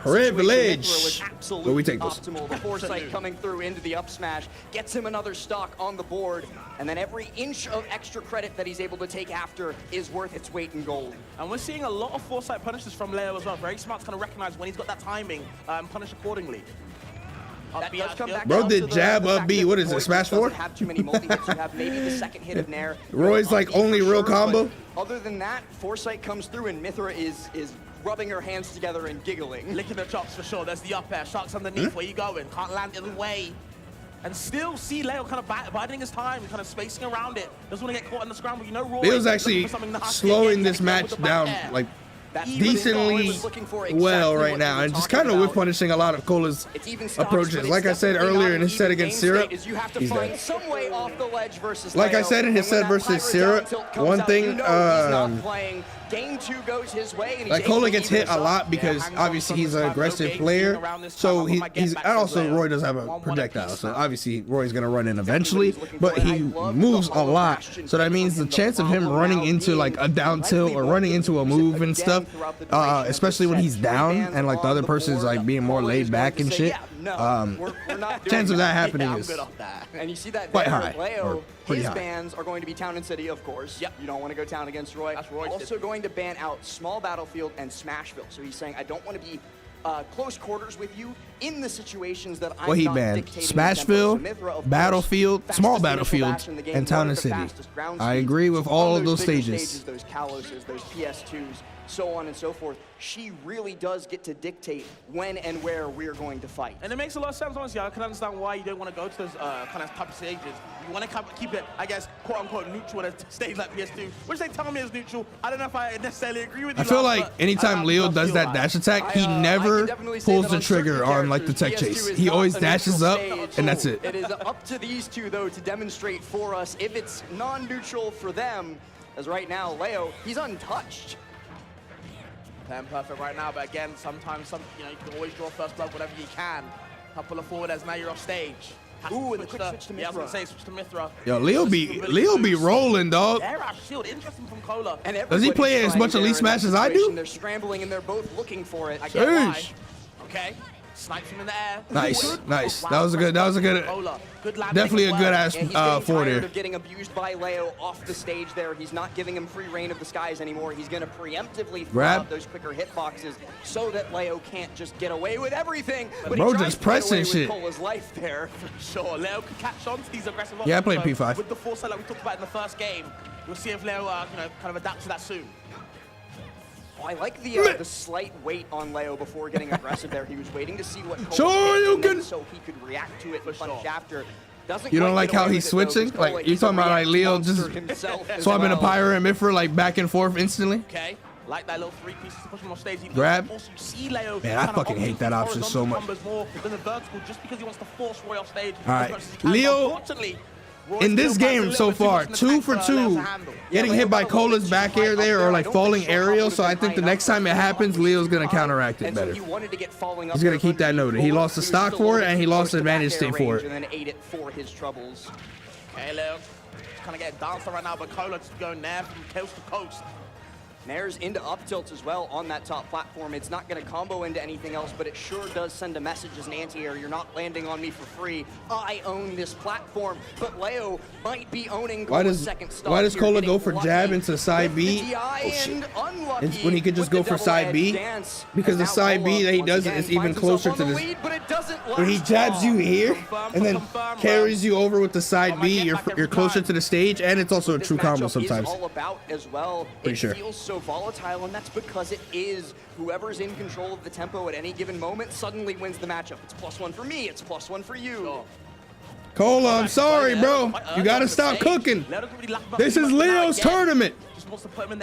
Privilege. But we take this. Optimal. The foresight coming through into the up smash gets him another stock on the board, and then every inch of extra credit that he's able to take after is worth its weight in gold. And we're seeing a lot of foresight punishes from Leo as well. Very smart to kind of recognize when he's got that timing and punish accordingly. Bro did jab up B. What is it? Smash 4? Have too many multi-hits. You have maybe the second hit of Nair. Roy's like only real combo. Other than that, foresight comes through and Mythra is rubbing her hands together and giggling. Licking her chops for sure. There's the up air. Shark's underneath. Where you going? Can't land the other way. And still see Leo kind of biding his time, kind of spacing around it. Doesn't want to get caught in the scramble. You know, Roy Leo's actually slowing this match down like decently well right now, and just kind of whip punishing a lot of Cola's approaches. Like I said earlier in his set against Syrup, he's dead. Like I said in his set versus Syrup, one thing, Game 2 goes his way. Like Cola gets hit a lot because obviously he's an aggressive player. So he's also Roy does have a projectile. So obviously Roy's gonna run in eventually, but he moves a lot. So that means the chance of him running into like a down tilt or running into a move and stuff, especially when he's down and like the other person's like being more laid back and shit. Chance of that happening is quite high. Leo, his bans are going to be Town and City, of course. Yep. You don't want to go Town against Roy. Also going to ban out Small Battlefield and Smashville. So he's saying, I don't want to be close quarters with you in the situations that I'm not dictating. Smashville, Battlefield, Small Battlefield, and Town and City. I agree with all of those stages. Those Kaloses, those PS2s, so on and so forth. She really does get to dictate when and where we're going to fight. And it makes a lot of sense, honestly. I can understand why you don't want to go to those kind of type of stages. You want to keep it, I guess, quote-unquote neutral at a stage like PS2, which they tell me is neutral. I don't know if I necessarily agree with you. I feel like anytime Leo does that dash attack, he never pulls the trigger on like the tech chase. He always dashes up, and that's it. It is up to these two, though, to demonstrate for us if it's non-neutral for them, as right now, Leo, he's untouched. Playing perfect right now, but again, sometimes you can always draw first blood whatever you can. Couple of forward as now you're off stage. Ooh, and the quick switch to Mythra. Yeah, I was gonna say switch to Mythra. Yo, Leo be rolling, dog. Shield, interesting from Cola. Does he play as much Elite Smash as I do? They're scrambling and they're both looking for it. I get why. Okay. Snipes him in the air. Nice, nice. That was a good. Good landing Definitely as a good well. ass Yeah, he's getting forward tired there. of getting abused by Leo off the stage there. He's not giving him free reign of the skies anymore. He's going to preemptively throw Grab. out those quicker hitboxes so that Leo can't just get away with everything. But Bro he tries just to get away pressing with shit. Cola's life there. Sure, Leo can catch on to these aggressive Yeah, I played options, though. P5. With the foresight like we talked about in the first game, we'll see if Leo kind of adapts to that soon. Oh, I like the slight wait on Leo before getting aggressive there. He was waiting to see what Cola Sure, hit you and then can- so he could react to it and punish after. Doesn't You don't quite like get how away he's with it, though, switching? because Cola Like, you is talking about like react Leo monster just himself as swapping a well. pyro and Mifra like back and forth instantly? Okay, like that little 3 pieces to push him off stage. He Grab. Also, you see Leo Man, I kind of fucking hate opting that for option so much. horizontal combos more than the vertical, just because he wants to force Roy off stage. All as right, much as he can. Leo, Unfortunately, Roy's in this still game finds a so little bit too far, much in the 2 tank for for Leo 2, to handle. getting hit by Cola's back air there or like falling aerial. So I think the next time it happens, Leo's gonna counteract it better. He wanted to get falling up He's gonna there, keep that but noted. He lost the was stock still for it able and he to lost push the back advantage air state for range it. And then ate it for his troubles. Okay, Leo, kind of getting danced right now, but Cola just going there from coast to coast. Nair's into up tilts as well on that top platform. It's not going to combo into anything else, but it sure does send a message as an anti-air. You're not landing on me for free. I own this platform, but Leo might be owning Cola's second stock. Why does here, Cola getting go for lucky jab into side with B? the DI and unlucky It's when he could just with go the for side double B, edge dance. because And the now side B Cola, that he once does again, is even finds himself closer on to the this. lead, but it doesn't When he last jabs you long. here and then confirm, carries you over with the side B, get you're back every closer time. to the stage, and it's also a This true combo matchup sometimes. is all about as well. Pretty It sure. feels so volatile, and that's because it is. Whoever's in control of the tempo at any given moment suddenly wins the matchup. It's +1 for me. It's +1 for you. Cola, I'm sorry, bro. You gotta stop cooking. This is Leo's tournament.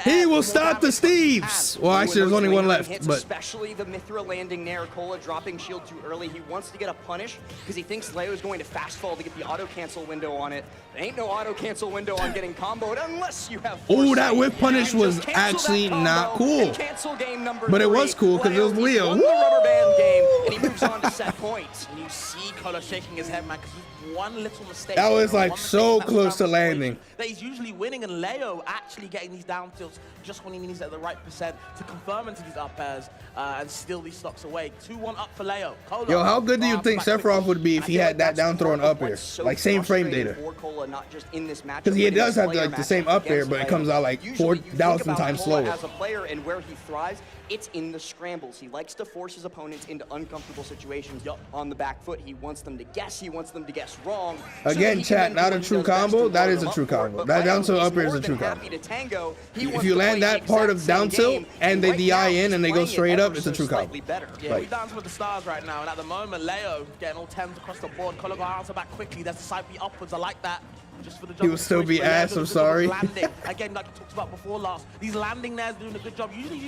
He will stop the Steves. Well, actually, there's only one left, but Especially the Mithra landing Nair. Cola dropping shield too early. He wants to get a punish because he thinks Leo is going to fast fall to get the auto cancel window on it. There ain't no auto cancel window on getting comboed unless you have. oh, that foresight. whip punish You was just cancel actually that combo not cool. and cancel game number But it 3. was cool 'cause it was Leo. Won the rubber band game, and he moves on to set points. And you see Cola shaking his head, man, because one little mistake. That was, like, one mistake so in that close to scramble landing. situation that he's usually winning, and Leo actually getting these down tilts just when he needs at the right percent to confirm into these up airs and steal these stocks away. 2-1 up for Leo. Cola, yo, how good do you fast think back quickly. Sephiroth would be if he I feel had that like down that's throw and part up of air? what's so Like same frame frustrating data. for Cola, not just in this matchup, Because he but in does his have player like the same matchups up air, against but it Leo. comes out like Usually, you think 4,000 about times Cola slower. as a player and where he thrives, it's in the scrambles. He likes to force his opponents into uncomfortable situations on the back foot. He wants them to guess. He wants them to guess wrong. so that Again, he can chat, then not do a what he true does best combo. to That load is a them up true for it. combo. But That Leo, down tilt he's up air is more a true than combo. happy to tango. He If wants you to land play that the part exact of down same tilt game, and they right DI now, in he's and they go playing it straight up, ever it's a so true combo. slightly better. Yeah, Like- we dancing with the stars right now, and at the moment, Leo getting all 10s across the board. Cola got answer back quickly. There's the side B upwards. I like that. Just for the He will still be ass, I'm sorry. Landing. Again, like we talked about before last, these landing there's doing a good job. Usually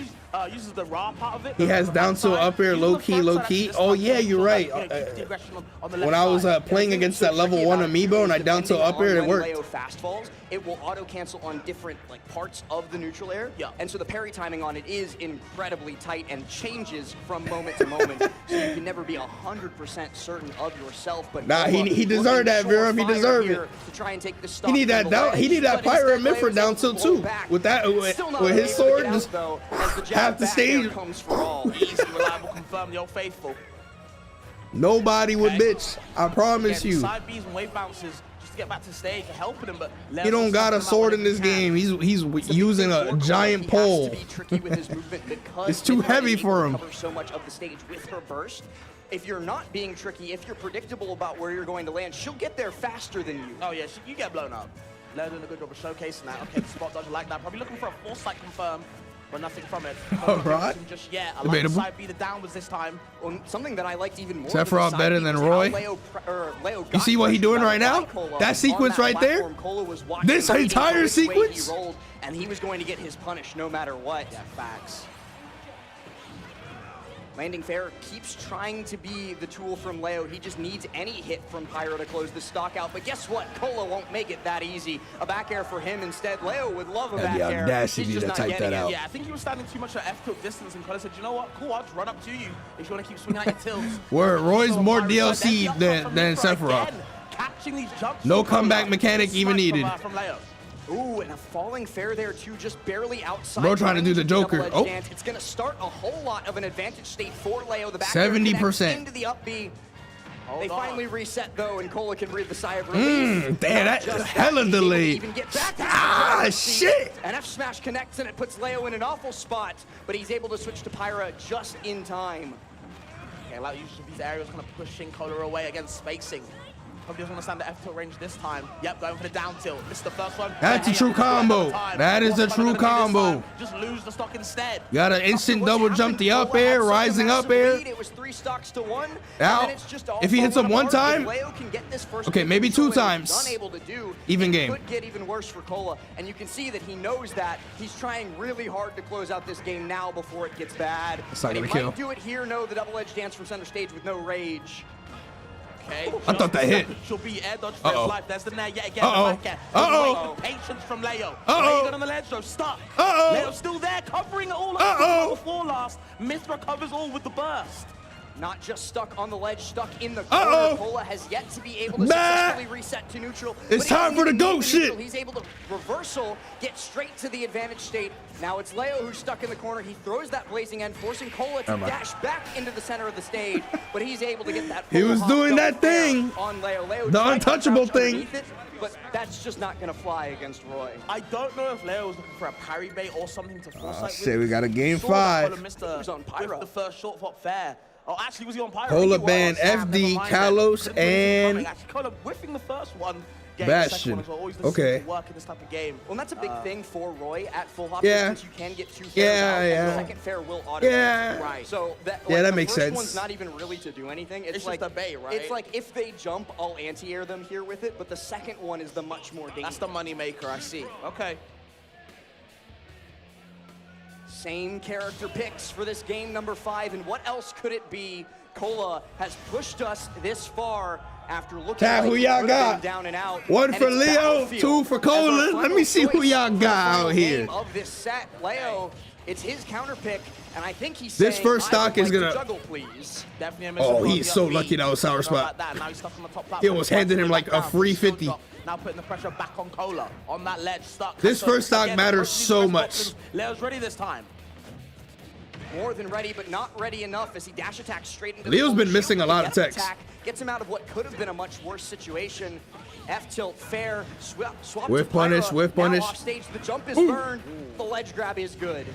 uses the raw part of it. He has the down tilt backside. up air, Using low the key, front low side key. actually Oh just yeah, keeps you're the, right. keeps the aggression on the When left I was side. playing against that level 1 amiibo and I down tilt up air, it worked. Leo fast falls, it will auto cancel on different like parts of the neutral air. Yeah. And so the parry timing on it is incredibly tight and changes from moment to moment. So you can never be 100% certain of yourself. But Nah, he Cola deserved that, looking Virum. He surefire deserved here it. To try and take the He stock need that from the down. He ledge, need that but instead pyro and Leo's Mifra down able to tilt blow too. back. With that, Still not with able his to sword, get out, just though, as the jab half the back air stage. comes for all. Easy, reliable, confirm the old faithful. nobody would bitch. I promise Again, you. Side Bs and wave bounces just to get back to the stage are helping him, but He don't got a sword in this game. He's using a giant pole. It's too heavy for him. So much of the stage with her burst. If you're not being tricky, if you're predictable about where you're going to land, she'll get there faster than you. Oh yeah, you get blown up. Leo doing a good job of showcasing that. Okay, the spot dodge like that. Probably looking for a foresight confirm, but nothing from it. Alright. Just yet. I like the Debatable. side B the downwards this time. Well, something that I liked even more. Sephiroth than the side better beat than was how Roy? Leo You see what he got doing pressured right now? by Cola That on sequence right there? platform. Cola was watching, This waiting for entire which way he sequence? rolled, and he was going to get his punish no matter what. Yeah, facts. Landing fair keeps trying to be the tool from Leo. He just needs any hit from Pyro to close the stock out. But guess what? Cola won't make it that easy. A back air for him instead. Leo would love a Had back the air. audacity He's just to not type getting that it. out. Yeah, I think he was standing too much at F-tilt distance, and Cola said, you know what? Cool, I'll just run up to you if you want to keep swinging at your tilts. Word, Roy's So more Pyro side, DLC then the uppercut than from Mithra Sephiroth. again, catching these jumps No from Cola. comeback mechanic even Smash needed. From Leo. Ooh, and a falling fair there too, just barely outside. Bro trying to do the Joker. Oh. It's going to start a whole lot of an advantage state for Leo. The back 70% into the up B. They finally reset though, and Cola can breathe the sigh of relief. Damn, that hella delayed. Shit. An F smash connects and it puts Leo in an awful spot, but he's able to switch to Pyra just in time. Okay, like usually these areas kind of pushing Cola away against spacing. Hope he doesn't understand the F tilt range this time. Yep, going for the down tilt. Missed the first one. That's a true combo. That is a true combo. Just lose the stock instead. Got an instant double jump the up air, rising up air. It was 3 stocks to 1. Now, if he hits him one time, okay, maybe 2 times. Even game. It could get even worse for Cola, and you can see that he knows that. He's trying really hard to close out this game now before it gets bad. That's not gonna kill. kill. He might do it here, no, the double edge dance from center stage with no rage. Okay. I thought that hit. She'll be air dodge for his life. There's the nair yet again. Patience from Leo. Leo on the ledge though, stuck. Leo's still there, covering it all up before last. Myth recovers all with the burst. Not just stuck on the ledge, stuck in the corner. Cola has yet to be able to successfully reset to neutral. It's time for the GOAT shit. He's able to reversal, get straight to the advantage state. Now it's Leo who's stuck in the corner. He throws that blazing end, forcing Cola to dash back into the center of the stage, but he's able to get that. He was doing that thing. On Leo. Leo the untouchable thing. But that's just not going to fly against Roy. I don't know if Leo was looking for a parry bait or something to foresight. Shit, we got a game 5. He was on Pyra. The first short hop fair. Oh, actually, was he on Pyra? Cola banned FD, Kalos, and Cola whiffing the first one. Bastion. Okay. Work in this type of game. Well, that's a big thing for Roy at full hop. Yeah. You can get 2 fairs out, and the second fair will automatically. Right. So that, that makes sense. The first one's not even really to do anything. It's like just a bait, right? It's like if they jump, I'll anti-air them here with it. But the second one is the much more dangerous. That's the money maker, I see. Okay. Same character picks for this game number 5, and what else could it be? Cola has pushed us this far after looking like who y'all got? Down and out. 1 for Leo, 2 for Cola. Let me see who y'all got out here. Of this set, Leo, it's his counter pick, and I think he's this first stock is gonna juggle, please. Oh, he's so lucky that was sour spot. It was handing him like a free 50. Now putting the pressure back on Cola on that ledge stuck. This first stock matters so much. Leo's ready this time. More than ready, but not ready enough as he dash attacks straight into Leo's been missing a lot of techs. Gets him out of what could have been a much worse situation. F tilt fair, swap whiff punish, whiff punish. Off stage, the jump is burned. The ledge grab is good.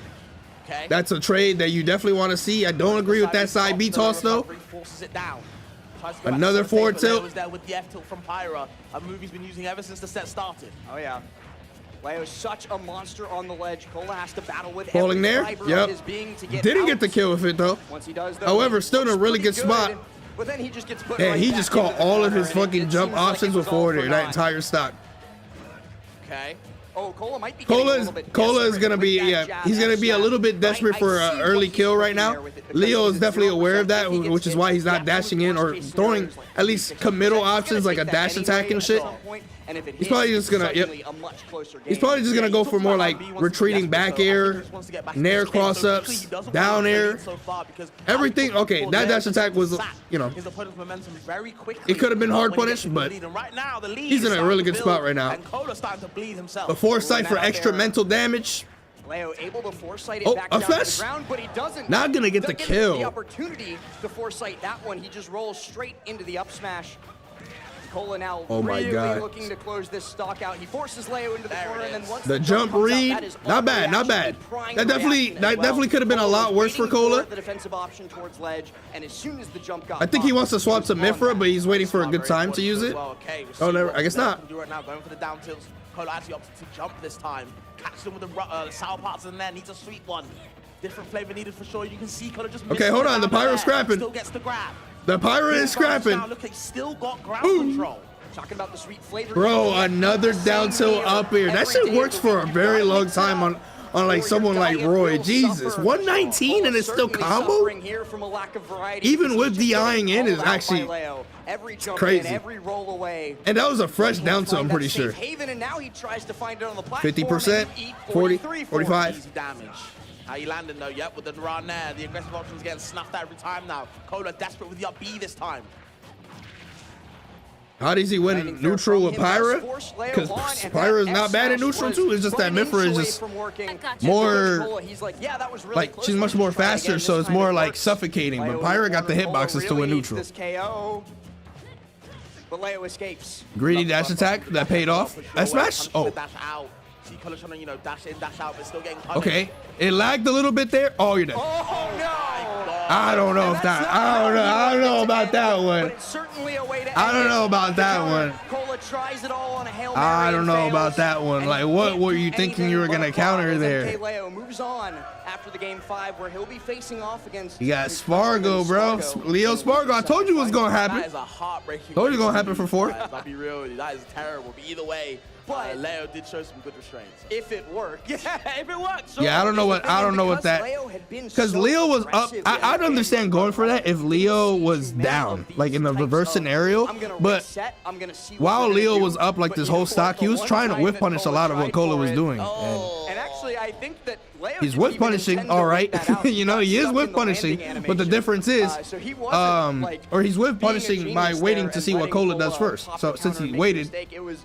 Okay. That's a trade that you definitely want to see. I don't agree with that side B toss though. Forces it down. Another forward tilt. Was there with the F tilt from Pyra, a move he's been using ever since the set started. Oh yeah. Leo's such a monster on the ledge. Cola has to battle with falling there. Yep. Didn't get the kill with it though. Once he does, though, however, still in a really good spot. But then he just gets put Man, right he back just caught all of his fucking jump options with forward air, that entire stock. Okay. Oh, Cola might be Cola is gonna be he's gonna be a little bit desperate for an early kill right now. Leo is definitely aware of that, which is why he's not dashing in or throwing at least committal options like a dash attack and shit. He's probably just gonna he's probably just gonna go for more like retreating back air, nair cross ups, down air, everything. Okay, that dash attack was, you know, it could have been hard punished, but he's in a really good spot right now. The foresight for extra mental damage. Leo able to foresight it back down to the ground, but he doesn't. Not gonna get the kill. The opportunity to foresight that one, he just rolls straight into the up smash. Cola now really looking to close this stock out. He forces Leo into the corner, and then once the jump read, not bad, not bad. That definitely could have been a lot worse for Cola. The defensive option towards ledge, and as soon as the jump got I think he wants to swap to Mifra, but he's waiting for a good time to use it. Oh, never. I guess not. Now going for the down tilts. Cola actually opted to jump this time. Catch them with the sour parts in there. Needs a sweet one. Different flavor needed for sure. You can see Cola just. Okay, hold on. The Pyro's scrapping. Still gets the grab. The Pyro is scrapping. Look, he still got ground control. Talking about the sweet flavor. Bro, another down tilt up here. That shit works for a very long time on like someone like Roy. Jesus, 119 and it's still combo? Even with DIing in is actually crazy. And that was a fresh down tilt, I'm pretty sure. 50%, 40, 45. Easy damage. How you landing though? Yep, with the run there. The aggressive options getting snuffed out every time now. Cola desperate with the up B this time. How does he win neutral with Pyra? Because Pyra is not bad at neutral too. It's just that Mythra is just more, like, she's much more faster, so it's more like suffocating. But Pyra got the hitboxes to win neutral. But Leo escapes. Greedy dash attack that paid off. That smash. Oh. Okay, it lagged a little bit there. Oh, you're dead. Oh no! I don't know if that. I don't know about that one. I don't know about that one. I don't know about that one. Like, what were you thinking you were gonna counter there? Leo moves on after the game 5, where he'll be facing off against. You got SPARG0, bro. Leo SPARG0. I told you it was gonna happen. That is a heartbreaking. Told you it was gonna happen for 4. I'll be real with you. That is terrible. But either way, Leo did show some good restraints. If it worked. Yeah, if it works. Sure. Yeah, I don't know what that. Because Leo was up. I'd understand going for that if Leo was down, like in the reverse scenario. But while Leo was up like this whole stock, he was trying to whiff punish a lot of what Cola was doing. And actually, I think that he's whiff punishing, all right. You know, he is whiff punishing, but the difference is, or he's whiff punishing by waiting to see what Cola does first. So since he waited,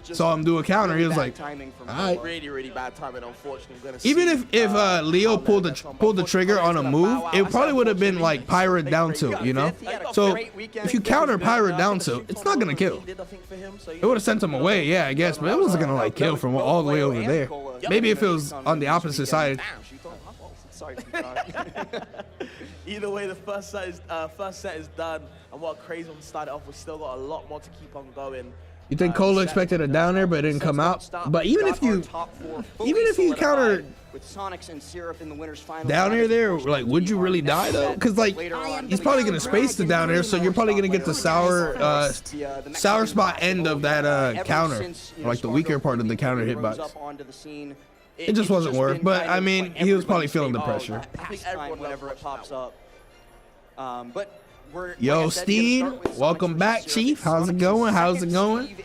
saw him do a counter, he was like, all right. Really bad timing, unfortunately. Even if Leo pulled the trigger on a move, it probably would have been like Pyra down tilt, you know. So if you counter Pyra down tilt, it's not gonna kill. It would have sent him away, yeah, I guess, but it wasn't gonna like kill from all the way over there. Maybe if it was on the opposite side. Either way, the first set is done, and what crazy one started off, we've still got a lot more to keep on going. You think Cola expected a down there, but it didn't come out? But even if you counter with Sonics and Syrup in the winners final down air there, like, would you really die though? Because like he's probably gonna space the down air, so you're probably gonna get the sour spot end of that counter, or like the weaker part of the counter hitbox. It just wasn't worth. But I mean, he was probably feeling the pressure. I think everyone, whenever it pops up. But yo, Steve, welcome back, Chief. How's it going? How's it going?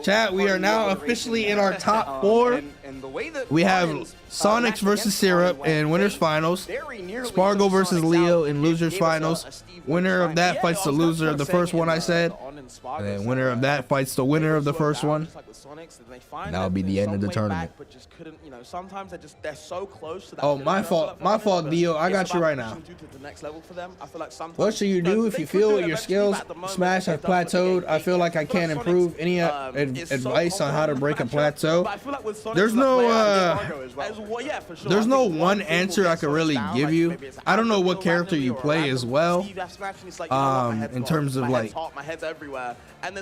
Chat, we are now officially in our top 4. We have Sonics versus Syrup in winners finals. SPARG0 versus Leo in losers finals. Winner of that fights the loser of the first one I said. And then winner of that fights the winner of the first one. And that'll be the end of the tournament. Oh, my fault, Dio. I got you right now. What should you do if you feel your skills Smash have plateaued? I feel like I can't improve. Any advice on how to break a plateau? There's no one answer I could really give you. I don't know what character you play as well. In terms of like,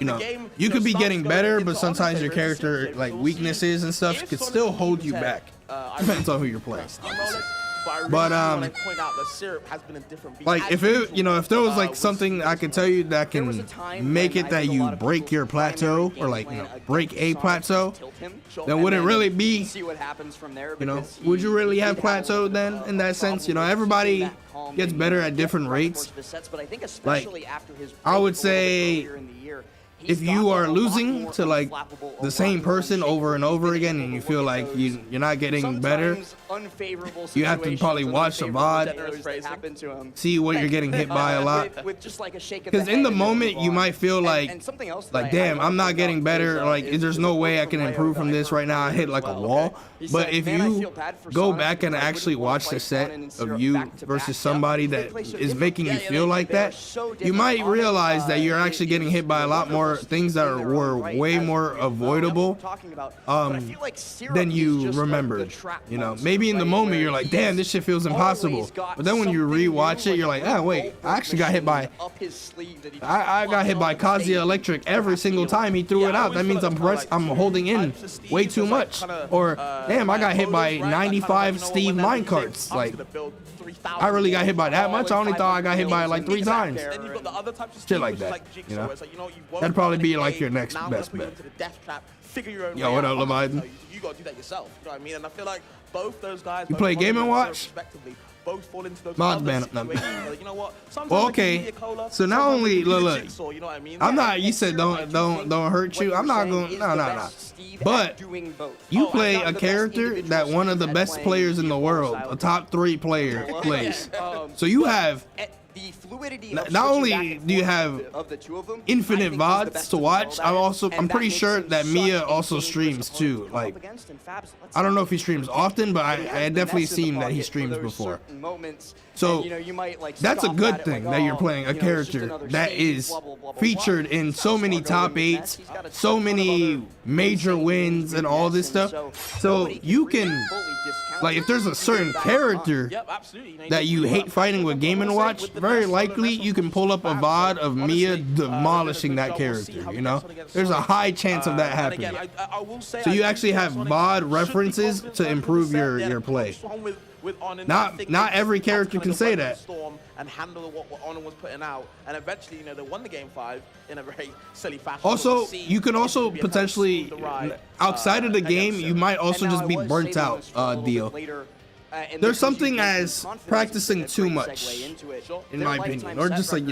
you know, you could be getting better, but sometimes your character like weaknesses and stuff could still hold you back. Depends on who you're playing. But like if it, you know, if there was like something I could tell you that can make it that you break your plateau, or like, you know, break a plateau, then would it really be, you know, would you really have plateaued then in that sense? You know, everybody gets better at different rates. Like, I would say if you are losing to like the same person over and over again and you feel like you're not getting better, you have to probably watch a VOD, see what you're getting hit by a lot. Because in the moment you might feel like damn, I'm not getting better, like there's no way I can improve from this right now, I hit like a wall. But if you go back and actually watch the set of you versus somebody that is making you feel like that, you might realize that you're actually getting hit by a lot more things that were way more avoidable than you remembered. You know, maybe in the moment you're like, damn, this shit feels impossible, but then when you rewatch it, you're like, oh wait, I actually got hit by I got hit by Kazuya Electric every single time he threw it out. That means I'm holding in way too much. Or damn, I got hit by 95 Steve minecarts. Like, I really got hit by that much? I only thought I got hit by it like 3 times. Shit like that, you know? That'd probably be like your next best bet. Yo, what up, Leviathan? You gotta do that yourself, you know what I mean? And I feel like both those guys, you play Game & Watch? Both fall into those Mod ban. you know what? Well, okay. So not only look, I'm not. You said don't hurt you. I'm not going. No. But you play a character that one of the best players in the world, a top 3 player, plays. So you have the fluidity not only do you have of the two of them, infinite VODs to watch, I'm pretty sure that Mia also streams too. Like, I don't know if he streams often, but I definitely seen that he streams before. So that's a good thing that you're playing a character that is featured in so many top 8s, so many major wins and all this stuff. So you can, like, if there's a certain character that you hate fighting with Game & Watch, very likely you can pull up a VOD of Mia demolishing that character, you know? There's a high chance of that happening. So you actually have VOD references to improve your play. Not every character can say that. And handle what Honor was putting out, and eventually, they won the game 5 in a very silly fashion. Also, you can also potentially, outside of the game, you might also just be burnt out, Dio. There's something as practicing too much, in my opinion, or just like,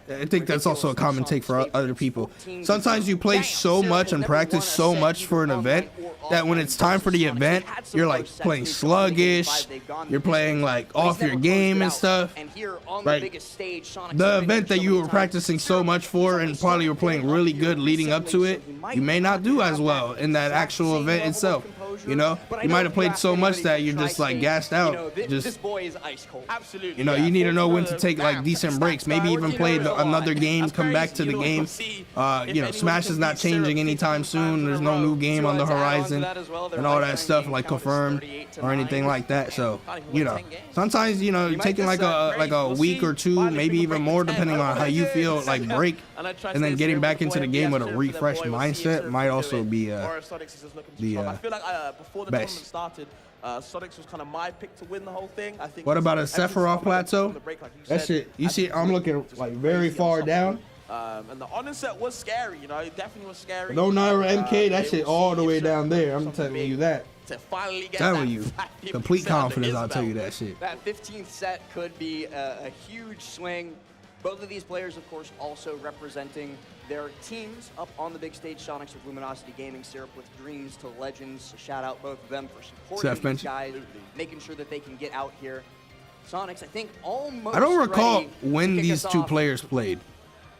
I think that's also a common take for other people. Sometimes you play so much and practice so much for an event that when it's time for the event, you're like playing sluggish, you're playing like off your game and stuff. Like the event that you were practicing so much for and probably were playing really good leading up to it, you may not do as well in that actual event itself. You know, you might have played so much that you're just like gassed out. Just, you know, you need to know when to take like decent breaks. Maybe even play another game, come back to the game. You know, Smash is not changing anytime soon. There's no new game on the horizon and all that stuff like confirmed or anything like that. So, you know, sometimes, you know, you're taking like a week or two, maybe even more, depending on how you feel, like break, and then getting back into the game with a refreshed mindset might also be before the best. tournament started, Sonics was kind of my pick to win the whole thing. I think. What about a Sephiroth plateau? That shit, you see, I'm looking like very far down. And the onset was scary, it definitely was scary. No NairoMK, that shit all the way down there. I'm telling you that. To finally get telling you, complete confidence. I'll tell you that shit. That 15th set could be a huge swing. Both of these players, of course, also representing their teams up on the big stage. Sonics with Luminosity Gaming, Syrup with Dreams to Legends. Shout out both of them for supporting these guys, making sure that they can get out here. Sonics, I think, almost. I don't recall when these two players played.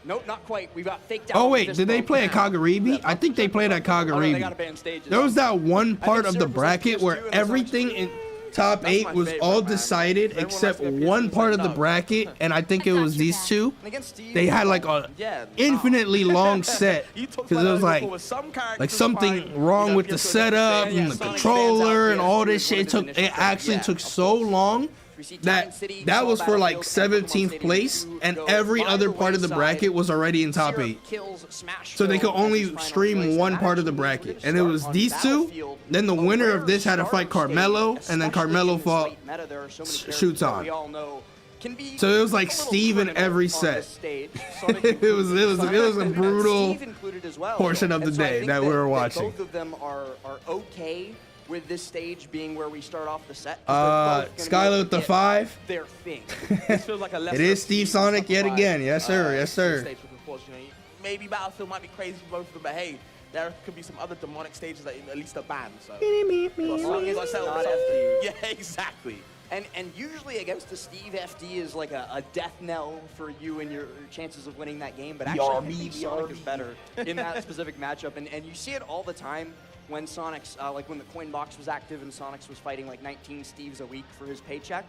Nope, not quite. We got faked out. Oh wait, did they play at Kagaribi? I think they played at Kagaribi. There was that one part of the bracket where everything in top 8 was all decided except one part of the bracket, and I think it was these two. They had like a infinitely long set because it was like something wrong with the setup and the controller and all this shit. It actually took so long that was for like 17th place, and every other part of the bracket was already in top 8. So they could only stream one part of the bracket, and it was these two. Then the winner of this had to fight Carmelo, and then Carmelo fought Shuton. So it was like Steve in every set. it was a brutal portion of the day that we were watching. Both of them are okay with this stage being where we start off the set. Skylar with the 5. Their thing. It is Steve Sonic yet again. Yes, sir. Yes, sir. Maybe Battlefield might be crazy for both of them, but hey, there could be some other demonic stages that at least are banned. So. Yeah, exactly. And usually against the Steve, FD is like a death knell for you and your chances of winning that game. But actually, Sonic is better in that specific matchup. And you see it all the time when Sonics, like when the coin box was active and Sonics was fighting like 19 Steves a week for his paycheck.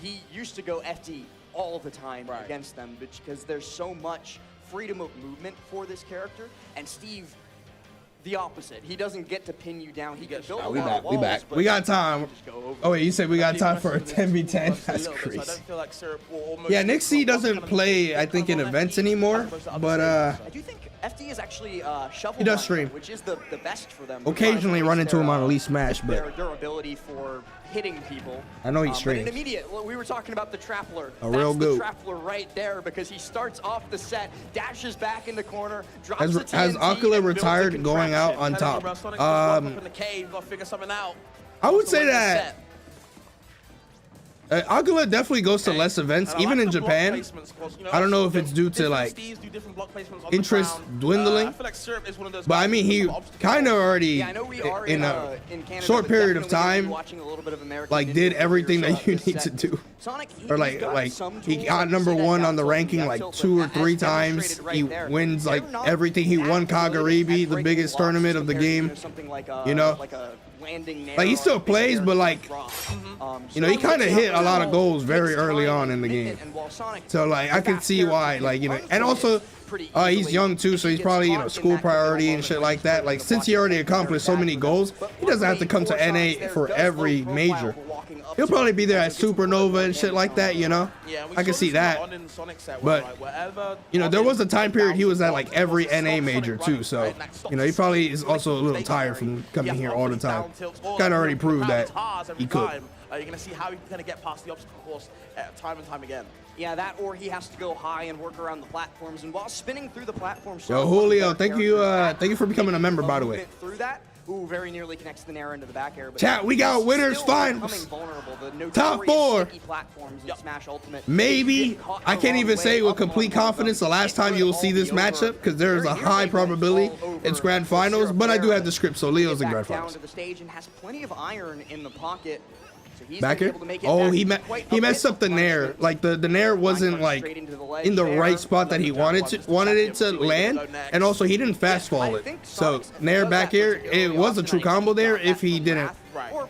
He used to go FD all the time against them because there's so much freedom of movement for this character. And Steve, the opposite. He doesn't get to pin you down. He can build a lot of walls. We back. We got time. Oh wait, you said we got time for a 10v10? That's crazy. Yeah, Nick C doesn't play, I think, in events anymore, but I do think FD is actually shovel, he does stream, which is the best for them. Occasionally run into him on Elite Smash, but their durability for hitting people. I know he streams. But in immediate, we were talking about the Trappler. A real good. That's the Trappler right there because he starts off the set, dashes back in the corner, drops the TNT, has Akala retired going out on top? I would say that Agula definitely goes to less events, even in Japan. I don't know if it's due to like interest dwindling, but I mean he kind of already in a short period of time like did everything that you need to do, or like he got #1 on the ranking like 2 or 3 times. He wins like everything. He won Kagaribi, the biggest tournament of the game, you know. Like he still plays, but like, you know, he kind of hit a lot of goals very early on in the game. So like I can see why, like, you know, and also he's young too, so he's probably, you know, school priority and shit like that. Like since he already accomplished so many goals, he doesn't have to come to NA for every major. He'll probably be there at Supernova and shit like that, you know. I can see that. But you know, there was a time period he was at like every NA major too, so you know, he probably is also a little tired from coming here all the time. Kind of already proved that he could. You're gonna see how he's gonna get past the obstacle course time and time again. Yeah, that, or he has to go high and work around the platforms, and while spinning through the platforms. Yo, Julio, thank you for becoming a member, by the way. Through that. Ooh, very nearly connects the Nairo into the back air. But chat, we got winners finals. Top 4. Maybe. I can't even say with complete confidence the last time you'll see this matchup, because there's a high probability it's grand finals, but I do have the script, so Leo's in grand finals. To the stage and has plenty of iron in the pocket. Back here? Oh, he messed up the nair. Like the nair wasn't like in the right spot that he wanted it to land, and also he didn't fast fall it. So nair back here, it was a true combo there if he didn't.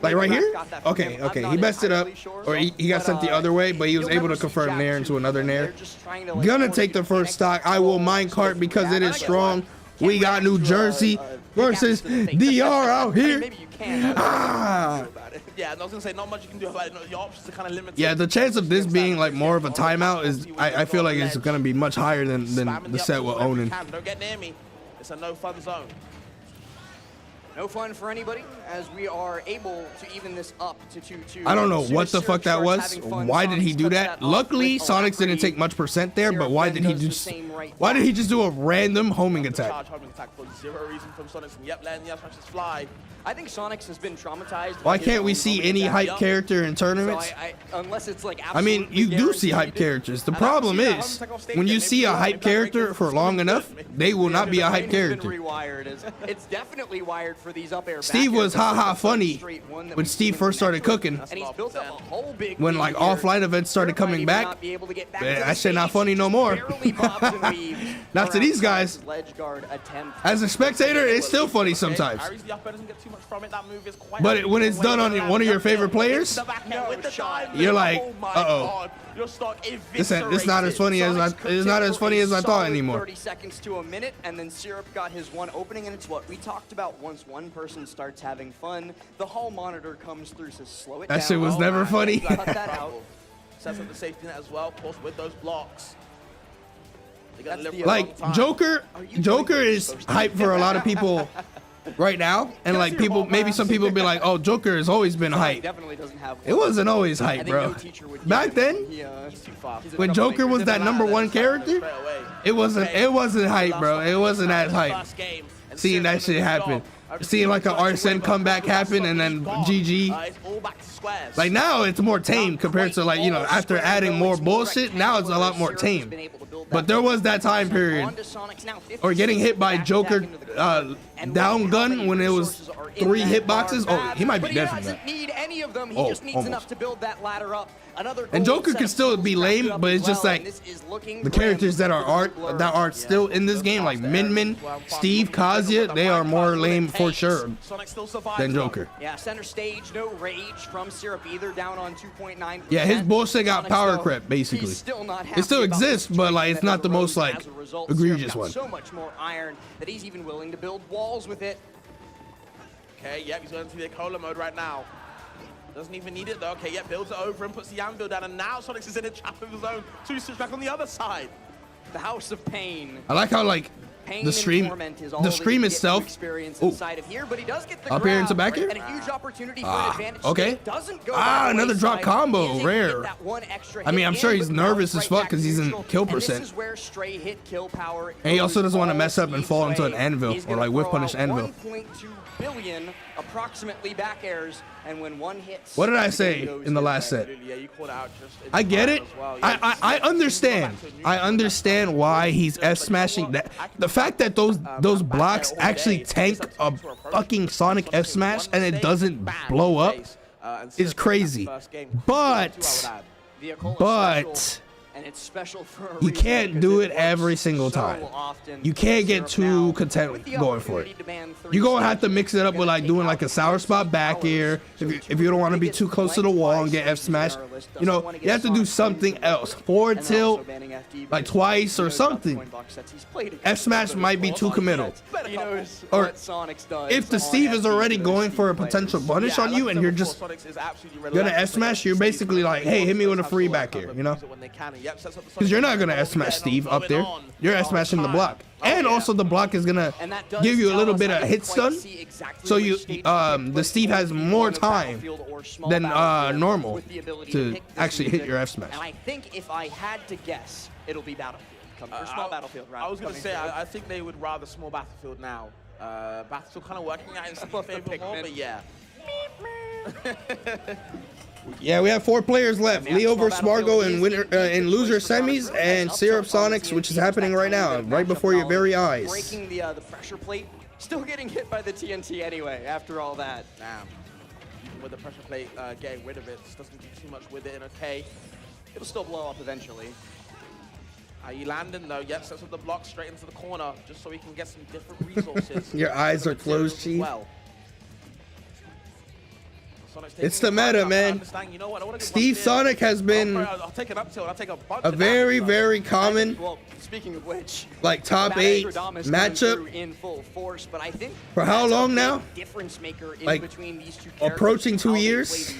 Like right here? Okay, he messed it up, or he got sent the other way, but he was able to convert nair into another nair. Gonna take the first stock. I will minecart because it is strong. We got New Jersey versus DR out here. Yeah, I was gonna say not much you can do about it. Your options are kind of limited. Yeah, the chance of this being like more of a timeout is, I feel like it's gonna be much higher than the set with Onin. Don't get near me. It's a no fun zone. No fun for anybody, as we are able to even this up to 2-2. I don't know what the fuck that was. Why did he do that? Luckily, Sonics didn't take much percent there, but why did he just do a random homing attack? Homing attack for zero reason from Sonics, and yep, letting the smashes fly. I think Sonics has been traumatized. Why can't we see any hype character in tournaments? Unless it's like, I mean, you do see hype characters. The problem is, when you see a hype character for long enough, they will not be a hype character. It's definitely wired for these up air. Steve was haha funny when Steve first started cooking. When like offline events started coming back, that shit not funny no more. Not to these guys. As a spectator, it's still funny sometimes. But when it's done on one of your favorite players, you're like, uh-oh. It's not as funny as I thought anymore. 30 seconds to a minute, and then Syrup got his one opening, and it's what we talked about. Once one person starts having fun, the hall monitor comes through, so slow it down. That shit was never funny. Cut that out. Sets up the safety net as well, of course, with those blocks. Like Joker is hype for a lot of people right now, and like maybe some people be like, oh, Joker has always been hype. It wasn't always hype, bro. Back then, when Joker was that #1 character, it wasn't hype, bro. It wasn't as hype. Seeing that shit happen, seeing like an Arsene comeback happen, and then GG. Like now it's more tame compared to, like, you know, after adding more bullshit, now it's a lot more tame. But there was that time period, or getting hit by Joker down gun when it was 3 hitboxes. Oh, he might be dead from that. Oh, almost. And Joker can still be lame, but it's just like the characters that are still in this game, like Min, Steve, Kazuya, they are more lame for sure than Joker. Yeah, center stage, no rage from Syrup either, down on 2.9%. Yeah, his bullshit got power crept basically. It still exists, but like it's not the most like egregious one. So much more iron that he's even willing to build walls with it. Okay, yep, he's going to the cola mode right now. Doesn't even need it though. Okay, yeah, builds it over and puts the anvil down, and now Sonics is in a trap of his own. 2 switch back on the other side. The House of Pain. I like how like the stream itself. Inside of here, but he does get the up here into grab, back here. and a huge opportunity for an advantage. Okay. Doesn't go Another drop combo. He Rare. that one extra I mean, hit I'm sure in, he's but now nervous as right fuck back because he's in neutral, kill and percent. This is where stray hit kill power And he also doesn't want to all mess up and fall into an Steve's way. anvil He's or gonna like whip throw punish out anvil. 1.2 billion approximately back airs, and when one hits, What did I the say game goes in the his last way. set? Yeah, you called out just I get it. as well. Yeah, I understand. I understand why he's F smashing that. The fact that those blocks actually tank a fucking Sonic F smash and it doesn't blow up is crazy. But And it's special for a you reason can't because do it it every works single so time. often. You can't get Syrup too now, content with the going for it. opportunity to ban 3 You're gonna have to stages, mix it up with like doing like a sour spot back here if you don't want to be too close to the wall and get F smashed. You know, you have to do something else. Forward tilt like twice or something. F smash might be too committal. Or if the Steve is already going for a potential punish on you and you're just gonna F smash, you're basically like, hey, hit me with a free back here, you know? Because you're not gonna F smash Steve up there. You're F smashing the block, and also the block is gonna give you a little bit of hit stun, so you the Steve has more time than normal to actually hit your F smash. And I think if I had to guess, it'll be Battlefield. Or small Battlefield, rather. I was going to say, I think they would rather small Battlefield now. Battlefield kind of working out in some favor more, but yeah. Yeah, we have 4 players left. Leo versus SPARG0 in winner in loser semis, and Syrup Sonics, which is happening right now, right before your very eyes. Breaking the pressure plate, still getting hit by the TNT anyway. After all that, Damn. Even with the pressure plate getting rid of it, just doesn't do too much with it. And okay, it'll still blow up eventually. Are you landing though? Yep, sets up the block straight into the corner, just so we can get some different resources. Your eyes are closed, Chief. Well. It's the meta, man. Steve Sonic has been a very, very common, speaking of which, like top 8 matchup in full force, but I think for how long now? Difference maker in like between these two approaching 2 years.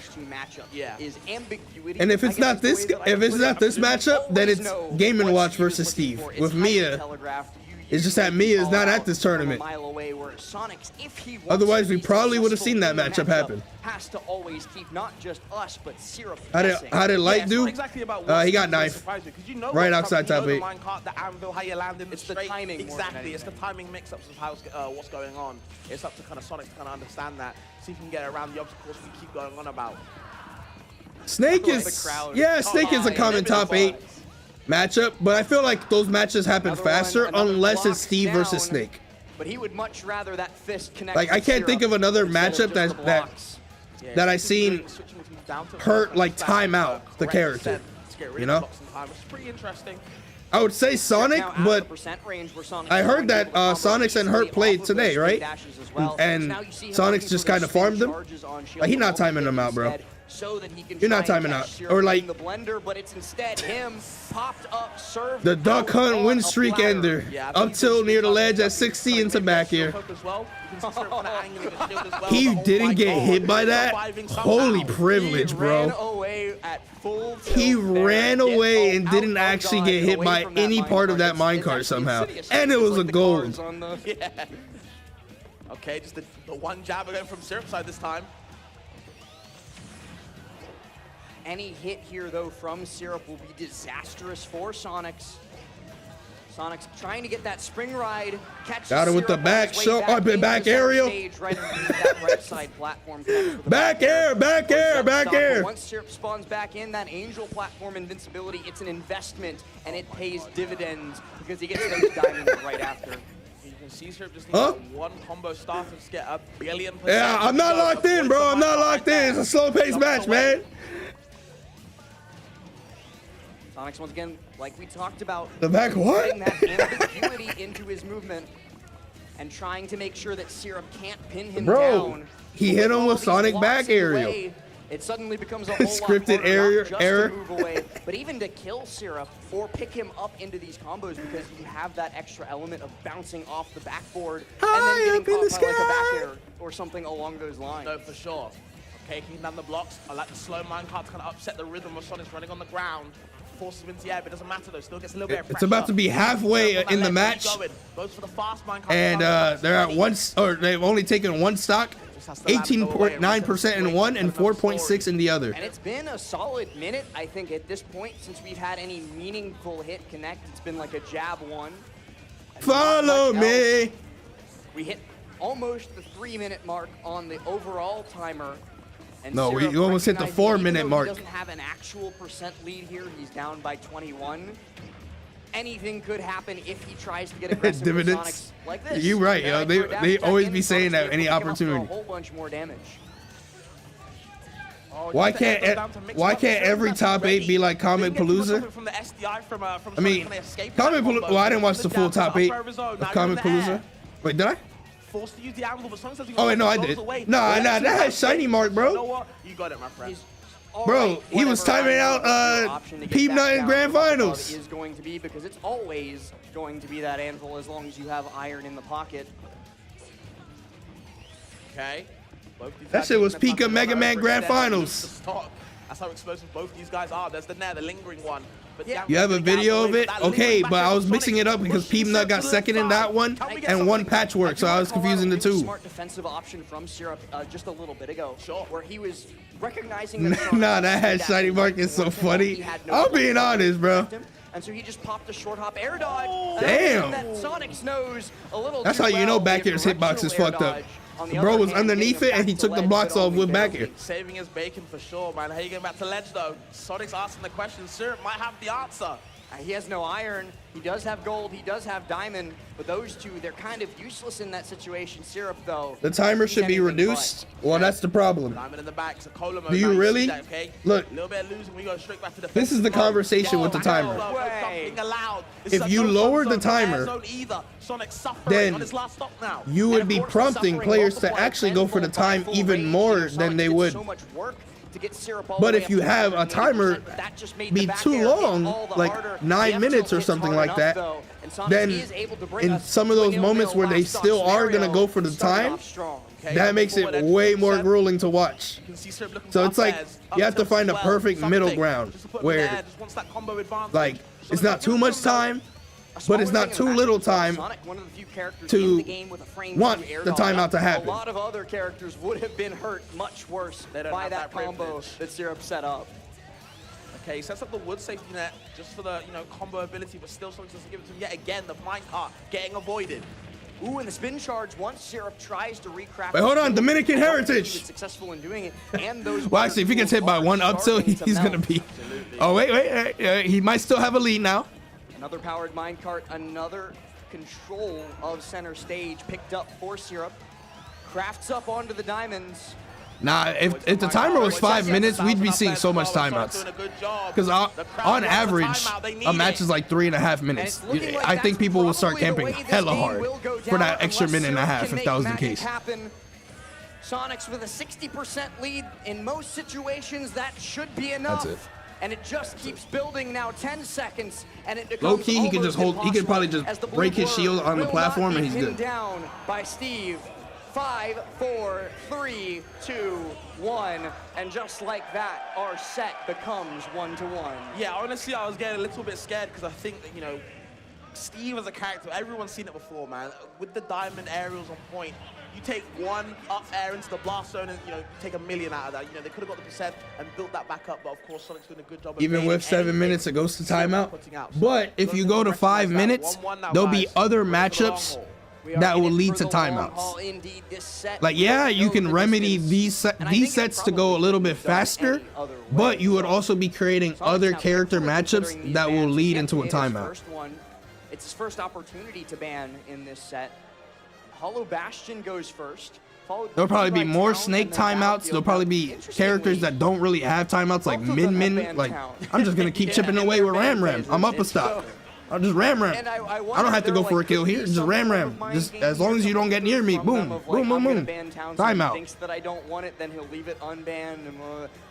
Is ambiguity. And if it's not this, matchup, then it's Game & Watch versus Steve with Mia. It's just that Mia is not at this tournament. Otherwise, we probably would have seen that matchup happen. Has to always keep not just us, but Syrup. How did Light do? He got knife right outside top 8. It's the timing. Exactly, it's the timing mix-ups of how what's going on. It's up to kind of Sonic to kind of understand that, see if he can get around the obstacles we keep going on about. Snake is Snake is a common top 8 matchup, but I feel like those matches happen faster unless it's Steve versus Snake. But he would much rather that fist connect. Like I can't think of another matchup that I seen hurt like time out the character. You know? It's pretty interesting. I would say Sonic, but I heard that Sonic's and Hurt played today, right? And Sonic's just kind of farmed them. Like he's not timing them out, bro. So that he can You're not timing out, or like the blender, but it's instead him popped up, served the duck hunt win streak ender, up till near the ledge at 60 into back here. He didn't get hit by that. Holy privilege, bro. He ran away and didn't actually get hit by any part of that minecart somehow, and it was a gold. Okay, just the one jab again from Syrup side this time. Any hit here, though, from Syrup will be disastrous for Sonics. Sonics trying to get that spring ride. Got him with the back shot. Back aerial. Back air. Once Syrup spawns back in that angel platform invincibility, it's an investment, and it pays dividends because he gets those diamonds right after. You can see Syrup just needs one combo start to just get a billion. Yeah, I'm not locked in, bro. I'm not locked in. It's a slow-paced match, man. Sonics, once again, like we talked about, the back what? Putting that ambiguity into his movement and trying to make sure that Syrup can't pin him down. He hit him with Sonic back aerial. It suddenly becomes a whole scripted lot harder, to move away, but even to kill Syrup or pick him up into these combos because you have that extra element of bouncing off the backboard and then getting caught by like a back air or something along those lines. No, for sure. Okay, keeping down the blocks. I like the slow minecart to kind of upset the rhythm of Sonic's running on the ground. forces him into the air, but it doesn't matter though. Still gets a little bit of pressure. It's about to be halfway in the match, goes for the fast mine, and they're at they've only taken one stock, 18.9% in one and 4.6 in the other. And it's been a solid minute, I think, at this point since we've had any meaningful hit connect. It's been like a jab one. Follow me. We hit almost the 3-minute mark on the overall timer. And no, Syrup you almost hit the 4-minute mark. He doesn't have an actual percent lead here. He's down by 21. Anything could happen if he tries to get aggressive with Sonics like this. You're right, yo. They always be saying that any opportunity. A whole bunch more damage. Why can't every top 8 be like Comic Palooza? I mean, Comic Palooza. Well, I didn't watch the full top 8 of Comic Palooza. Wait, did I? Forced to use the angle, but Sonic says oh wait, no, I did. Nah, that had shiny mark, bro. You know what? You got it, my friend. Bro, he was timing out Peep Nut in Grand Finals. Is going to be because it's always going to be that anvil as long as you have iron in the pocket. Okay. That shit was peak of Mega Man Grand Finals. That's how explosive both these guys are. There's the lingering one. But yeah, you have a video of it? Okay, but I was mixing it up because Peep Nut got second in that one and one patchwork, so I was confusing the two. Smart defensive option from Syrup just a little bit ago, where he was recognizing that nah, that had shiny mark is so funny. I'm being honest, bro. And so he just popped a short hop air dodge. Damn. That Sonic's nose a little That's how you know back air's hitbox is fucked up. Bro was underneath it and he took the blocks off with back air. Saving his bacon for sure, man. How you getting back to ledge though? Sonic's asking the question. Syrup might have the answer. He has no iron. He does have gold. He does have diamond. But those two, they're kind of useless in that situation. Syrup, though. The timer should be reduced. Well, that's the problem. Diamond in the back. So Cola mode. Do you really? Look, a little bit of losing. We go straight back to the this is the conversation with the timer. If you lower the timer, then you would be prompting players to actually go for the time even more than they would. But if you have a timer be too long, like 9 minutes or something like that, then in some of those moments where they still are going to go for the time, that makes it way more grueling to watch. So it's like you have to find a perfect middle ground where like it's not too much time, but it's not too little time to want the timeout to happen. A lot of other characters would have been hurt much worse by that combo that Syrup set up. Okay, he sets up the wood safety net just for the combo ability, but still Sonic doesn't give it to him yet again. The minecart getting avoided. Ooh, and the spin charge, once Syrup tries to recraft. Wait, hold on, Dominican heritage. Successful in doing it, and those. Well, actually, if he gets hit by one up tilt, he's gonna be. Oh wait, he might still have a lead now. Another powered minecart, another control of center stage picked up for Syrup. Crafts up onto the diamonds. Nah, if the timer was 5 minutes, we'd be seeing so much timeouts. Because on average, a match is like 3.5 minutes. I think people will start camping hella hard for that extra minute and a half if that was the case. Sonics with a 60% lead in most situations, that should be enough. That's it. And it just keeps building now. 10 seconds, and it becomes low key. He can just hold. He can probably just break his shield on the platform, and he's good. Down by Steve. 5, 4, 3, 2, 1, and just like that, our set becomes 1-1. Yeah, honestly, I was getting a little bit scared because I think that Steve as a character, everyone's seen it before, man. With the diamond aerials on point, you take one up air into the blast zone and, you take a million out of that. They could have got the percent and built that back up, but of course, Sonic's doing a good job. Even with 7 minutes, it goes to timeout. But if you go to 5 minutes, there'll be other matchups that will lead to timeouts. Like, yeah, you can remedy these sets to go a little bit faster, but you would also be creating other character matchups that will lead into a timeout. It's his first opportunity to ban in this set. Hollow Bastion goes first. There'll probably be more Snake timeouts. There'll probably be characters that don't really have timeouts, like Min. Like, I'm just gonna keep chipping away with Ram. I'm up a stop. I'll just ram. I don't have to go for a kill here. Just ram. Just as long as you don't get near me. Boom. Timeout. Thinks that I don't want it, then he'll leave it unbanned and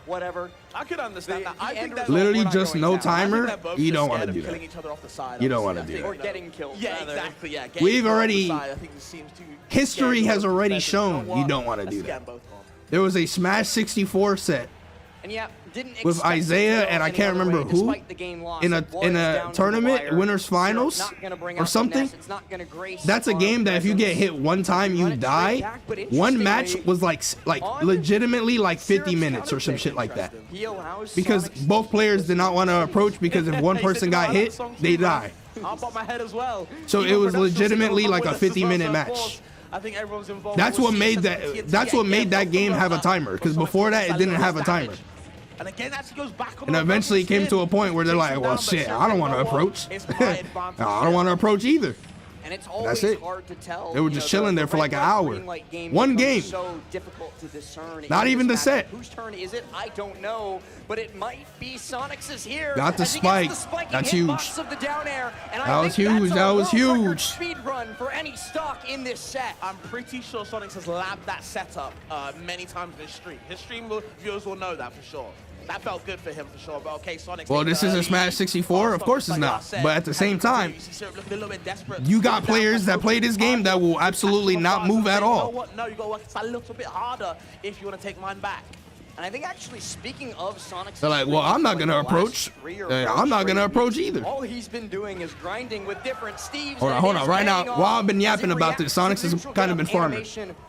whatever. I could understand that. I think that's literally just no timer. You don't want to do that. You don't want to do that. Or getting killed. Yeah, exactly. Yeah. We've already. History has already shown you don't want to do that. There was a Smash 64 set And yeah, didn't with expect Isaiah it to go and I any can't other remember way, who despite the game loss. in It was a down to the tournament, wire. winners Syrup's finals not gonna bring or out the something. nest. It's not gonna grace That's a our game that if you get presence. hit one time, Run you it straight die. back, but One match interestingly, was like legitimately like 50 minutes or some shit like that. he allows Because Sonic both players did not want to approach because if one person got hit, they die. I'll pop my head as well. So Even it was production legitimately signal like a with us as 50-minute well, so of match. course, I think everyone's involved. That's We'll what see made some that. TNT That's what again, made that but game have a Sonic timer. Because Sonic before that, takes it didn't little have a timer. damage. And again, actually goes back on And the eventually it came spin. to a point where they're Takes like, him well, down, but shit, Syrup's I don't want to like, "No, approach. it's my advantage I don't want to approach either. And it's That's always it. hard to tell. They were you just know, chilling the there for like an red light, hour. green light game One becomes game. So difficult to discern. Not in even this the matchup. set. Whose turn is it? I don't know, but it might be Sonic's is here. Got the as he gets spike. the spiking That's hitbox huge. Of the down air. And That I was think huge. That's That a was world record huge. speed run for any stock in this set. I'm pretty sure Sonic has labbed that setup many times in his stream. His stream viewers will know that for sure. That felt good for him for sure. But okay, Sonic. Well, this isn't Smash 64. Of course it's not. But at the same time, you got players that play this game that will absolutely not move at all. You know what? No, you got to work a little bit harder if you want to take mine back. And I think actually speaking of Sonic's, They're like, well, I'm not gonna approach. I'm not gonna approach either. All he's been doing is grinding with different Steves. Hold on. Right now, while I've been yapping about this, Sonic's has kind of been farming.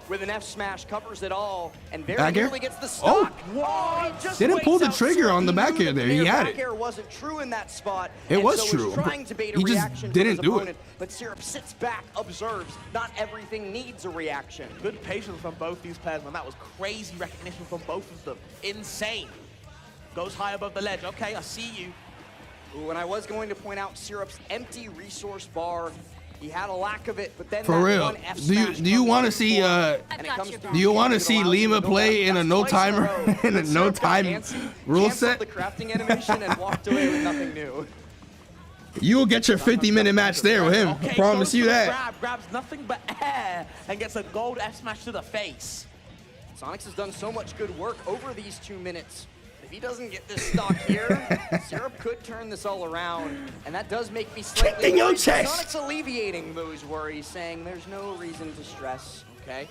With an F smash covers it all and very Back air? nearly gets the stock. Oh, he just Didn't pull the waits trigger out. on the back He knew air there. that He the had back it. air wasn't true in that spot. It and was so true. Was trying to bait a He just reaction didn't from his do it. opponent, but Syrup sits back, observes. Not everything needs a reaction. Good patience from both these players, man. That was crazy recognition from both of them. Insane. Goes high above the ledge. Okay, I see you. Ooh, and I was going to point out Syrup's empty resource bar. He had a lack of it, but then For that real. one F Do you want to see do you want to see Lima play in a no timer in a no time rule set? The crafting animation and walked away with nothing new. You will get your 50-minute match there with him. Okay, I promise goes you for the that. grabs nothing but air and gets a gold F smash to the face. Sonics has done so much good work over these 2 minutes. If he doesn't get this stock here, Syrup could turn this all around, and that does make me slightly Kick in your worried. chest. Sonic's alleviating those worries, saying there's no reason to stress. Okay.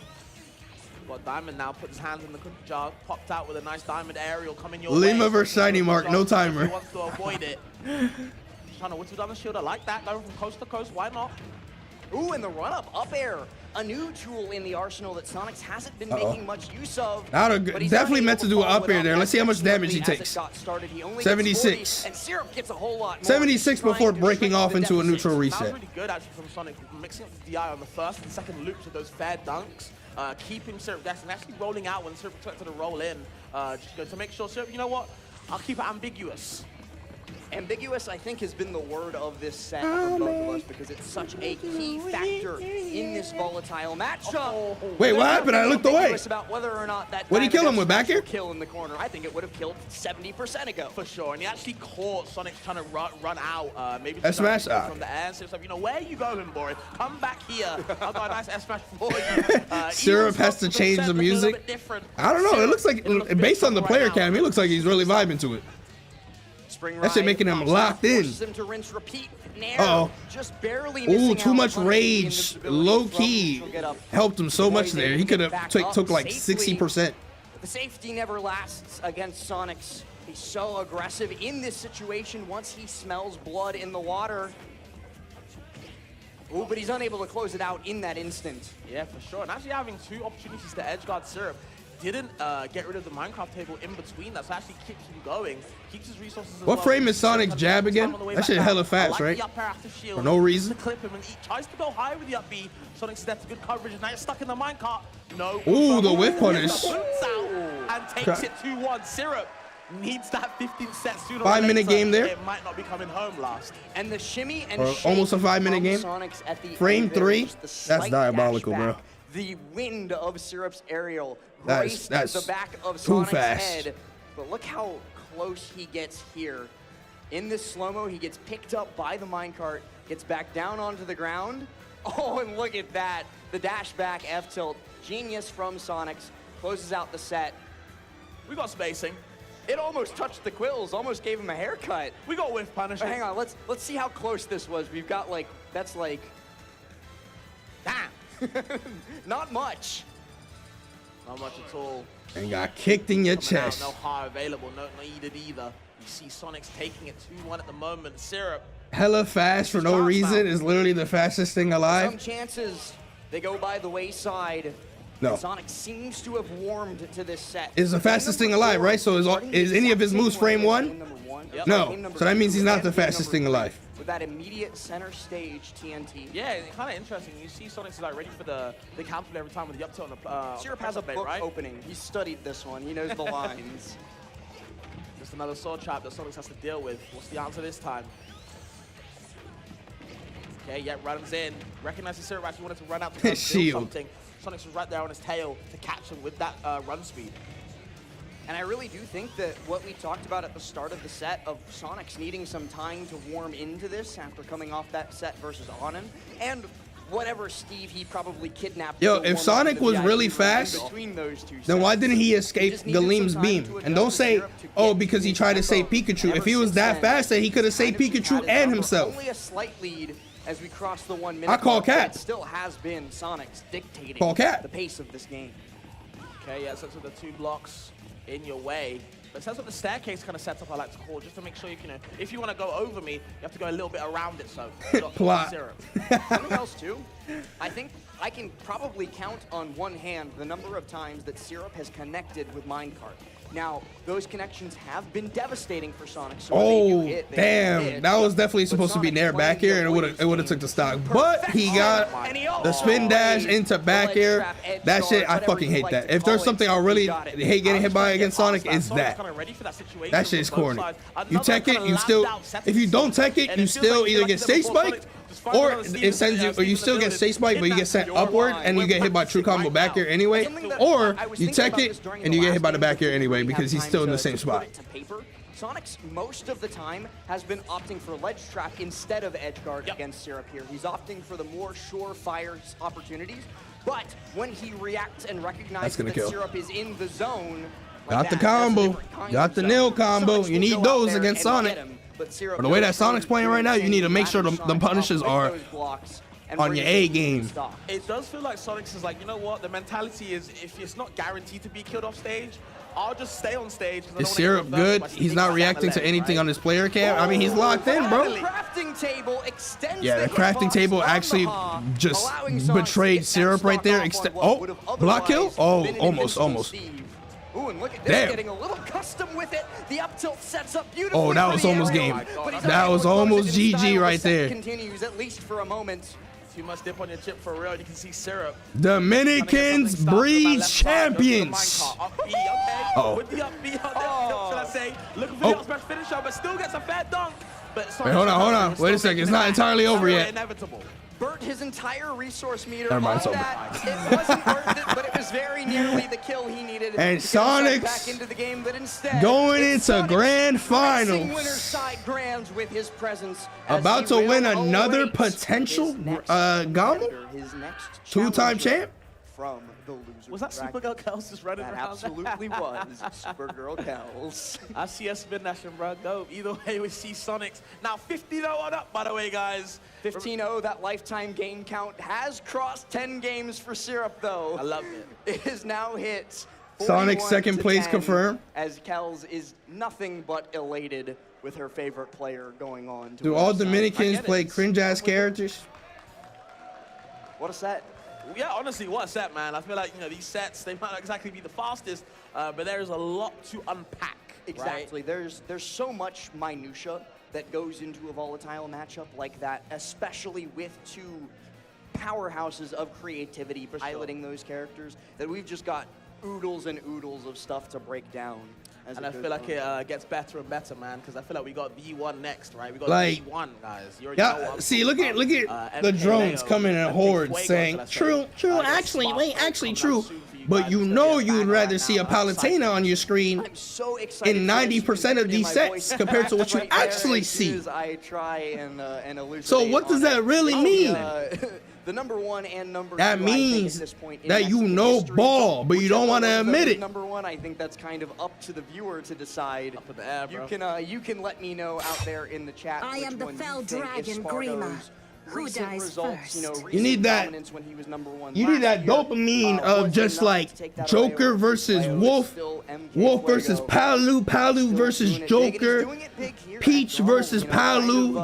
Well, Diamond now puts his hands in the cookie jar, popped out with a nice Diamond aerial coming your way. Lima versus Shiny Mark, no timer. He wants to avoid it. Trying to whistle down the shield. I like that. Going from coast to coast. Why not? Ooh, and the run-up, up air. A new tool in the arsenal that Sonics hasn't been making much use of. Definitely meant to do an up air there. Let's see how much damage he takes. 76. And Syrup gets a whole lot more. 76 before breaking off into a neutral That reset. was really good actually from Sonic, mixing up the DI on the first and second loops with those fair dunks, keeping Syrup guessing, actually rolling out when Syrup expected to roll in, just to make sure Syrup, you know what, I'll keep it ambiguous. Ambiguous, I think, has been the word of this set for both of us because it's such a key factor in this volatile matchup. Wait, what happened? I looked away. About whether or not that What did he kill him with, back air? Kill in the corner. I think it would have killed 70% ago. For sure, and he actually caught Sonic trying to run out, maybe S-smash? from the air. So it's like, you know, where are you going, boy? Come back here. I've got a nice S-smash for you. Syrup has to change the music. I don't know. It looks like, based on the player cam, he looks like he's really vibing to it. That shit making him locked in. Him to rinse, repeat. Uh-oh. Just barely Ooh, missing too out much on the rage. invincibility Low from key neutral get up. helped him so much there. He could have Back took up like safely. 60%. The safety never lasts against Sonics. He's so aggressive in this situation once he smells blood in the water. Ooh, but he's unable to close it out in that instant. Yeah, for sure. And actually having two opportunities to edgeguard Syrup. Didn't get rid of the Minecraft table in between. That actually keeps him going. Keeps his resources as What well. frame is Sonic's jab again? That shit hella fast, right? For no reason. To clip him, and he tries to go high with the up B. Sonic's that's good coverage, and now he's stuck in the minecart. No. Ooh, the whip punish. Boots out and takes it 2-1. Syrup needs that 15 set sooner. 5-minute game there. It might not be coming home last. And the shimmy and Or shake almost a 5-minute from game. Sonics at the Frame end there, 3? just the That's slight diabolical, dash bro. back. The wind of Syrup's aerial That's graced the back of too Sonic's fast. head. But look how close he gets here. In this slow-mo, he gets picked up by the minecart, gets back down onto the ground. Oh, and look at that. The dash back F-tilt. Genius from Sonics. Closes out the set. We got spacing. It almost touched the quills, almost gave him a haircut. We got whiff punishment. Hang on, let's see how close this was. We've got like, that's like, damn. Not much. Not much at all. And got kicked in your Coming out, chest. no high available, no needed either. You see Sonic's taking it 2-1 at the moment. Syrup. Hella fast for no reason is literally the fastest thing alive. Some chances they go by the wayside. No. Sonic seems to have warmed to this set. Is the fastest thing alive, right? So is any of his moves frame one? Yep. No. So that means he's not the fastest thing alive. With that immediate center stage TNT. Yeah, it's kind of interesting. You see Sonic's like ready for the counter every time with the up tilt on the Syrup has a blade, book right? opening. He studied this one. He knows the lines. Just another sword trap that Sonic has to deal with. What's the answer this time? Okay, yeah, runs in. Recognizes Syrup actually wanted to run out to build something. Sonic was right there on his tail to catch him with that run speed. And I really do think that what we talked about at the start of the set of Sonic's needing some time to warm into this after coming off that set versus Annen, and whatever Steve he probably kidnapped. Yo, if Sonic was really fast, then why didn't he escape Galeem's beam? And don't say, oh, because he tried to save Pikachu. If he was that fast, then he could have saved Pikachu and himself. Only a slight lead as we cross the 1 minute. I call Cat. It still has been Sonic's dictating the pace of this game. Okay, yeah, so the 2 blocks in your way. But that's what the staircase kind of sets up, I like to call, just to make sure you can, if you want to go over me, you have to go a little bit around it, so plot. Something else too, I think I can probably count on one hand the number of times that Syrup has connected with Minecart. Now, those connections have been devastating for Sonic. So oh, damn. That was definitely supposed to be Nair back here, and it would have took the stock. But he got the spin dash into back air. That shit, I fucking hate that. If there's something I really hate getting hit by against Sonic, is that. That shit is corny. You tech it, you still, if you don't tech it, you still either get stage spiked, or it sends you, or you still get stage spiked, but you get sent upward and you get hit by true combo back air anyway, or you tech it and you get hit by the back air anyway because he's still in the same spot. Sonic's most of the time has been opting for ledge trap instead of edge guard against Syrup here. He's opting for the more surefire opportunities, but when he reacts and recognizes that Syrup is in the zone, got the combo, got the nil combo. You need those against Sonic. But the way that Sonic's playing right now, you need to make sure the punishes are on your A game. It does feel like Sonic's is like, you know what? The mentality is if it's not guaranteed to be killed off stage, I'll just stay on stage. Is Syrup good? He's not reacting to anything on his player cam. I mean, he's locked in, bro. Yeah, the crafting table actually just betrayed Syrup right there. Oh, block kill? Oh, almost. Ooh, and look at this, getting a little custom with it. The up tilt sets up beautifully. Oh, that was almost game. That was almost GG right there. Continues at least for a moment. Too much dip on your chip for real. You can see Syrup. Dominicans breed champions. Oh. With the up B, should I say? Looking for the up smash finisher, but still gets a fat dunk. Wait, hold on. Wait a second. It's not entirely over yet. Inevitable. Burnt his entire resource meter on that. It wasn't worth it, but it was very nearly the kill he needed. And Sonic's back into the game, but instead going into grand finals. Winner side grands with his presence. About to win another potential GOML? 2-time champ? From the loser. Was that Supergirl Kels just running around? Absolutely was Supergirl Kels. I see us spin dashing, bro. Go. Either way, we see Sonic's now 15-0 on up, by the way, guys. 15-0, that lifetime game count has crossed 10 games for Syrup, though. I love it. It is now hit. Sonic second place confirmed. As Kels is nothing but elated with her favorite player going on. Do all Dominicans play cringe-ass characters? What a set. Yeah, honestly, what a set, man. I feel like, you know, these sets, they might not exactly be the fastest, but there's a lot to unpack. Exactly. Right? There's so much minutia that goes into a volatile matchup like that, especially with two powerhouses of creativity piloting those characters, that we've just got oodles and oodles of stuff to break down. And I feel like it gets better and better, man, because I feel like we got V1 next, right? We got like, V1, guys. You yeah, see, look at the drones coming in hordes saying, true, actually true. But you know you'd rather see a Palutena on your screen in 90% of these sets compared to what you actually see. So what does that really mean? The number one and number that two, means at this point, that you know ball, but you don't want to admit it. Number one, I think that's kind of up to the viewer to decide. Up in the air, bro. You can let me know out there in the chat. I am the fell dragon, Grima. Who recent dies results, first? you know, You need recent that. dominance when he was #1 You need last that year, dopamine of wasn't just enough like to take that Joker away. versus Leo is Wolf, still MK Wolf versus Fuego, Palu, Palu still versus doing it big, and he's Joker, doing it big here at Peach home, versus you know, kind Palu.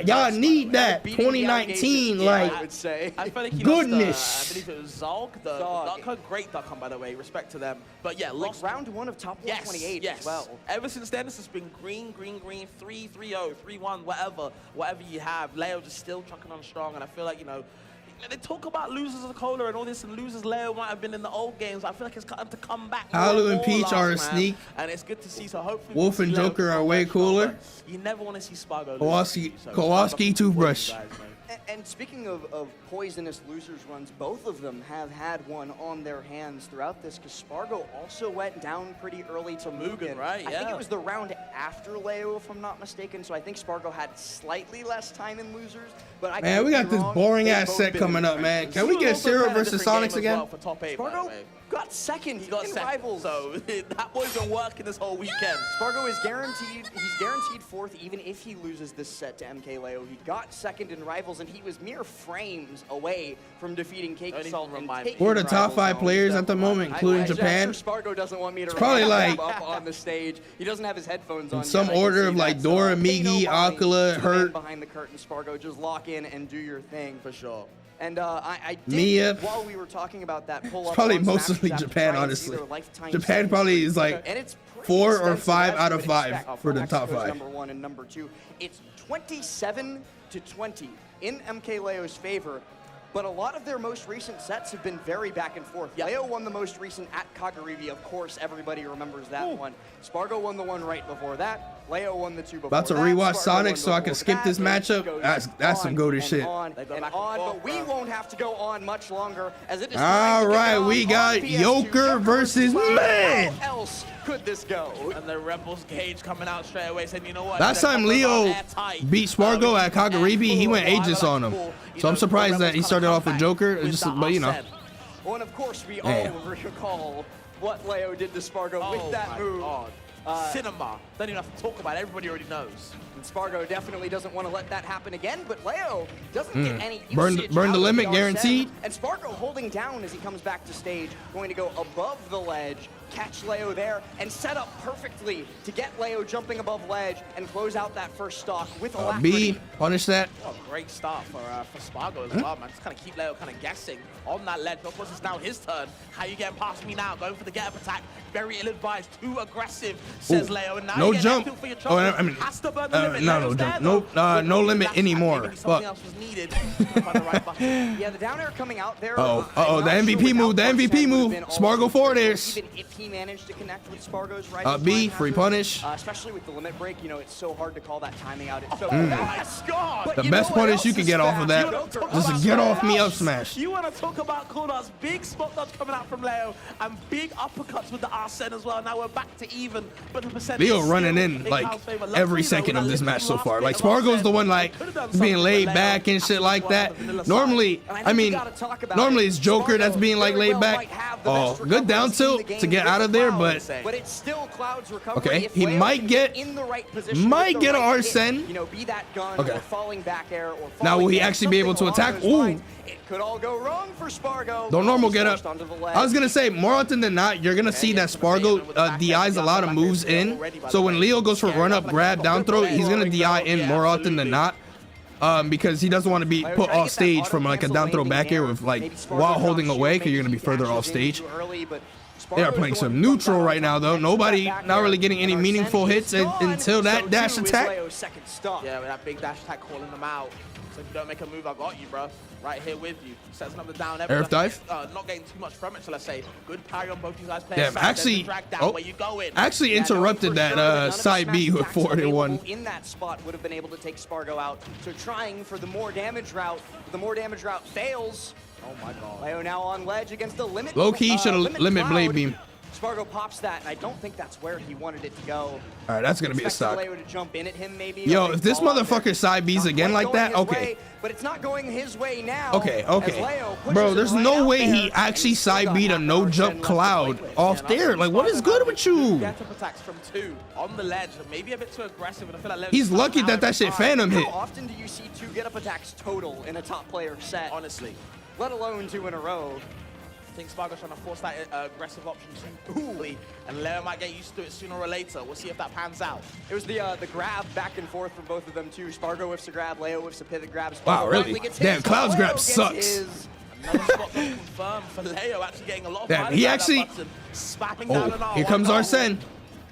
of, Y'all need that. beating the 2019, allegations, like I would say. I feel like he goodness. lost, I believe it was Zog, the Duck, great Duck Hunt, by the way, respect to them. But yeah, Like lost round 1 of top 128 yes. as well. Ever since then, this has been green, 3-3-0, 3-1, whatever you have. Leo just still trucking on strong, and I feel like, you know, they talk about losers of Cola and all this, and losers Leo might have been in the old games. I feel like it's time to come back. Palu and more Peach are a last, man. sneak. And it's good to see. So hopefully, Wolf and Leo Joker come are way back strong, cooler. but you never want to see Spargo Kowalski toothbrush. And speaking of poisonous losers runs, both of them have had one on their hands throughout this, because Spargo also went down pretty early to Mugen. Right, I think yeah. it was the round after Leo, if I'm not mistaken, so I think Spargo had slightly less time in losers. But I Man, we got this boring ass set coming up, man. Can we get Zero versus Sonics again? For top 8, Spargo got second. He got in second, Rivals. so that boy's been working this whole weekend. Spargo is guaranteed. He's guaranteed 4th, even if he loses this set to MK Leo. He got second in Rivals, and he was mere frames away from defeating Cake Salt and taking We're the top Rivals 5 home. players at the moment, including Japan. I'm sure Spargo doesn't want me to probably like up on the stage. He doesn't have his headphones on. in some yet. I can order see of like that. Dora, So, pay no Migi, mind. Akala, Two Hurt. men behind the curtain, Spargo, just lock in and do your thing for sure. And I did, Mia. while we were talking about that pull up, Probably on mostly Snapchat to Japan, try and see honestly. their lifetime Japan settings probably for is each like other. And it's pretty 4 or extensive, 5 as out you of would 5 expect for the from top Mexico's 5. #1 and #2. It's 27-20 in MK Leo's favor. But a lot of their most recent sets have been very back and forth. Yep. Leo won the most recent at Kagaribi. Of course, everybody remembers that one. Spargo won the one right before that. Leo won the 2 before About to that. rewatch Spargo Sonic won so I can before skip this that. matchup. It That's goes some goated and shit. on They go and back and on, forth, but we bro. won't have to go on much longer, as it is All time to get right, it on we got PS2. Joker versus Cloud. Man. How else could this go? And the Rebels Gage coming out straight away saying, you know what? Last time Leo beat Spargo at Kagaribi, he went Aegis on him. So I'm surprised that he started off with Joker. It's just, but you know. Well, and of course, we Man. all recall what Leo did to Spargo with that move. Cinema. Don't even have to talk about it. Everybody already knows. And Spargo definitely doesn't want to let that happen again, but Leo doesn't get any Burn usage the out of limit, RSM. guaranteed. And Spargo holding down as he comes back to stage, going to go above the ledge, catch Leo there, and set up perfectly to get Leo jumping above ledge and close out that first stock with alacrity. B, punish that. What a great start for Spargo as well, man. Just kind of keep Leo kind of guessing on that ledge. Of course, it's now his turn. How you getting past me now? Going for the get-up attack. Very ill-advised. Too aggressive, says Leo. And now No you jump. For your Oh, I mean, has to burn the limit. no Leo's jump. there, Nope, though. no limit Last anymore. attack, maybe something Fuck. else was needed. Find the right button. Yeah, the down air coming out there. Uh-oh, the MVP move, the MVP move. Spargo forwarders. Even if he managed to connect with Spargo's right. B, free punish. Especially with the limit break, you know, it's so hard to call that timing out. It's so God. The best punish you can get off of that. Just get off me up smash. You want to talk about cooldowns? Big spot dodge coming out from Leo and big uppercuts with the Arsene as well. Now we're back to even, but the percentage Leo is running still in in like Cal's favor. every Luckily, second though, of this that match so last far. bit Like of Spargo's Arsene, the one like could've done being something laid with back Leo and shit like after that. the vanilla side. Normally, And I I think we mean, gotta talk about normally it. it's Joker that's being like Spargo laid very well back. might have the Oh, best good down recoveries in the tilt game to get with out of there, Cloud, but it's still Cloud's recovery. Okay, If he Leo might can get- in the right position might with the get a right hit, Arsene. you know, be that gun Okay. or falling back air or Now falling will he back, actually be able to something attack? along those Ooh. lines. It could all go wrong for Spargo. Don't normal get up. Forced onto the ledge. I was gonna say more often than not, you're gonna see that Spargo DIs a lot of moves in. So when Leo goes for run up, grab, down throw, he's gonna DI in more often than not. Because he doesn't want to be put off stage from like a down throw back air with like while holding away, because you're gonna be further off stage. They are playing some neutral right now though. Nobody not really getting any meaningful hits until that dash attack. Yeah, with that big dash attack calling them out. So if you don't make a move, I got you, bro. Right here with you. Sets another down. Earth dive. Not getting too much from it, so let's say good parry on both these guys. Damn, actually, actually interrupted that side B with 4-1. In that spot would have been able to take Spargo out. So trying for the more damage route. The more damage route fails. Oh my God. Leo now on ledge against the limit. Low key should have limit blade beam. Spargo pops that, and I don't think that's where he wanted it to go. All right, that's gonna be a stock. Leo to jump in at him maybe. Yo, if this motherfucker side B's again like that, okay. But it's not going his way now. Okay. Bro, there's no way he actually side B'd a no jump Cloud off there. Like, what is good with you? Get up attacks from 2 on the ledge, maybe a bit too aggressive, and I feel like Leo's He's lucky that that shit Phantom hit. How often do you see 2 get up attacks total in a top player set? Honestly. Let alone 2 in a row. I think Spargo's trying to force that aggressive option too coolly, and Leo might get used to it sooner or later. We'll see if that pans out. It was the grab back and forth from both of them too. Spargo whiffs a grab, Leo whiffs a pivot grab. Spargo wow, really? Damn, Cloud's grab sucks. Another spot confirmed for Leo, actually getting a lot of damn, he actually. Oh, here comes Arsene.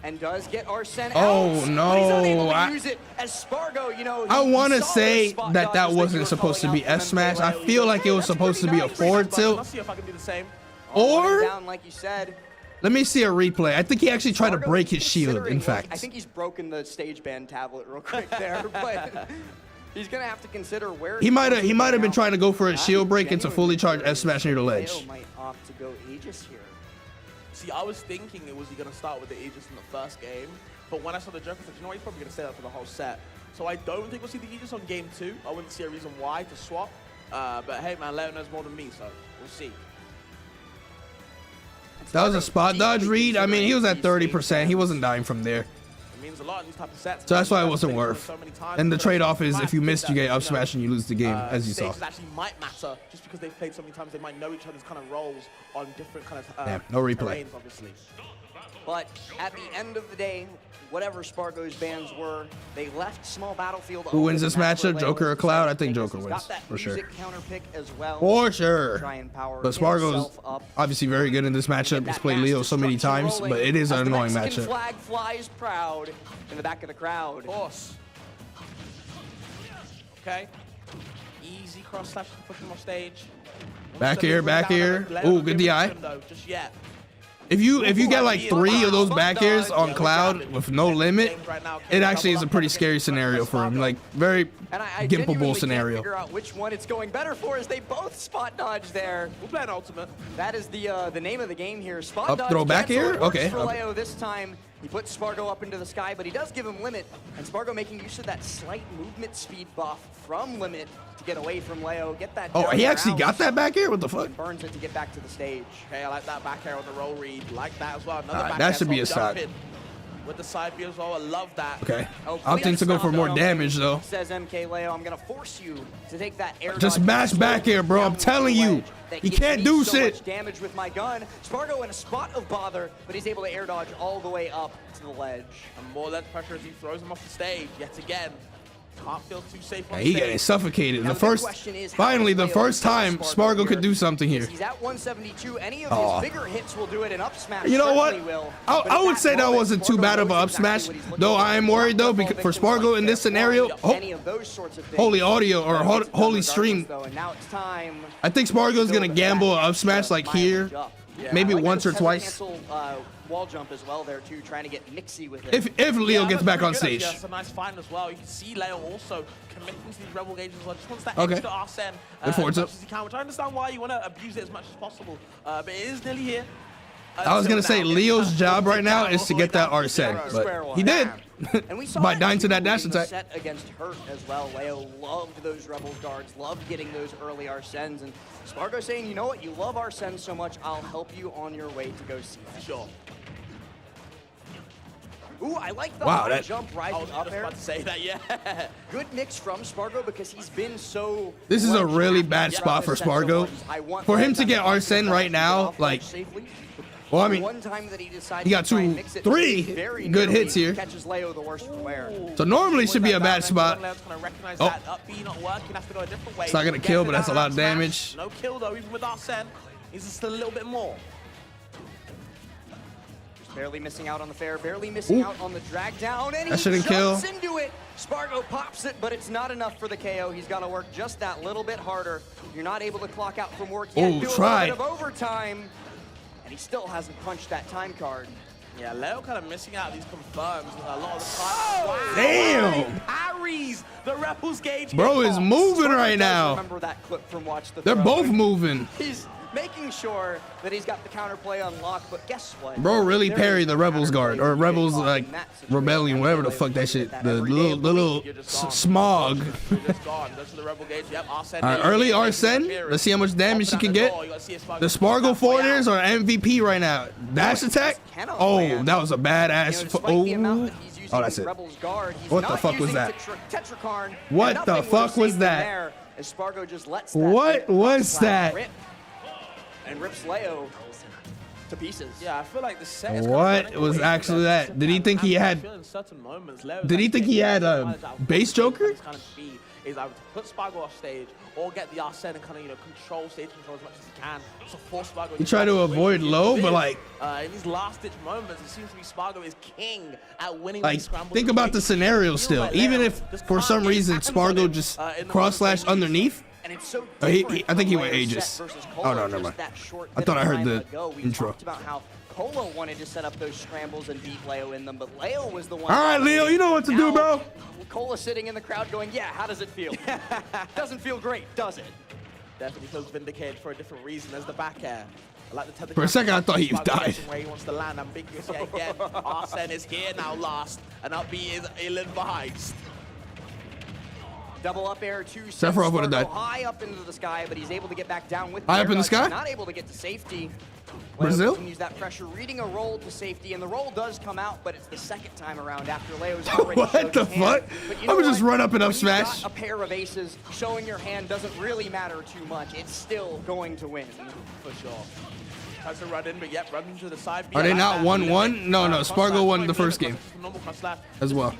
And does get Arsene oh out, no! But he's unable to use it as Spargo, you know. I want to say that wasn't supposed to be S smash. I feel like it was supposed to be a forward tilt. Let's see if I can do the same. Or down, like you said. Let me see a replay. I think he actually tried to break his shield. In fact, I think he's broken the stage band tablet real quick there, but he's gonna have to consider where he might have been trying to go for a shield break into fully charged S smash near the ledge. Leo might opt to go Aegis here. See, I was thinking it was going to start with the Aegis in the first game, but when I saw the Joker, I said, you know what, he's probably going to stay that for the whole set. So I don't think we'll see the Aegis on game 2. I wouldn't see a reason why to swap. But hey, man, Leo knows more than me, so we'll see. That was a spot dodge read. I mean, he was at 30%. He wasn't dying from there. It means a lot in these type of sets. So that's why it wasn't worth. And the trade-off is if you missed, you get up smash and you lose the game, as you saw. Actually might matter just because they've played so many times. They might know each other's kind of roles on different kind of yeah, no replay. terrains, obviously. But at the end of the day, whatever Spargo's bans were, they left small battlefield. Who wins this matchup, Joker or Cloud? I think Joker wins, for sure. For sure. But Spargo's obviously very good in this matchup. He's played Leo so many times, but it is an annoying matchup. Flag flies proud in the back of the crowd. Of course. Okay. Easy cross slash to push him off stage. Back here, back here. Ooh, good DI. Just yet. If you get like 3 of those back airs on Cloud with no limit, it actually is a pretty scary scenario for him. Like very gimpable scenario. Figure out which one it's going better for as they both spot dodge there. We'll play an ultimate. That is the name of the game here. Spot Up dodge throw back here. Okay. For Leo this time. He puts Spargo up into the sky, but he does give him limit, and Spargo making use of that slight movement speed buff from limit to get away from Leo. Get that. Oh, he actually got that back air? What the fuck? Burns it to get back to the stage. Okay, I like that back air on the roll read. Like that as well. Another back that should be a stock. With the side B as well. I love that. Okay. Opting to go for more damage though. Says MK Leo, I'm gonna force you to take that air. Just mash back air, bro. I'm telling you. He can't do shit. Damage with my gun. Spargo in a spot of bother, but he's able to air dodge all the way up to the ledge. And more ledge pressure as he throws him off the stage yet again. Can't feel too safe on he getting suffocated. The first, finally, the first time Spargo could do something here. He's at 172. Any of his bigger hits will do it. An up smash. You know what? I would say that wasn't too bad of an up smash, though. I am worried though because for Spargo in this scenario. Holy audio or holy stream. I think Spargo is gonna gamble an up smash like here, maybe once or twice. Wall jump as well there too, trying to get mixy with it. If Leo gets back on stage. That's a nice find as well. You can see Leo also committing to these rebel gauges as well. Just wants that okay. extra Arsene as much as he can, which I understand why you want to abuse it as much as possible. But it is nearly here. I was gonna say Leo's job right now is to get that Arsene, but he did by dying to that dash attack. Set against Hurt as well. Leo loved those Rebels guards, loved getting those early Arsenes, and Spargo saying, you know what, you love Arsene so much, I'll help you on your way to go see that. Sure. Ooh, I like the high jump rising up there. I was about to say that, yeah. Good mix from Spargo because he's been so... This is a really bad spot for Spargo. For him to get Arsene right now, like... Well, I mean, he got 3 good hits here. Catches Leo the worst from where. So normally it should be a bad spot. Oh. It's not gonna kill, but that's a lot of damage. No kill though, even with Arsene. He's just a little bit more. Barely missing out on the fair, barely missing out on the drag down, and he shouldn't jumps kill. Into it. Spargo pops it, but it's not enough for the KO. He's got to work just that little bit harder. You're not able to clock out from work yet. Do a little bit of overtime, and he still hasn't punched that time card. Yeah, Leo kind of missing out these confirms a lot of the time. Wow. Damn! Parries the Rebels gauge. Bro is moving right now. Remember that clip from Watch the They're Throw. both moving. He's making sure that he's got the counterplay unlocked. But guess what? Bro really parried the Rebels guard, or Rebels like Rebellion, whatever the fuck that shit. The little smog. Early Arsene. Let's see how much damage he can get. The SPARG0 forwarders are MVP right now. Dash attack. Oh, that was a badass. Oh, that's it. What the fuck was that? What the fuck was that? What was that? And rips Leo to pieces. Yeah, I feel like the set is what was actually that? Did he think he had? Did he think he had a base Joker? Is either to put SPARG0 off stage or get the Arsene and kind of control stage control as much as he can. So force SPARG0. He tried to avoid low, but like in these last ditch moments, it seems to be SPARG0 is king at winning like these scrambles. think about the scenario still. Even if for some reason SPARG0 just cross/slash underneath. And it's so I think he went Aegis. Oh no, never mind. I thought I heard the intro. Talked about how Colo wanted to set up those scrambles and beat Leo in them, but Leo was the one. All right, Leo, you know what to do, bro. Cola sitting in the crowd going, yeah, how does it feel? Doesn't feel great, does it? Definitely feels vindicated for a different reason as the back air. I like the for a second, I thought he died. Where he wants to land ambiguous yet again. Arsene is here now last, and upbeat is ill-advised. Double up air, 2 Sephiroth would have died. High up into the sky, but he's able to get back down with high up in the sky. Not able to get to safety. Brazil continues that pressure, reading a roll to safety, and the roll does come out, but it's the second time around after Leo's already what the fuck? I would just run up and up smash. Got a pair of aces, showing your hand doesn't really matter too much. It's still going to win. For sure. Tries to run in, but yep, run into the side. Are they not 1-1? No, no. SPARG0 won the first game as well.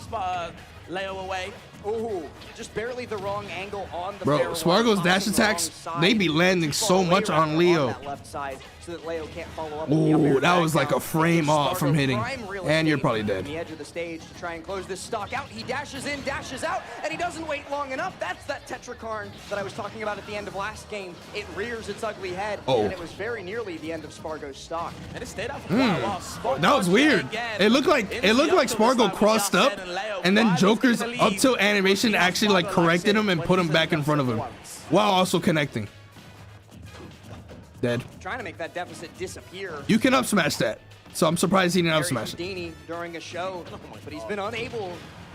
Leo away. Ooh, just barely the wrong angle on the bro. SPARG0's dash attacks, they be landing so much on Leo. On left side, so that Leo can't follow up. Ooh, that was like a frame off from hitting, and you're probably dead. On the edge of the stage to try and close this stock out. He dashes in, dashes out, and he doesn't wait long enough. That's that Tetrakarn that I was talking about at the end of last game. It rears its ugly head, and it was very nearly the end of SPARG0's stock. And it stayed out for quite a while. That was weird. It looked like SPARG0 crossed up, and then Joker's up tilt animation actually like corrected him and put him back in front of him, while also connecting. Dead. Trying to make that deficit disappear. You can up smash that, so I'm surprised he didn't up smash it. During a show, but he's been unable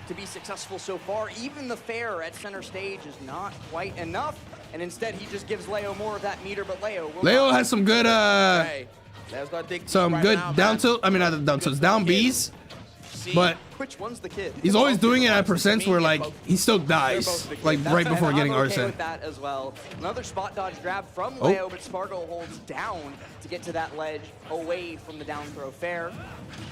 to be successful so far. Even the fair at center stage is not quite enough, and instead he just gives Leo more of that meter. But Leo has some good down tilt. I mean, not down tilts, down Bs. But which one's the kid? He's always doing it at percents where like he still dies like right before getting Arsene. With that as well. Another spot dodge grab from Leo, but SPARG0 holds down to get to that ledge away from the down throw fair.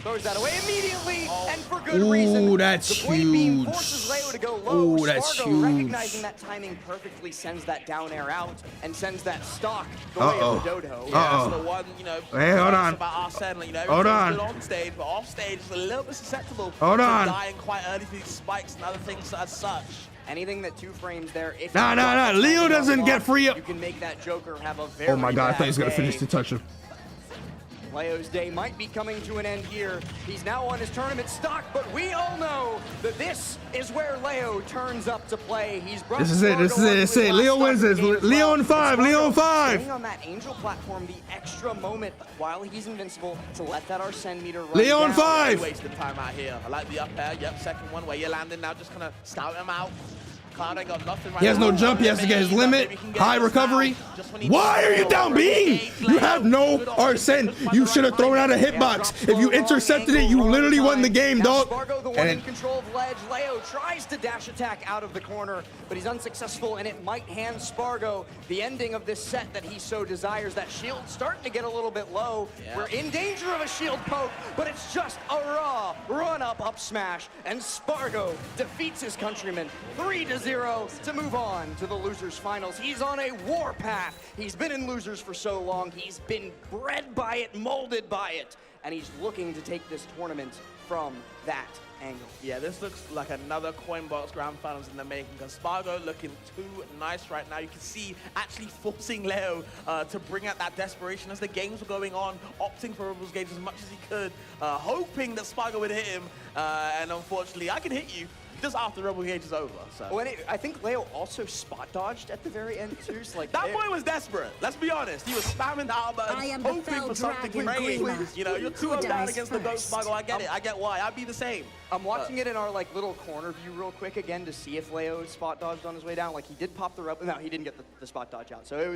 Throws that away immediately and for good reason. Ooh, that's huge. Forces Leo to go low. Ooh, that's SPARG0 huge. Recognizing that timing perfectly sends that down air out and sends that stock the way of the dodo. That's the one, you know, hey, hold on. About Arsene, you know, hold on. On stage, but off stage is a little bit susceptible. Hold on. Dying quite early for these spikes and other things as such. Anything that 2 frames there. If nah. Leo doesn't get free up. You can make that Joker have a very oh my god, I thought he was gonna finish to touch him. Leo's day might be coming to an end here. He's now on his tournament stock, but we all know that this is where Leo turns up to play. He's brought This is it. Leo wins this. Leo in 5. Leo in 5. Staying on that angel platform, the extra moment while he's invincible to let that Arsene meter run Leo in down. 5. Wasting time out here. I like the up air. Yep, second one where you're landing now, just kind of stout him out. Got nothing right he has no now. jump. He has to get his limit. High recovery. Why are you down B? You have no Arsene. You should have thrown out a hitbox. If you intercepted it, you literally won the game, dog. SPARG0, the one in control of ledge. Leo tries to dash attack out of the corner, but he's unsuccessful, and it might hand SPARG0 the ending of this set that he so desires. That shield's starting to get a little bit low. We're in danger of a shield poke, but it's just a raw run-up smash, and SPARG0 defeats his countrymen 3-0 to move on to the losers finals. He's on a war path. He's been in losers for so long. He's been bred by it, molded by it, and he's looking to take this tournament from that angle. Yeah, this looks like another Coinbox Grand Finals in the making, because SPARG0 looking too nice right now. You can see actually forcing Leo to bring out that desperation as the games were going on, opting for Rebels Gauge as much as he could, hoping that SPARG0 would hit him, and unfortunately, I can hit you. just after Rebel Gauge is over. So. Well, I think Leo also spot dodged at the very end too. So, like, that boy was desperate. Let's be honest. He was spamming the out button, hoping for something great. You know, you're 2-0 down against the Ghost Spargo. I get it. I get why. I'd be the same. I'm watching it in our like little corner view real quick again to see if Leo spot dodged on his way down. Like he did pop the Rebel. No, he didn't get the spot dodge out. So it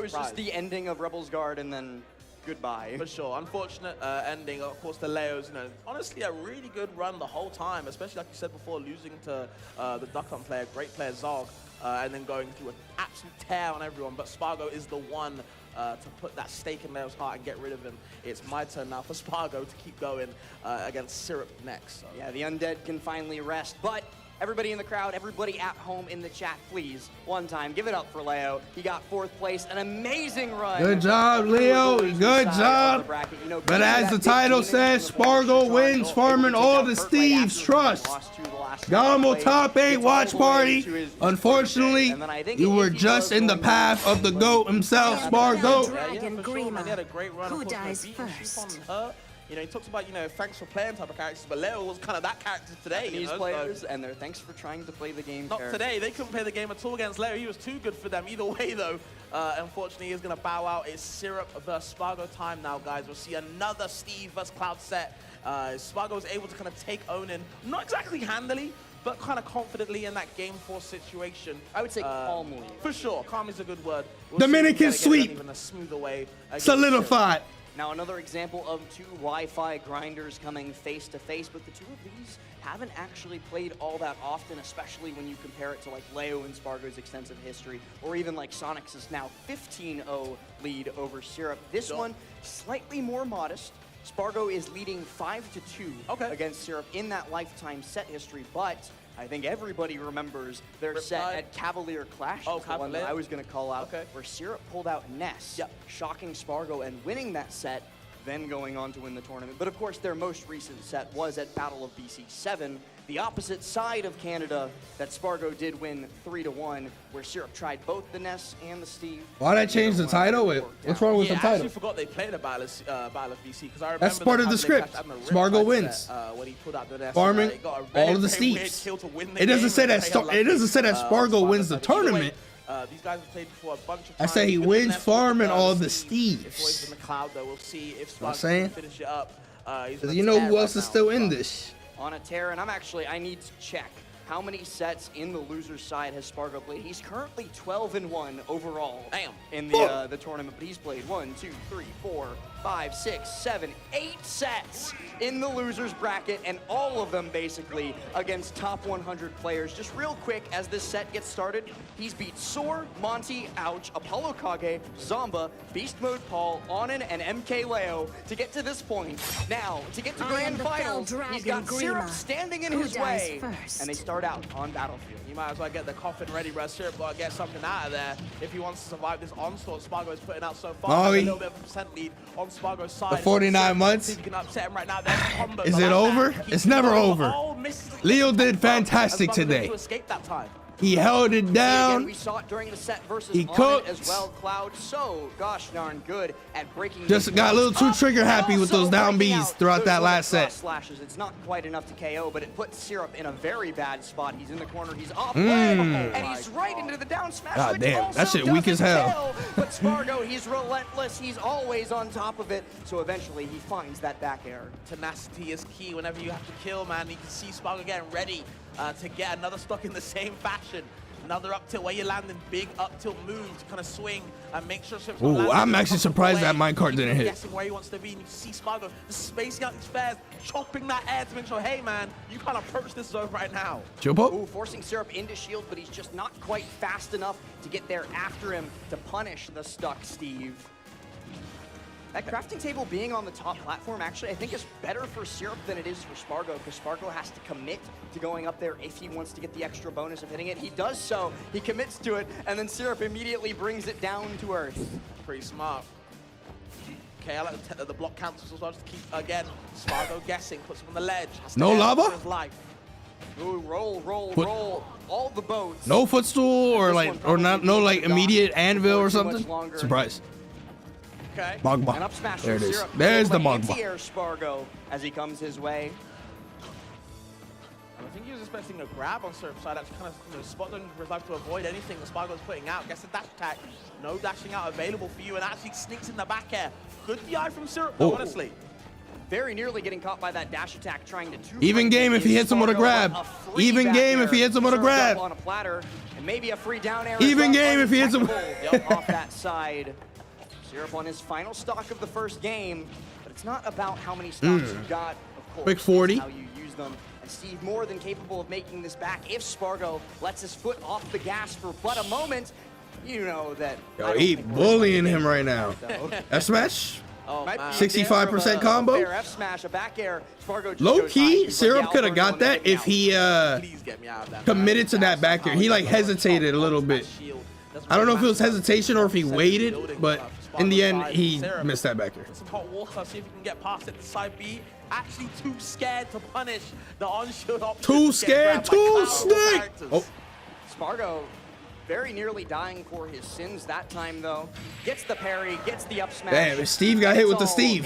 was just the ending of Rebel's Guard and then goodbye. For sure. Unfortunate ending. Of course, the Leos, you know, honestly a really good run the whole time, especially like you said before, losing to the Duck Hunt player, great player Zog, and then going through an absolute tear on everyone. But Spargo is the one to put that stake in Leo's heart and get rid of him. It's my turn now for Spargo to keep going against Syrup next. So. Yeah, the Undead can finally rest, but everybody in the crowd, everybody at home in the chat, please, one time, give it up for Leo. He got 4th place, an amazing run. Good job, Leo. Good job. You know, but as the title says, Spargo wins, farming all the Steve's trust. GOML top 8 watch party. Unfortunately, you were just in the path of the GOAT himself, Spargo. He had a great run. Who dies first? You know, he talks about, you know, thanks for playing type of characters, but Leo was kind of that character today. These players, and their thanks for trying to play the game. Not today. They couldn't play the game at all against Leo. He was too good for them. Either way, though, unfortunately, he's going to bow out. It's Syrup versus Spargo time now, guys. We'll see another Steve versus Cloud set. Spargo was able to kind of take Onin, not exactly handily, but kind of confidently in that game 4 situation. I would say calmly. For sure. Calm is a good word. Dominican sweep. Even a smoother way. Solidified. Now another example of 2 Wi-Fi grinders coming face to face, but the 2 of these haven't actually played all that often, especially when you compare it to like Leo and Spargo's extensive history, or even like Sonic's now 15-0 lead over Syrup. This one, slightly more modest. Spargo is leading 5-2 against Syrup in that lifetime set history, but I think everybody remembers their set at Cavalier Clash. Oh, the one that I was going to call out, where Syrup pulled out Ness, shocking Spargo and winning that set, then going on to win the tournament. But of course, their most recent set was at Battle of BC 7, the opposite side of Canada that Spargo did win 3-1, where Syrup tried both the Ness and the Steve. Why'd I change the title? What's wrong with the title? I actually forgot they played a Battle of BC because I remember that's part of the script. Spargo wins. When he pulled out the Ness, farming all of the Steves. It doesn't say that. It doesn't say that Spargo wins the tournament. These guys have played before a bunch of times. I say he wins farming all the Steves. It's in the cloud, though. We'll see if Spargo can finish it up. You know who else is still in this? On a tear, and I need to check how many sets in the loser's side has Spargo played. He's currently 12-1 overall in the tournament, but he's played 1, 2, 3, 4, 5, 6, 7, 8 sets in the loser's bracket, and all of them basically against top 100 players. Just real quick, as this set gets started, he's beat Soar, Monty, Ouch, Apollo Kage, Zomba, Beast Mode Paul, Onin, and MK Leo to get to this point. Now, to get to Grand Finals, he's got Syrup standing in his way, and they start out on Battlefield. You might as well get the coffin ready, bro. Syrup got to get something out of there if he wants to survive this onslaught Spargo is putting out so far. A little bit of percent lead on Spargo's side. The 49 months. He can upset him right now. There's combo. Is it over? It's never over. Leo did fantastic today. To escape that time. He held it down. We saw it during the set versus he cooked as well. Cloud so gosh darn good at breaking. Just got a little too trigger happy with those down Bs throughout that last set. Slashes. It's not quite enough to KO, but it puts Syrup in a very bad spot. He's in the corner. He's off play, and he's right into the down smash. God damn, that shit weak as hell. But Spargo, he's relentless. He's always on top of it. So eventually, he finds that back air. Tenacity is key whenever you have to kill, man. You can see Spargo getting ready to get another stock in the same fashion. Another up tilt where you're landing big up tilt move to kind of swing and make sure. Ooh, I'm actually surprised that minecart didn't hit. Guessing where he wants to be, and you see Spargo spacing out these fairs, chopping that air to make sure, hey man, you can't approach this zone right now. Ooh, forcing Syrup into shield, but he's just not quite fast enough to get there after him to punish the stuck Steve. That crafting table being on the top platform actually I think is better for Syrup than it is for Spargo, because Spargo has to commit to going up there if he wants to get the extra bonus of hitting it. He does so, he commits to it, and then Syrup immediately brings it down to earth. Pretty smart. Okay, I like the block cancels as well, just to keep, again, Spargo guessing, puts him on the ledge. No lava? Ooh, roll. All the boats. No footstool or no immediate anvil or something? Surprise. Okay. Mogma. And up smash there it is. Syrup. There's the Mogma. Anti-air Spargo as he comes his way. And I think he was expecting a grab on Syrup's side. That's kind of spot zone revive to avoid anything that SPARG0's putting out. Gets a dash attack. No dashing out available for you, and actually sneaks in the back air. Good DI from Syrup, though, honestly. Very nearly getting caught by that dash attack, trying to even game if he hits him with a grab. Even game if he hits him with a grab. On a platter, and maybe a free down air. Even game if he hits him. Off that side. Syrup on his final stock of the first game, but it's not about how many stocks you got, of course. Quick 40. How you use them. And Steve more than capable of making this back if SPARG0 lets his foot off the gas for but a moment. You know that. Yo, he bullying him right now. F smash. Oh, 65% combo. F smash, a back air. SPARG0 Low key, Syrup could have got that if he committed to that back air. He like hesitated a little bit. I don't know if it was hesitation or if he waited, but in the end, he missed that back air. Some hot water, see if he can get past it to side B. Actually too scared to punish the on-shield option. Too scared, too scared. Oh. SPARG0 very nearly dying for his sins that time, though. Gets the parry, gets the up smash. Damn, Steve got hit with the Steve.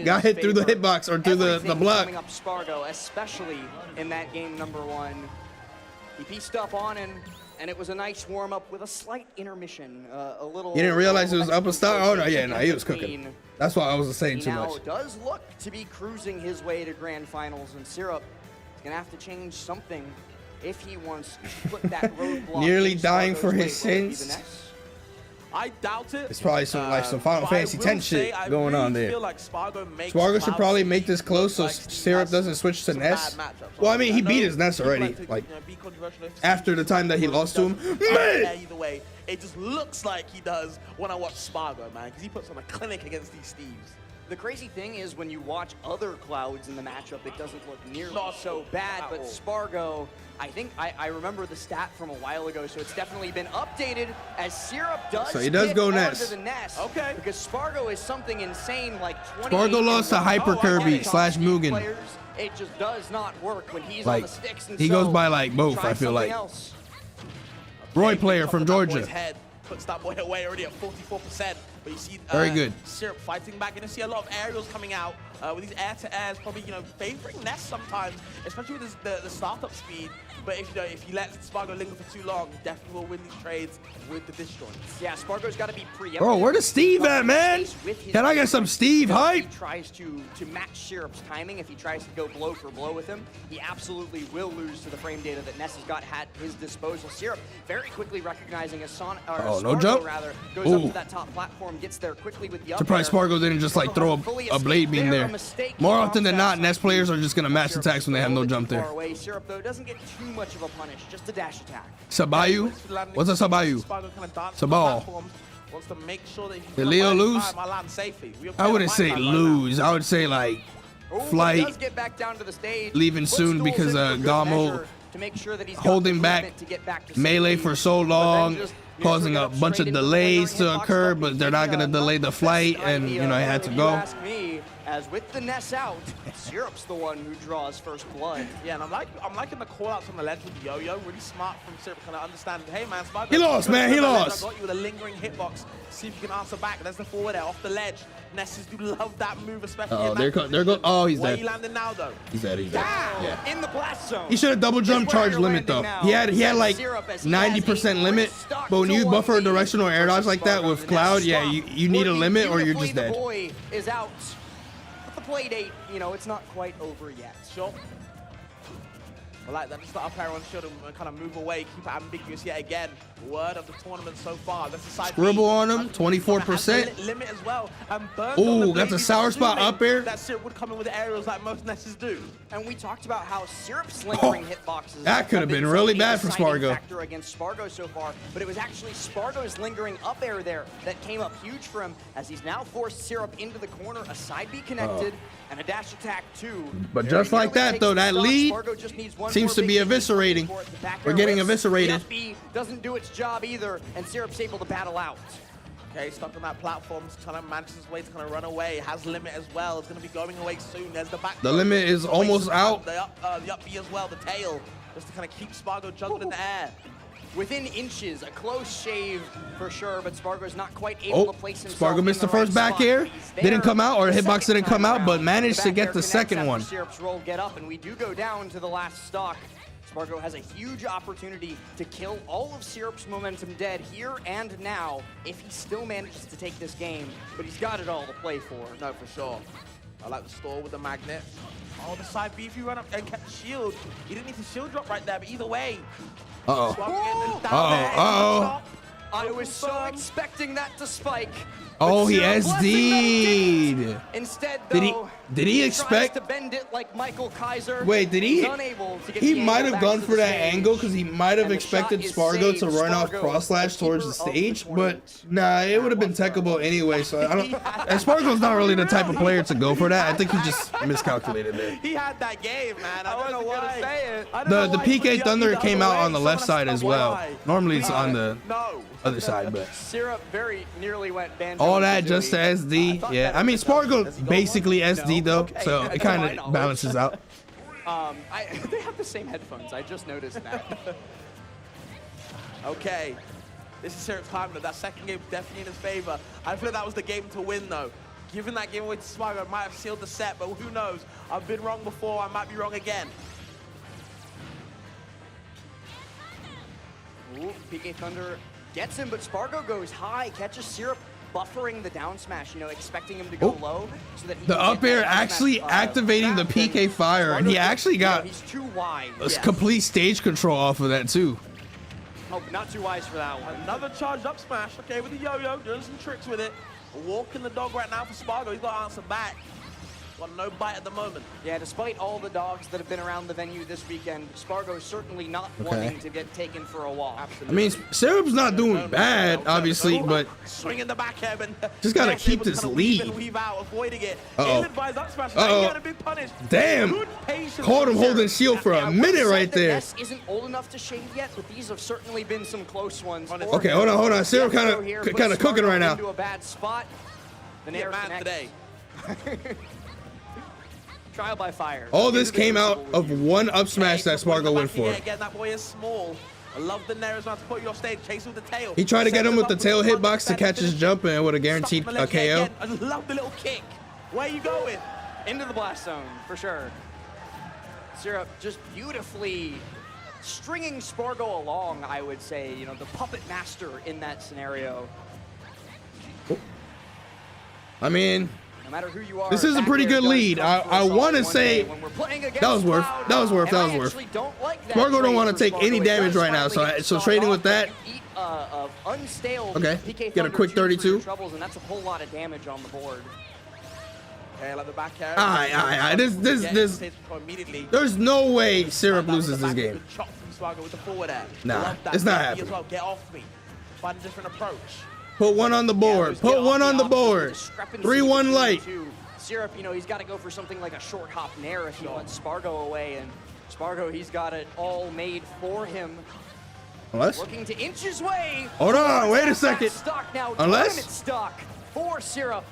Got hit through the hitbox or through the block. Coming up SPARG0, especially in that game #1. He pieced up on and it was a nice warm-up with a slight intermission. A little. You didn't realize it was up a star? Oh, no, yeah, no, he was cooking. That's why I wasn't saying too much. He now does look to be cruising his way to grand finals, and Syrup is going to have to change something if he wants to put that roadblock. Nearly dying for his sins. I doubt it. It's probably some Final Fantasy X shit going on there. Like SPARG0 should probably make this close so Syrup doesn't switch to Ness. Well, I mean, he beat his Ness already. Like, after the time that he lost to him. Man! Either way, it just looks like he does when I watch SPARG0, man, because he puts on a clinic against these Steves. The crazy thing is when you watch other Clouds in the matchup, it doesn't look nearly so bad, but SPARG0, I think I remember the stat from a while ago, so it's definitely been updated as Syrup does. So he does go Ness. Okay. Because SPARG0 is something insane like 20. SPARG0 lost to Hyper Kirby / Mugen. It just does not work when he's like, on the sticks. And he goes by like both, I feel like. Roy player from Georgia. Puts that boy away already at 44%. But you see very good. Syrup fighting back, and you see a lot of aerials coming out with these air-to-airs, probably favoring Ness sometimes, especially with the startup speed. But if you let SPARG0 linger for too long, definitely will win these trades with the disjoints. Yeah, SPARG0's got to be preemptive. Bro, where does Steve at, man? Can I get some Steve hype? If he tries to match Syrup's timing, if he tries to go blow for blow with him, he absolutely will lose to the frame data that Ness has got at his disposal. Syrup very quickly recognizing a no jump? Rather, goes up to that top platform, gets there quickly with the up surprised SPARG0 didn't just like throw a blade beam there. More often than not, Ness players are just gonna match attacks when they have no jump there. Syrup though doesn't get too much of a punish, just a dash attack. Sabayu? What's a Sabayu? Sabal. Wants to make sure that did Leo lose? I wouldn't say lose. I would say like flight. Leaving soon because GOML holding back melee for so long, causing a bunch of delays to occur, but they're not gonna delay the flight, and I had to go. As with the Ness out, Syrup's the one who draws first blood. Yeah, and I'm liking the call outs from the ledge with Yo-Yo. Really smart from Syrup, kind of understand. Hey man, SPARG0, he lost, man. He lost. I got you with a lingering hitbox. See if you can answer back. There's the forward air off the ledge. Nesses do love that move, especially. Oh, they're going. Oh, he's dead. Where you landing now, though? He's dead. He's dead. Yeah. In the blast zone. He should have double jump charge limit though. He had like 90% limit, but when you buffer a directional air dodge like that with Cloud, yeah, you need a limit or you're just dead. The boy is out. Play date, it's not quite over yet. Sure. I like that. Just the up air on shield and kind of move away, keep it ambiguous yet again. Word of the tournament so far. That's the side scribble on him, 24%. Limit as well. And ooh, got the sour spot up air. That Syrup would come in with aerials like most Nesses do. And we talked about how Syrup's lingering hitboxes. That could have been really bad for SPARG0. Factor against SPARG0 so far, but it was actually SPARG0's lingering up air there that came up huge for him, as he's now forced Syrup into the corner, a side B connected, and a dash attack too. But just like that though, that lead seems to be eviscerating. We're getting eviscerated. Doesn't do its job either, and Syrup's able to battle out. Okay, stuck on that platform, trying to manage his way to kind of run away. Has limit as well. It's going to be going away soon. There's the back. The limit is almost out. The up B as well, the tail, just to kind of keep SPARG0 juggled in the air. within inches, a close shave for sure, but Spargo's not quite able to place himself. Spargo missed the first back air. Didn't come out, or hitbox didn't come out, but managed to get the second one. Syrup's roll get up, and we do go down to the last stock. Spargo has a huge opportunity to kill all of Syrup's momentum dead here and now if he still manages to take this game, but he's got it all to play for. No, for sure. I like the store with the magnet. Oh, the side B, if you run up and kept shield. He didn't need to shield drop right there, but either way. I was so expecting that to spike. Oh, he SD'd. Instead, though, did he expect to bend it like Michael Kaiser? Wait, did he? He might have gone for that angle because he might have expected Spargo to run off cross slash towards the stage, but nah, it would have been techable anyway. So I don't. And Spargo's not really the type of player to go for that. I think he just miscalculated there. He had that game, man. I don't know why. The PK Thunder came out on the left side as well. Normally it's on the other side, but Syrup very nearly went banjo. All that just to SD. Yeah, I mean Spargo basically SD though, so it kind of balances out. They have the same headphones. I just noticed that. Okay, this is Syrup's time though. That second game definitely in his favor. I feel like that was the game to win though. Giving that game away to Spargo might have sealed the set, but who knows? I've been wrong before. I might be wrong again. Ooh, PK Thunder gets him, but Spargo goes high, catches Syrup, buffering the down smash, you know, expecting him to go low. So that the up air actually activating the PK fire, and he actually got he's too wide. A complete stage control off of that too. Oh, not too wise for that one. Another charged up smash, okay, with the yo-yo, doing some tricks with it. Walking the dog right now for Spargo, he's got to answer back. Got no bite at the moment. Yeah, despite all the dogs that have been around the venue this weekend, Spargo is certainly not wanting to get taken for a walk. Absolutely. I mean, Syrup's not doing bad, obviously, but swinging the back air, just gotta keep this lead. Weave out, avoiding it. Damn! Caught him holding shield for a minute right there. Ness isn't old enough to shade yet, but these have certainly been some close ones. Okay, hold on. Syrup kind of cooking right now. Into a bad spot. The Nairo man today. Trial by fire. All this came out of one up smash that Spargo went for. Again, that boy is small. I love the Nairo's about to put you off stage, chase with the tail. He tried to get him with the tail hitbox to catch his jump and would have guaranteed a KO. I love the little kick. Where are you going? Into the blast zone, for sure. Syrup just beautifully stringing Spargo along, I would say. You know, the puppet master in that scenario. I mean, no matter who you are, this is a pretty good lead. I want to say that was worth. Spargo don't want to take any damage right now, so trading with that. Okay, get a quick 32. And that's a whole lot of damage on the board. Okay, like the back air. There's no way Syrup loses this game. Nah, it's not happening. Get off me. Find a different approach. Put one on the board. Put one on the board. 3-1 light. Syrup, you know, he's got to go for something like a short hop nair if he wants Spargo away. And Spargo, he's got it all made for him. Unless? Looking to inch his way. Hold on, wait a second. Unless? Stock for Syrup.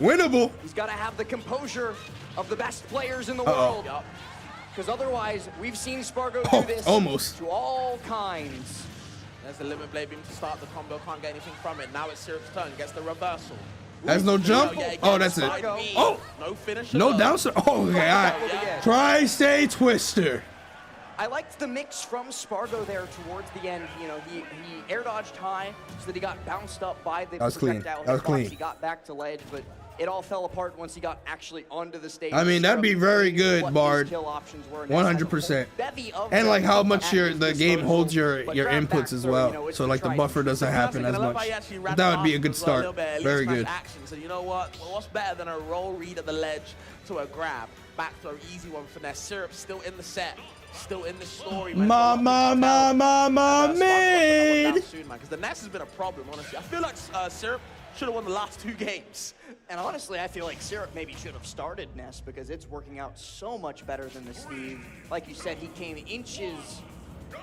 Winnable. He's got to have the composure of the best players in the world. Because otherwise, we've seen Spargo do this to all kinds. There's the limit blade beam to start the combo, can't get anything from it. Now it's Syrup's turn, gets the reversal. That's no jump? Oh, that's it. Oh! No finish. No downside. Oh, okay, all right. Tri-stay twister. I liked the mix from Spargo there towards the end. You know, he air dodged high so that he got bounced up by the projectile. That was clean. He got back to ledge, but it all fell apart once he got actually onto the stage. I mean, that'd be very good, Bard. 100%. And like how much the game holds your inputs as well. So like the buffer doesn't happen as much. That would be a good start. Very good. So you know what? What's better than a roll read at the ledge to a grab? Back to an easy one for Ness. Syrup still in the set. Still in the story, man. Mid. Because the Ness has been a problem, honestly. I feel like Syrup should have won the last 2 games. And honestly, I feel like Syrup maybe should have started Ness because it's working out so much better than the Steve. Like you said, he came inches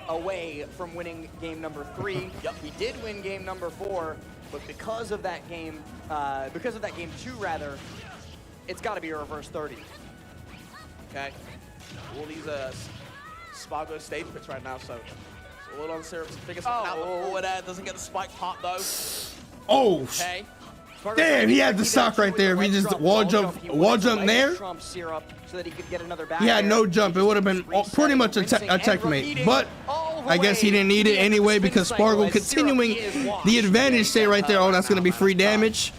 away from winning game number 3. He did win game number 4, but because of that game 2 rather, it's got to be a reverse 30. Okay. All these Spargo stage pits right now, so it's All on Syrup to figure something out before there. Doesn't get the spike pop though. Oh, Okay. damn, he had the stock right there. If he just wall jump there, he had no jump. It would have been pretty much a checkmate. But I guess he didn't need it anyway because SPARG0 continuing the advantage stay right there. Oh, that's going to be free damage.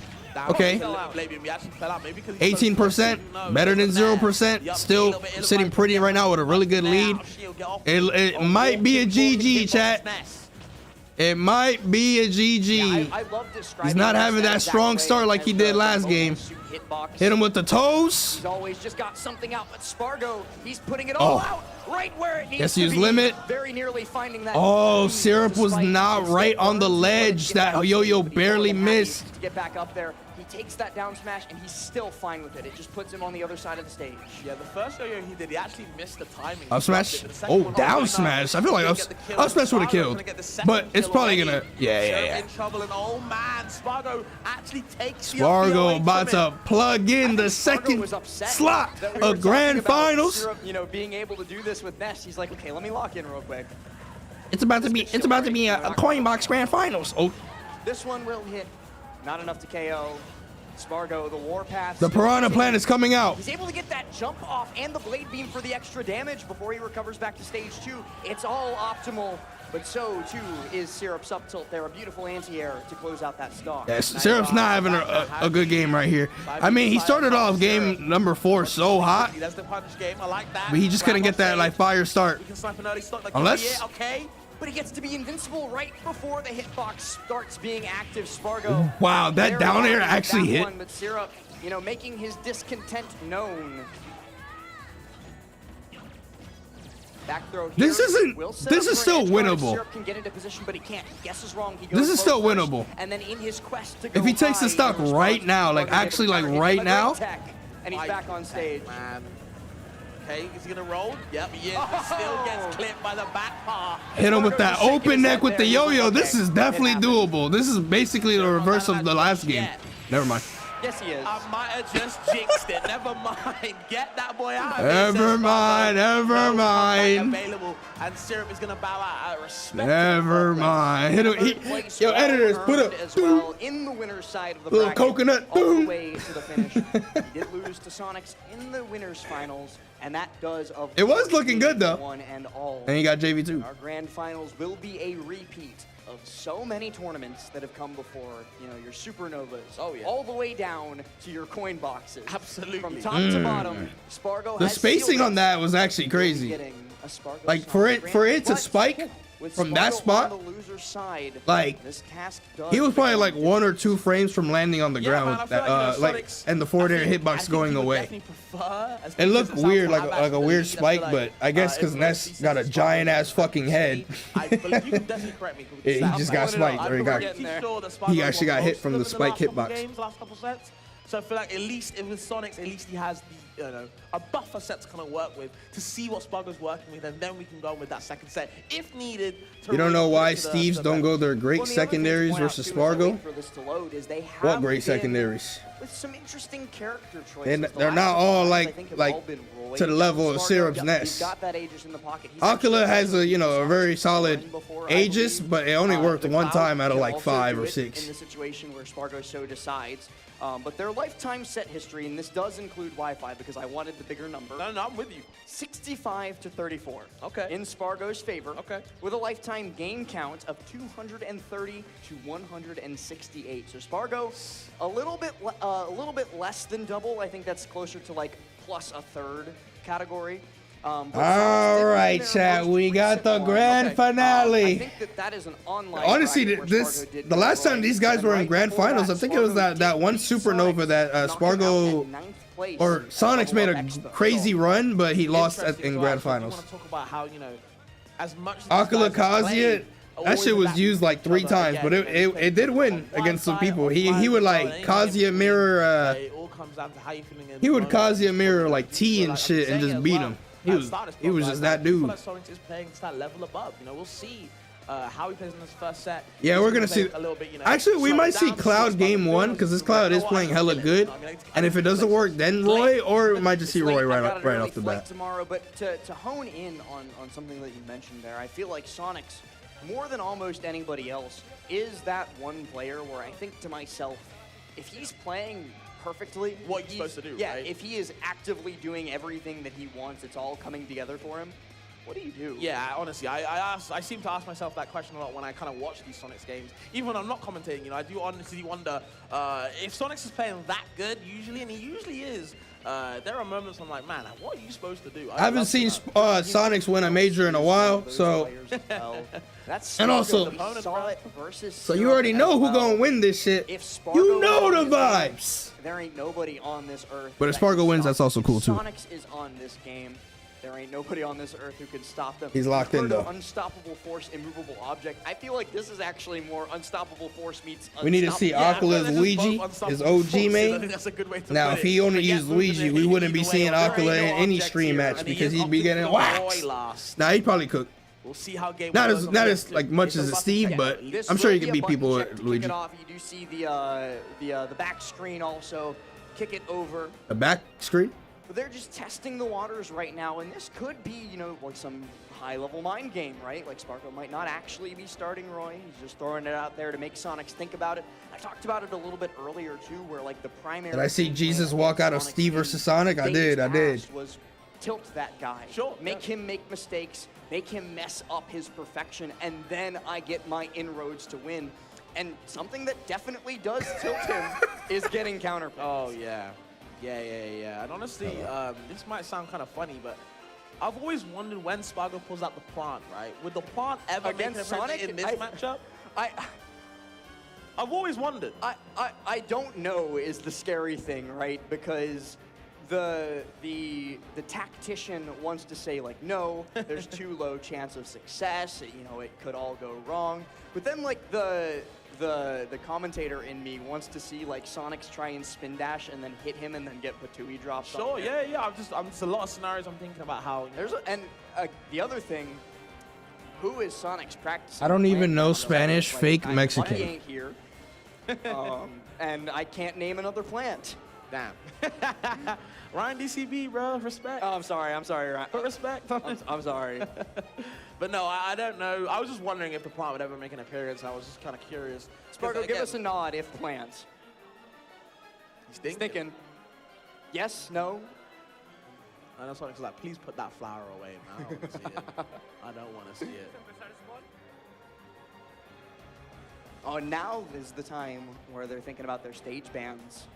Okay. 18%, better than 0%. Still sitting pretty right now with a really good lead. It might be a GG, chat. It might be a GG. He's not having that strong start like he did last game. Hit him with the toes. He's always just got something out, but SPARG0, he's putting it all out right where it needs to use be. Limit. Very nearly finding that. Oh, Syrup was not right on the ledge. That yo-yo barely missed. To get back up there. He takes that down smash and he's still fine with it. It just puts him on the other side of the stage. Yeah, the first yo-yo he did, he actually missed the timing. Up smash? Oh, down smash. I feel like up smash would have killed. But it's probably gonna. Yeah. In trouble, and oh man, SPARG0 actually takes SPARG0 about to plug in the second slot of Grand Finals. Syrup, you know, being able to do this with Ness, he's like, okay, let me lock in real quick. It's about to be a coin box Grand Finals. Oh, this one will hit. Not enough to KO. SPARG0, the warpath. The Piranha Plant is coming out. He's able to get that jump off and the blade beam for the extra damage before he recovers back to stage 2. It's all optimal, but so too is Syrup's up tilt there. A beautiful anti-air to close out that stock. Yes, Syrup's not having a good game right here. I mean, he started off game number 4 so hot, but he just couldn't get that like fire start. Unless. But he gets to be invincible right before the hitbox starts being active. SPARG0. Wow, that down air actually hit. But Syrup, you know, making his discontent known. Back throw here. This is still winnable. Syrup can get into position, but he can't. He guesses wrong. He goes this is still winnable. And then in his quest to go if he takes the stock right now, like actually like right now. And he's back on stage. Man. Okay, is he gonna roll? Yep, he is. But still gets clipped by the back paw. Hit him with that open neck with the yo-yo. This is definitely doable. This is basically the reverse of the last game. Never mind. Yes, he is. I might have just jinxed it. Never mind. Get that boy out. Never mind. Available, and Syrup is gonna bow out. Respect. Never mind. Hit him. Yo, editors, put up as well in the winner's side of the little bracket, coconut. all the way to the finish. He did lose to Sonics in the winners finals, and that does of. It was looking good though. One and all. And he got JV2. Our grand finals will be a repeat of so many tournaments that have come before. You know, your supernovas. Oh yeah. All the way down to your coin boxes. Absolutely. From top to bottom, SPARG0 The spacing on that was actually crazy. Like for it to spike from that spot, like he was probably like 1 or 2 frames from landing on the ground with that, like and the forward air hitbox going away. It looked weird, like a weird spike, but I guess because Ness got a giant ass fucking head, he just got spiked, or he actually got hit from the spike hitbox. So I feel like at least with Sonics, at least he has the, you know, a buffer set to kind of work with to see what SPARG0's working with, and then we can go with that second set if needed. You don't know why Steves don't go their great secondaries versus SPARG0? What great secondaries? With some interesting character choices. They're not all like to the level of Syrup's Ness. Ocula has a a very solid Aegis, but it only worked one time out of like 5 or 6. In the situation where SPARG0 so decides. But their lifetime set history, and this does include Wi-Fi because I wanted the bigger number. No, I'm with you. 65 to 34. Okay. In SPARG0's favor. Okay. With a lifetime game count of 230 to 168. So SPARG0, a little bit less than double. I think that's closer to like plus a third category. All right, chat. We got the grand finale. I think that is an online. Honestly, the last time these guys were in grand finals, I think it was that one supernova that SPARG0 or Sonics made a crazy run, but he lost in grand finals. Ocula Kazuya, that shit was used like 3 times, but it did win against some people. He would like Kazuya mirror. He would Kazuya mirror like T and shit and just beat him. He was just that dude. Sonics is playing that level above. You know, we'll see how he plays in this first set. Yeah, we're gonna see. Actually, we might see Cloud game 1 because this Cloud is playing hella good. And if it doesn't work, then Roy, or we might just see Roy right off the bat. Tomorrow, but to hone in on something that you mentioned there, I feel like Sonics more than almost anybody else, is that one player where I think to myself, if he's playing perfectly, what you're supposed to do, yeah, right? if he is actively doing everything that he wants, it's all coming together for him. What do you do? Yeah, honestly, I seem to ask myself that question a lot when I kind of watch these Sonics games. Even when I'm not commentating, you know, I do honestly wonder if Sonics is playing that good usually, and he usually is. There are moments I'm like, man, what are you supposed to do? I haven't seen Sonics win a major in a while, so. That's And also, versus so you already know who gonna win this shit. You know the vibes. There ain't nobody on this earth. But if Spargo wins, that's also cool too. Sonics is on this game. There ain't nobody on this earth who can stop them. He's locked in though. Unstoppable force, immovable object. I feel like this is actually more unstoppable force meets. We need to see Aquila Luigi, his OG main. Now, if he only used Luigi, we wouldn't be seeing Aquila in any stream match because he'd be getting waxed. Nah, he'd probably cook. We'll see how game not as like much as Steve, but I'm sure he can beat people with Luigi. You do see the back screen also. Kick it over. A back screen? But they're just testing the waters right now, and this could be, you know, like some high-level mind game, right? Like Spargo might not actually be starting Roy. He's just throwing it out there to make Sonics think about it. I talked about it a little bit earlier too, where like the primary. Did I see Jesus walk out of Steve versus Sonic? I did. Was tilt that guy. Sure. Make him make mistakes. Make him mess up his perfection, and then I get my inroads to win. And something that definitely does tilt him is getting counterpicked. Oh yeah. Yeah. And honestly, this might sound kind of funny, but I've always wondered when Spargo pulls out the plant, right? Would the plant ever make a Sonic in this matchup? I've always wondered. I don't know is the scary thing, right? Because the tactician wants to say like, no, there's too low chance of success. You know, it could all go wrong. But then like the commentator in me wants to see like Sonics try and spin dash and then hit him and then get Patui drops. Sure, yeah. I'm just a lot of scenarios I'm thinking about how. The other thing, who is Sonics practicing? I don't even know Spanish. Fake Mexican. He ain't here. And I can't name another plant. Damn. Ryan DCB, bro, respect. Oh, I'm sorry, Ryan. Respect. I'm sorry. But no, I don't know. I was just wondering if the plant would ever make an appearance. I was just kind of curious. Spargo, give us a nod if plants. He's thinking. Yes, no? I know Sonic's like, please put that flower away, man. I don't want to see it. I don't want to see it. Oh, now is the time where they're thinking about their stage bans.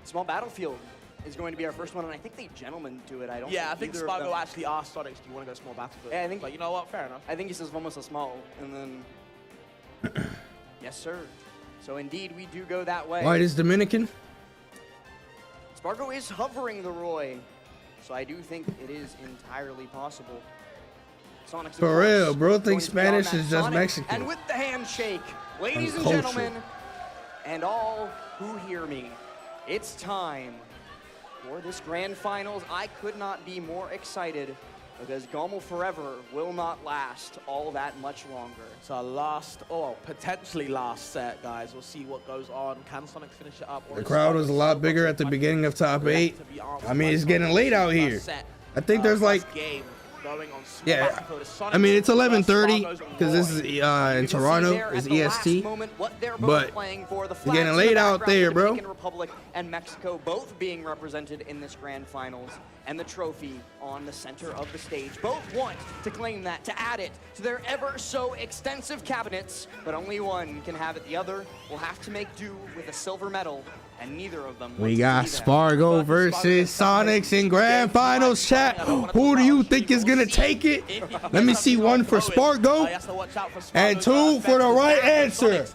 Small Battlefield is going to be our first one, and I think they gentlemen do it. I think Spargo actually asked Sonics, do you want to go Small Battlefield? Yeah, I think. But you know what? Fair enough. I think he says vamos a small, and then. Yes, sir. So indeed, we do go that way. White is Dominican. Spargo is hovering the Roy, so I do think it is entirely possible. Sonic's For real, bro thinks Spanish is just Mexican. And with the handshake, ladies and gentlemen, and all who hear me, it's time for this grand finals. I could not be more excited because GOML Forever will not last all that much longer. It's our potentially last set, guys. We'll see what goes on. Can Sonic finish it up? The crowd was a lot bigger at the beginning of top 8. I mean, it's getting late out here. I think there's like, yeah, I mean, it's 11:30 because this is in Toronto, it's EST, but it's getting late out there, bro. Dominican Republic and Mexico both being represented in this grand finals, and the trophy on the center of the stage. Both want to claim that, to add it to their ever so extensive cabinets, but only one can have it. The other will have to make do with a silver medal, and neither of them. We got Spargo versus Sonics in grand finals, chat. Who do you think is gonna take it? Let me see one for Spargo and two for the right answer.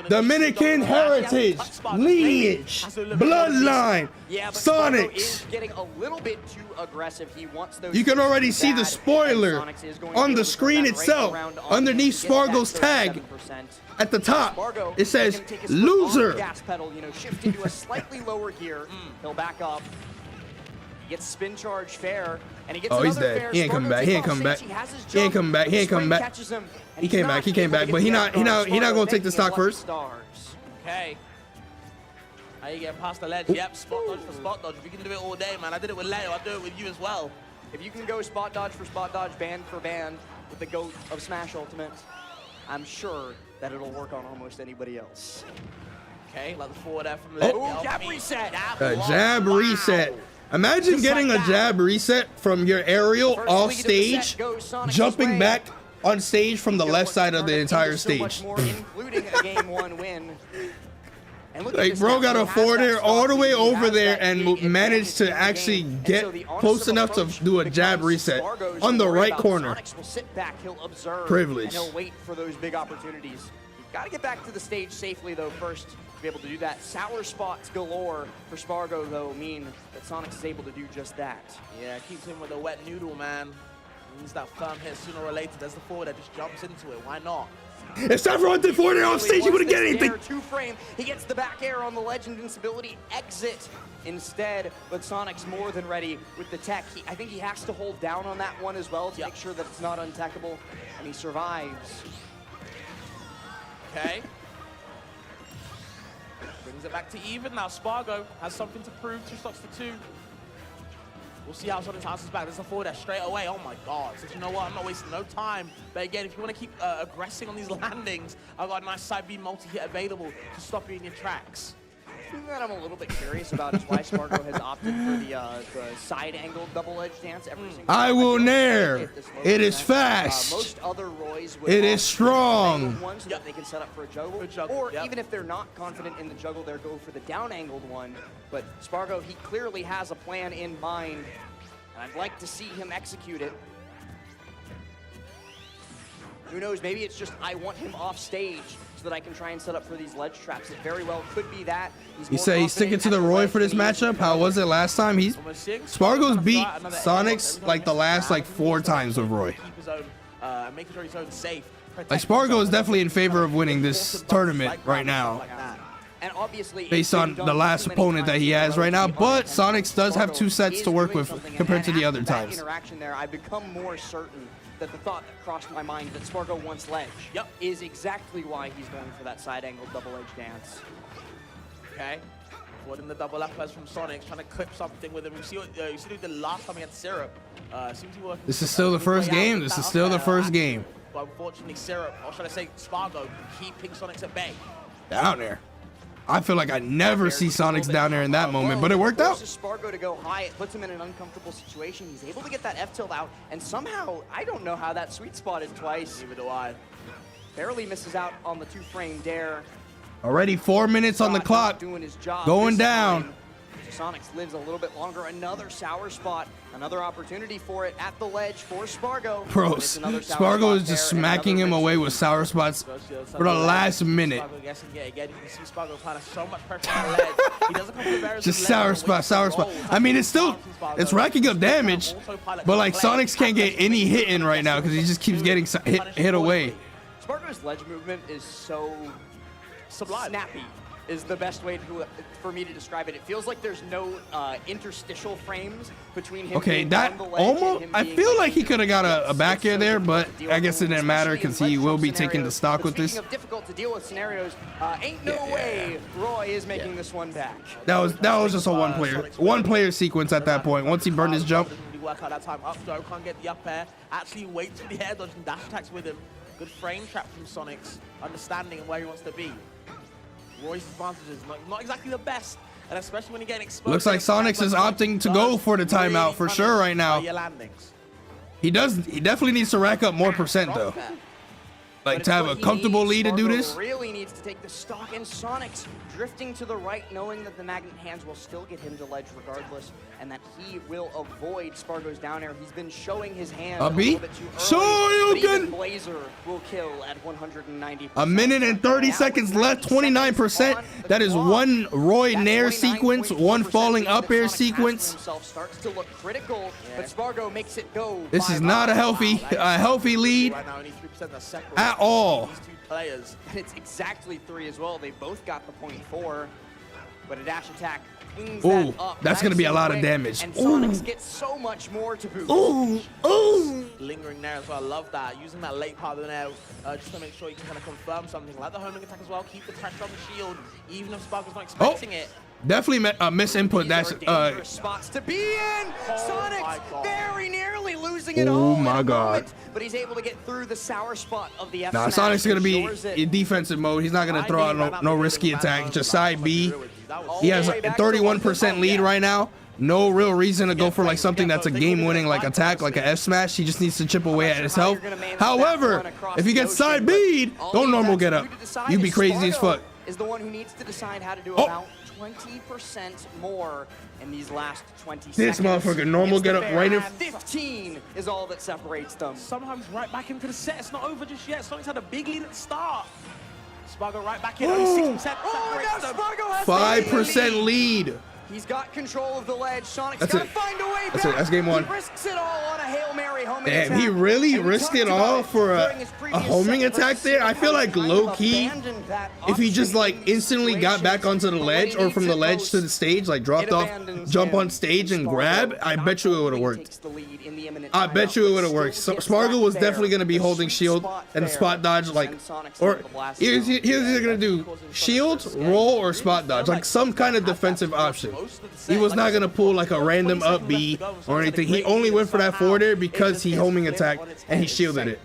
Dominican heritage, lineage, bloodline, Sonics. Getting a little bit too aggressive. He wants those. You can already see the spoiler on the screen itself underneath Spargo's tag. At the top, it says loser. Gas pedal, shift into a slightly lower gear. He'll back up. He gets spin charge fair, and he gets he's dead. He ain't coming back. He ain't coming back. He ain't coming back. He ain't coming back. He came back. He came back, but he not gonna take the stock first. Okay. How you getting past the ledge? Yep, spot dodge for spot dodge. We can do it all day, man. I did it with Leo. I'll do it with you as well. If you can go spot dodge for spot dodge, band for band with the GOAT of Smash Ultimate, I'm sure that it'll work on almost anybody else. Okay, like the forward F from left. Oh, jab reset. Jab reset. Imagine getting a jab reset from your aerial off stage, jumping back on stage from the left side of the entire stage. Including a game 1 win. Like, bro got a forward air all the way over there and managed to actually get close enough to do a jab reset on the right corner. Privilege. And he'll wait for those big opportunities. You've got to get back to the stage safely, though, first to be able to do that. Sour spots galore for SPARG0, though, mean that Sonics is able to do just that. Yeah, keeps him with a wet noodle, man. Needs that firm hit sooner or later. There's the forward that just jumps into it. Why not? It's time for one to forward air off stage. He wouldn't get anything. Two frame. He gets the back air on the ledge invincibility exit instead, but Sonic's more than ready with the tech. I think he has to hold down on that one as well to make sure that it's not untechable, and he survives. Okay. Brings it back to even. Now SPARG0 has something to prove. 2 stocks to 2. We'll see how Sonic's bounces back. There's a forward there straight away. Oh my God. So you know what? I'm not wasting no time. But again, if you want to keep aggressing on these landings, I've got a nice side B multi-hit available to stop you in your tracks. The thing that I'm a little bit curious about is why SPARG0 has opted for the side-angled double-edge dance every single time. I will nair. It is fast. Most other Roys would it is strong. One so that they can set up for a juggle. Or even if they're not confident in the juggle, they'll go for the down-angled one. But SPARG0, he clearly has a plan in mind, and I'd like to see him execute it. Who knows, maybe it's just I want him off stage so that I can try and set up for these ledge traps. It very well could be that. You say he's sticking to the Roy for this matchup? How was it last time? SPARG0's beat Sonics like the last 4 times with Roy. Making sure he's safe. Like, SPARG0 is definitely in favor of winning this tournament right now, and obviously based on the last opponent that he has right now. But Sonics does have 2 sets to work with compared to the other times. Interaction there, I've become more certain that the thought that crossed my mind that SPARG0 wants ledge is exactly why he's going for that side-angled double-edge dance. Okay. Avoiding the double uppers from Sonics, trying to clip something with him. You see what the last time against Syrup. Seems to be working. This is still the first game. This is still the first game. But unfortunately, Syrup, or should I say SPARG0, keeping Sonics at bay. Down there. I feel like I never see Sonics down there in that moment, but it worked out. SPARG0 to go high, it puts him in an uncomfortable situation. He's able to get that F tilt out, and somehow, I don't know how that sweet spotted twice. Neither do I. Barely misses out on the 2-frame dare. Already 4 minutes on the clock. Doing his job. Going down. Sonics lives a little bit longer. Another sour spot. Another opportunity for it at the ledge for SPARG0. Bro, SPARG0 is just smacking him away with sour spots for the last minute. Just sour spot, sour spot. I mean, it's racking up damage, but like Sonics can't get any hit in right now because he just keeps getting hit away. SPARG0's ledge movement is so snappy. Is the best way for me to describe it. It feels like there's no interstitial frames between him. Okay, that almost. I feel like he could have got a back air there, but I guess it didn't matter because he will be taking the stock with this. Speaking of difficult to deal with scenarios, ain't no way Roy is making this one back. That was just a one player sequence at that point. Once he burned his jump. Work out that time. Up throw, can't get the up air. Actually waits for the air dodge and dash attacks with him. Good frame trap from Sonics, understanding where he wants to be. Roy's advantages not exactly the best, and especially when you're getting exposed. Looks like Sonics is opting to go for the timeout for sure right now. He definitely needs to rack up more percent though. Like to have a comfortable lead to do this. Really needs to take the stock, and Sonics drifting to the right, knowing that the magnet hands will still get him to ledge regardless, and that he will avoid SPARG0's down air. He's been showing his hand a little bit too early, but even Blazer will kill at 190%. A minute and 30 seconds left, 29%. That is one Roy nair sequence, one falling up air sequence. Starts to look critical, but SPARG0 makes it go. This is not a healthy lead at all. And it's exactly 3 as well. They both got the 0.4, but a dash attack cleans that up. That's gonna be a lot of damage. And Sonics gets so much more to boot. Lingering there as well. I love that. Using that late part of the nair just to make sure you can kind of confirm something. Like the homing attack as well. Keep the pressure on the shield, even if SPARG0's not expecting it. Definitely a misinput. That's dangerous spots to be in. Sonic's very nearly losing it oh all. my in a God. moment, but he's able to get through the sour spot of the F. Nah, Sonic's gonna be in defensive mode. He's not gonna throw out no risky attack. Just side B. He has a 31% lead right now. No real reason to go for like something that's a game-winning like attack, like a F smash. He just needs to chip away at his health. However, if he gets side B'd, don't normal get up. You'd be crazy as fuck. Is the one who needs to decide how to do about 20% more in these last 20 seconds. This motherfucker normal get up right in. 15 is all that separates them. Sometimes right back into the set. It's not over just yet. Sonic's had a big lead at the start. SPARG0 right back in. Only 6% Oh, now SPARG0 has 5% lead. He's got control of the ledge. Sonic's got to find a way back. That's game one. He risks it all on a Hail Mary homing Damn, attack. he really risked it all for a homing attack there. I feel like low-key, if he just like instantly got back onto the ledge or from the ledge to the stage, like dropped off, jump on stage and grab, I bet you it would have worked. I bet you it would have worked. So SPARG0 was definitely going to be holding shield and spot dodge, like, or he was either going to do shield, roll, or spot dodge, like some kind of defensive option. He was not going to pull like a random up B or anything. He only went for that forward air because he homing attacked and he shielded it.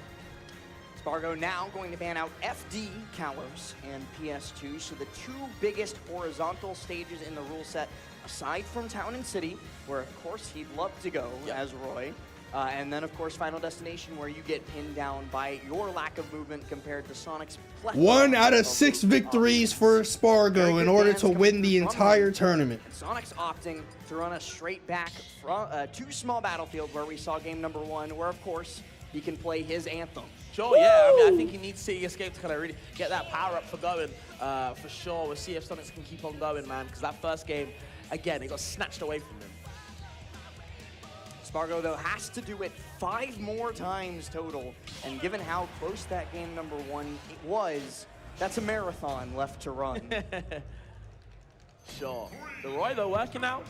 SPARG0 now going to ban out FD, Kalos, and PS2. So the two biggest horizontal stages in the rule set, aside from Town and City, where of course he'd love to go as Roy. And then, of course, Final Destination, where you get pinned down by your lack of movement compared to Sonic's plethora. 1 out of 6 victories for SPARG0 in order to win the entire tournament. And Sonic's opting to run a straight back from too small battlefield where we saw game number 1, where, of course, he can play his anthem. Sure, yeah. I mean, I think he needs City Escape to kind of really get that power up for going, for sure. We'll see if Sonics can keep on going, man, because that first game, again, it got snatched away from him. SPARG0, though, has to do it 5 more times total, and given how close that game number 1 was, that's a marathon left to run. Sure. The Roy, though, working out.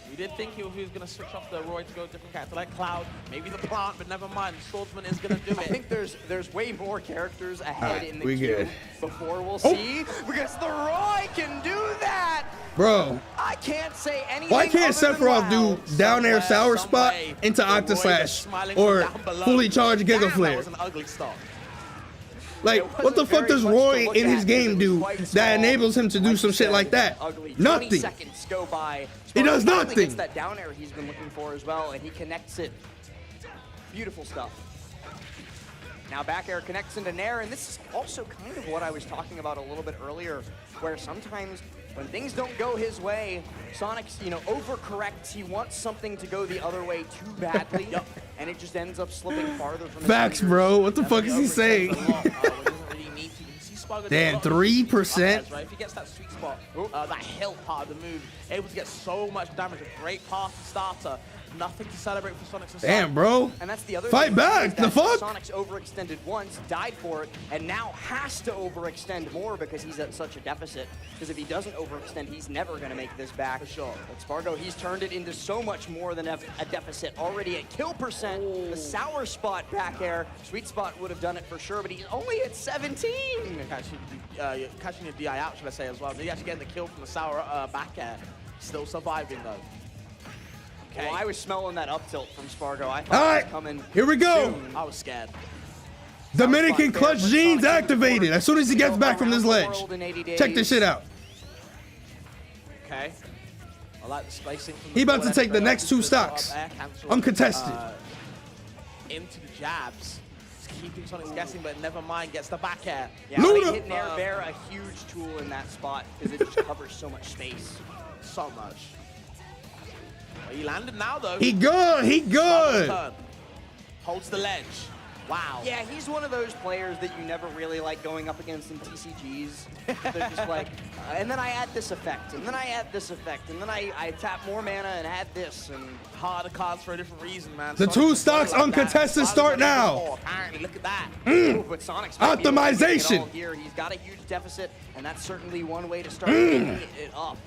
We did think he was going to switch off the Roy to go a different character like Cloud, maybe the Plant, but never mind. Swordsman is going to do it. I think there's way more characters ahead in the queue good. before we'll see, because the Roy can do that! Bro, I can't say anything. why can't Sephiroth do down air sour spot into Octa Slash or fully charged Giga Flare? That was an ugly start. Like, what the fuck does Roy in his game do that enables him to do some shit like that? Nothing. 20 seconds go by. He does Finally nothing. gets that down air he's been looking for as well, and he connects it. Beautiful stuff. Now back air connects into Nair, and this is also kind of what I was talking about a little bit earlier, where sometimes when things don't go his way, Sonic's, overcorrects. He wants something to go the other way too badly, and it just ends up slipping farther from his Facts, fingers. bro. What the fuck is he saying? Damn, 3%? Right? If he gets that sweet spot, that hill part of the move, able to get so much damage, a great path to starter. Nothing to celebrate for Sonic's. Damn, bro. And that's the other Fight thing, back. The fuck? Sonic's overextended once, died for it, and now has to overextend more because he's at such a deficit. Because if he doesn't overextend, he's never going to make this back. For sure. But SPARG0, he's turned it into so much more than a deficit. Already at kill percent, the sour spot back air, sweet spot would have done it for sure, but he's only at 17. Catching your DI out, should I say, as well. He's actually getting the kill from the sour back air. Still surviving, though. Okay. Well, I was smelling that up tilt from SPARG0. I thought All it right, was coming here we go. soon. I was scared. Dominican clutch genes activated as soon as he gets back from this ledge. Check this shit out. Okay. I like the spacing. He about to take the next 2 stocks. Uncontested. Into the jabs. Keeping Sonic's guessing, but never mind, gets the back air. Yeah, Luda. hit Nair Bear, a huge tool in that spot because it just covers so much space. So much. Well, he landed now, though. He good. He good. Holds the ledge. Wow. Yeah, he's one of those players that you never really like going up against in TCGs. They're just like, and then I add this effect, and then I add this effect, and then I tap more mana and add this, and harder cards for a different reason, man. The 2 stocks uncontested start now. Apparently, look at that. Ooh, but Sonic's Optimization. here. He's got a huge deficit, and that's certainly one way to start picking it up.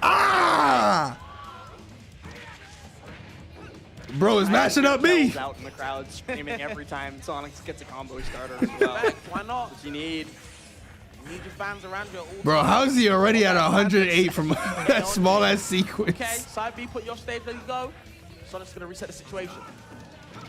Ah! Bro is mashing up me. Out in the crowd screaming every time Sonic gets a combo starter as well. Why not? What you need. You need your fans around you at all Bro, times. how is he already at All that 108 fans from are that small ass sequence? Okay, side B, put your stage, there you go. Sonic's gonna reset the situation.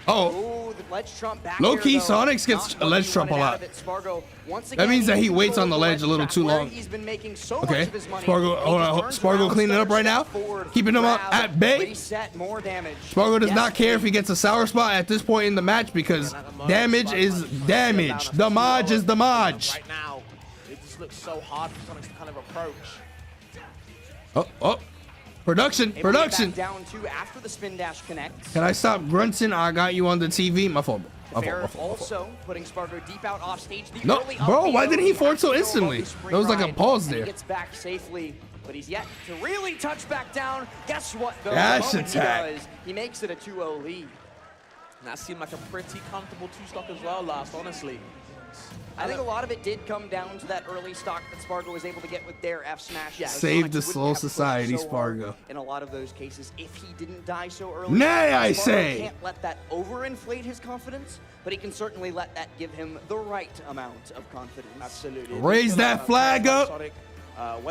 Oh, Ooh, the ledge trump back low here, key, though. Sonics gets Not a what ledge he trump a wanted out lot. of it. Spargo, once That again, means that he in waits on the control of ledge a little trap too where long. He's been making so Okay, much of his money. Spargo, And he hold just on, turns Spargo around, cleaning up stutter right now, step forward, keeping him up grab, at bay. reset, more damage. Spargo does Yes, not care if he gets a sour spot at this point in the match because damage is damage. Damage is damage. Right now, it just looks so hard for Sonic to kind of approach. Oh. Production. Able to get back down two after the spin dash connects. Can I stop grunting? I got you on the TV. My fault. Fair also putting Spargo deep out off stage. No, bro, why didn't he forward so instantly? There was like a pause there. He gets back safely, but he's yet to really touch back down. Guess what, though? Dash The moment attack. He does, he makes it a 2-0 lead. And that seemed like a pretty comfortable two-stock as well last, honestly. I think a lot of it did come down to that early stock that Spargo was able to get with their F smash. Yeah, Save the Soul Society, Spargo. In a lot of those cases, if he didn't die so early, Nay, I Spargo say. can't let that overinflate his confidence, but he can certainly let that give him the right amount of confidence. Absolutely. Raise that flag up. Sonic,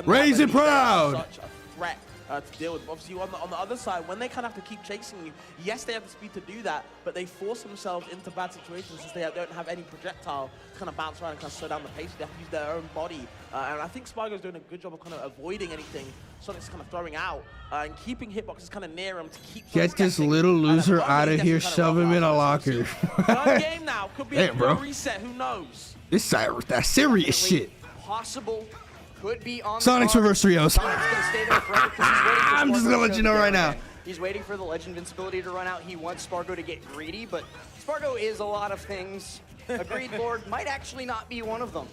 Raise it proud. Such a threat to deal with. Obviously, on the other side, when they kind of have to keep chasing you, yes, they have the speed to do that, but they force themselves into bad situations since they don't have any projectile to kind of bounce around and kind of slow down the pace. They have to use their own body. And I think Spargo's doing a good job of kind of avoiding anything Sonic's kind of throwing out and keeping hitboxes kind of near him to keep Get this little loser out of here, shove him in a locker. Third game now. Could be a reset. Who knows? This that serious shit. Possible. Could be on Sonic's reverse trios. I'm just gonna let you know right now. He's waiting for the Ledge Invincibility to run out. He wants Spargo to get greedy, but Spargo is a lot of things. Agreed, Lord might actually not be one of them.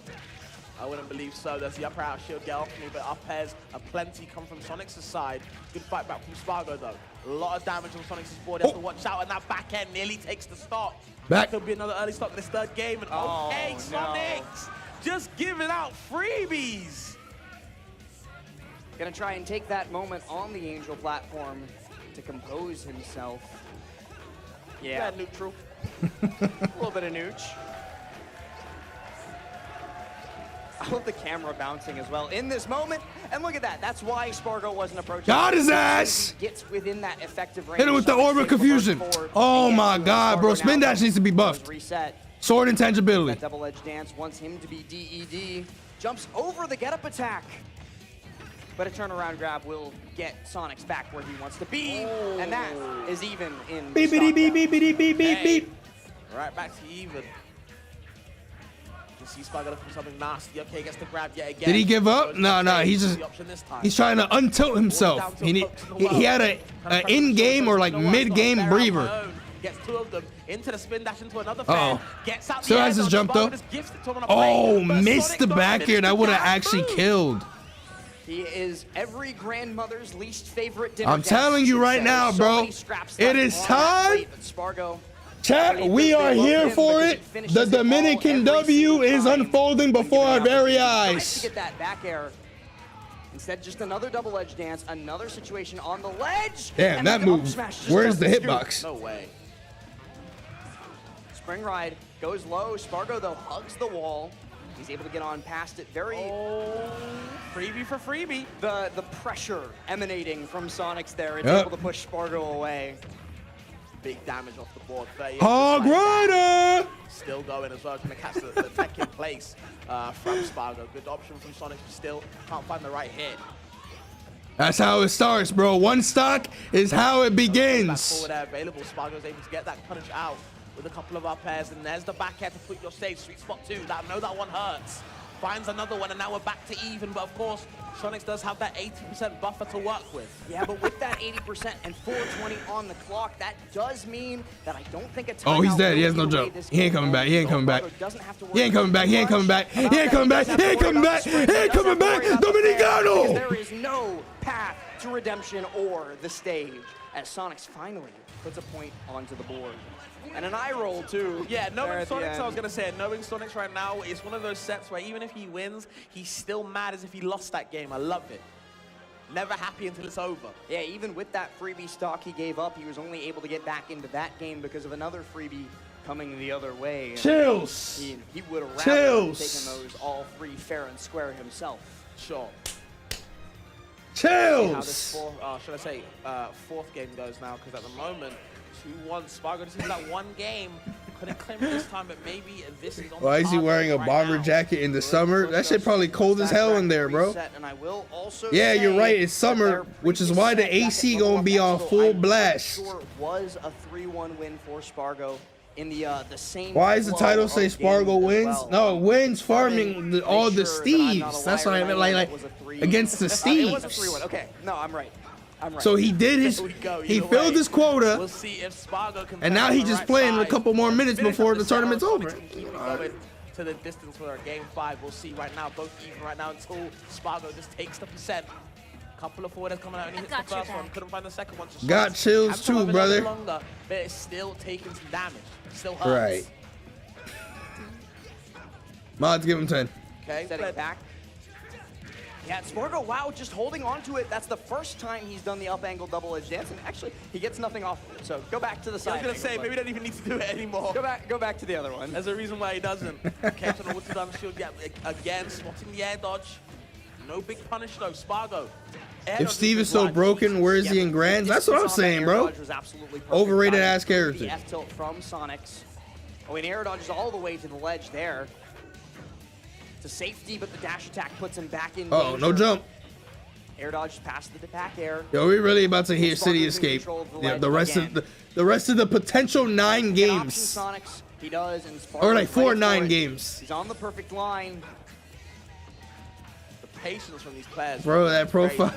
I wouldn't believe so. There's the upper out shield get off me, but up airs are plenty come from Sonic's side. Good fight back from Spargo though. A lot of damage on Sonic's board. He has to watch out, and that back end nearly takes the stop. Back. Could be another early stop in this third game. And okay, Sonic's just giving out freebies. Gonna try and take that moment on the Angel platform to compose himself. Yeah, neutral. A little bit of nooch. I love the camera bouncing as well in this moment. And look at that. That's why Spargo wasn't approaching. Got his ass. He gets within that effective range. Hit him with the orb of confusion. Oh my God, bro. Spin dash needs to be buffed. Reset. Sword intangibility. That double edge dance wants him to be DED. Jumps over the get up attack. But a turnaround grab will get Sonic's back where he wants to be. And that is even in beep, beep, beep, beep, beep, beep, beep, beep. Right back to even. You see Spargo looking for something nasty. Okay, gets the grab yet again. Did he give up? No, he's trying to untilt himself. He had a in-game or like mid-game breather. Gets two of them into the spin dash into another fan. Gets out Still has his jump though. Oh, missed the back here. That would have actually killed. He is every grandmother's least favorite dinner. I'm telling you right now, bro. It is time. Chat, we are here for it. The Dominican W is unfolding before our very eyes. To get that back air. Instead, just another double edge dance, another situation on the ledge. Damn, that move. Where's the hitbox? No way. Spring ride goes low. Spargo, though, hugs the wall. He's able to get on past it very... freebie for freebie. The pressure emanating from Sonic's there. It's able to push Spargo away. Big damage off the board. Hog Rider! Still going as well. Trying to catch the tech in place from Spargo. Good option from Sonic. Still can't find the right hit. That's how it starts, bro. One stock is how it begins. Back forward air available. Spargo's able to get that punish out with a couple of up airs, and there's the back air to put your stage. Sweet spot 2. I know that one hurts. Finds another one, and now we're back to even. But of course, Sonic does have that 80% buffer to work with. Yeah, but with that 80% and 420 on the clock, that does mean that I don't think a timeout. Oh, he's dead. He has no jump. He ain't coming back. He ain't coming back. He ain't coming back. He ain't coming back. He ain't coming back. He ain't coming back. He ain't coming back. Dominicano! There is no path to redemption or the stage as Sonic's finally puts a point onto the board. And an eye roll, too. Yeah, knowing Sonic's, I was going to say, knowing Sonic's right now, it's one of those sets where even if he wins, he's still mad as if he lost that game. I love it. Never happy until it's over. Yeah, even with that freebie stock he gave up, he was only able to get back into that game because of another freebie coming the other way. And Chills. he would have rather Chills. taken those all three fair and square himself. Sure. Chills. See how this fourth game goes now, because at the moment, 2-1 SPARG0. This is that one game. Couldn't claim it this time, but maybe this is on Why is he wearing a bomber jacket in the summer? That shit probably cold as hell in there, bro. Yeah, you're right. It's summer, which is why the AC gonna be on full blast. Was a 3-1 win for SPARG0 in the same. Why does the title say SPARG0 wins? No, it wins farming all the Steves. That's what I meant, like against the Steves. It was a 3-1. Okay, no, I'm right. So he did his, he filled his quota, we'll see if SPARG0 can and now he's just playing a couple more minutes before the tournament's over. To the distance for our game 5. We'll see right now, both even right now until SPARG0 just takes the percent. Couple of forwarders coming out and he hits the first one. Couldn't find the second one. So got chills too, brother. Longer, but it's still taking some damage. Still hurts. Right. Mods, give him 10. Okay, setting back. Yeah, SPARG0, wow, just holding on to it. That's the first time he's done the up angle double edge dance, and actually, he gets nothing off of it. So go back to the side. I was gonna say, maybe we don't even need to do it anymore. Go back to the other one. There's a reason why he doesn't. Okay, so the water damage shield, yeah, again, spotting the air dodge. No big punish though, SPARG0. If Steve is so broken, where is he in Grands? That's what I'm saying, bro. Overrated ass character. The F tilt from Sonics. Oh, and air dodges all the way to the ledge there. To safety, but the dash attack puts him back in danger. Oh, no jump. Air dodge past the back air. Yo, we really about to hear City Escape. Yeah, the rest of the potential 9 games. Sonics, he does, and or like 4 9 games. He's on the perfect line. The patience from these players. Bro, that profile.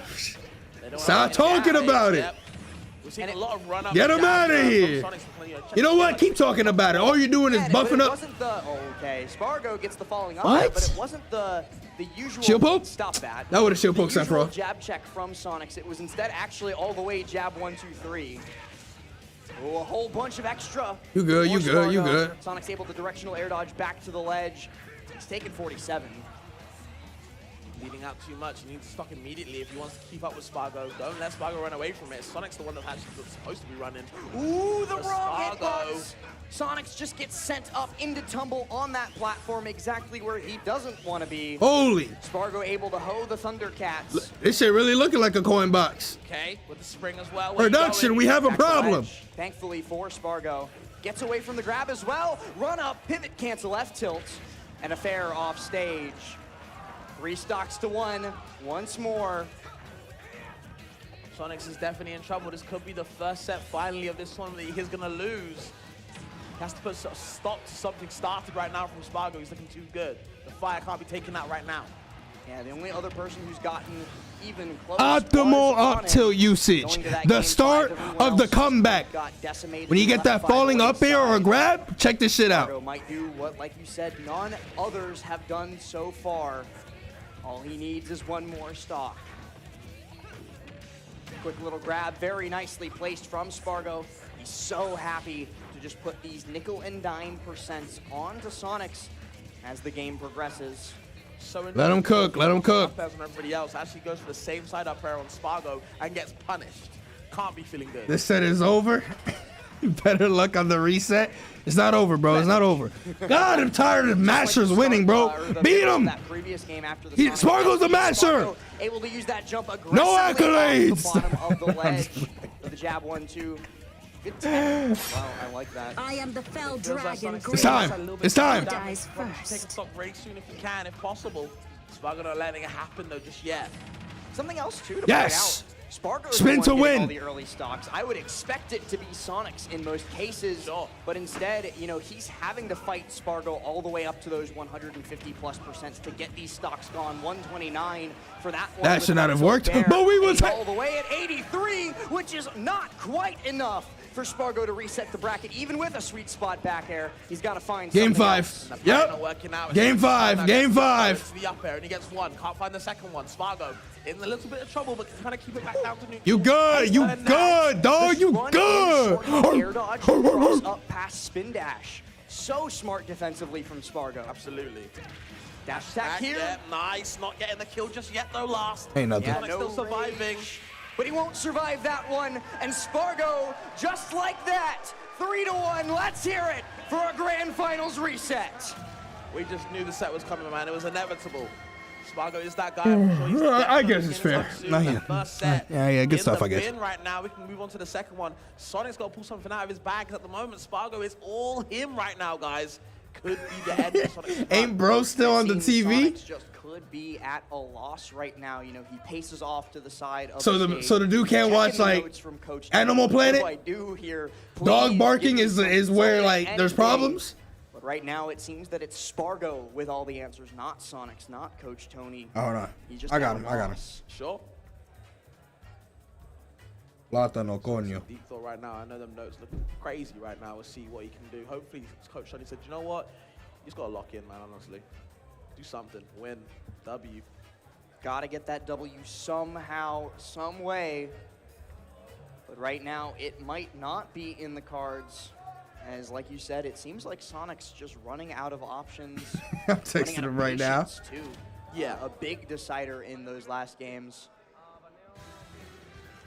Stop talking about it. We're seeing a lot of run up. Get him out of here. You know what? Keep talking about it. All you're doing is buffing up. Okay, SPARG0 gets the falling up, what? but it wasn't the usual shield poke. Stop that. That would have shield poked Sephiroth. Jab check from Sonics. It was instead actually all the way jab 1 2 3. Oh, a whole bunch of extra. You good? You good? You good? Sonic's able to directional air dodge back to the ledge. He's taken 47. Leading out too much. He needs to stock immediately if he wants to keep up with SPARG0. Don't let SPARG0 run away from it. Sonic's the one that's actually supposed to be running. Ooh, the wrong hitbox. Sonics just gets sent up into tumble on that platform exactly where he doesn't want to be. Holy. SPARG0 able to hoe the Thundercats. This shit really looking like a coin box. Okay, with the spring as well. Production, we have a problem. Thankfully for SPARG0. Gets away from the grab as well. Run up, pivot cancel, F tilt, and a fair off stage. 3 stocks to 1, once more. Sonics is definitely in trouble. This could be the first set finally of this tournament that he's gonna lose. He has to put a stop to something started right now from SPARG0. He's looking too good. The fire can't be taken out right now. Yeah, the only other person who's gotten even close. Optimal up tilt usage. The start of the comeback. When you get that falling up air or a grab, check this shit out. Might do what, like you said, none others have done so far. All he needs is one more stock. Quick little grab, very nicely placed from SPARG0. He's so happy to just put these nickel and dime percents onto Sonics as the game progresses. So let him cook, let him cook. And everybody else actually goes for the same side up air on SPARG0 and gets punished. Can't be feeling good. This set is over. Better luck on the reset. It's not over, bro. It's not over. God, I'm tired of Mashers winning, bro. Beat him. SPARG0's a Masher. Able to use that jump aggressively. No accolades. Off the bottom of the ledge. The jab 1 2. Good tech. Wow, I like that. I am the fell dragon. It's time. It's time. Dies Take a first. stock very soon if you can, if possible. SPARG0 not letting it happen though just yet. Something else too to yes. point out. SPARG0 spin to win. All the early stocks. I would expect it to be Sonics in most cases, sure. But instead, you know, he's having to fight SPARG0 all the way up to those 150+% to get these stocks gone. 129 for that one. That should not have worked, but we will all the way at 83, which is not quite enough for SPARG0 to reset the bracket, even with a sweet spot back air. He's got to find game 5. Else. Yep. Game 5. Game 5. The up air and he gets one. Can't find the second one. SPARG0 in a little bit of trouble, but trying to keep it back down to neutral. You good? You good, dog? You good? Air dodge cross up past spin dash. So smart defensively from SPARG0. Absolutely. Dash attack here. Yeah, nice. Not getting the kill just yet though. Last. Ain't nothing. Yeah, no still surviving. but he won't survive that one. And SPARG0, just like that, 3-1. Let's hear it for a grand finals reset. We just knew the set was coming, man. It was inevitable. SPARG0 is that guy. I'm sure I guess it's fair. First set Yeah, good stuff, I guess. Right now, we can move on to the second one. Sonic's got to pull something out of his bag. At the moment, SPARG0 is all him right now, guys. Could be the end of Sonic's Ain't bro still on the TV? Sonics just could be at a loss right now. You know, he paces off to the side of So the dude can't watch like Animal Planet. I do hear Dog barking is where like there's problems. But right now it seems that it's SPARG0 with all the answers, not Sonics, not Coach Tony. Oh no, I got him. Sure. Plátano, coño. Deep thought right now. I know them notes look crazy right now. We'll see what he can do. Hopefully, Coach Tony said, you know what? He's got to lock in, man, honestly. Do something. Win. W. Got to get that W somehow, some way. But right now, it might not be in the cards. As, like you said, it seems like Sonic's just running out of options. I'm texting him right now. Too. Yeah, a big decider in those last games.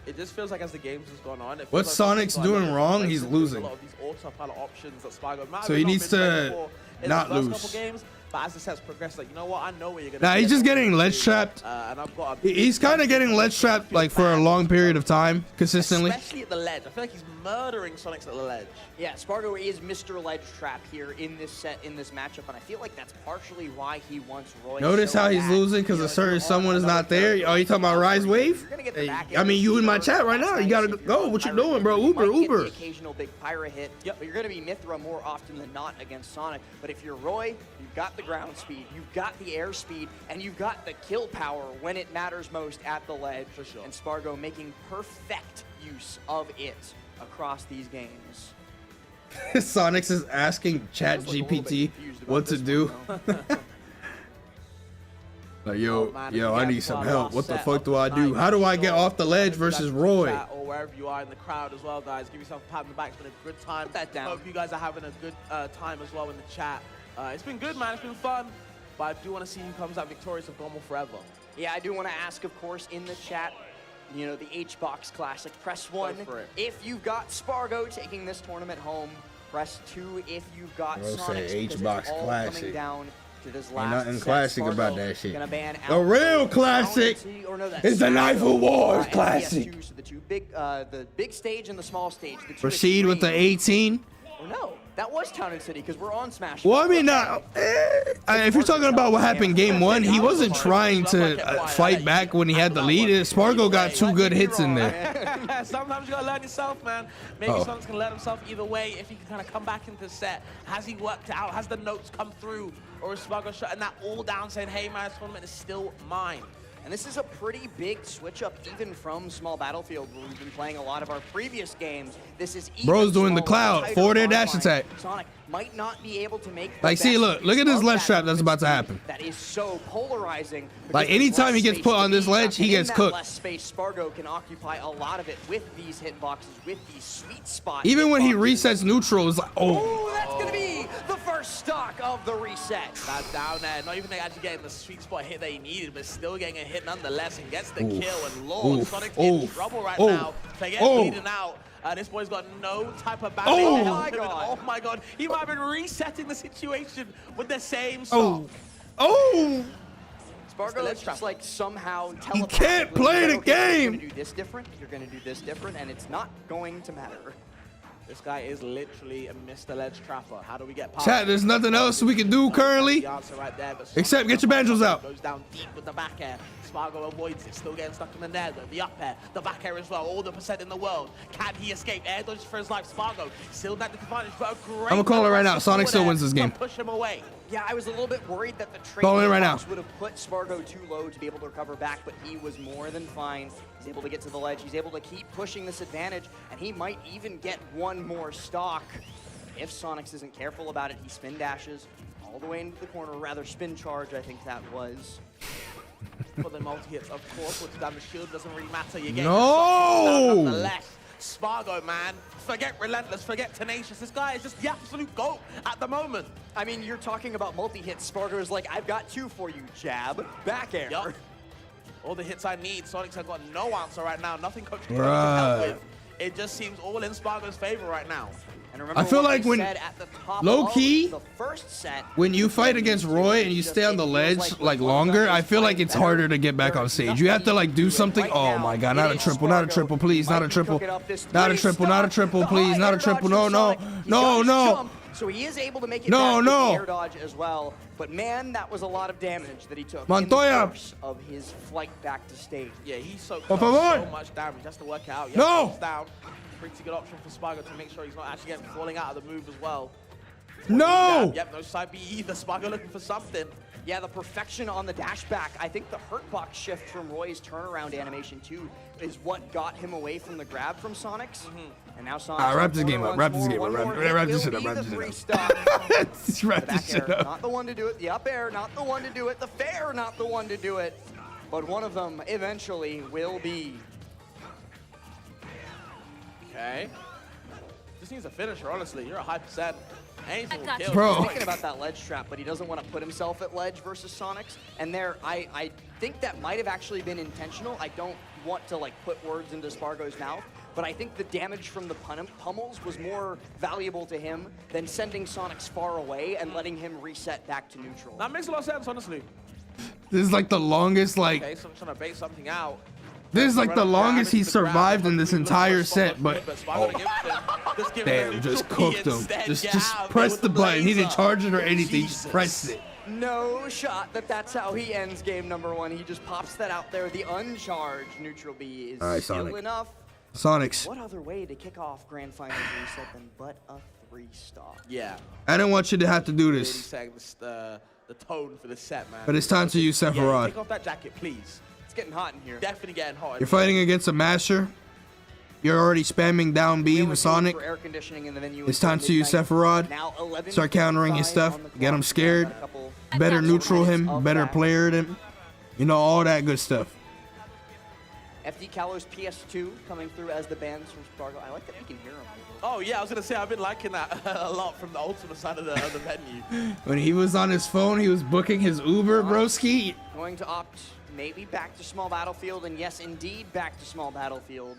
It just feels like as the games has gone on, what Sonic's doing wrong, he's losing. A lot of these autopilot options that SPARG0 so he needs to not lose. Couple games, but as the sets progress, like, you know what, I know where you're gonna. Nah, he's just getting ledge trapped. And I've got he's kind of getting ledge trapped like for a long period of time, consistently. Especially at the ledge. I feel like he's murdering Sonics at the ledge. Yeah, SPARG0 is Mr. Ledge Trap here in this set, in this matchup, and I feel like that's partially why he wants Roy. Notice how he's losing because a certain someone is not there. Oh, you talking about Rise Wave? Hey, I mean, you in my chat right now. You gotta go. What you doing, bro? Uber. The occasional big Pyra hit. Yep. But you're gonna be Mithra more often than not against Sonic. But if you're Roy, you've got the ground speed, you've got the air speed, and you've got the kill power when it matters most at the ledge. For sure. And SPARG0 making perfect use of it across these games. Sonics is asking Chat GPT what to do. Like, yo, I need some help. What the fuck do I do? How do I get off the ledge versus Roy? Or wherever you are in the crowd as well, guys. Give yourself a pat on the back. It's been a good time. Put that down. Hope you guys are having a good time as well in the chat. It's been good, man. It's been fun. But I do want to see who comes out victorious of GOML forever. Yeah, I do want to ask, of course, in the chat, you know, the H-Box Classic. Press 1 if you've got SPARG0 taking this tournament home. Press 2 if you've got Sonics. H-Box Classic. Coming down to this Ain't last nothing classic about that shit. The real classic is the Knife of Wars Classic. So the big stage and the small stage. The Proceed with the 18. Or no, that was Town and City because we're on Smash. Well, I mean, if you're talking about what happened game 1, he wasn't trying to fight back when he had the lead. SPARG0 got 2 good hits in there. Sometimes you gotta learn yourself, man. Maybe Sonic's gonna learn himself either way if he can kind of come back into the set. Has he worked out? Has the notes come through? Or is SPARG0 shutting that all down, saying, hey, man, this tournament is still mine? And this is a pretty big switch up even from Small Battlefield, where we've been playing a lot of our previous games. This is even Bro's doing the cloud, forward air dash attack. Sonic might not be able to make like, see, look at this ledge trap that's about to happen. That is so polarizing. Like, anytime he gets put on this ledge, he gets cooked. Less space, SPARG0 can occupy a lot of it with these hitboxes, with these sweet spots. Even when he resets neutral, it's like, oh, that's gonna be the first stock of the reset. That's down there. Not even actually getting the sweet spot hit that he needed, but still getting a hit nonetheless, and gets the kill. And Lord, Sonic's in trouble right now. Forget bleeding out. This boy's got no type of balance. Oh my god. He might have been resetting the situation with the same stock. SPARG0 is just like somehow he can't play the game. You're gonna do this different, you're gonna do this different, and it's not going to matter. This guy is literally a Mr. Ledge Trapper. How do we get past? Chat, there's nothing else we can do currently. The answer right there, but except get your banjos out. Goes down deep with the back air. SPARG0 avoids it, still getting stuck in the net, the up air, the back air as well, all the percent in the world. Can he escape? Air dodges for his life. SPARG0 still at the advantage, but a great. I'm gonna call it right now. Sonic still wins this game. Push him away. Yeah, I was a little bit worried that the trade right now would have put SPARG0 too low to be able to recover back, but he was more than fine. He's able to get to the ledge. He's able to keep pushing this advantage, and he might even get one more stock. If Sonics isn't careful about it, he spin dashes all the way into the corner, rather spin charge, I think that was. For the multi-hits, of course, what's down the shield doesn't really matter. You're getting nonetheless. SPARG0, man, forget Relentless, forget Tenacious. This guy is just the absolute GOAT at the moment. I mean, you're talking about multi-hits. SPARG0 is like, I've got 2 for you. Jab, back air. Yep. all the hits I need. Sonic's have got no answer right now. Nothing Coach can help with. It just seems all in Spargo's favor right now. And remember I feel what like we when said at the top low of key, the first set, when you fight against Roy and you stay on the ledge like longer, I feel like it's harder to get back on stage. You have to like do something. Oh my god, not a triple, not a triple, please, not a triple, not a triple, not a triple, please, not a triple. No, no, no, no. So he is able to make it No, back no. with the air dodge as well. But man, that was a lot of damage that he took Montoya. in the course of his flight back to stage. Yeah, he's so Por close, favor. so much damage. Has to work it out. No. Down. Pretty good option for Spargo to make sure he's not actually getting falling out of the move as well. No. Yep, no side B either. Spargo looking for something. Yeah, the perfection on the dash back. I think the hurt box shift from Roy's turnaround animation too is what got him away from the grab from Sonic's. And now Sonic's wrap this game up. Wrap this game up. Wrap this shit up. Wrap this shit up. Just wrap this shit up. Not the one to do it. The up air, not the one to do it. The fair, not the one to do it. But one of them eventually will be. Okay. Just needs a finisher, honestly. You're a high percent. Anything will kill. Bro. He's thinking about that ledge trap, but he doesn't want to put himself at ledge versus Sonic's. And there, I think that might have actually been intentional. I don't want to like put words into Spargo's mouth, but I think the damage from the pummels was more valuable to him than sending Sonic's far away and letting him reset back to neutral. That makes a lot of sense, honestly. This is like the longest like. Okay, so I'm trying to bait something out. This is like the longest he survived in this entire set, but damn, just cooked him. Just press the button. He didn't charge it or anything. Just press it. No shot that's how he ends game number one. He just pops that out there. The uncharged neutral B is right, still Sonic. enough. Sonics. What other way to kick off Grand Finals reset than but a 3-star? Yeah. I didn't want you to have to do Really this, setting the tone for the set, man. but it's time to use Yeah, Sephiroth. take off that jacket, please. It's getting hot in here. Definitely getting hot. You're fighting against a master. You're already spamming down B with Sonic. For air conditioning in the venue It's time to use Sephiroth. Now 11:55 Start countering his stuff. on the Get him clock. scared. Got a couple Better neutral him. of Better that. player him. You know, all that good stuff. FD Kalos PS2 coming through as the bands from Spargo. I like that we can hear them. Oh yeah, I was gonna say I've been liking that a lot from the ultimate side of the venue. When he was on his phone, he was booking his Uber, broski. Going to opt maybe back to small battlefield, and yes, indeed back to small battlefield,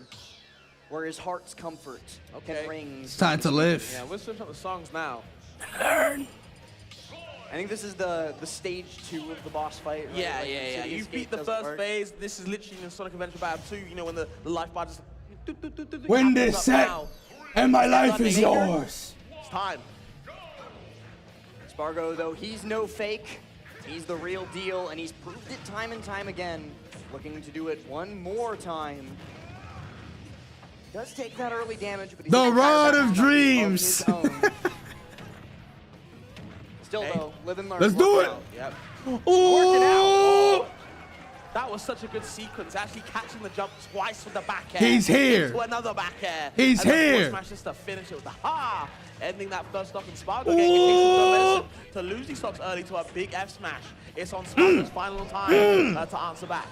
where his heart's comfort can ring. It's time to live. Yeah, we're switching up the songs now. Learn. I think this is the stage 2 of the boss fight. Right? Yeah, Like, yeah, yeah. City You Escape beat the doesn't first work. phase. This is literally in Sonic Adventure Battle 2. You know when the life bar just. Win this up set, now. and my life is Thunder. yours. It's time. Spargo, though, he's no fake. He's the real deal, and he's proved it time and time again. Looking to do it one more time. Does take that early damage, but he's The got Rod that of round Dreams. his own. Still, though, live and learn. Let's do Work it. out. Yep. Ooh. That was such a good sequence, actually catching the jump twice with the back air. He's here. Into another back air. He's and then here. forward smash just to finish it with the ha! Ending that first stock in Spargo getting a taste of the medicine to lose these stocks early to a big F smash. It's on Spargo's final time to answer back.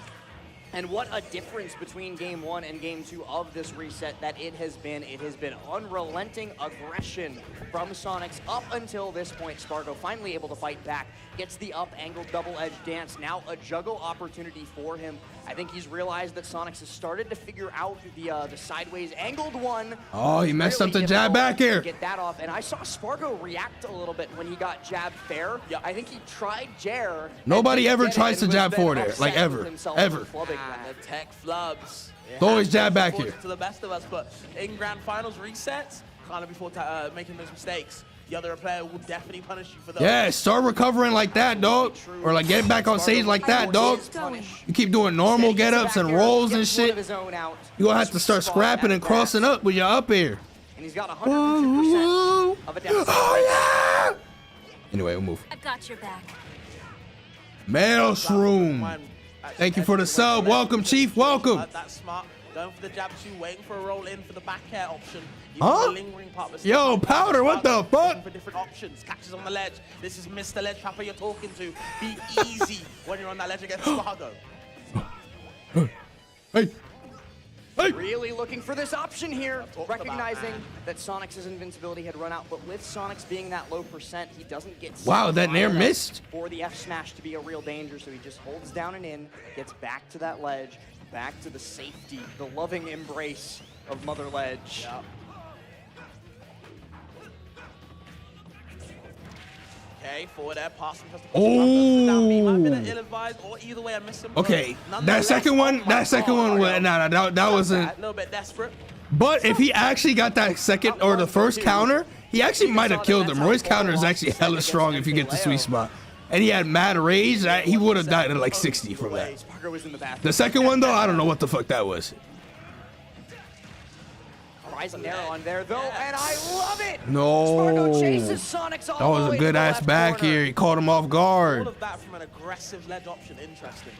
And what a difference between game 1 and game 2 of this reset that it has been. It has been unrelenting aggression from Sonic's up until this point. Spargo finally able to fight back, gets the up angled double edge dance. Now a juggle opportunity for him. I think he's realized that Sonic's has started to figure out the sideways angled one. Oh, he messed Really up the jab difficult back to here. Get that off, and I saw Spargo react a little bit when he got jab fair. Yep. I think he tried Jer. Nobody and ever didn't tries get it to and jab was forward then there, like upset ever, with himself ever. for flubbing that. The tech flubs. It's always jab back here. To the best of us, but in grand finals resets, can't afford to making those mistakes. The other player will definitely punish you for those. Yeah, start recovering like that, dog. Or like get back on stage like that, dog. You keep doing normal get-ups and rolls and shit. You're gonna have to start scrapping and crossing up with your up air. And he's got 150% of a deficit. Oh, yeah! Anyway, we'll move. I've got your back. Maelstrom. Thank you for the sub. Welcome, Chief. Welcome. That's smart. Going for the jab 2, waiting for a roll in for the back air option. Huh? The lingering part, but Yo, Powder, what the fuck? Looking for different options. Catches on the ledge. This is Mr. Ledge Trapper you're talking to. Be easy when you're on that ledge against Spargo. Hey. Really looking for this option here, recognizing that Sonic's invincibility had run out, but with Sonic's being that low percent, he doesn't get wow, that Nair missed for the F smash to be a real danger, so he just holds down and in, gets back to that ledge, back to the safety, the loving embrace of Mother Ledge. Yep. Okay, forward air, passing. Oh. Might have been an ill-advised, or either way I missed him. Okay, that second one that wasn't. A little bit desperate. But if he actually got that second or the first counter, he actually might have killed him. Roy's counter is actually hella strong if you get the sweet spot. And he had mad rage, he would have died at like 60 from that. The second one though, I don't know what the fuck that was. Rising Nairo on there though, and I love it! No. SPARG0 chases Sonic's all that was the way a good to the ass left back corner. here. He caught him off guard. All of that from an aggressive ledge option. Interesting.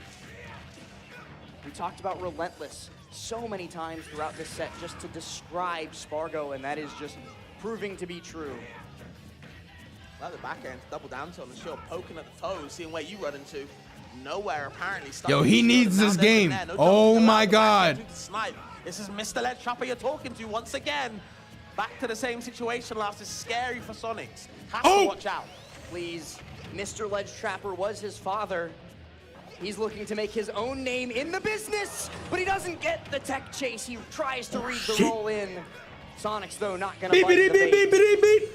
We talked about relentless so many times throughout this set just to describe SPARG0, and that is just proving to be true. Well, the back end, double down to on the shield, poking at the toes, seeing where you run into. Nowhere apparently. Yo, he needs this game. Oh my god. Snipe. This is Mr. Ledge Trapper you're talking to once again. Back to the same situation last is scary for Sonics. Has to watch out. Please, Mr. Ledge Trapper was his father. He's looking to make his own name in the business, but he doesn't get the tech chase. He tries to read the roll in. Sonics, though, not gonna bite the bait.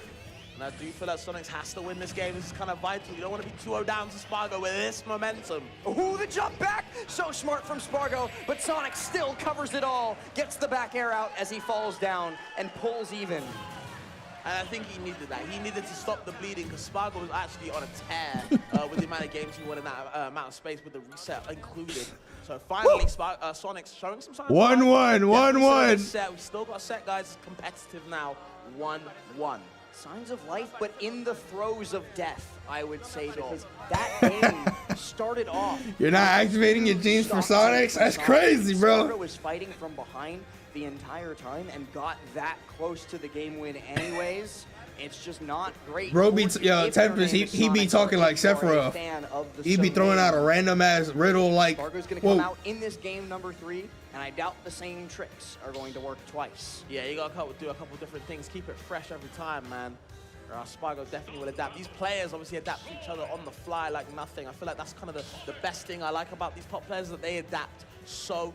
And I do feel that Sonics has to win this game. This is kind of vital. You don't want to be 2-0 down to SPARG0 with this momentum. Ooh, the jump back! So smart from SPARG0, but Sonic still covers it all. Gets the back air out as he falls down and pulls even. And I think he needed that. He needed to stop the bleeding because SPARG0 was actually on a tear with the amount of games he won in that amount of space with the reset included. So finally, Sonic's showing some signs. 1-1. We've still got a set, guys. It's competitive now. 1-1. Signs of life, but in the throes of death, I would say, because that game started off. You're not activating your genes for Sonics? That's crazy, bro. SPARG0 was fighting from behind the entire time and got that close to the game win anyways. It's just not great. Bro be Tempest, he be talking like Sephiroth. He be throwing out a random ass riddle like, SPARG0's gonna come out in this game number 3, and I doubt the same tricks are going to work twice. Yeah, you gotta do a couple different things. Keep it fresh every time, man. Or SPARG0 definitely will adapt. These players obviously adapt to each other on the fly like nothing. I feel like that's kind of the best thing I like about these top players, that they adapt so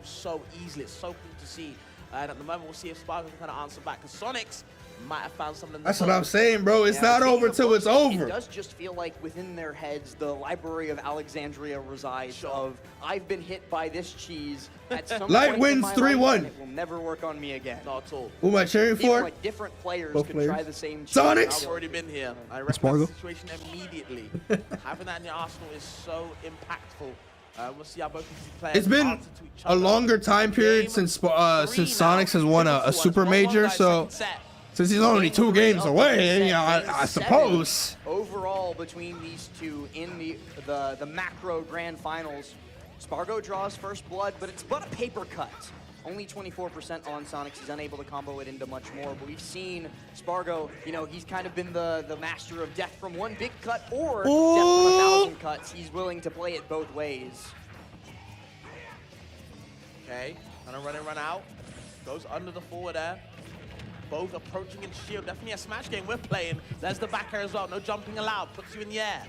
easily. It's so cool to see. And at the moment, we'll see if SPARG0 can kind of answer back. Because Sonics might have found something. That's what I'm saying, bro. It's not over till it's over. It does just feel like within their heads, the Library of Alexandria resides of, I've been hit by this cheese at some Light point wins in my 3-1. life, it will never work on me again. Not at all. Who am I cheering for? Like different players Both could players. try the same cheese. Sonics! I've already been here. I recognize the situation immediately. Having that in your arsenal is so impactful. We'll see how both of these players It's been answer to each a other. longer time period since Sonics has won a super major, so since he's only 2 games away, you know, I suppose. Overall, between these two in the macro grand finals, SPARG0 draws first blood, but it's but a paper cut. Only 24% on Sonics. He's unable to combo it into much more, but we've seen SPARG0, you know, he's kind of been the master of death from one big cut or death from 1,000 cuts. He's willing to play it both ways. Okay, gonna run in, run out. Goes under the forward air. Both approaching in shield. Definitely a smash game we're playing. There's the back air as well. No jumping allowed. Puts you in the air.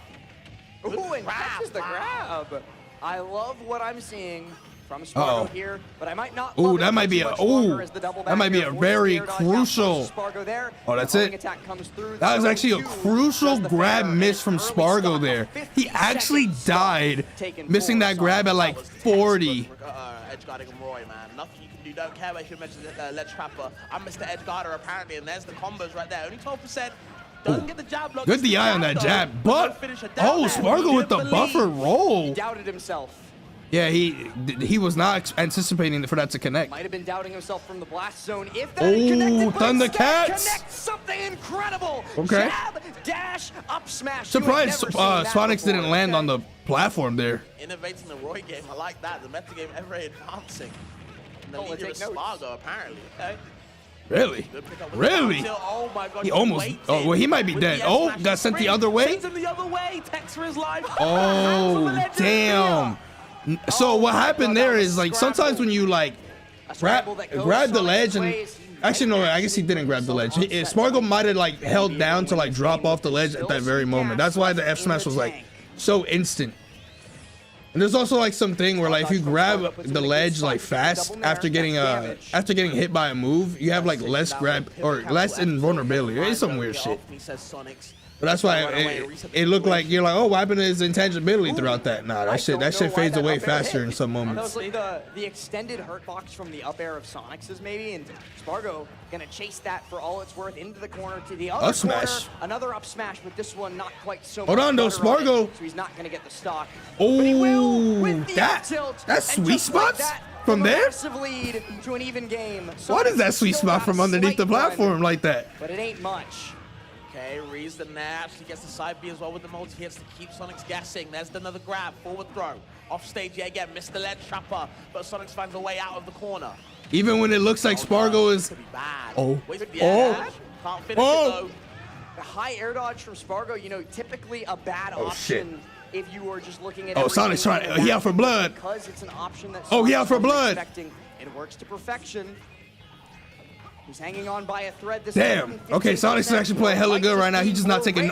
Ooh, and catches the grab. I love what I'm seeing from SPARG0 here, but I might not. Ooh, that might be a very crucial. There. Oh, that's it. That was actually a crucial grab miss from SPARG0 there. He actually died missing that grab at like 40. Edge guarding him, Roy, man. Nothing you can do. Don't care if you mention Ledge Trapper. I'm Mr. Edge Guarder apparently, and there's the combos right there. Only 12%. Doesn't get the jab block. Good DI on that jab, but SPARG0 with the buffer roll. He doubted himself. Yeah, he was not anticipating for that to connect. Might have been doubting himself from the blast zone. If that had connected, Thundercats connects something incredible. Okay. Jab, dash, up smash. Surprised Sonics didn't land on the platform there. Innovating the Roy game, I like that. The meta game ever advancing. And the leader is SPARG0 apparently. Okay. Really? Really? Oh my God, he almost. Oh, well, he might be dead. Oh, got sent the other way. Sends him the other way. Text for his life. Oh, damn. So what happened there is like sometimes when you like Grab the ledge and actually no, I guess he didn't grab the ledge. Spargo might have like held down to like drop off the ledge at that very moment. That's why the F smash was like so instant. And there's also like something where like if you grab the ledge like fast after getting hit by a move, you have like less grab or less invulnerability. It's some weird shit. But that's why it looked like you're like, oh, what happened to his intangibility throughout that? Nah, that shit fades away faster in some moments. That was like the extended hurt box from the up air of Sonics's maybe, and Spargo gonna chase that for all it's worth into the corner to the other corner. Another up smash, but this one not quite so much. Hold on though, Spargo. So he's not gonna get the stock. Oh, that's sweet spots from there. Lead to an even game. What is that sweet spot from underneath the platform like that? But it ain't much. Okay, reads the net, actually gets the side B as well with the multi-hits to keep Sonics guessing. There's another grab, forward throw. Off stage yet again, missed the ledge trapper, but Sonics finds a way out of the corner. Even when it looks like Spargo is... Can't finish it though. The high air dodge from Spargo, you know, typically a bad option if you were just looking at Sonic's trying, he out for blood. Because it's an option that he out for blood. It works to perfection. He's hanging on by a thread. Damn. Okay, Sonic's actually playing hella good right now. He's just not taking.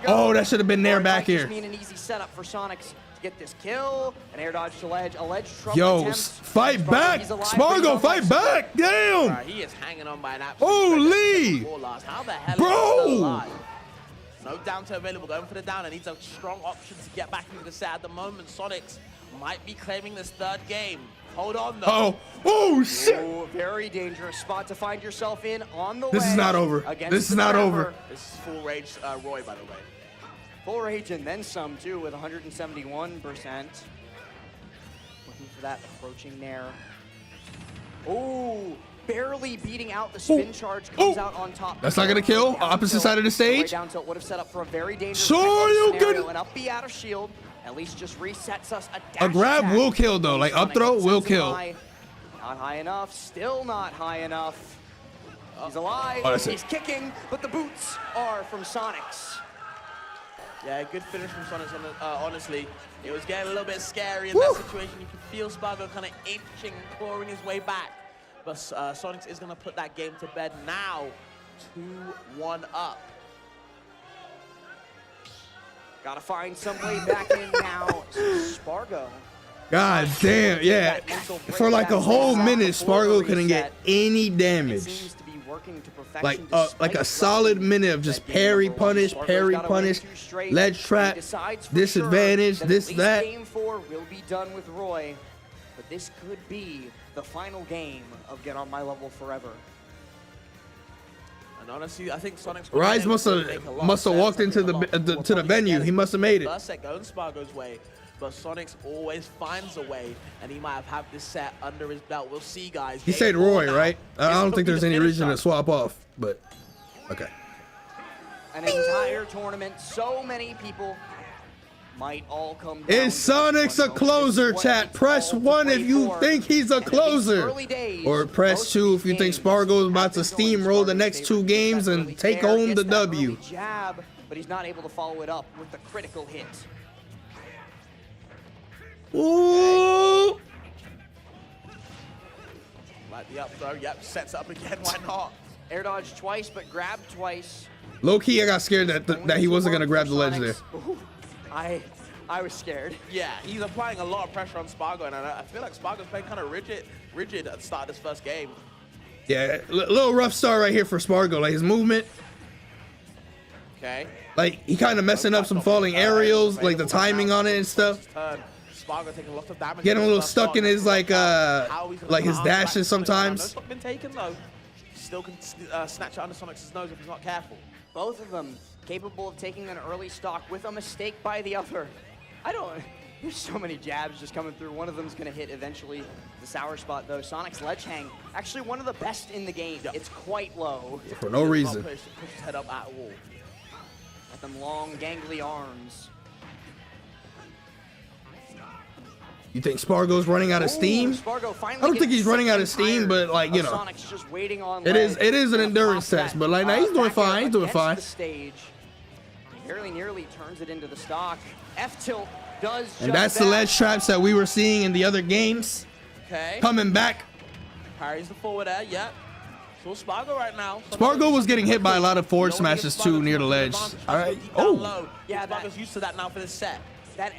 Oh, that should have been there back here. Mean an easy setup for Sonics to get this kill. An air dodge to ledge. A ledge trump. Yo, fight back, Spargo, fight back. Damn. He is hanging on by an absolute. Holy. How the hell bro. No down to available. Going for the down. And needs a strong option to get back into the set at the moment. Sonics might be claiming this third game. Hold on though. Oh shit. Ooh, very dangerous spot to find yourself in on the way. This is not over. This is not over. This is full rage Roy, by the way. Full rage and then some too with 171%. Looking for that approaching there. Oh, barely beating out the spin charge, comes out on top. That's not gonna kill. Opposite side of the stage. Down tilt would have set up for a very dangerous scenario. And up B out of shield. At least just resets us a grab will kill though, like up throw will kill. Not high enough, still not high enough. He's alive, he's kicking, but the boots are from Sonics. Yeah, good finish from Sonics, honestly. It was getting a little bit scary in that situation. You could feel Spargo kind of inching, clawing his way back. But Sonics is gonna put that game to bed now, 2-1 up. Gotta find some way back in now. Spargo. God damn, yeah. For like a whole minute, Spargo couldn't get any damage. Like a solid minute of just parry punish, ledge trap, disadvantage, this, that. Game 4 will be done with Roy, but this could be the final game of Get On My Level Forever. And honestly, I think Sonic's Rise must have walked into the venue. He must have made it. First set going Spargo's way, but Sonics always finds a way, and he might have had this set under his belt. We'll see, guys. He said Roy, right? I don't think there's any reason to swap off, but okay. An entire tournament, so many people might all come down. Is Sonics a closer, chat? Press 1 if you think he's a closer. Or press 2 if you think Spargo is about to steamroll the next 2 games and take home the W. Jab, but he's not able to follow it up with the critical hit. Ooh! Like the up throw, yep, sets up again, why not? Air dodge twice, but grab twice. Low key, I got scared that he wasn't gonna grab the ledge there. I was scared. Yeah, he's applying a lot of pressure on Spargo, and I feel like Spargo's playing kind of rigid at the start of this first game. Yeah, little rough start right here for Spargo. Like his movement. Okay. Like he kind of messing up some falling aerials, like the timing on it and stuff. Spargo taking a lot of damage. Getting a little stuck in his like his dashes sometimes. No stock been taken though. Still can snatch it under Sonics' nose if he's not careful. Both of them capable of taking an early stock with a mistake by the other. There's so many jabs just coming through. One of them's gonna hit eventually. The sour spot though. Sonic's ledge hang, actually one of the best in the game. Yep. It's quite low. For no reason. Push his head up at all. Got them long, gangly arms. You think Spargo's running out of steam? I don't think he's running out of steam, but like, you know, Sonic's just waiting on it is an endurance test, but like, now he's doing fine. He's doing fine. The stage. Very nearly turns it into the stock. F tilt does. And that's the ledge traps that we were seeing in the other games. Okay. Coming back. Parries the forward air, yeah. So SPARG0 right now. SPARG0 was getting hit by a lot of forward smashes too near the ledge. All right. Oh. Yeah, SPARG0's used to that now for this set. That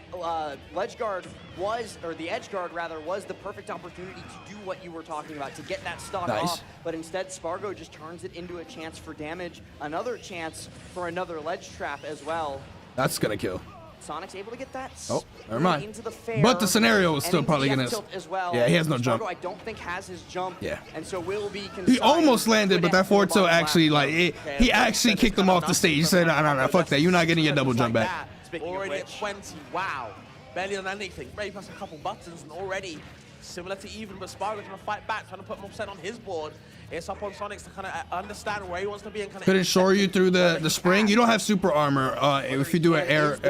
ledge guard was, or the edge guard rather, was the perfect opportunity to do what you were talking about, to get that stock off. But instead, SPARG0 just turns it into a chance for damage, another chance for another ledge trap as well. That's gonna kill. Sonic's able to get that. Oh, never mind. Into the fair, but the scenario is still probably gonna. As well. Yeah, he has no jump. SPARG0, I don't think has his jump. Yeah. And so will be. He almost landed, but that forward tilt actually, like, he actually kicked him off the stage. He said, "No, fuck that. You're not getting your double jump back." Already at 20. Wow. Barely on anything. Maybe press a couple buttons and already similar to even, but SPARG0's trying to fight back, trying to put more percent on his board. It's up on Sonics to kind of understand where he wants to be and kind of. Could it shore you through the spring? You don't have super armor if you do an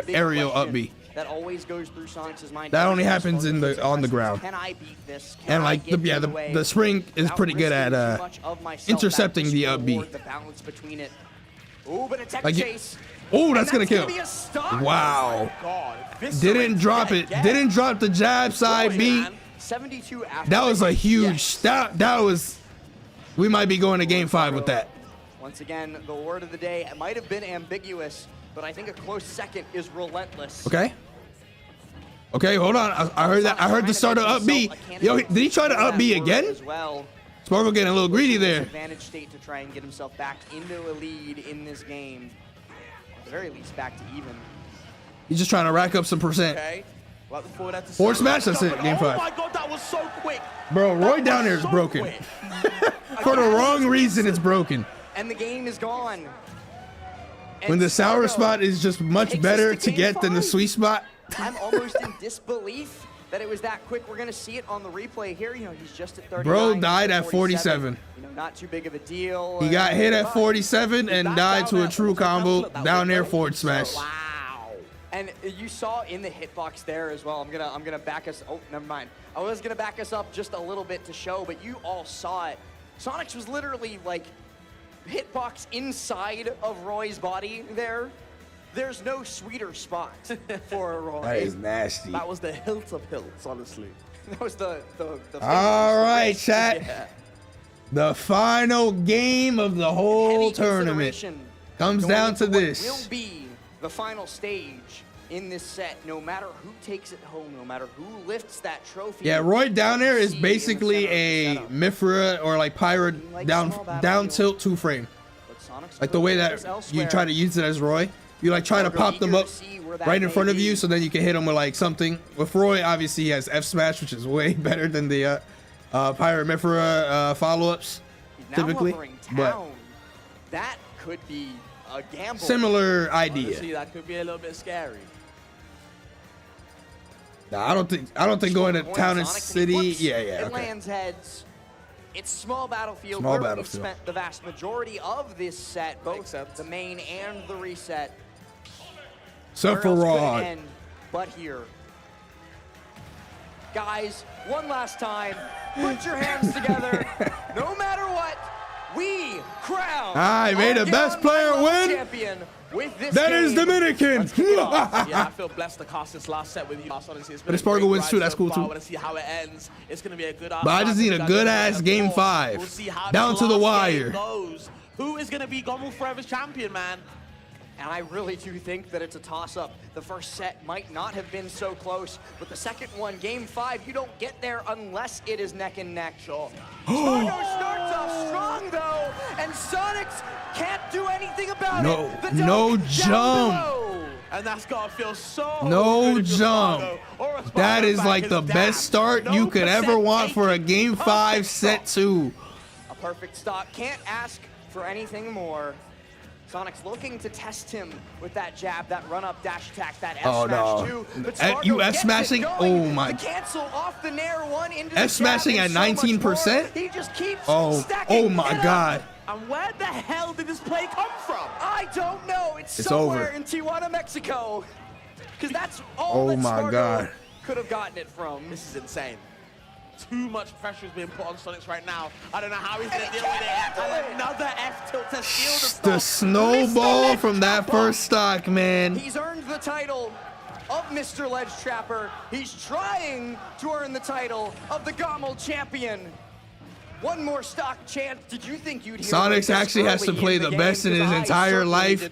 aerial up B. That always goes through Sonic's mind. That only happens on the ground. Can I beat this? And like the spring is pretty good at intercepting the up B. The balance between it. Ooh, but a tech Like, chase. Oh, that's gonna kill. Wow. Didn't drop it. Didn't drop the jab side B. 72 after that was a huge. That was. We might be going to game 5 with that. Once again, the word of the day might have been ambiguous, but I think a close second is relentless. Okay. Okay, hold on. I heard that. I heard the start of up B. Yo, did he try to up B again? SPARG0 getting a little greedy there. Advantage state to try and get himself back into a lead in this game. At the very least, back to even. He's just trying to rack up some percent. Okay. Forward smash, that's it. Game 5. Oh my god, that was so quick. Bro, Roy down there is broken. For the wrong reason, it's broken. And the game is gone. When the sour spot is just much better to get than the sweet spot. I'm almost in disbelief that it was that quick. We're gonna see it on the replay here. You know, he's just at 39. Bro died at 47. You know, not too big of a deal. He got hit at 47 and died to a true combo down there forward smash. Wow. And you saw in the hitbox there as well. I'm gonna back us. Oh, never mind. I was gonna back us up just a little bit to show, but you all saw it. Sonics was literally like hitbox inside of Roy's body there. There's no sweeter spot for Roy. That is nasty. That was the hilt of hilts, honestly. That was the all right, chat. Yeah. The final game of the whole tournament comes down to this. Will be the final stage in this set, no matter who takes it home, no matter who lifts that trophy. Yeah, Roy down there is basically a Mifra or like Pyra down tilt 2-frame. Like the way that you try to use it as Roy. You like try to pop them up right in front of you so then you can hit them with like something. With Roy, obviously he has F smash, which is way better than the Pyra Mifra follow-ups typically. But that could be a gamble. Similar idea. Honestly, that could be a little bit scary. Nah, I don't think going to Town and City. Yeah. It lands heads. It's small battlefield. Small where battlefield. We've spent the vast majority of this set, both the main and the reset. Sephiroth. But here. Guys, one last time, put your hands together. No matter what, we crown. May the best player win. Champion with this that is Dominican. Yeah, I feel blessed to cast this last set with you. Honestly, but if SPARG0 wins too, that's cool too. I want to see how it ends. It's going to be a good. But I just need a good ass game 5. We'll see how down to the wire. Who is going to be GOML Forever's champion, man? And I really do think that it's a toss-up. The first set might not have been so close, but the second one, game 5, you don't get there unless it is neck and neck. Sure. SPARG0 starts off strong though, and Sonics can't do anything about it. No jump. And that's gotta feel so no jump. That is like the best start you could ever want for a game 5 set 2. A perfect stop. Can't ask for anything more. Sonic's looking to test him with that jab, that run-up dash attack, that F-smash too. But you F-smashing? Oh my. The cancel off the Nair one into F-smashing at 19%? He just keeps stacking. Oh my god. And where the hell did this play come from? I don't know. It's somewhere in Tijuana, Mexico. Because that's all that SPARG0 could have gotten it from. This is insane. Too much pressure is being put on Sonics right now. I don't know how he's going to deal with it. And another F tilt to steal the snowball from that first stock, man. He's earned the title of Mr. Ledge Trapper. He's trying to earn the title of the GOML champion. One more stock chance. Did you think you'd hear Sonics actually has to play the best in his entire life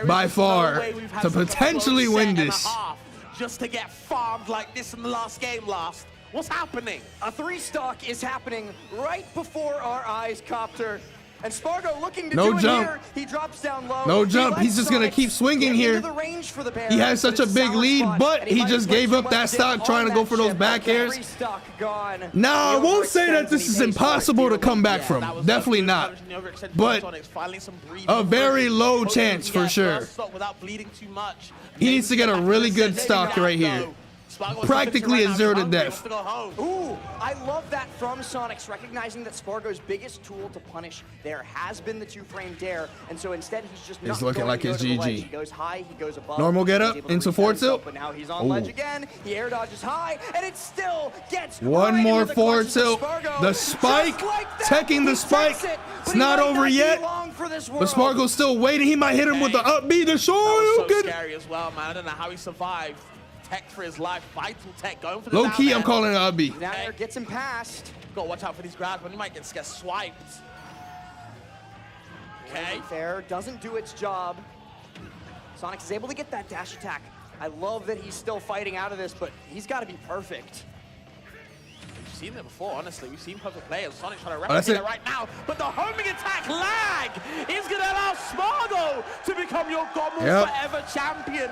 by far to potentially win this. Just to get farmed like this in the last game last. What's happening? A 3-stock is happening right before our eyes, Copter. And SPARG0 looking to no do jump. it here. He drops down low. No jump. He's just going to keep swinging here. He has such a big lead, but he just gave up that stock trying to go for those back airs. Now, I won't say that this is impossible to come back from. Definitely not. But a very low chance for sure. He needs to get a really good stock right here. Practically a 0 to death. Ooh, I love that from Sonics, recognizing that SPARG0's biggest tool to punish there has been the 2-frame dare, and so instead he's just not looking like his GG. He goes high, he goes above. Normal get up into forward tilt. But now he's on ledge again. He air dodges high, and it still gets one right more into the forward tilt. The spike, teching the spike. It's not over yet. But SPARG0's still waiting. He might hit him with the up B to show you good. Scary as well, man. I don't know how he survived. Tech for his life, vital tech, going for the low key, I'm calling it an up B. Nairo gets him past. Gotta watch out for these grabs, but he might get swiped. Okay. Fair doesn't do its job. Sonics is able to get that dash attack. I love that he's still fighting out of this, but he's got to be perfect. We've seen it before, honestly. We've seen perfect players. Sonic trying to replicate it right now, but the homing attack lag is going to allow SPARG0 to become your GOML forever champion.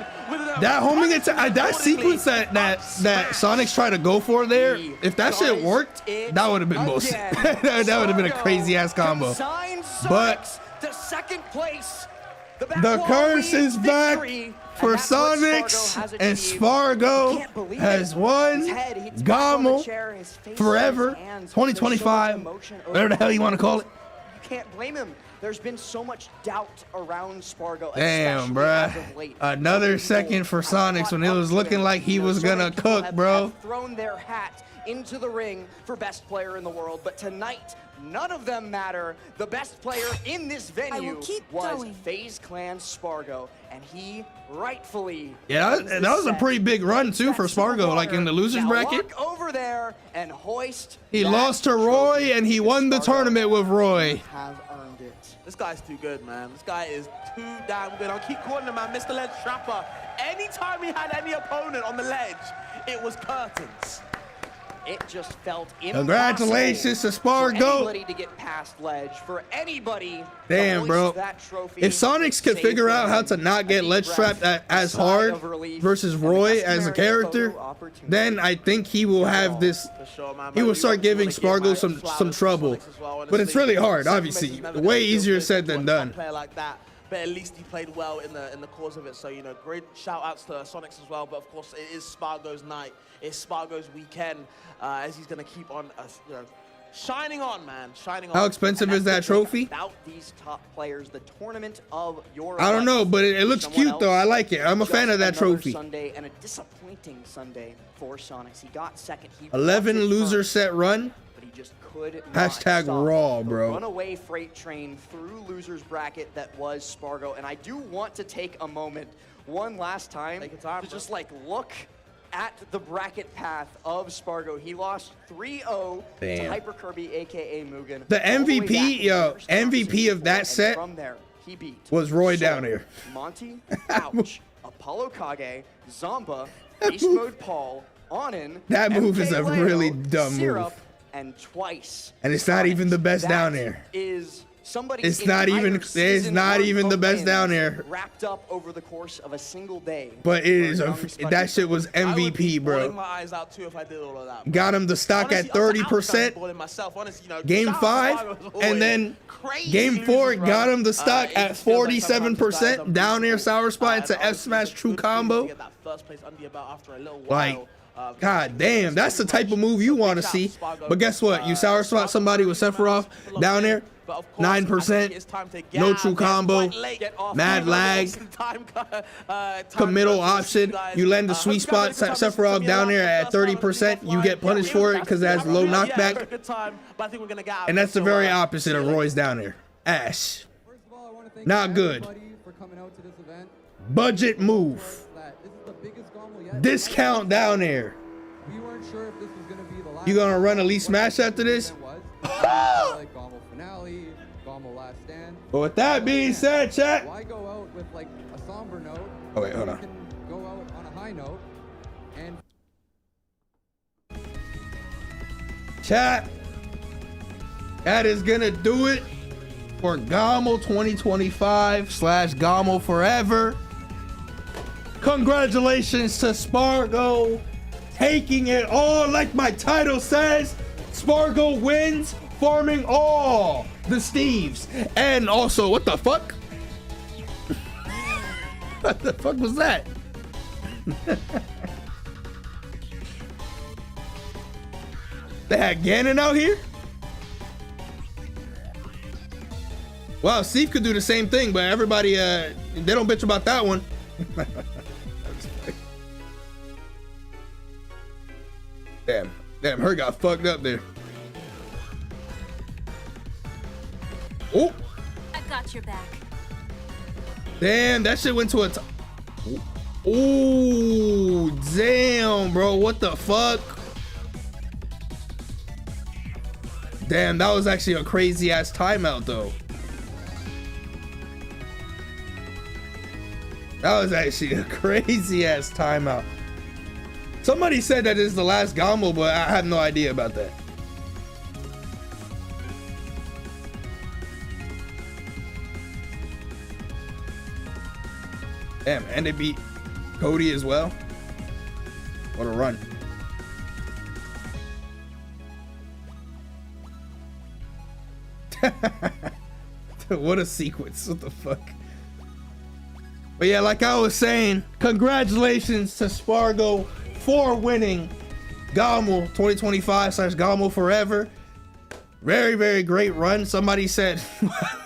That homing attack, that sequence that Sonics tried to go for there, if that shit worked, that would have been bullshit. That would have been a crazy ass combo. But to second place. The curse is back for Sonics, and SPARG0 has won GOML forever 2025, whatever the hell you want to call it. You can't blame him. There's been so much doubt around SPARG0. Damn, bruh. Another second for Sonics when it was looking like he was gonna cook, bro. Thrown their hat into the ring for best player in the world, but tonight none of them matter. The best player in this venue was FaZe Clan SPARG0, and he rightfully that was a pretty big run too for SPARG0, like in the losers bracket. Over there and hoist. He lost to Roy and he won the tournament with Roy. Have earned it. This guy's too good, man. This guy is too damn good. I'll keep calling him, man, Mr. Ledge Trapper. Anytime he had any opponent on the ledge, it was curtains. It just felt congratulations to SPARG0. To get past ledge for anybody. Damn, bro. If Sonics could figure out how to not get ledge trapped as hard versus Roy as a character, then I think he will have this. He will start giving SPARG0 some trouble. But it's really hard, obviously. Way easier said than done. But at least he played well in the course of it. So, you know, great shout outs to Sonics as well. But of course, it is SPARG0's night. It's SPARG0's weekend, as he's gonna keep on, you know, shining on, man, shining on. How expensive is that trophy? About these top players, the tournament of your I don't know, but it looks cute though. I like it. I'm a fan of that trophy. Sunday and a disappointing Sunday for Sonics. He got second. 11 loser set run. Just could hashtag raw, bro. Runaway freight train through losers bracket that was SPARG0, and I do want to take a moment one last time to just like look at the bracket path of SPARG0. He lost 3-0 to Hyper Kirby, aka Mugen. The MVP, MVP of that set from there, he beat was Roy down here. Monty, Ouch, Apollo Kage, Zomba, Beast Mode Paul, Onin. That move is a really dumb move. And twice. And it's not even the best down there. It's not even the best down there. Wrapped up over the course of a single day. But it is that shit was MVP, bro. Got him the stock at 30%. Game 5, and then Game 4 got him the stock at 47%. Down air sour spot into F smash true combo. Like, god damn, that's the type of move you want to see. But guess what? You sour spot somebody with Sephiroth down there, 9%, no true combo, mad lag, committal option. You land the sweet spot, Sephiroth down there at 30%. You get punished for it because it has low knockback. And that's the very opposite of Roy's down there. Ash. Not good. Budget move. Discount down there. We weren't sure if this was going to be the last. You gonna run Elite Smash after this? Like GOML finale, GOML last stand. But with that being said, chat. Why go out with like a somber note? Oh wait, hold You on. can go out on a high note and. Chat. That is gonna do it for GOML 2025 / GOML Forever. Congratulations to SPARG0 taking it all. Like my title says, SPARG0 wins, farming all the Steves. And also, what the fuck? What the fuck was that? They had Ganon out here? Wow, Steve could do the same thing, but everybody, they don't bitch about that one. Damn, her got fucked up there. Oh, I got your back. damn, that shit went to a. Oh, damn, bro, what the fuck? Damn, that was actually a crazy ass timeout though. That was actually a crazy ass timeout. Somebody said that is the last GOML, but I have no idea about that. Damn, and they beat Cody as well. What a run. What a sequence. What the fuck? But yeah, like I was saying, congratulations to SPARG0 for winning GOML 2025 / GOML Forever. Very, very great run. Somebody said,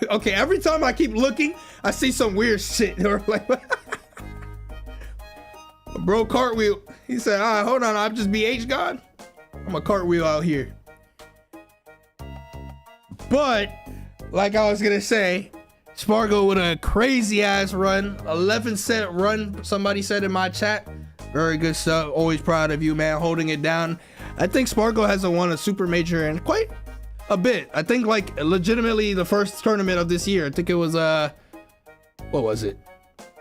okay, every time I keep looking, I see some weird shit. Or like, bro, cartwheel. He said, all right, hold on, I'm just BH God. I'm a cartwheel out here. But like I was gonna say, SPARG0 with a crazy ass run, 11 set run. Somebody said in my chat, very good stuff. Always proud of you, man, holding it down. I think SPARG0 hasn't won a super major in quite a bit. I think like legitimately the first tournament of this year. I think it was what was it?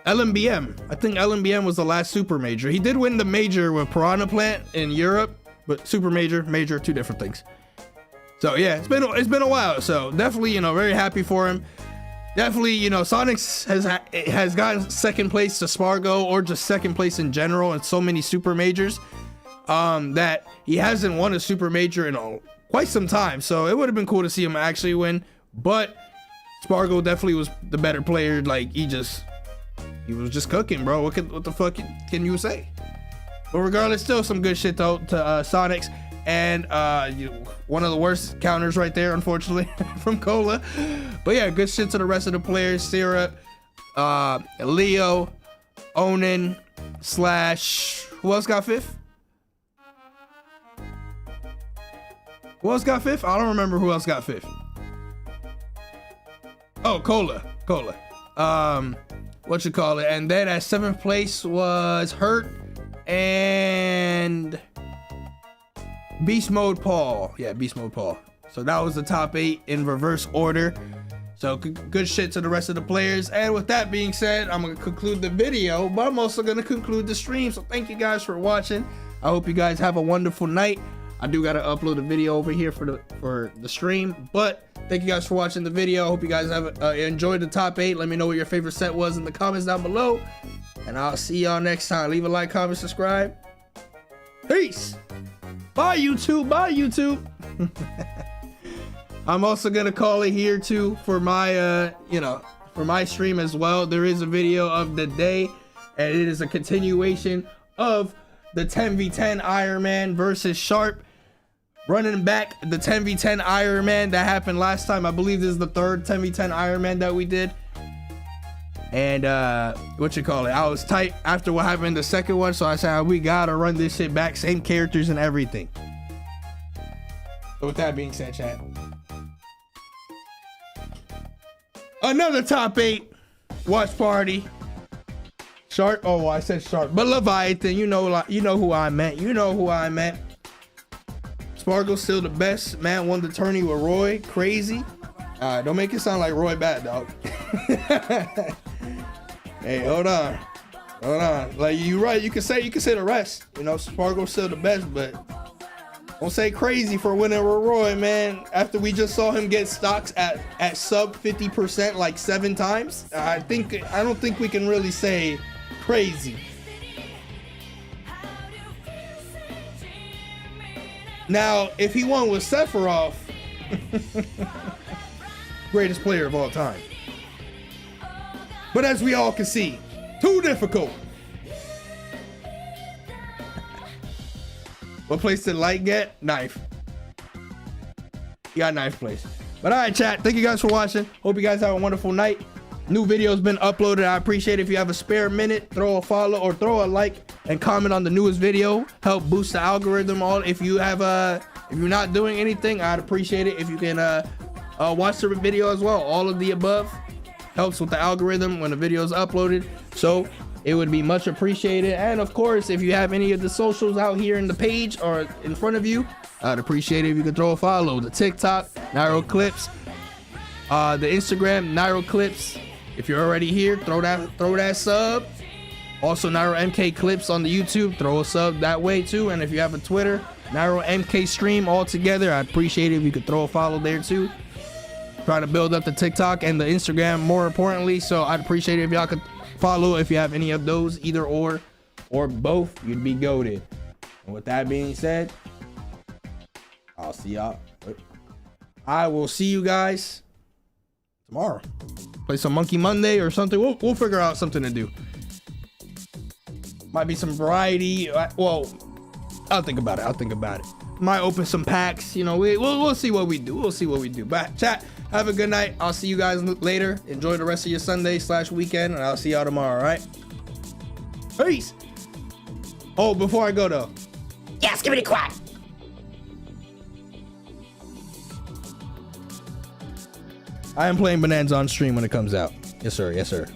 LMBM. I think LMBM was the last super major. He did win the major with Piranha Plant in Europe, but super major, two different things. So yeah, it's been a while. So definitely, you know, very happy for him. Definitely, you know, Sonics has gotten second place to SPARG0, or just second place in general in so many super majors, that he hasn't won a super major in quite some time. So it would have been cool to see him actually win, but SPARG0 definitely was the better player. Like he was just cooking, bro. What the fuck can you say? But regardless, still some good shit though to Sonics. And one of the worst counters right there, unfortunately, from Cola. But yeah, good shit to the rest of the players. Syrup, Leo, Onin, / who else got fifth? Who else got fifth? I don't remember who else got fifth. Oh, Cola. What you call it? And then at 7th place was Hurt and Beast Mode Paul. Yeah, Beast Mode Paul. So that was the top 8 in reverse order. So good shit to the rest of the players. And with that being said, I'm gonna conclude the video, but I'm also gonna conclude the stream. So thank you guys for watching. I hope you guys have a wonderful night. I do gotta upload a video over here for the stream, but thank you guys for watching the video. I hope you guys have enjoyed the top 8. Let me know what your favorite set was in the comments down below, and I'll see y'all next time. Leave a like, comment, subscribe. Peace. Bye YouTube. Bye YouTube. I'm also gonna call it here too for my for my stream as well. There is a video of the day, and it is a continuation of the 10v10 Iron Man versus Sharp, running back the 10v10 Iron Man that happened last time. I believe this is the 3rd 10v10 Iron Man that we did. And what you call it, I was tight after what happened in the second one, so I said we gotta run this shit back, same characters and everything. So with that being said, chat, another top 8 watch party. Shark. Oh, I said Shark, but Leviathan. You know who I meant. You know who I meant. SPARG0 still the best. Man won the tourney with Roy. Crazy. Don't make it sound like Roy bad, dog. Hey, hold on. Like, you right. You can say the rest. You know, SPARG0 still the best, but don't say crazy for winning with Roy, man. After we just saw him get stocks at sub 50% like 7 times, I don't think we can really say crazy. Now, if he won with Sephiroth, greatest player of all time. But as we all can see, too difficult. What place did Light get? Knife. You got knife place. But all right, chat. Thank you guys for watching. Hope you guys have a wonderful night. New video's been uploaded. I appreciate it. If you have a spare minute, throw a follow or throw a like and comment on the newest video. Help boost the algorithm. If you're not doing anything, I'd appreciate it if you can watch the video as well. All of the above helps with the algorithm when the video is uploaded. So it would be much appreciated. And of course, if you have any of the socials out here in the page or in front of you, I'd appreciate it if you could throw a follow. The TikTok, Nairo Clips, the Instagram, Nairo Clips. If you're already here, throw that sub. Also, NairoMK Clips on the YouTube, throw a sub that way too. And if you have a Twitter, NairoMK Stream all together, I'd appreciate it if you could throw a follow there too. Trying to build up the TikTok and the Instagram more importantly, so I'd appreciate it if y'all could follow if you have any of those, either or both. You'd be goated. And with that being said, I'll see y'all. I will see you guys tomorrow. Play some Monkey Monday or something. We'll figure out something to do. Might be some variety. Well, I'll think about it. Might open some packs. You know, we'll see what we do. But chat, have a good night. I'll see you guys later. Enjoy the rest of your Sunday/weekend, and I'll see y'all tomorrow. All right. Peace. Oh, before I go though. Yeah, skibbity quack. I am playing Bonanza on stream when it comes out. Yes, sir.